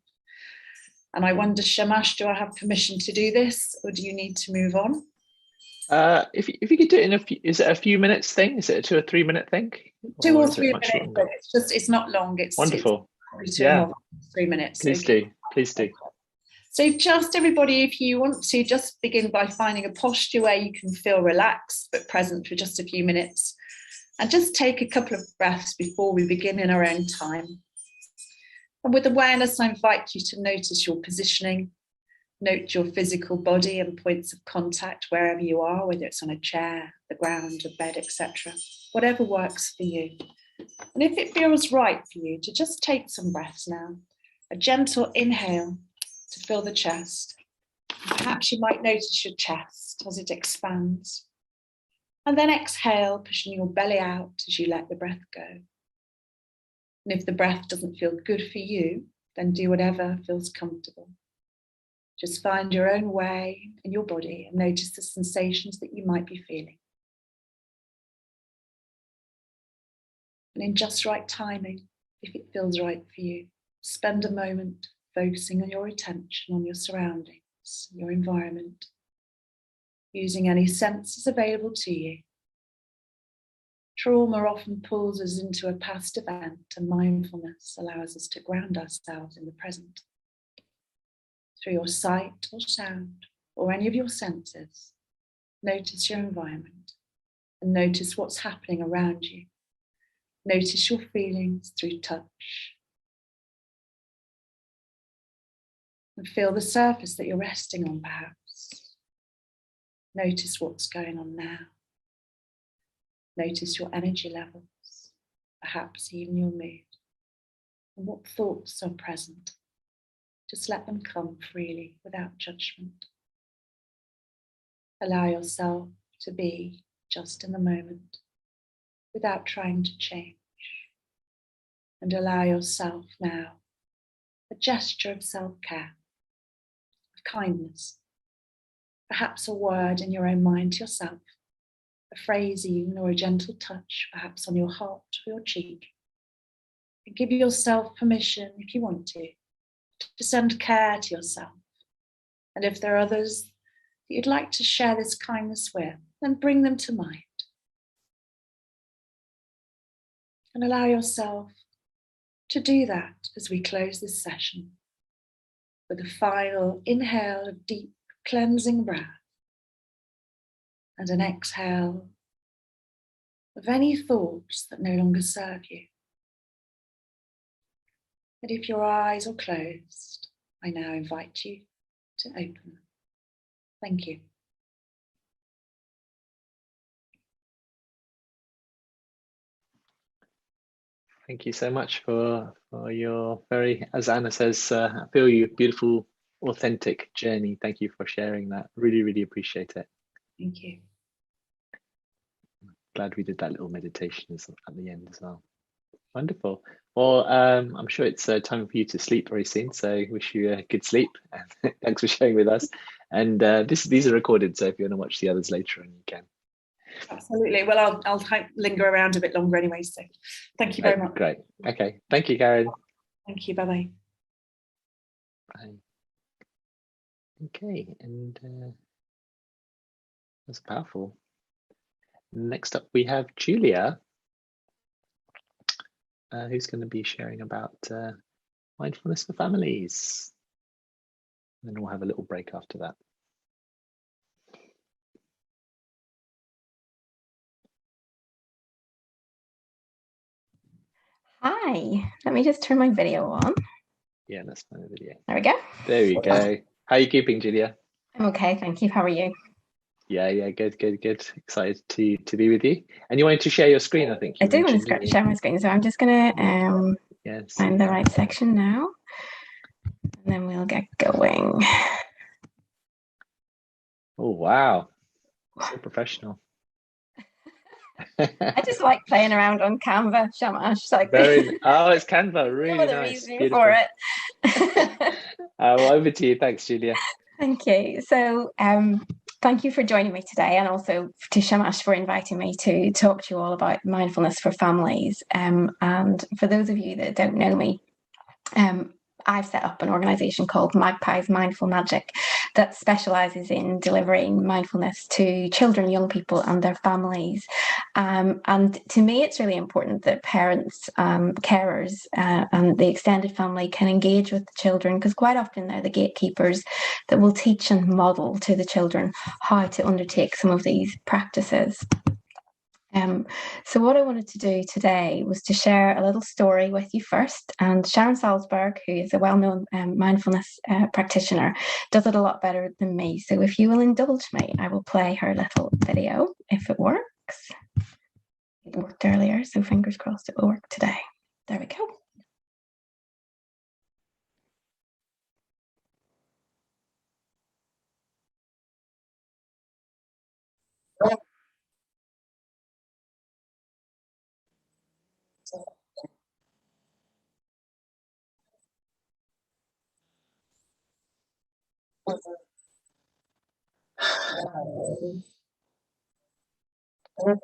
And I wonder, Shamash, do I have permission to do this, or do you need to move on? If you could do it in is it a few minutes thing? Is it a 2 or 3 minute thing? 2 or 3 minutes, but it's not long. It's wonderful. It's 3 minutes. Please do. So just everybody, if you want to, just begin by finding a posture where you can feel relaxed but present for just a few minutes. And just take a couple of breaths before we begin in our own time. And with awareness, I invite you to notice your positioning. Note your physical body and points of contact wherever you are, whether it's on a chair, the ground, a bed, etc. Whatever works for you. And if it feels right for you, to just take some breaths now. A gentle inhale to fill the chest. Perhaps you might notice your chest as it expands. And then exhale, pushing your belly out as you let the breath go. And if the breath doesn't feel good for you, then do whatever feels comfortable. Just find your own way in your body and notice the sensations that you might be feeling. And in just right timing, if it feels right for you, spend a moment focusing on your attention on your surroundings, your environment, using any senses available to you. Trauma often pulls us into a past event, and mindfulness allows us to ground ourselves in the present. Through your sight or sound or any of your senses, notice your environment and notice what's happening around you. Notice your feelings through touch. And feel the surface that you're resting on, perhaps. Notice what's going on now. Notice your energy levels, perhaps even your mood, and what thoughts are present. Just let them come freely without judgment. Allow yourself to be just in the moment without trying to change. And allow yourself now a gesture of self-care, of kindness, perhaps a word in your own mind to yourself, a phrase even, or a gentle touch, perhaps on your heart or your cheek. And give yourself permission, if you want to send care to yourself. And if there are others that you'd like to share this kindness with, then bring them to mind. And allow yourself to do that as we close this session with a final inhale of deep cleansing breath and an exhale of any thoughts that no longer serve you. And if your eyes are closed, I now invite you to open them. Thank you. Thank you so much for your very, as Anna says, I feel you, beautiful, authentic journey. Thank you for sharing that. Really, really appreciate it. Thank you. Glad we did that little meditation at the end as well. Wonderful. Well, I'm sure it's time for you to sleep very soon. So wish you a good sleep. And thanks for sharing with us. And these are recorded, so if you want to watch the others later on, you can. Absolutely. Well, I'll linger around a bit longer anyway. So thank you very much. Great. Okay. Thank you, Karen. Thank you. Bye-bye. Bye. Okay. And that's powerful. Next up, we have Julia, who's going to be sharing about mindfulness for families. And then we'll have a little break after that. Hi, let me just turn my video on. Yeah, that's my video. There we go. There we go. How are you keeping, Julia? I'm okay, thank you. How are you? Yeah, good. Excited to be with you. And you wanted to share your screen, I think. I do want to share my screen, so I'm just going to find the right section now, and then we'll get going. Oh, wow. So professional. I just like playing around on Canva, Shamash. Like it's Canva, really nice. For it. Well, over to you. Thanks, Julia. Thank you. So thank you for joining me today, and also to Shamash for inviting me to talk to you all about mindfulness for families. And for those of you that don't know me, I've set up an organisation called Magpie's Mindful Magic, that specialises in delivering mindfulness to children, young people and their families. And to me, it's really important that parents, carers and the extended family can engage with the children, because quite often they're the gatekeepers that will teach and model to the children how to undertake some of these practices. So what I wanted to do today was to share a little story with you first. And Sharon Salzberg, who is a well-known mindfulness practitioner, does it a lot better than me. So if you will indulge me, I will play her little video, if it works. It worked earlier, so fingers crossed it will work today. There we go.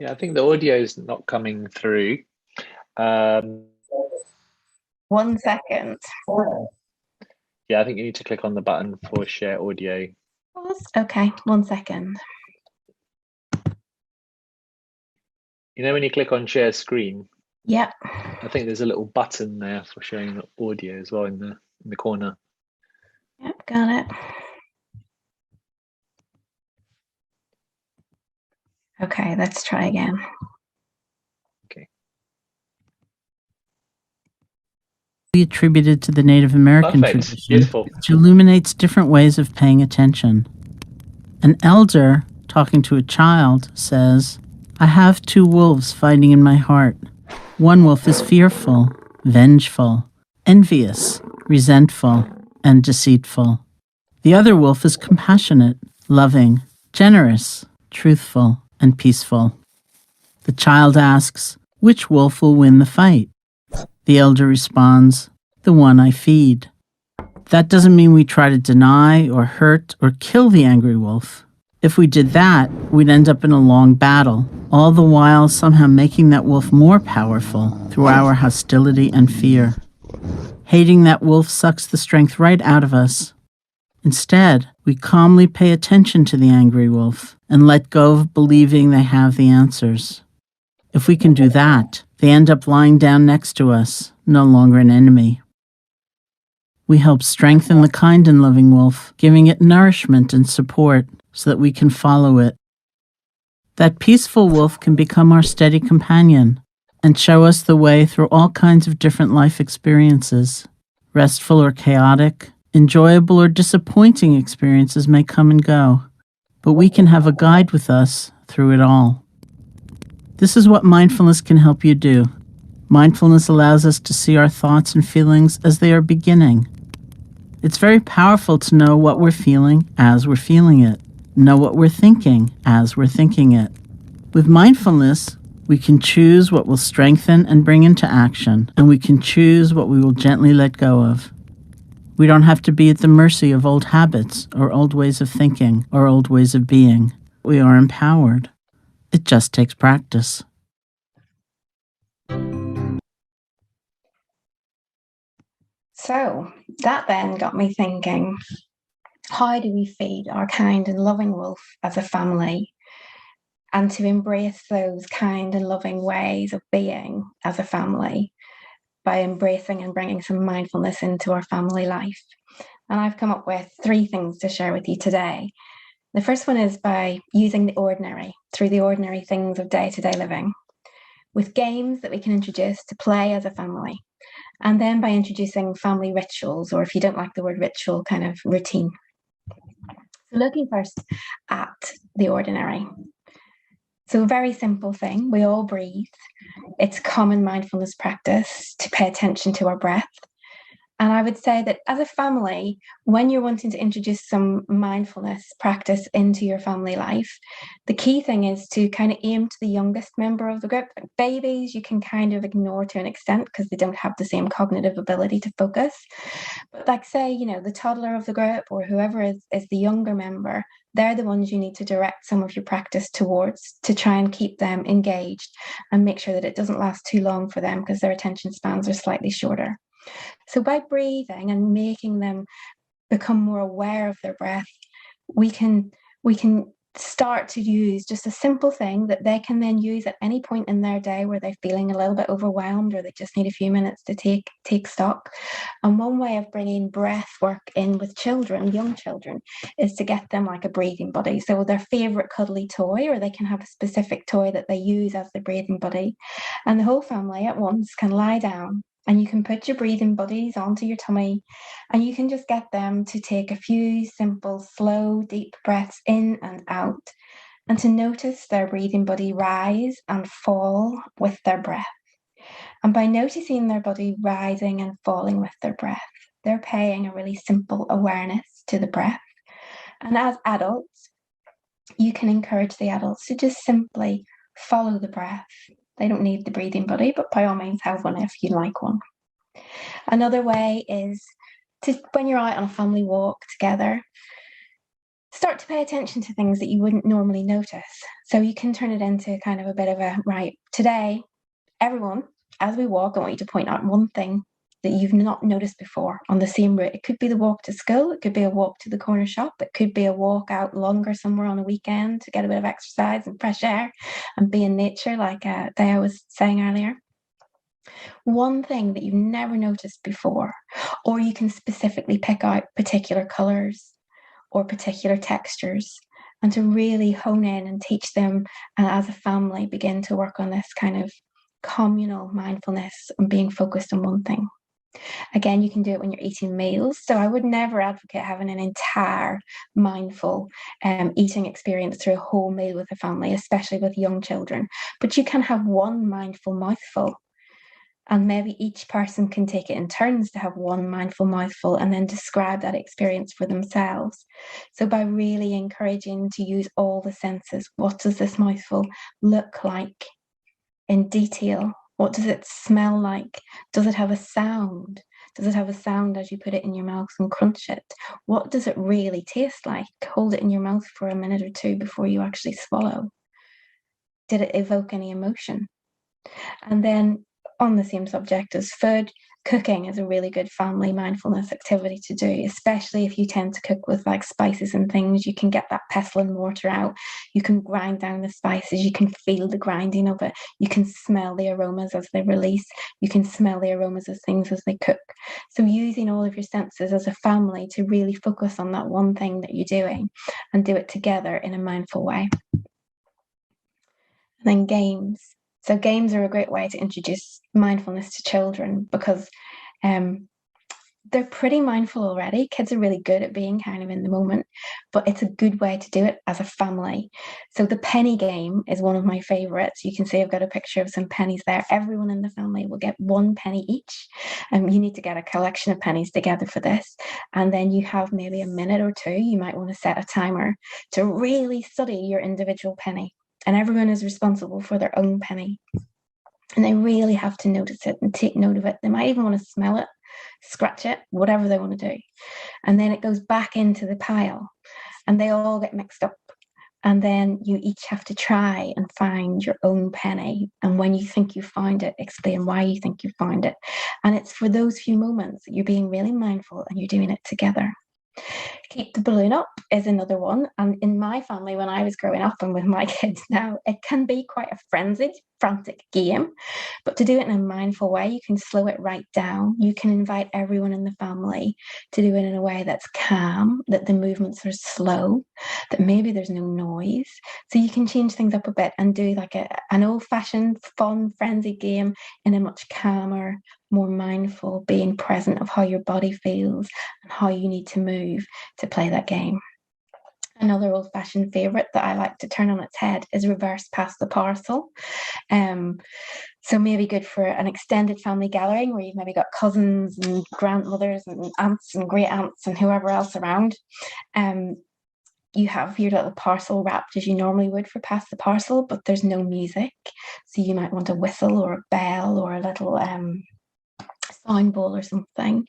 Yeah, I think the audio is not coming through. 1 second. Yeah, I think you need to click on the button for share audio. Okay, 1 second. You know when you click on share screen? Yeah. I think there's a little button there for showing audio as well in the corner. Yep, got it. Okay, let's try again. Okay. Attributed to the Native American tradition, Beautiful. which illuminates different ways of paying attention. An elder talking to a child says, "I have 2 wolves fighting in my heart. One wolf is fearful, vengeful, envious, resentful, and deceitful. The other wolf is compassionate, loving, generous, truthful, and peaceful." The child asks, "Which wolf will win the fight?" The elder responds, "The one I feed." That doesn't mean we try to deny or hurt or kill the angry wolf. If we did that, we'd end up in a long battle, all the while somehow making that wolf more powerful through our hostility and fear. Hating that wolf sucks the strength right out of us. Instead, we calmly pay attention to the angry wolf and let go of believing they have the answers. If we can do that, they end up lying down next to us, no longer an enemy. We help strengthen the kind and loving wolf, giving it nourishment and support so that we can follow it. That peaceful wolf can become our steady companion and show us the way through all kinds of different life experiences. Restful or chaotic, enjoyable or disappointing experiences may come and go, but we can have a guide with us through it all. This is what mindfulness can help you do. Mindfulness allows us to see our thoughts and feelings as they are beginning. It's very powerful to know what we're feeling as we're feeling it, know what we're thinking as we're thinking it. With mindfulness, we can choose what will strengthen and bring into action, and we can choose what we will gently let go of. We don't have to be at the mercy of old habits or old ways of thinking or old ways of being. We are empowered. It just takes practice. So that then got me thinking, how do we feed our kind and loving wolf as a family, and to embrace those kind and loving ways of being as a family by embracing and bringing some mindfulness into our family life? And I've come up with 3 things to share with you today. The first one is by using the ordinary, through the ordinary things of day-to-day living, with games that we can introduce to play as a family, and then by introducing family rituals, or if you don't like the word ritual, kind of routine. So looking first at the ordinary. So a very simple thing, we all breathe. It's common mindfulness practice to pay attention to our breath. And I would say that as a family, when you're wanting to introduce some mindfulness practice into your family life, the key thing is to kind of aim to the youngest member of the group. Like babies, you can kind of ignore to an extent because they don't have the same cognitive ability to focus. But like say, you know, the toddler of the group or whoever is the younger member, they're the ones you need to direct some of your practice towards to try and keep them engaged and make sure that it doesn't last too long for them because their attention spans are slightly shorter. So by breathing and making them become more aware of their breath, we can start to use just a simple thing that they can then use at any point in their day where they're feeling a little bit overwhelmed, or they just need a few minutes to take stock. And one way of bringing breath work in with children, young children, is to get them like a breathing buddy. So their favorite cuddly toy, or they can have a specific toy that they use as the breathing buddy, and the whole family at once can lie down, and you can put your breathing buddies onto your tummy, and you can just get them to take a few simple, slow, deep breaths in and out, and to notice their breathing buddy rise and fall with their breath. And by noticing their body rising and falling with their breath, they're paying a really simple awareness to the breath. And as adults, you can encourage the adults to just simply follow the breath. They don't need the breathing buddy, but by all means have one if you like one. Another way is to, when you're out on a family walk together, start to pay attention to things that you wouldn't normally notice. So you can turn it into kind of a bit of a, right, today, everyone, as we walk, I want you to point out one thing that you've not noticed before on the same route. It could be the walk to school, it could be a walk to the corner shop, it could be a walk out longer somewhere on a weekend to get a bit of exercise and fresh air and be in nature, like Daya was saying earlier. One thing that you've never noticed before, or you can specifically pick out particular colours or particular textures, and to really hone in and teach them, and as a family begin to work on this kind of communal mindfulness and being focused on one thing. Again, you can do it when you're eating meals. So I would never advocate having an entire mindful eating experience through a whole meal with a family, especially with young children. But you can have one mindful mouthful, and maybe each person can take it in turns to have one mindful mouthful and then describe that experience for themselves. So by really encouraging to use all the senses, what does this mouthful look like in detail? What does it smell like? Does it have a sound? Does it have a sound as you put it in your mouth and crunch it? What does it really taste like? Hold it in your mouth for a minute or two before you actually swallow. Did it evoke any emotion? And then on the same subject as food, cooking is a really good family mindfulness activity to do, especially if you tend to cook with like spices and things. You can get that pestle and mortar out, you can grind down the spices, you can feel the grinding of it, you can smell the aromas as they release, you can smell the aromas of things as they cook. So using all of your senses as a family to really focus on that one thing that you're doing and do it together in a mindful way. And then games. So games are a great way to introduce mindfulness to children, because they're pretty mindful already. Kids are really good at being kind of in the moment, but it's a good way to do it as a family. So the penny game is one of my favorites. You can see I've got a picture of some pennies there. Everyone in the family will get one penny each. You need to get a collection of pennies together for this. And then you have maybe a minute or two. You might want to set a timer to really study your individual penny. And everyone is responsible for their own penny. And they really have to notice it and take note of it. They might even want to smell it, scratch it, whatever they want to do. And then it goes back into the pile and they all get mixed up. And then you each have to try and find your own penny. And when you think you found it, explain why you think you found it. And it's for those few moments that you're being really mindful and you're doing it together. Keep the balloon up is another one. And in my family, when I was growing up and with my kids now, it can be quite a frenzied, frantic game. But to do it in a mindful way, you can slow it right down. You can invite everyone in the family to do it in a way that's calm, that the movements are slow, that maybe there's no noise. So you can change things up a bit and do like an old-fashioned, fun, frenzied game in a much calmer, more mindful, being present of how your body feels and how you need to move to play that game. Another old-fashioned favourite that I like to turn on its head is reverse pass the parcel. So maybe good for an extended family gathering where you've maybe got cousins and grandmothers and aunts and great aunts and whoever else around. You have your little parcel wrapped as you normally would for pass the parcel, but there's no music. So you might want a whistle or a bell or a little sound bowl or something,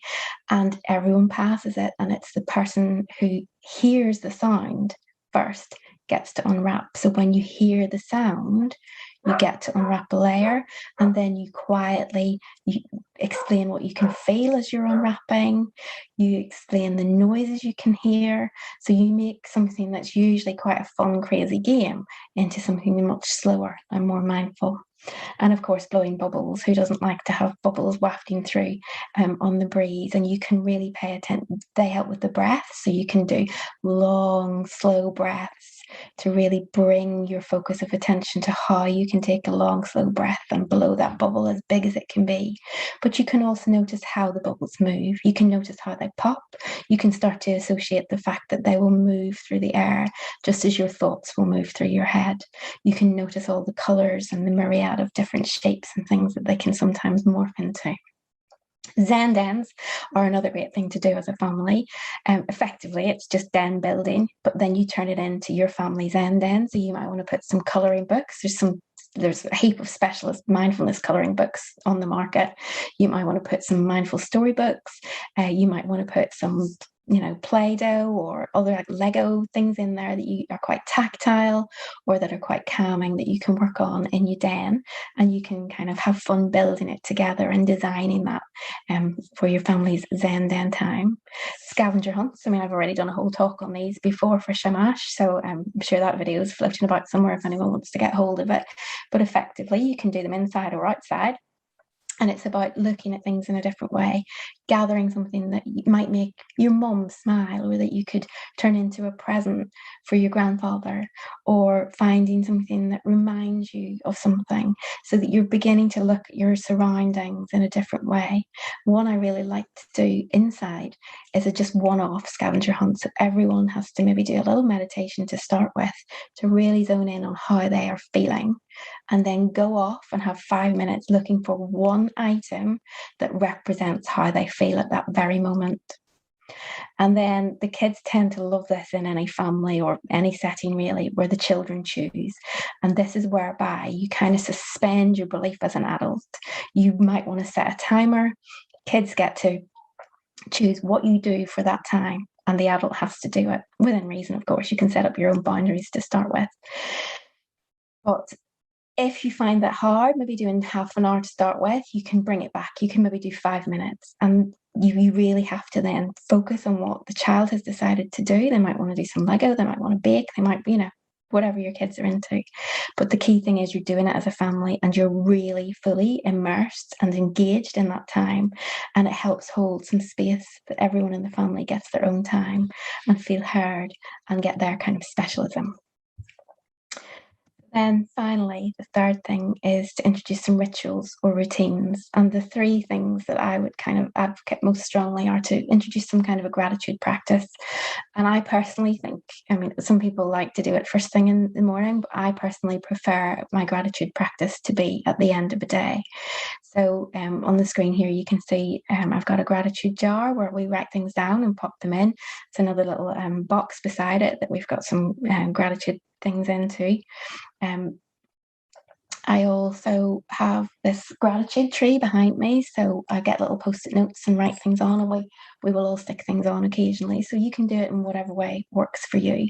and everyone passes it, and it's the person who hears the sound first gets to unwrap. So when you hear the sound, you get to unwrap a layer, and then you quietly explain what you can feel as you're unwrapping. You explain the noises you can hear. So you make something that's usually quite a fun, crazy game into something much slower and more mindful. And of course, blowing bubbles. Who doesn't like to have bubbles wafting through on the breeze? And you can really pay attention. They help with the breath. So you can do long, slow breaths to really bring your focus of attention to how you can take a long, slow breath and blow that bubble as big as it can be. But you can also notice how the bubbles move. You can notice how they pop. You can start to associate the fact that they will move through the air just as your thoughts will move through your head. You can notice all the colors and the myriad of different shapes and things that they can sometimes morph into. Zen dens are another great thing to do as a family. Effectively, it's just den building, but then you turn it into your family's Zen den. So you might want to put some colouring books. There's a heap of specialist mindfulness colouring books on the market. You might want to put some mindful storybooks. You might want to put some Play-Doh or other like Lego things in there that you are quite tactile or that are quite calming that you can work on in your den, and you can kind of have fun building it together and designing that for your family's Zen den time. Scavenger hunts. I mean, I've already done a whole talk on these before for Shamash, so I'm sure that video is floating about somewhere if anyone wants to get hold of it. But effectively, you can do them inside or outside. And it's about looking at things in a different way, gathering something that might make your mum smile, or that you could turn into a present for your grandfather, or finding something that reminds you of something, so that you're beginning to look at your surroundings in a different way. One I really like to do inside is a just one-off scavenger hunt. So everyone has to maybe do a little meditation to start with, to really zone in on how they are feeling, and then go off and have 5 minutes looking for one item that represents how they feel at that very moment. And then the kids tend to love this in any family or any setting really where the children choose. And this is whereby you kind of suspend your belief as an adult. You might want to set a timer. Kids get to choose what you do for that time, and the adult has to do it within reason. Of course, you can set up your own boundaries to start with. But if you find that hard, maybe doing half an hour to start with, you can bring it back. You can maybe do 5 minutes, and you really have to then focus on what the child has decided to do. They might want to do some Lego, they might want to bake, they might, whatever your kids are into. But the key thing is you're doing it as a family and you're really fully immersed and engaged in that time. And it helps hold some space that everyone in the family gets their own time and feel heard and get their kind of specialism. Then finally, the third thing is to introduce some rituals or routines. And the three things that I would kind of advocate most strongly are to introduce some kind of a gratitude practice. And I personally think, some people like to do it first thing in the morning, but I personally prefer my gratitude practice to be at the end of a day. So on the screen here, you can see I've got a gratitude jar where we write things down and pop them in. It's another little box beside it that we've got some gratitude things into. I also have this gratitude tree behind me, so I get little post-it notes and write things on, and we will all stick things on occasionally, so you can do it in whatever way works for you.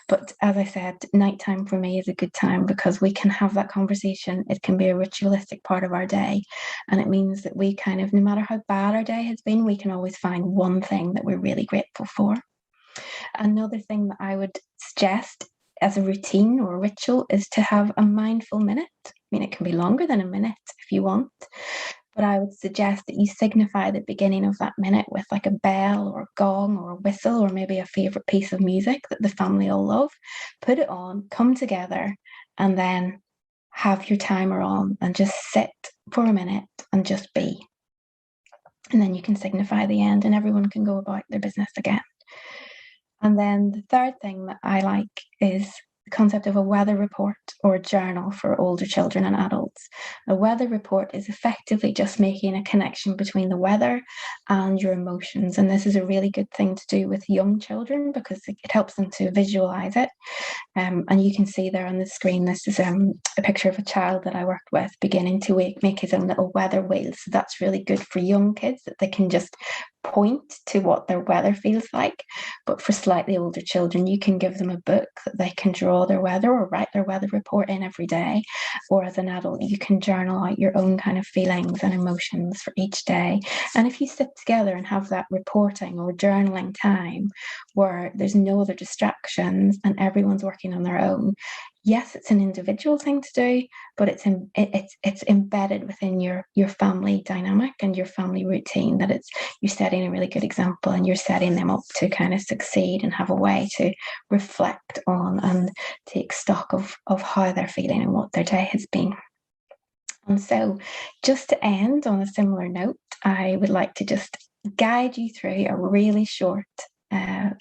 But as I said, nighttime for me is a good time because we can have that conversation. It can be a ritualistic part of our day, and it means that we kind of, no matter how bad our day has been, we can always find one thing that we're really grateful for. Another thing that I would suggest as a routine or a ritual is to have a mindful minute. It can be longer than a minute if you want, but I would suggest that you signify the beginning of that minute with like a bell or a gong or a whistle, or maybe a favourite piece of music that the family all love. Put it on, come together, and then have your timer on and just sit for a minute and just be. And then you can signify the end and everyone can go about their business again. And then the third thing that I like is the concept of a weather report or a journal for older children and adults. A weather report is effectively just making a connection between the weather and your emotions. And this is a really good thing to do with young children because it helps them to visualize it. And you can see there on the screen, this is a picture of a child that I worked with beginning to make his own little weather wheel. So that's really good for young kids, that they can just point to what their weather feels like. But for slightly older children, you can give them a book that they can draw draw their weather or write their weather report in every day. Or as an adult, you can journal out your own kind of feelings and emotions for each day. And if you sit together and have that reporting or journaling time where there's no other distractions and everyone's working on their own, yes, it's an individual thing to do, but it's embedded within your family dynamic and your family routine, that you're setting a really good example and you're setting them up to kind of succeed and have a way to reflect on and take stock of how they're feeling and what their day has been. And so just to end on a similar note, I would like to just guide you through a really short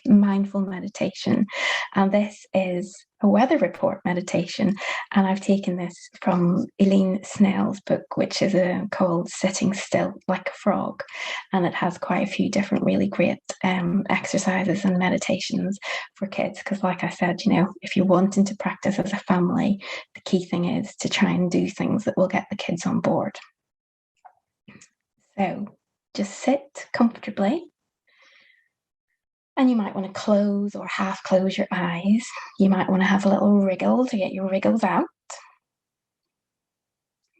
mindful meditation. And this is a weather report meditation. And I've taken this from Eileen Snell's book, which is called Sitting Still Like a Frog. And it has quite a few different really great exercises and meditations for kids. Because like I said, if you're wanting to practice as a family, the key thing is to try and do things that will get the kids on board. So just sit comfortably. And you might want to close or half close your eyes. You might want to have a little wriggle to get your wriggles out.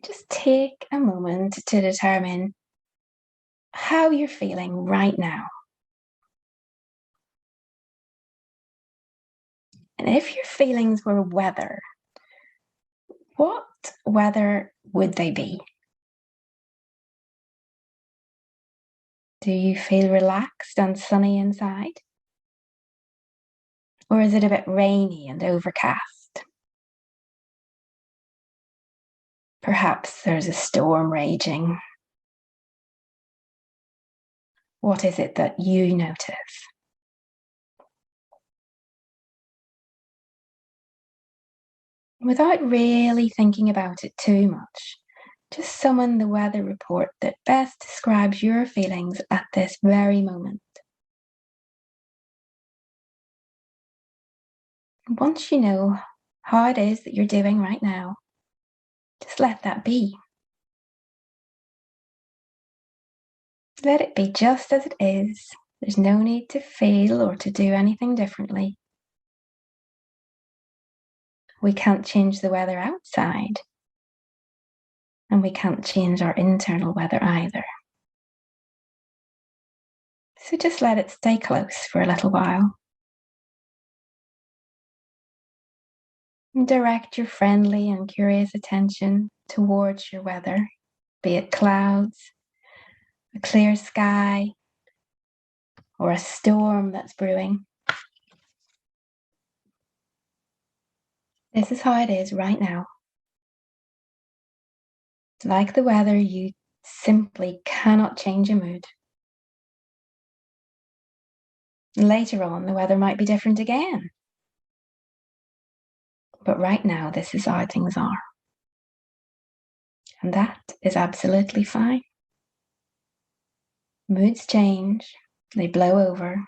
Just take a moment to determine how you're feeling right now. And if your feelings were weather, what weather would they be? Do you feel relaxed and sunny inside? Or is it a bit rainy and overcast? Perhaps there's a storm raging. What is it that you notice? Without really thinking about it too much, just summon the weather report that best describes your feelings at this very moment. Once you know how it is that you're doing right now, just let that be. Let it be just as it is. There's no need to feel or to do anything differently. We can't change the weather outside. And we can't change our internal weather either. So just let it stay close for a little while. And direct your friendly and curious attention towards your weather, be it clouds, a clear sky, or a storm that's brewing. This is how it is right now. Like the weather, you simply cannot change your mood. Later on, the weather might be different again. But right now, this is how things are. And that is absolutely fine. Moods change, they blow over.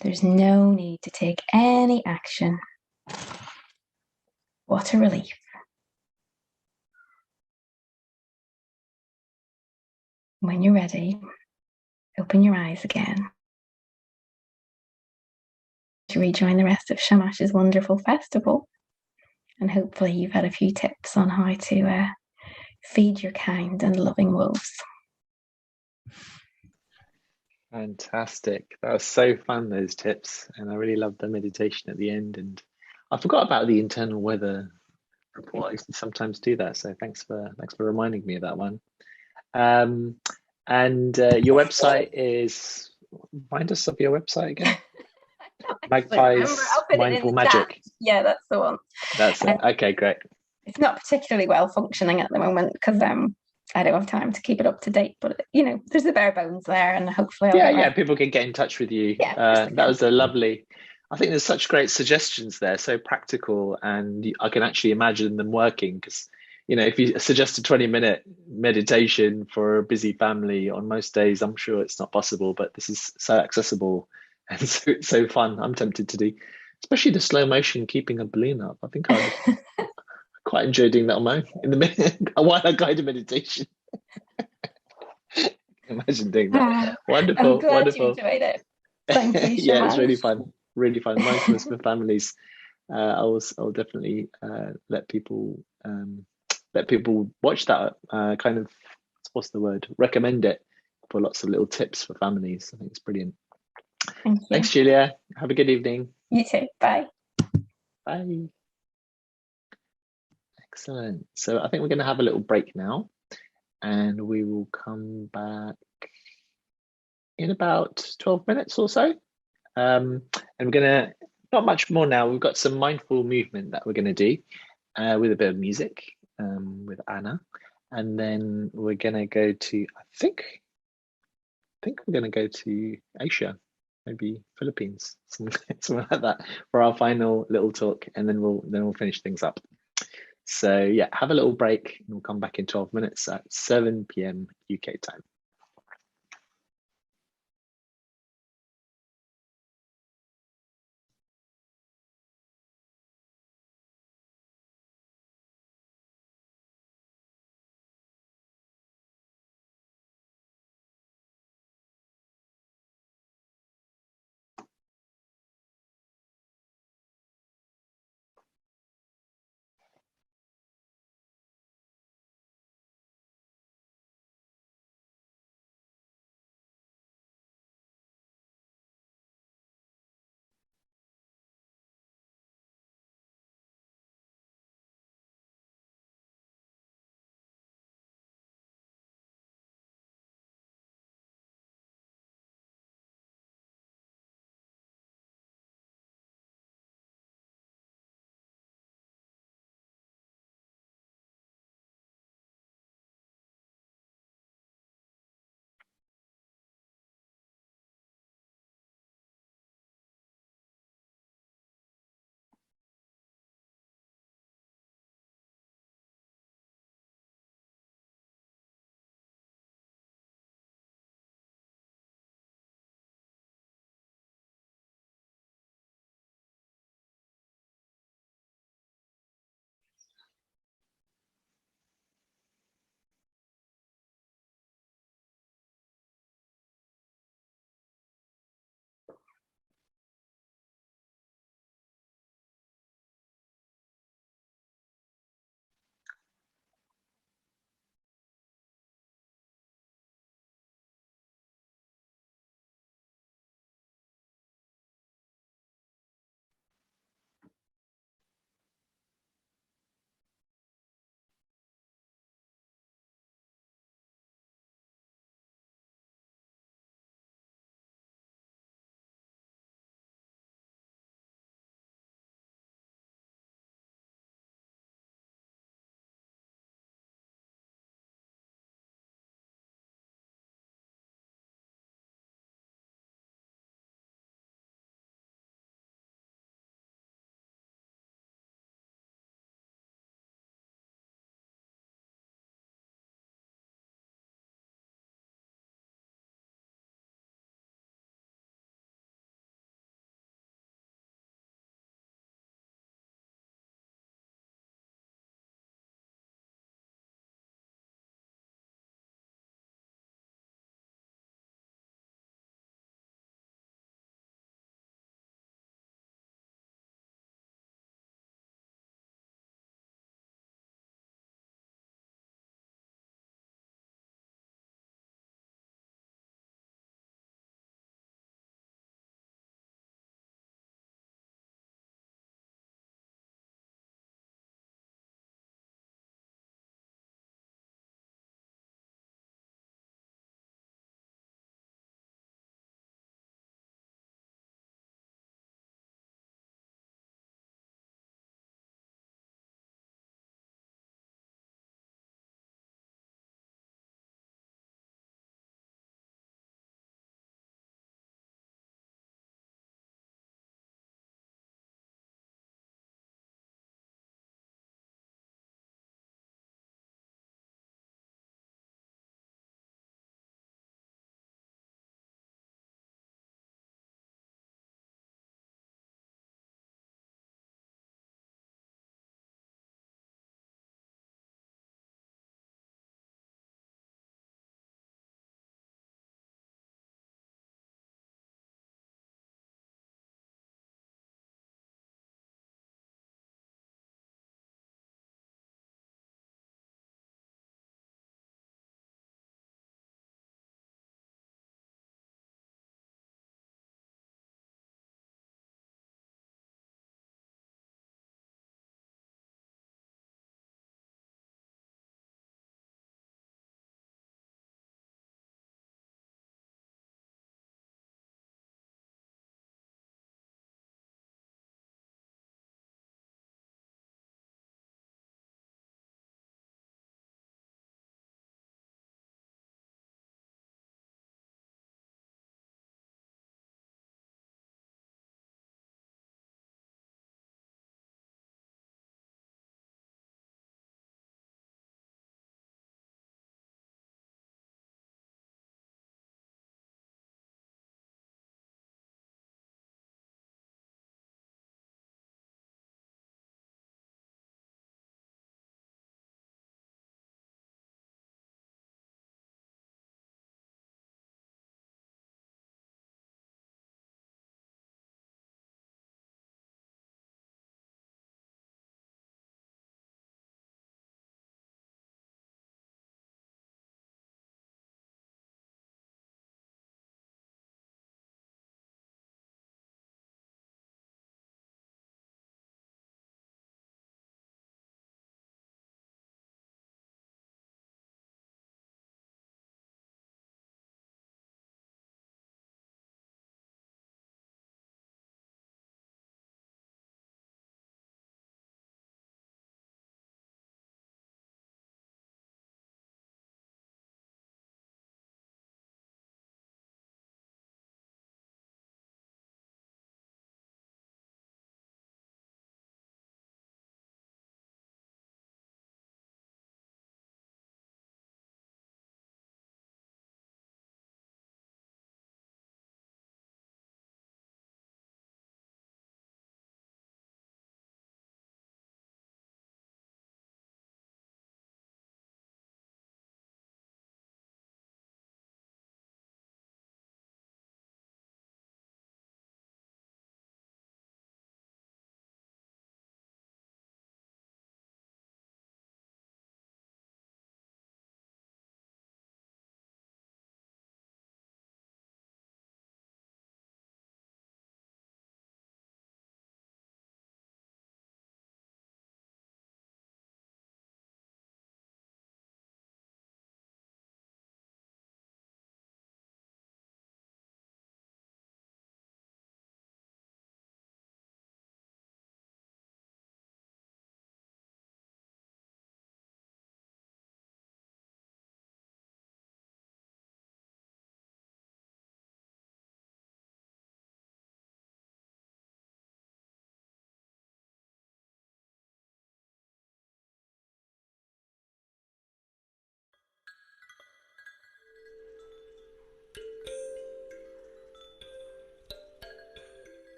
There's no need to take any action. What a relief. When you're ready, open your eyes again to rejoin the rest of Shamash's wonderful festival. And hopefully you've had a few tips on how to feed your kind and loving wolves. Fantastic. That was so fun, those tips. And I really loved the meditation at the end. And I forgot about the internal weather report. I used to sometimes do that. So thanks for reminding me of that one. And your website is, remind us of your website again. Magpie's Mindful Magic. Yeah, that's the one. That's it. Okay, great. It's not particularly well functioning at the moment because I don't have time to keep it up to date, but there's the bare bones there, and hopefully people can get in touch with you. That was a lovely. I think there's such great suggestions there, so practical, and I can actually imagine them working because if you suggest a 20-minute meditation for a busy family on most days, I'm sure it's not possible, but this is so accessible and so fun. I'm tempted to do, especially the slow motion keeping a balloon up. I think I quite enjoy doing that on my own in the minute while I guide a meditation. Imagine doing that. Wonderful, I'm glad wonderful. you enjoyed it. Thank you. Yeah, it's really fun. Really fun. Mindfulness for families. I'll definitely let people watch that. Kind of, what's the word? Recommend it for lots of little tips for families. I think it's brilliant. Thank you. Thanks, Julia. Have a good evening. You too. Bye. Bye. Excellent. So I think we're going to have a little break now, and we will come back in about 12 minutes or so. And we're going to, not much more now, we've got some mindful movement that we're going to do with a bit of music with Anna. And then we're going to go to, I think we're going to go to Asia, maybe Philippines, something like that, for our final little talk, and then we'll finish things up. So yeah, have a little break, and we'll come back in 12 minutes at 7 p.m. UK time.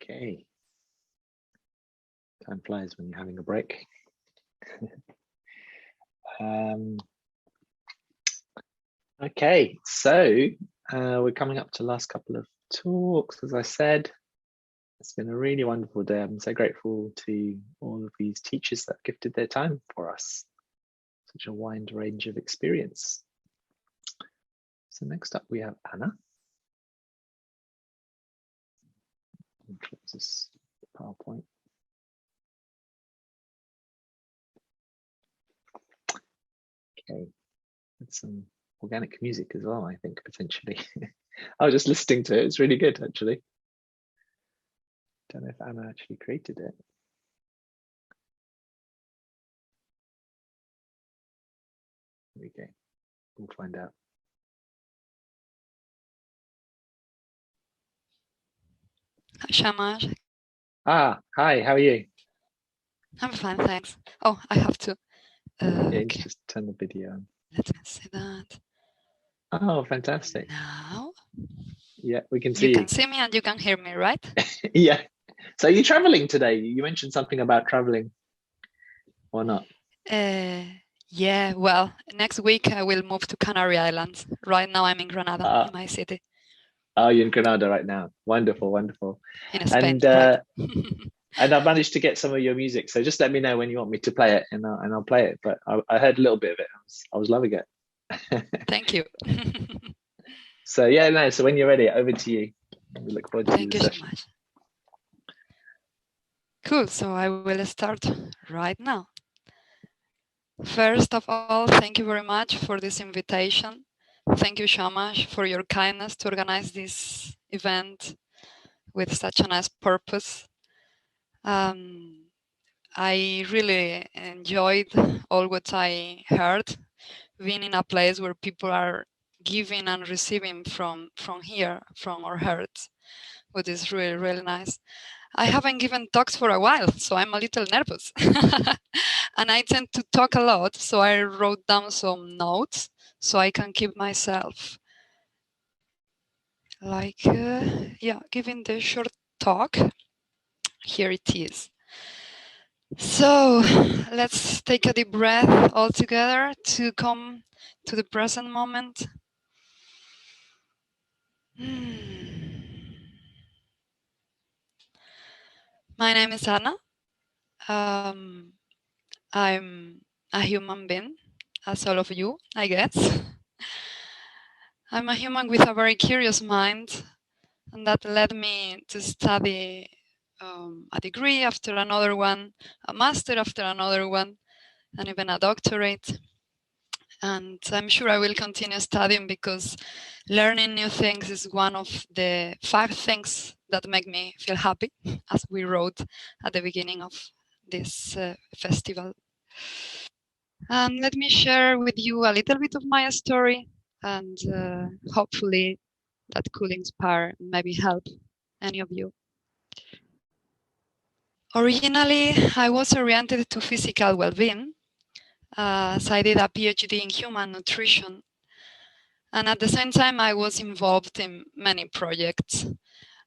Okay. Time flies when you're having a break. Okay, so we're coming up to the last couple of talks. As I said, it's been a really wonderful day. I'm so grateful to all of these teachers that gifted their time for us. Such a wide range of experience. So next up we have Anna. Close this PowerPoint. Okay, that's some organic music as well, I think, potentially. I was just listening to it. It's really good, actually. Don't know if Anna actually created it. There we go. We'll find out. Hi, Shamash. Ah, hi, how are you? I'm fine, thanks. Oh, I have to. Yeah, Okay. just turn the video on. Let me see that. Oh, fantastic. Now Yeah, we can see you can see me and you can hear me, right? Yeah. So are you traveling today? You mentioned something about traveling or not? Yeah, well, next week I will move to Canary Islands. Right now I'm in Granada, in my city. Oh, you're in Granada right now. Wonderful, wonderful. In Spain, And right. and I've managed to get some of your music. So just let me know when you want me to play it, and I'll play it. But I heard a little bit of it. I was loving it. Thank you. So yeah, no. So when you're ready, over to you. We look forward to Thank the you so session. much. Cool. So I will start right now. First of all, thank you very much for this invitation. Thank you, Shamash, for your kindness to organize this event with such a nice purpose. I really enjoyed all what I heard, being in a place where people are giving and receiving from here, from our hearts, which is really, really nice. I haven't given talks for a while, so I'm a little nervous. And I tend to talk a lot, so I wrote down some notes so I can keep myself like, yeah, giving the short talk. Here it is. So let's take a deep breath all together to come to the present moment. My name is Anna. I'm a human being, as all of you, I guess. I'm a human with a very curious mind, and that led me to study a degree after another one, a master after another one, and even a doctorate. And I'm sure I will continue studying because learning new things is one of the 5 things that make me feel happy, as we wrote at the beginning of this festival. And let me share with you a little bit of my story, and hopefully that could inspire and maybe help any of you. Originally, I was oriented to physical well-being, so I did a PhD in human nutrition. And at the same time, I was involved in many projects.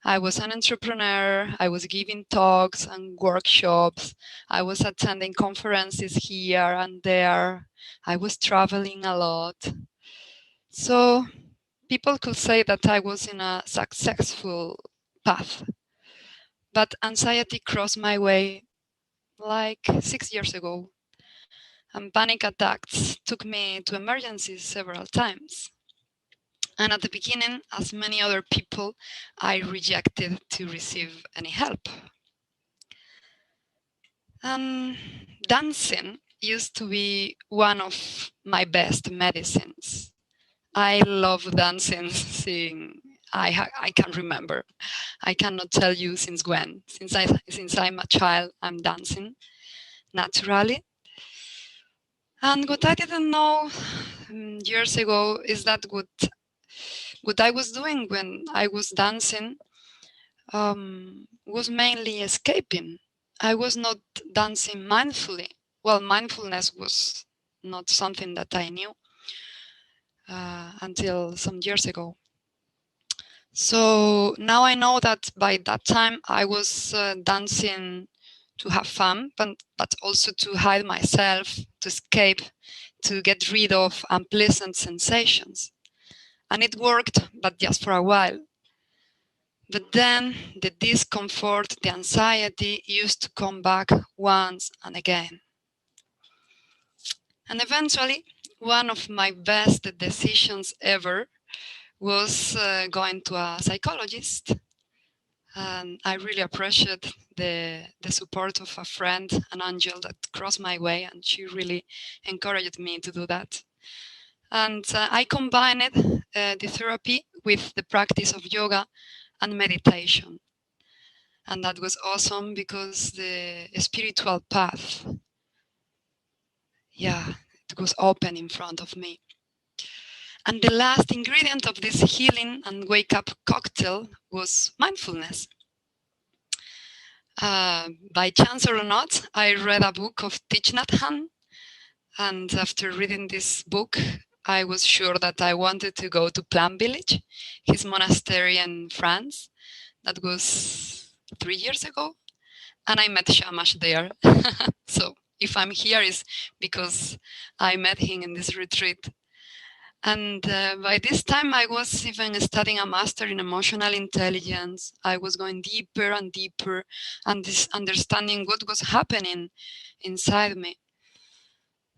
I was an entrepreneur, I was giving talks and workshops, I was attending conferences here and there, I was traveling a lot. So people could say that I was in a successful path. But anxiety crossed my way like 6 years ago, and panic attacks took me to emergencies several times. And at the beginning, as many other people, I rejected to receive any help. Dancing used to be one of my best medicines. I love dancing since I can't remember. I cannot tell you since when. Since I'm a child, I'm dancing naturally. And what I didn't know years ago is that what I was doing when I was dancing was mainly escaping. I was not dancing mindfully. Well, mindfulness was not something that I knew until some years ago. So now I know that by that time I was dancing to have fun, but also to hide myself, to escape, to get rid of unpleasant sensations. And it worked, but just for a while. But then the discomfort, the anxiety used to come back once and again. And eventually, one of my best decisions ever was going to a psychologist. And I really appreciate the support of a friend, an angel that crossed my way, and she really encouraged me to do that. And I combined the therapy with the practice of yoga and meditation. And that was awesome because the spiritual path, it was open in front of me. And the last ingredient of this healing and wake-up cocktail was mindfulness. By chance or not, I read a book of Thich Nhat Hanh, and after reading this book, I was sure that I wanted to go to Plum Village, his monastery in France. That was 3 years ago, and I met Shamash there. So if I'm here, it's because I met him in this retreat. And by this time, I was even studying a master in emotional intelligence. I was going deeper and deeper and understanding what was happening inside me.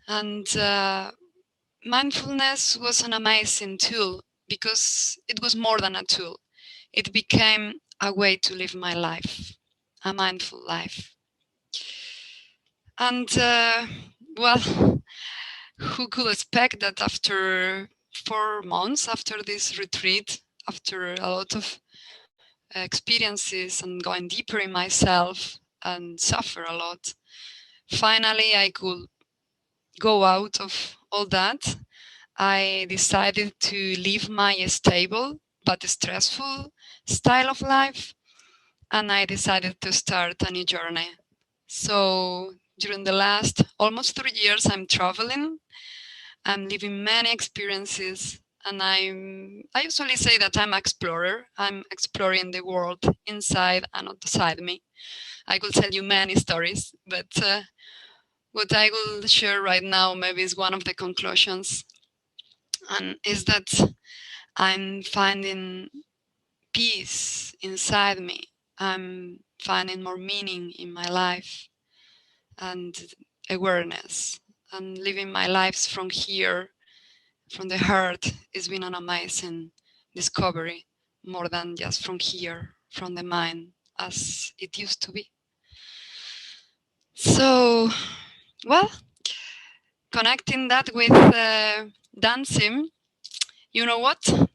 And mindfulness was an amazing tool because it was more than a tool. It became a way to live my life, a mindful life. And well, who could expect that after 4 months after this retreat, after a lot of experiences and going deeper in myself and suffer a lot, finally I could go out of all that. I decided to leave my stable but stressful style of life, and I decided to start a new journey. So during the last almost 3 years, I'm traveling. I'm living many experiences, and I usually say that I'm an explorer. I'm exploring the world inside and outside me. I could tell you many stories, but what I will share right now maybe is one of the conclusions, and is that I'm finding peace inside me. I'm finding more meaning in my life and awareness, and living my lives from here, from the heart. It's been an amazing discovery, more than just from here, from the mind, as it used to be. So, well, connecting that with dancing, you know what?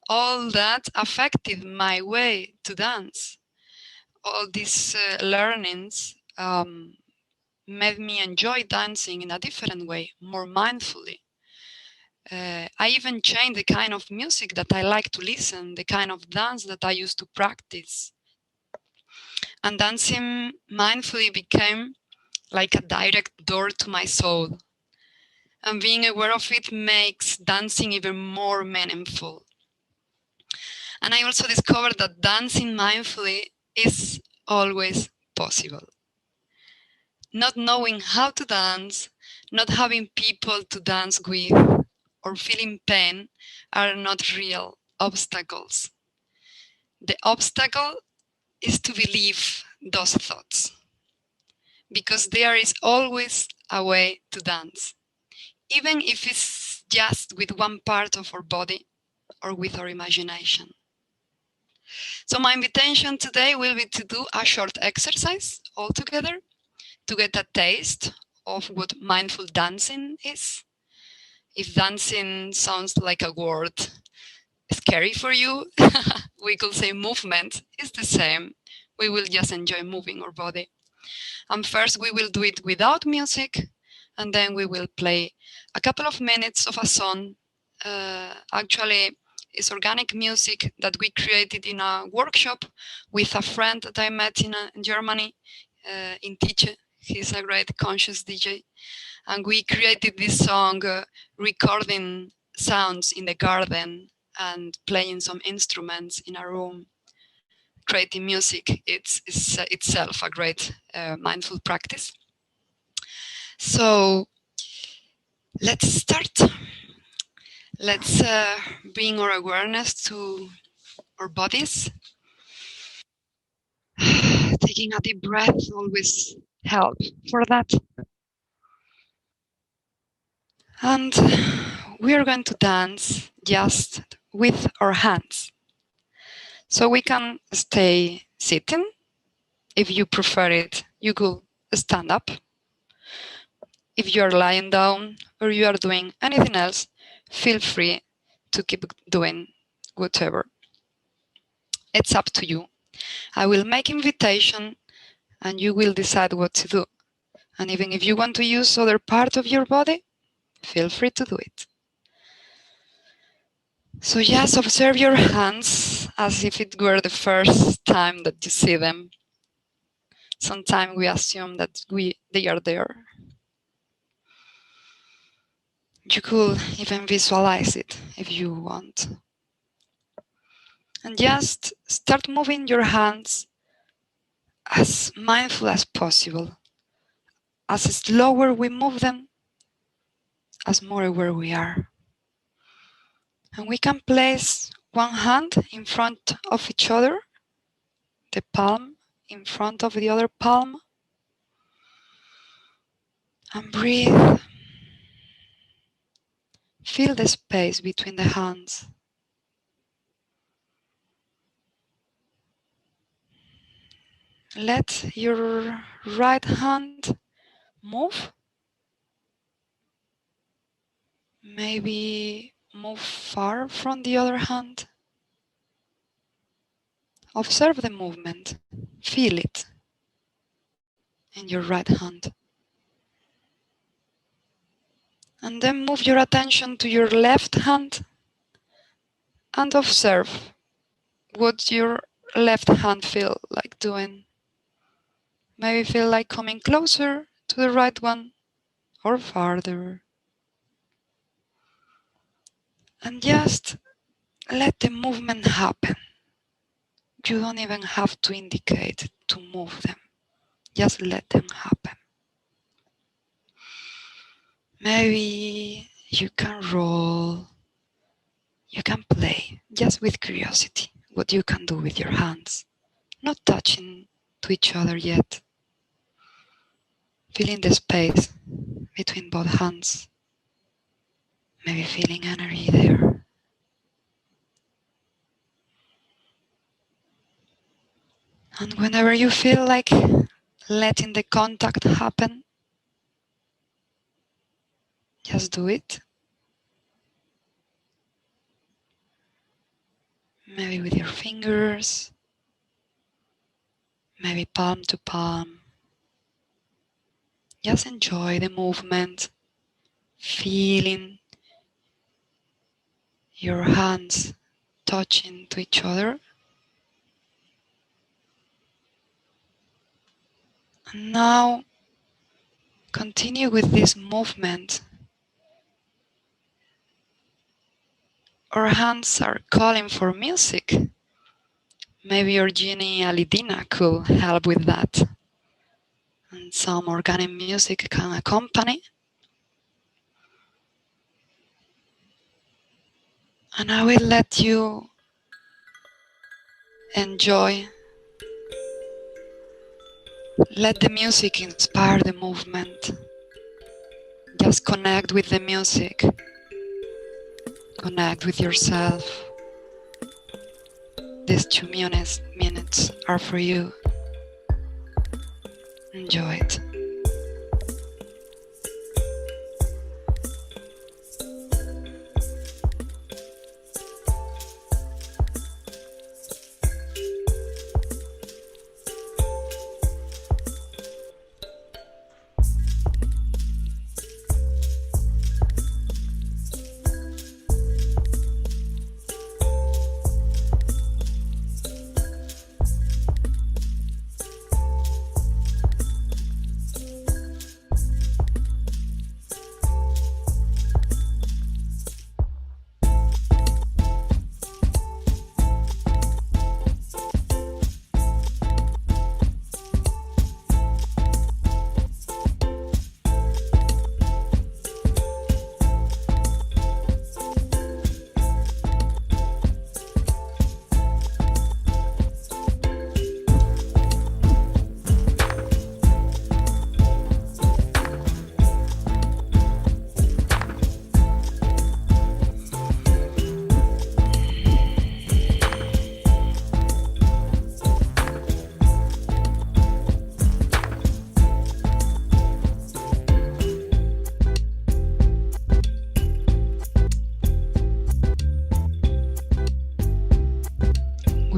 All that affected my way to dance. All these learnings made me enjoy dancing in a different way, more mindfully. I even changed the kind of music that I like to listen, the kind of dance that I used to practice. And dancing mindfully became like a direct door to my soul. And being aware of it makes dancing even more meaningful. And I also discovered that dancing mindfully is always possible. Not knowing how to dance, not having people to dance with, or feeling pain are not real obstacles. The obstacle is to believe those thoughts, because there is always a way to dance, even if it's just with one part of our body or with our imagination. So my invitation today will be to do a short exercise all together to get a taste of what mindful dancing is. If dancing sounds like a word scary for you, we could say movement is the same. We will just enjoy moving our body. And first we will do it without music, and then we will play a couple of minutes of a song. Actually, it's organic music that we created in a workshop with a friend that I met in Germany, in Tiche. He's a great conscious DJ. And we created this song recording sounds in the garden and playing some instruments in a room, creating music, it's itself a great mindful practice. So let's start. Let's bring our awareness to our bodies. Taking a deep breath always helps for that. And we are going to dance just with our hands. So we can stay sitting. If you prefer it, you could stand up. If you are lying down or you are doing anything else, feel free to keep doing whatever. It's up to you. I will make invitation and you will decide what to do. And even if you want to use other part of your body, feel free to do it. So just observe your hands as if it were the first time that you see them. Sometimes we assume that they are there. You could even visualize it if you want. And just start moving your hands as mindful as possible. As slower we move them, as more aware we are. And we can place one hand in front of each other, the palm in front of the other palm, and breathe. Feel the space between the hands. Let your right hand move. Maybe move far from the other hand. Observe the movement. Feel it in your right hand. And then move your attention to your left hand and observe what your left hand feel like doing. Maybe feel like coming closer to the right one or farther. And just let the movement happen. You don't even have to indicate to move them. Just let them happen. Maybe you can roll, you can play, just with curiosity, what you can do with your hands. Not touching to each other yet. Feeling the space between both hands. Maybe feeling energy there. And whenever you feel like letting the contact happen, just do it. Maybe with your fingers, maybe palm to palm. Just enjoy the movement, feeling your hands touching to each other. And now continue with this movement. Our hands are calling for music. Maybe your genie Alidina could help with that. And some organic music can accompany. And I will let you enjoy. Let the music inspire the movement. Just connect with the music. Connect with yourself. These 2 minutes are for you. Enjoy it.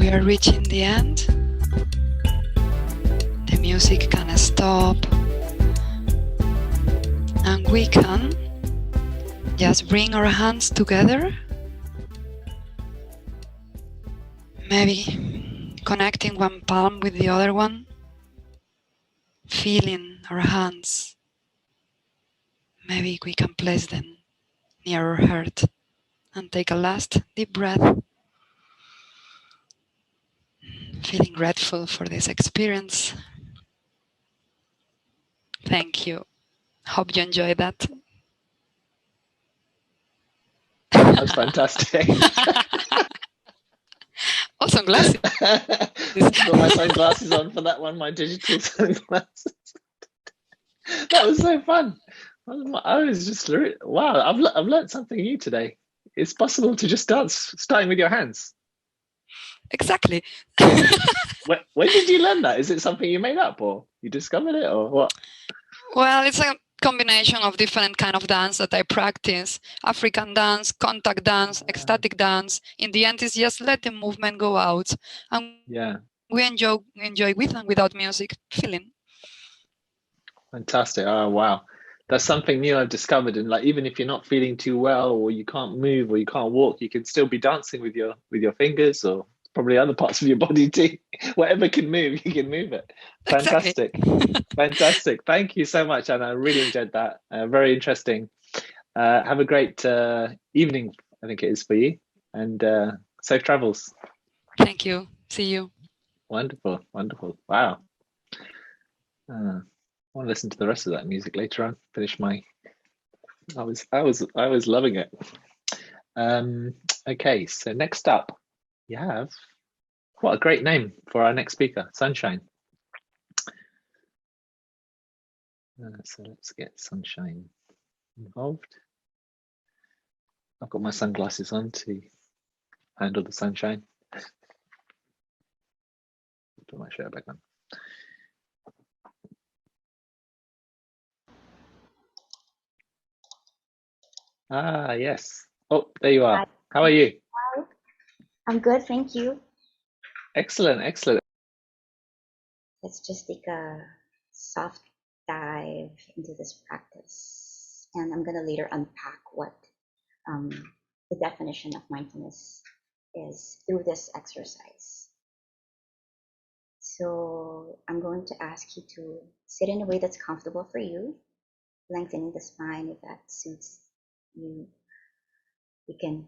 we are reaching the end. The music can stop, and we can just bring our hands together, maybe connecting one palm with the other one, feeling our hands. Maybe we can place them near our heart and take a last deep breath, feeling grateful for this experience. Thank you. Hope you enjoyed that. That was fantastic. Oh, sunglasses. I've got my sunglasses on for that one, my digital sunglasses. That was so fun. I was just, wow, I've learned something new today. It's possible to just dance starting with your hands. Exactly. When did you learn that? Is it something you made up, or you discovered it, or what? Well, it's a combination of different kind of dance that I practice. African dance, contact dance, ecstatic dance. In the end, it's just let the movement go out. And yeah, we enjoy with and without music, feeling. Fantastic. Oh, wow. That's something new I've discovered. And like, even if you're not feeling too well, or you can't move, or you can't walk, you can still be dancing with your fingers, or probably other parts of your body too. Whatever can move, you can move it. Fantastic. Exactly. Fantastic. Thank you so much, Anna. I really enjoyed that. Very interesting. Have a great evening, I think it is for you, and safe travels. Thank you. See you. Wonderful. Wonderful. Wow. I want to listen to the rest of that music later on. Finish my. I was loving it. Okay, so next up, you have what a great name for our next speaker, Sunshine. So let's get Sunshine involved. I've got my sunglasses on to handle the sunshine. Put my shirt back on. Ah, yes. Oh, there you are. How are you? I'm good, thank you. Excellent, excellent. Let's just take a soft dive into this practice. And I'm going to later unpack what the definition of mindfulness is through this exercise. So I'm going to ask you to sit in a way that's comfortable for you, lengthening the spine if that suits you. You can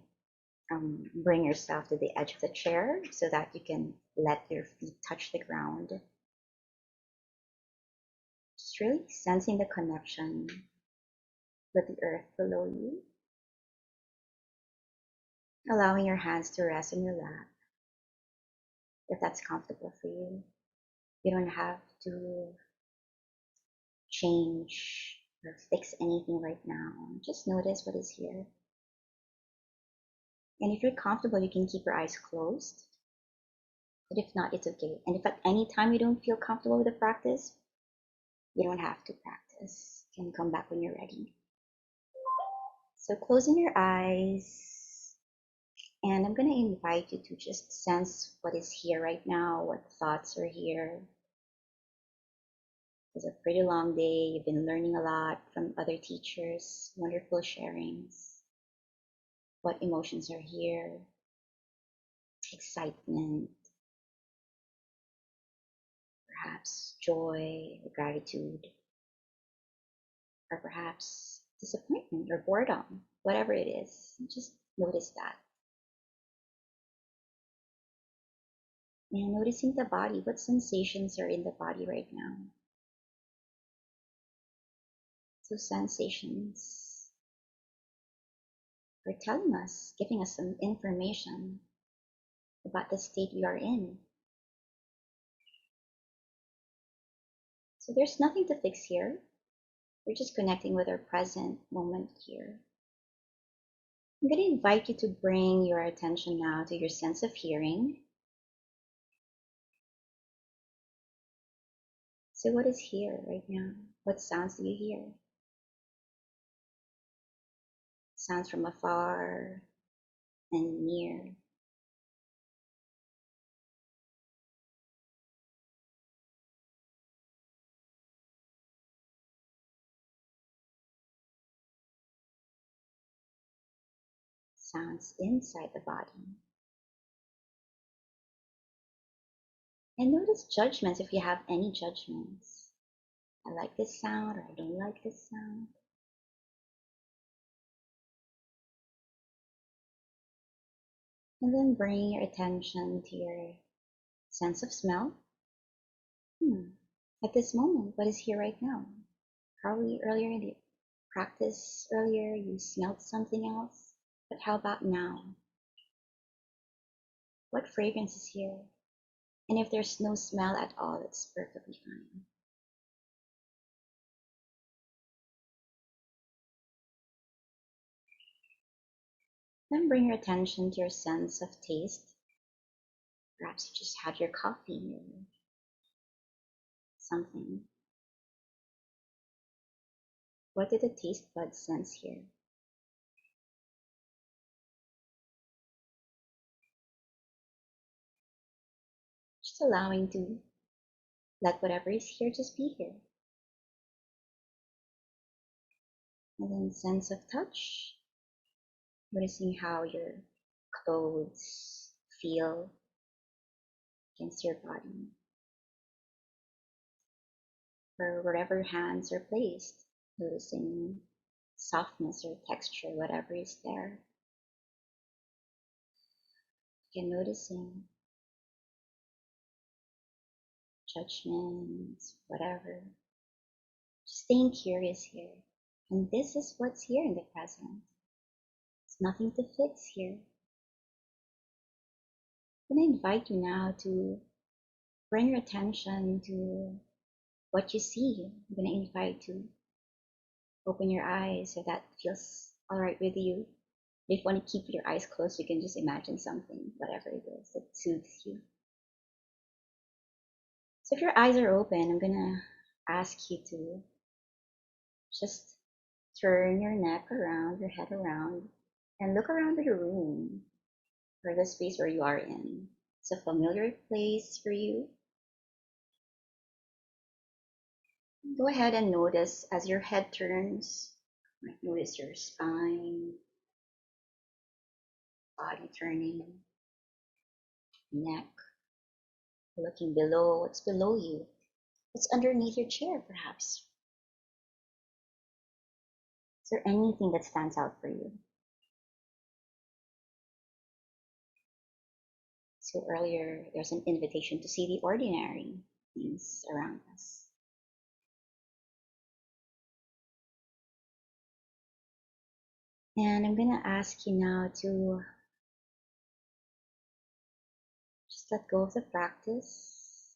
bring yourself to the edge of the chair so that you can let your feet touch the ground. Just really sensing the connection with the earth below you. Allowing your hands to rest in your lap if that's comfortable for you. You don't have to change or fix anything right now. Just notice what is here. And if you're comfortable, you can keep your eyes closed. But if not, it's okay. And if at any time you don't feel comfortable with the practice, you don't have to practice. You can come back when you're ready. So closing your eyes, and I'm going to invite you to just sense what is here right now, what thoughts are here. It's a pretty long day. You've been learning a lot from other teachers, wonderful sharings. What emotions are here? Excitement, perhaps joy, or gratitude, or perhaps disappointment or boredom, whatever it is. Just notice that. And noticing the body, what sensations are in the body right now? So sensations are telling us, giving us some information about the state we are in. So there's nothing to fix here. We're just connecting with our present moment here. I'm going to invite you to bring your attention now to your sense of hearing. So what is here right now? What sounds do you hear? Sounds from afar and near. sounds inside the body. And notice judgments if you have any judgments. I like this sound or I don't like this sound. And then bring your attention to your sense of smell. At this moment, what is here right now? Probably earlier in the practice, you smelled something else. But how about now? What fragrance is here? And if there's no smell at all, it's perfectly fine. Then bring your attention to your sense of taste. Perhaps you just had your coffee or something. What did the taste buds sense here? Just allowing to let whatever is here just be here. And then sense of touch. Noticing how your clothes feel against your body. Or wherever your hands are placed, noticing softness or texture, whatever is there. Again, noticing judgments, whatever. Just staying curious here. And this is what's here in the present. There's nothing to fix here. I'm going to invite you now to bring your attention to what you see. I'm going to invite you to open your eyes if that feels all right with you. If you want to keep your eyes closed, you can just imagine something, whatever it is that soothes you. So if your eyes are open, I'm going to ask you to just turn your neck around, your head around, and look around the room or the space where you are in. It's a familiar place for you. Go ahead and notice as your head turns, you might notice your spine, body turning, neck, looking below. What's below you? What's underneath your chair, perhaps? Is there anything that stands out for you? So earlier, there's an invitation to see the ordinary things around us. And I'm going to ask you now to just let go of the practice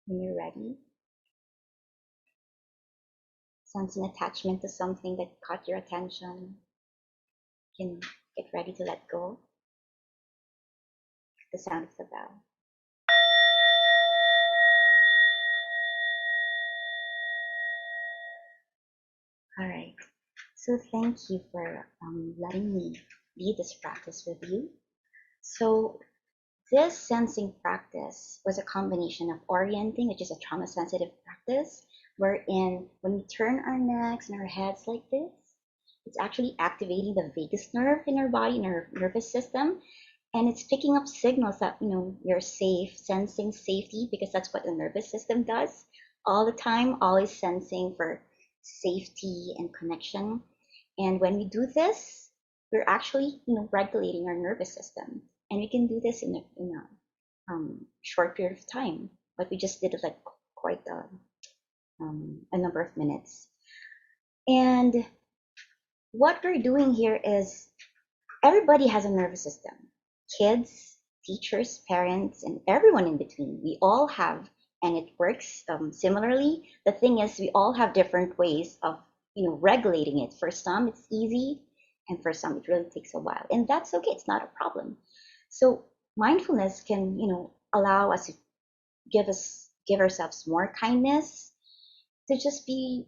when you're ready. Sense an attachment to something that caught your attention. You can get ready to let go. The sound of the bell. All right. So thank you for letting me lead this practice with you. So this sensing practice was a combination of orienting, which is a trauma-sensitive practice, wherein when we turn our necks and our heads like this, it's actually activating the vagus nerve in our body, in our nervous system, and it's picking up signals that, you're safe, sensing safety, because that's what the nervous system does all the time, always sensing for safety and connection. And when we do this, we're actually, regulating our nervous system. And we can do this in a short period of time, but we just did it like quite a number of minutes. And what we're doing here is everybody has a nervous system. Kids, teachers, parents, and everyone in between. We all have, and it works similarly. The thing is, we all have different ways of, regulating it. For some, it's easy, and for some, it really takes a while. And that's okay. It's not a problem. So mindfulness can, allow us to give ourselves more kindness, to just be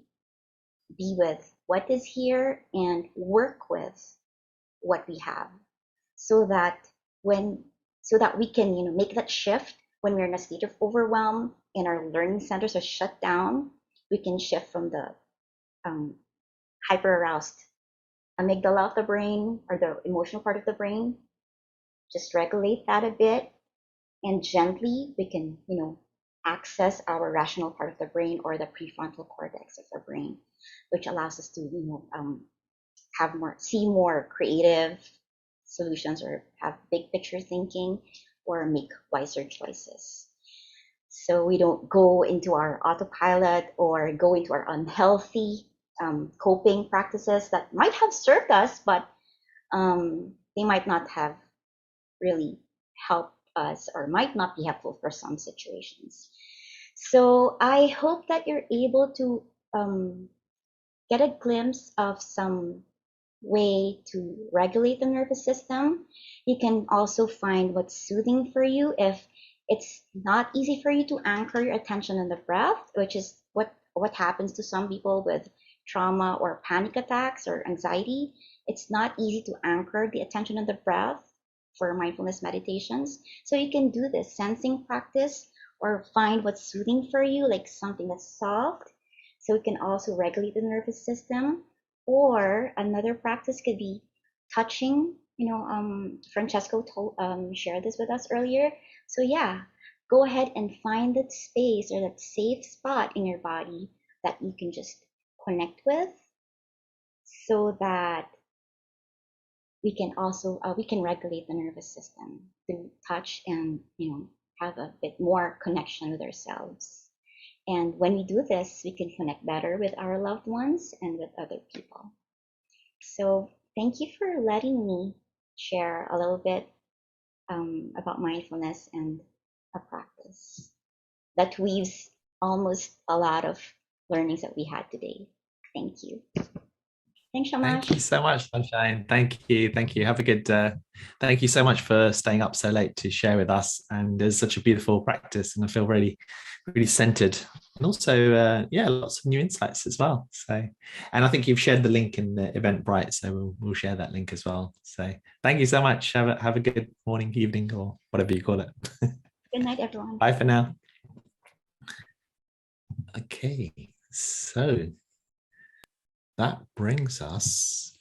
with what is here and work with what we have, so that we can, make that shift when we're in a state of overwhelm and our learning centers are shut down. We can shift from the hyper-aroused amygdala of the brain, or the emotional part of the brain. Just regulate that a bit, and gently we can, access our rational part of the brain, or the prefrontal cortex of the brain, which allows us to, see more creative solutions, or have big picture thinking, or make wiser choices. So we don't go into our autopilot or go into our unhealthy coping practices that might have served us, but they might not have really helped us, or might not be helpful for some situations. So I hope that you're able to get a glimpse of some way to regulate the nervous system. You can also find what's soothing for you. If it's not easy for you to anchor your attention on the breath, which is what happens to some people with trauma or panic attacks or anxiety, it's not easy to anchor the attention on the breath for mindfulness meditations. So you can do this sensing practice, or find what's soothing for you, like something that's soft, so it can also regulate the nervous system. Or another practice could be touching. Francesco shared this with us earlier. So yeah, go ahead and find that space, or that safe spot in your body that you can just connect with, so that we can also we can regulate the nervous system through touch, and have a bit more connection with ourselves. And when we do this, we can connect better with our loved ones and with other people. So thank you for letting me share a little bit about mindfulness, and a practice that weaves almost a lot of learnings that we had today. Thank you. Thanks, Shamash. Thank you so much, Sunshine. Thank you. Have a good, thank you so much for staying up so late to share with us. And there's such a beautiful practice, and I feel really, really centered, and also, lots of new insights as well. So, and I think you've shared the link in the Eventbrite, so we'll share that link as well. So thank you so much. Have a good morning, evening, or whatever you call it. Good night, everyone. Bye for now. Okay, so that brings us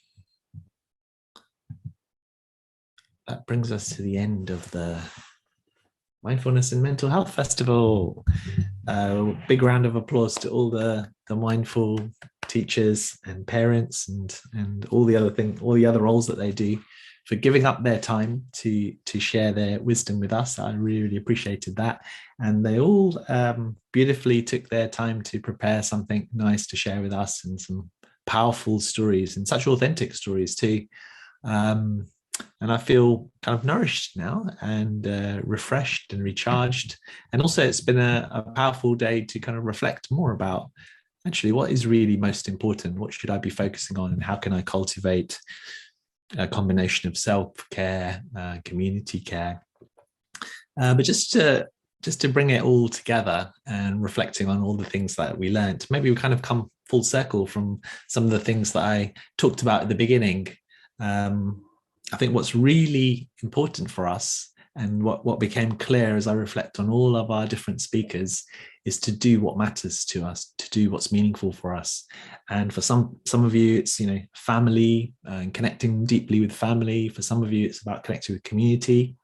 to the end of the Mindfulness and Mental Health Festival. Big round of applause to all the mindful teachers and parents and all the other roles that they do for giving up their time to share their wisdom with us. I really, really appreciated that. And they all beautifully took their time to prepare something nice to share with us, and some powerful stories, and such authentic stories too. And I feel kind of nourished now, and refreshed and recharged. And also it's been a powerful day to kind of reflect more about actually what is really most important. What should I be focusing on, and how can I cultivate a combination of self-care, community care, but just to bring it all together, and reflecting on all the things that we learned. Maybe we kind of come full circle from some of the things that I talked about at the beginning. I think what's really important for us, and what became clear as I reflect on all of our different speakers, is to do what matters to us, to do what's meaningful for us. And for some of you, it's family, and connecting deeply with family. For some of you, it's about connecting with community.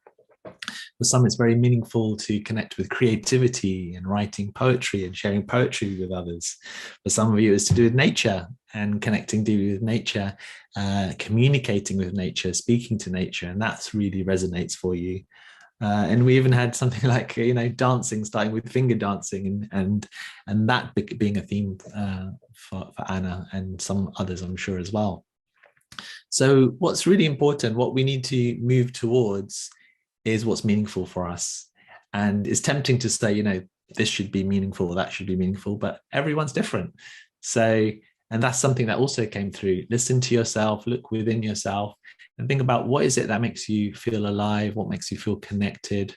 For some, it's very meaningful to connect with creativity and writing poetry and sharing poetry with others. For some of you, it's to do with nature and connecting deeply with nature, communicating with nature, speaking to nature, and that's really resonates for you. And we even had something like dancing, starting with finger dancing, and that being a theme for Anna and some others, I'm sure, as well. So what's really important, what we need to move towards, is what's meaningful for us. And it's tempting to say, this should be meaningful, or that should be meaningful, but everyone's different. So, and that's something that also came through. Listen to yourself, look within yourself, and think about what is it that makes you feel alive, what makes you feel connected,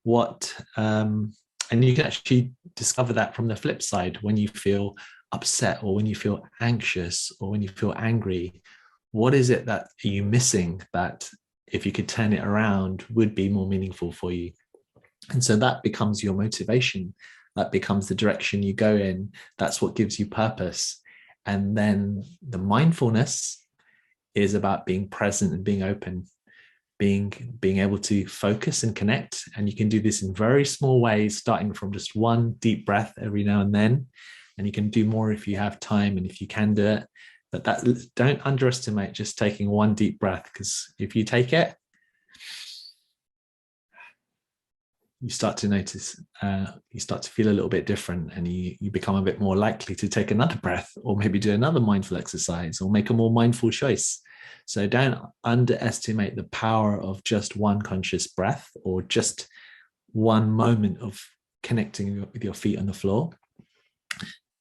and you can actually discover that from the flip side. When you feel upset, or when you feel anxious, or when you feel angry, what is it that are you missing that, if you could turn it around, would be more meaningful for you? And so that becomes your motivation. That becomes the direction you go in. That's what gives you purpose. And then the mindfulness is about being present and being open, being able to focus and connect. And you can do this in very small ways, starting from just one deep breath every now and then. And you can do more if you have time and if you can do it. But don't underestimate just taking one deep breath, because if you take it, you start to notice, you start to feel a little bit different, and you become a bit more likely to take another breath, or maybe do another mindful exercise, or make a more mindful choice. So don't underestimate the power of just one conscious breath, or just one moment of connecting with your feet on the floor.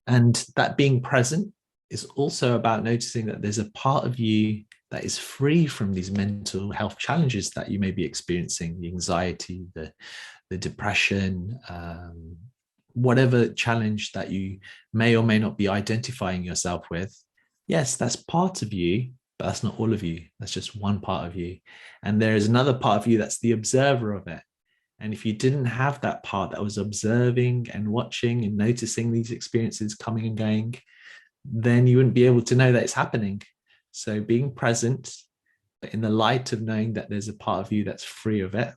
And that being present is also about noticing that there's a part of you that is free from these mental health challenges that you may be experiencing, the anxiety, the depression, whatever challenge that you may or may not be identifying yourself with. Yes, that's part of you, but that's not all of you. That's just one part of you. And there is another part of you that's the observer of it. And if you didn't have that part that was observing and watching and noticing these experiences coming and going, then you wouldn't be able to know that it's happening. So being present, but in the light of knowing that there's a part of you that's free of it,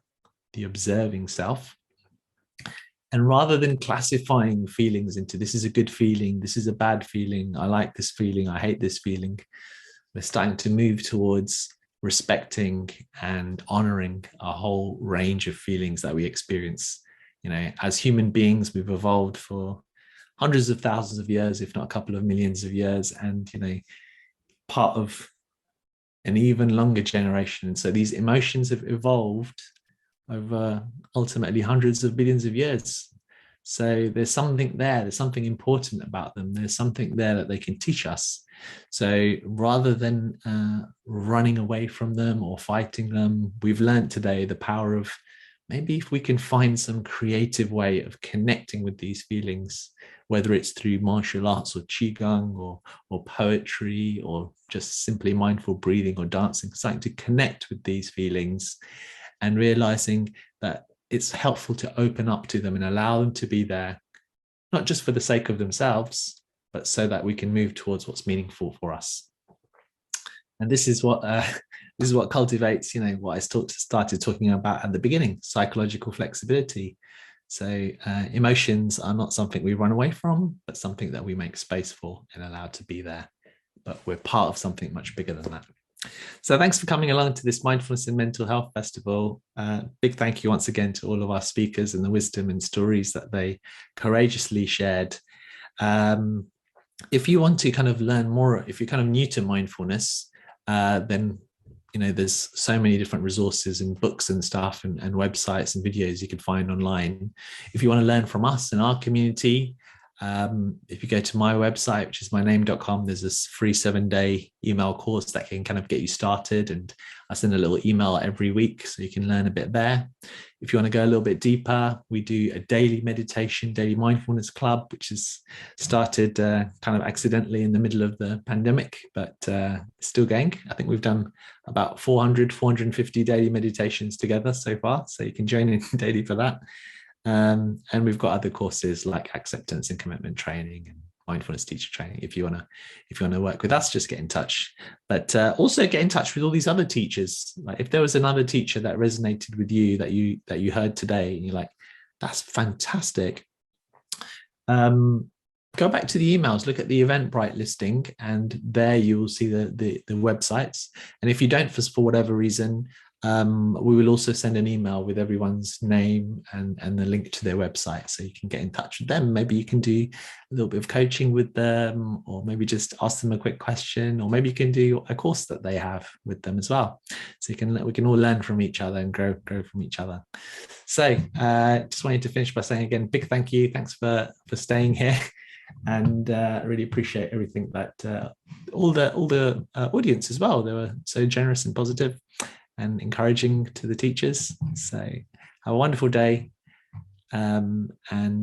the observing self. And rather than classifying feelings into, this is a good feeling, this is a bad feeling, I like this feeling, I hate this feeling, we're starting to move towards respecting and honoring a whole range of feelings that we experience. You know, as human beings, we've evolved for hundreds of thousands of years, if not a couple of millions of years, and, you know, part of an even longer generation. So these emotions have evolved over ultimately hundreds of billions of years. So there's something there, there's something important about them, there's something there that they can teach us. So rather than running away from them or fighting them, we've learned today the power of maybe if we can find some creative way of connecting with these feelings, whether it's through martial arts or Qigong or poetry, or just simply mindful breathing or dancing, something to connect with these feelings, and realizing that it's helpful to open up to them and allow them to be there, not just for the sake of themselves, but so that we can move towards what's meaningful for us. And this is what cultivates, you know, what I started talking about at the beginning, psychological flexibility. So emotions are not something we run away from, but something that we make space for and allow to be there. But we're part of something much bigger than that. So thanks for coming along to this Mindfulness and Mental Health Festival. Big thank you once again to all of our speakers and the wisdom and stories that they courageously shared. If you want to kind of learn more, if you're kind of new to mindfulness, then, you know, there's so many different resources and books and stuff and websites and videos you can find online. If you want to learn from us in our community, if you go to my website, which is myname.com, there's this free 7-day email course that can kind of get you started, and I send a little email every week so you can learn a bit there. If you want to go a little bit deeper, we do a daily meditation, daily mindfulness club, which is started kind of accidentally in the middle of the pandemic, but still going. I think we've done about 450 daily meditations together so far, so you can join in daily for that. And we've got other courses like acceptance and commitment training and mindfulness teacher training. If you want to work with us, just get in touch. But also get in touch with all these other teachers. Like if there was another teacher that resonated with you that you heard today, and you're like, that's fantastic. Go back to the emails, look at the Eventbrite listing, and there you will see the websites. And if you don't, for whatever reason, we will also send an email with everyone's name and the link to their website, so you can get in touch with them. Maybe you can do a little bit of coaching with them, or maybe just ask them a quick question, or maybe you can do a course that they have with them as well. So we can all learn from each other and grow from each other. So just wanted to finish by saying again, big thank you. Thanks for staying here. And I really appreciate everything that all the audience as well. They were so generous and positive and encouraging to the teachers. So have a wonderful day, and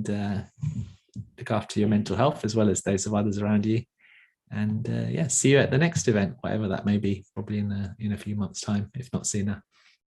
look after your mental health as well as those of others around you. And yeah, see you at the next event, whatever that may be, probably in a few months' time, if not sooner.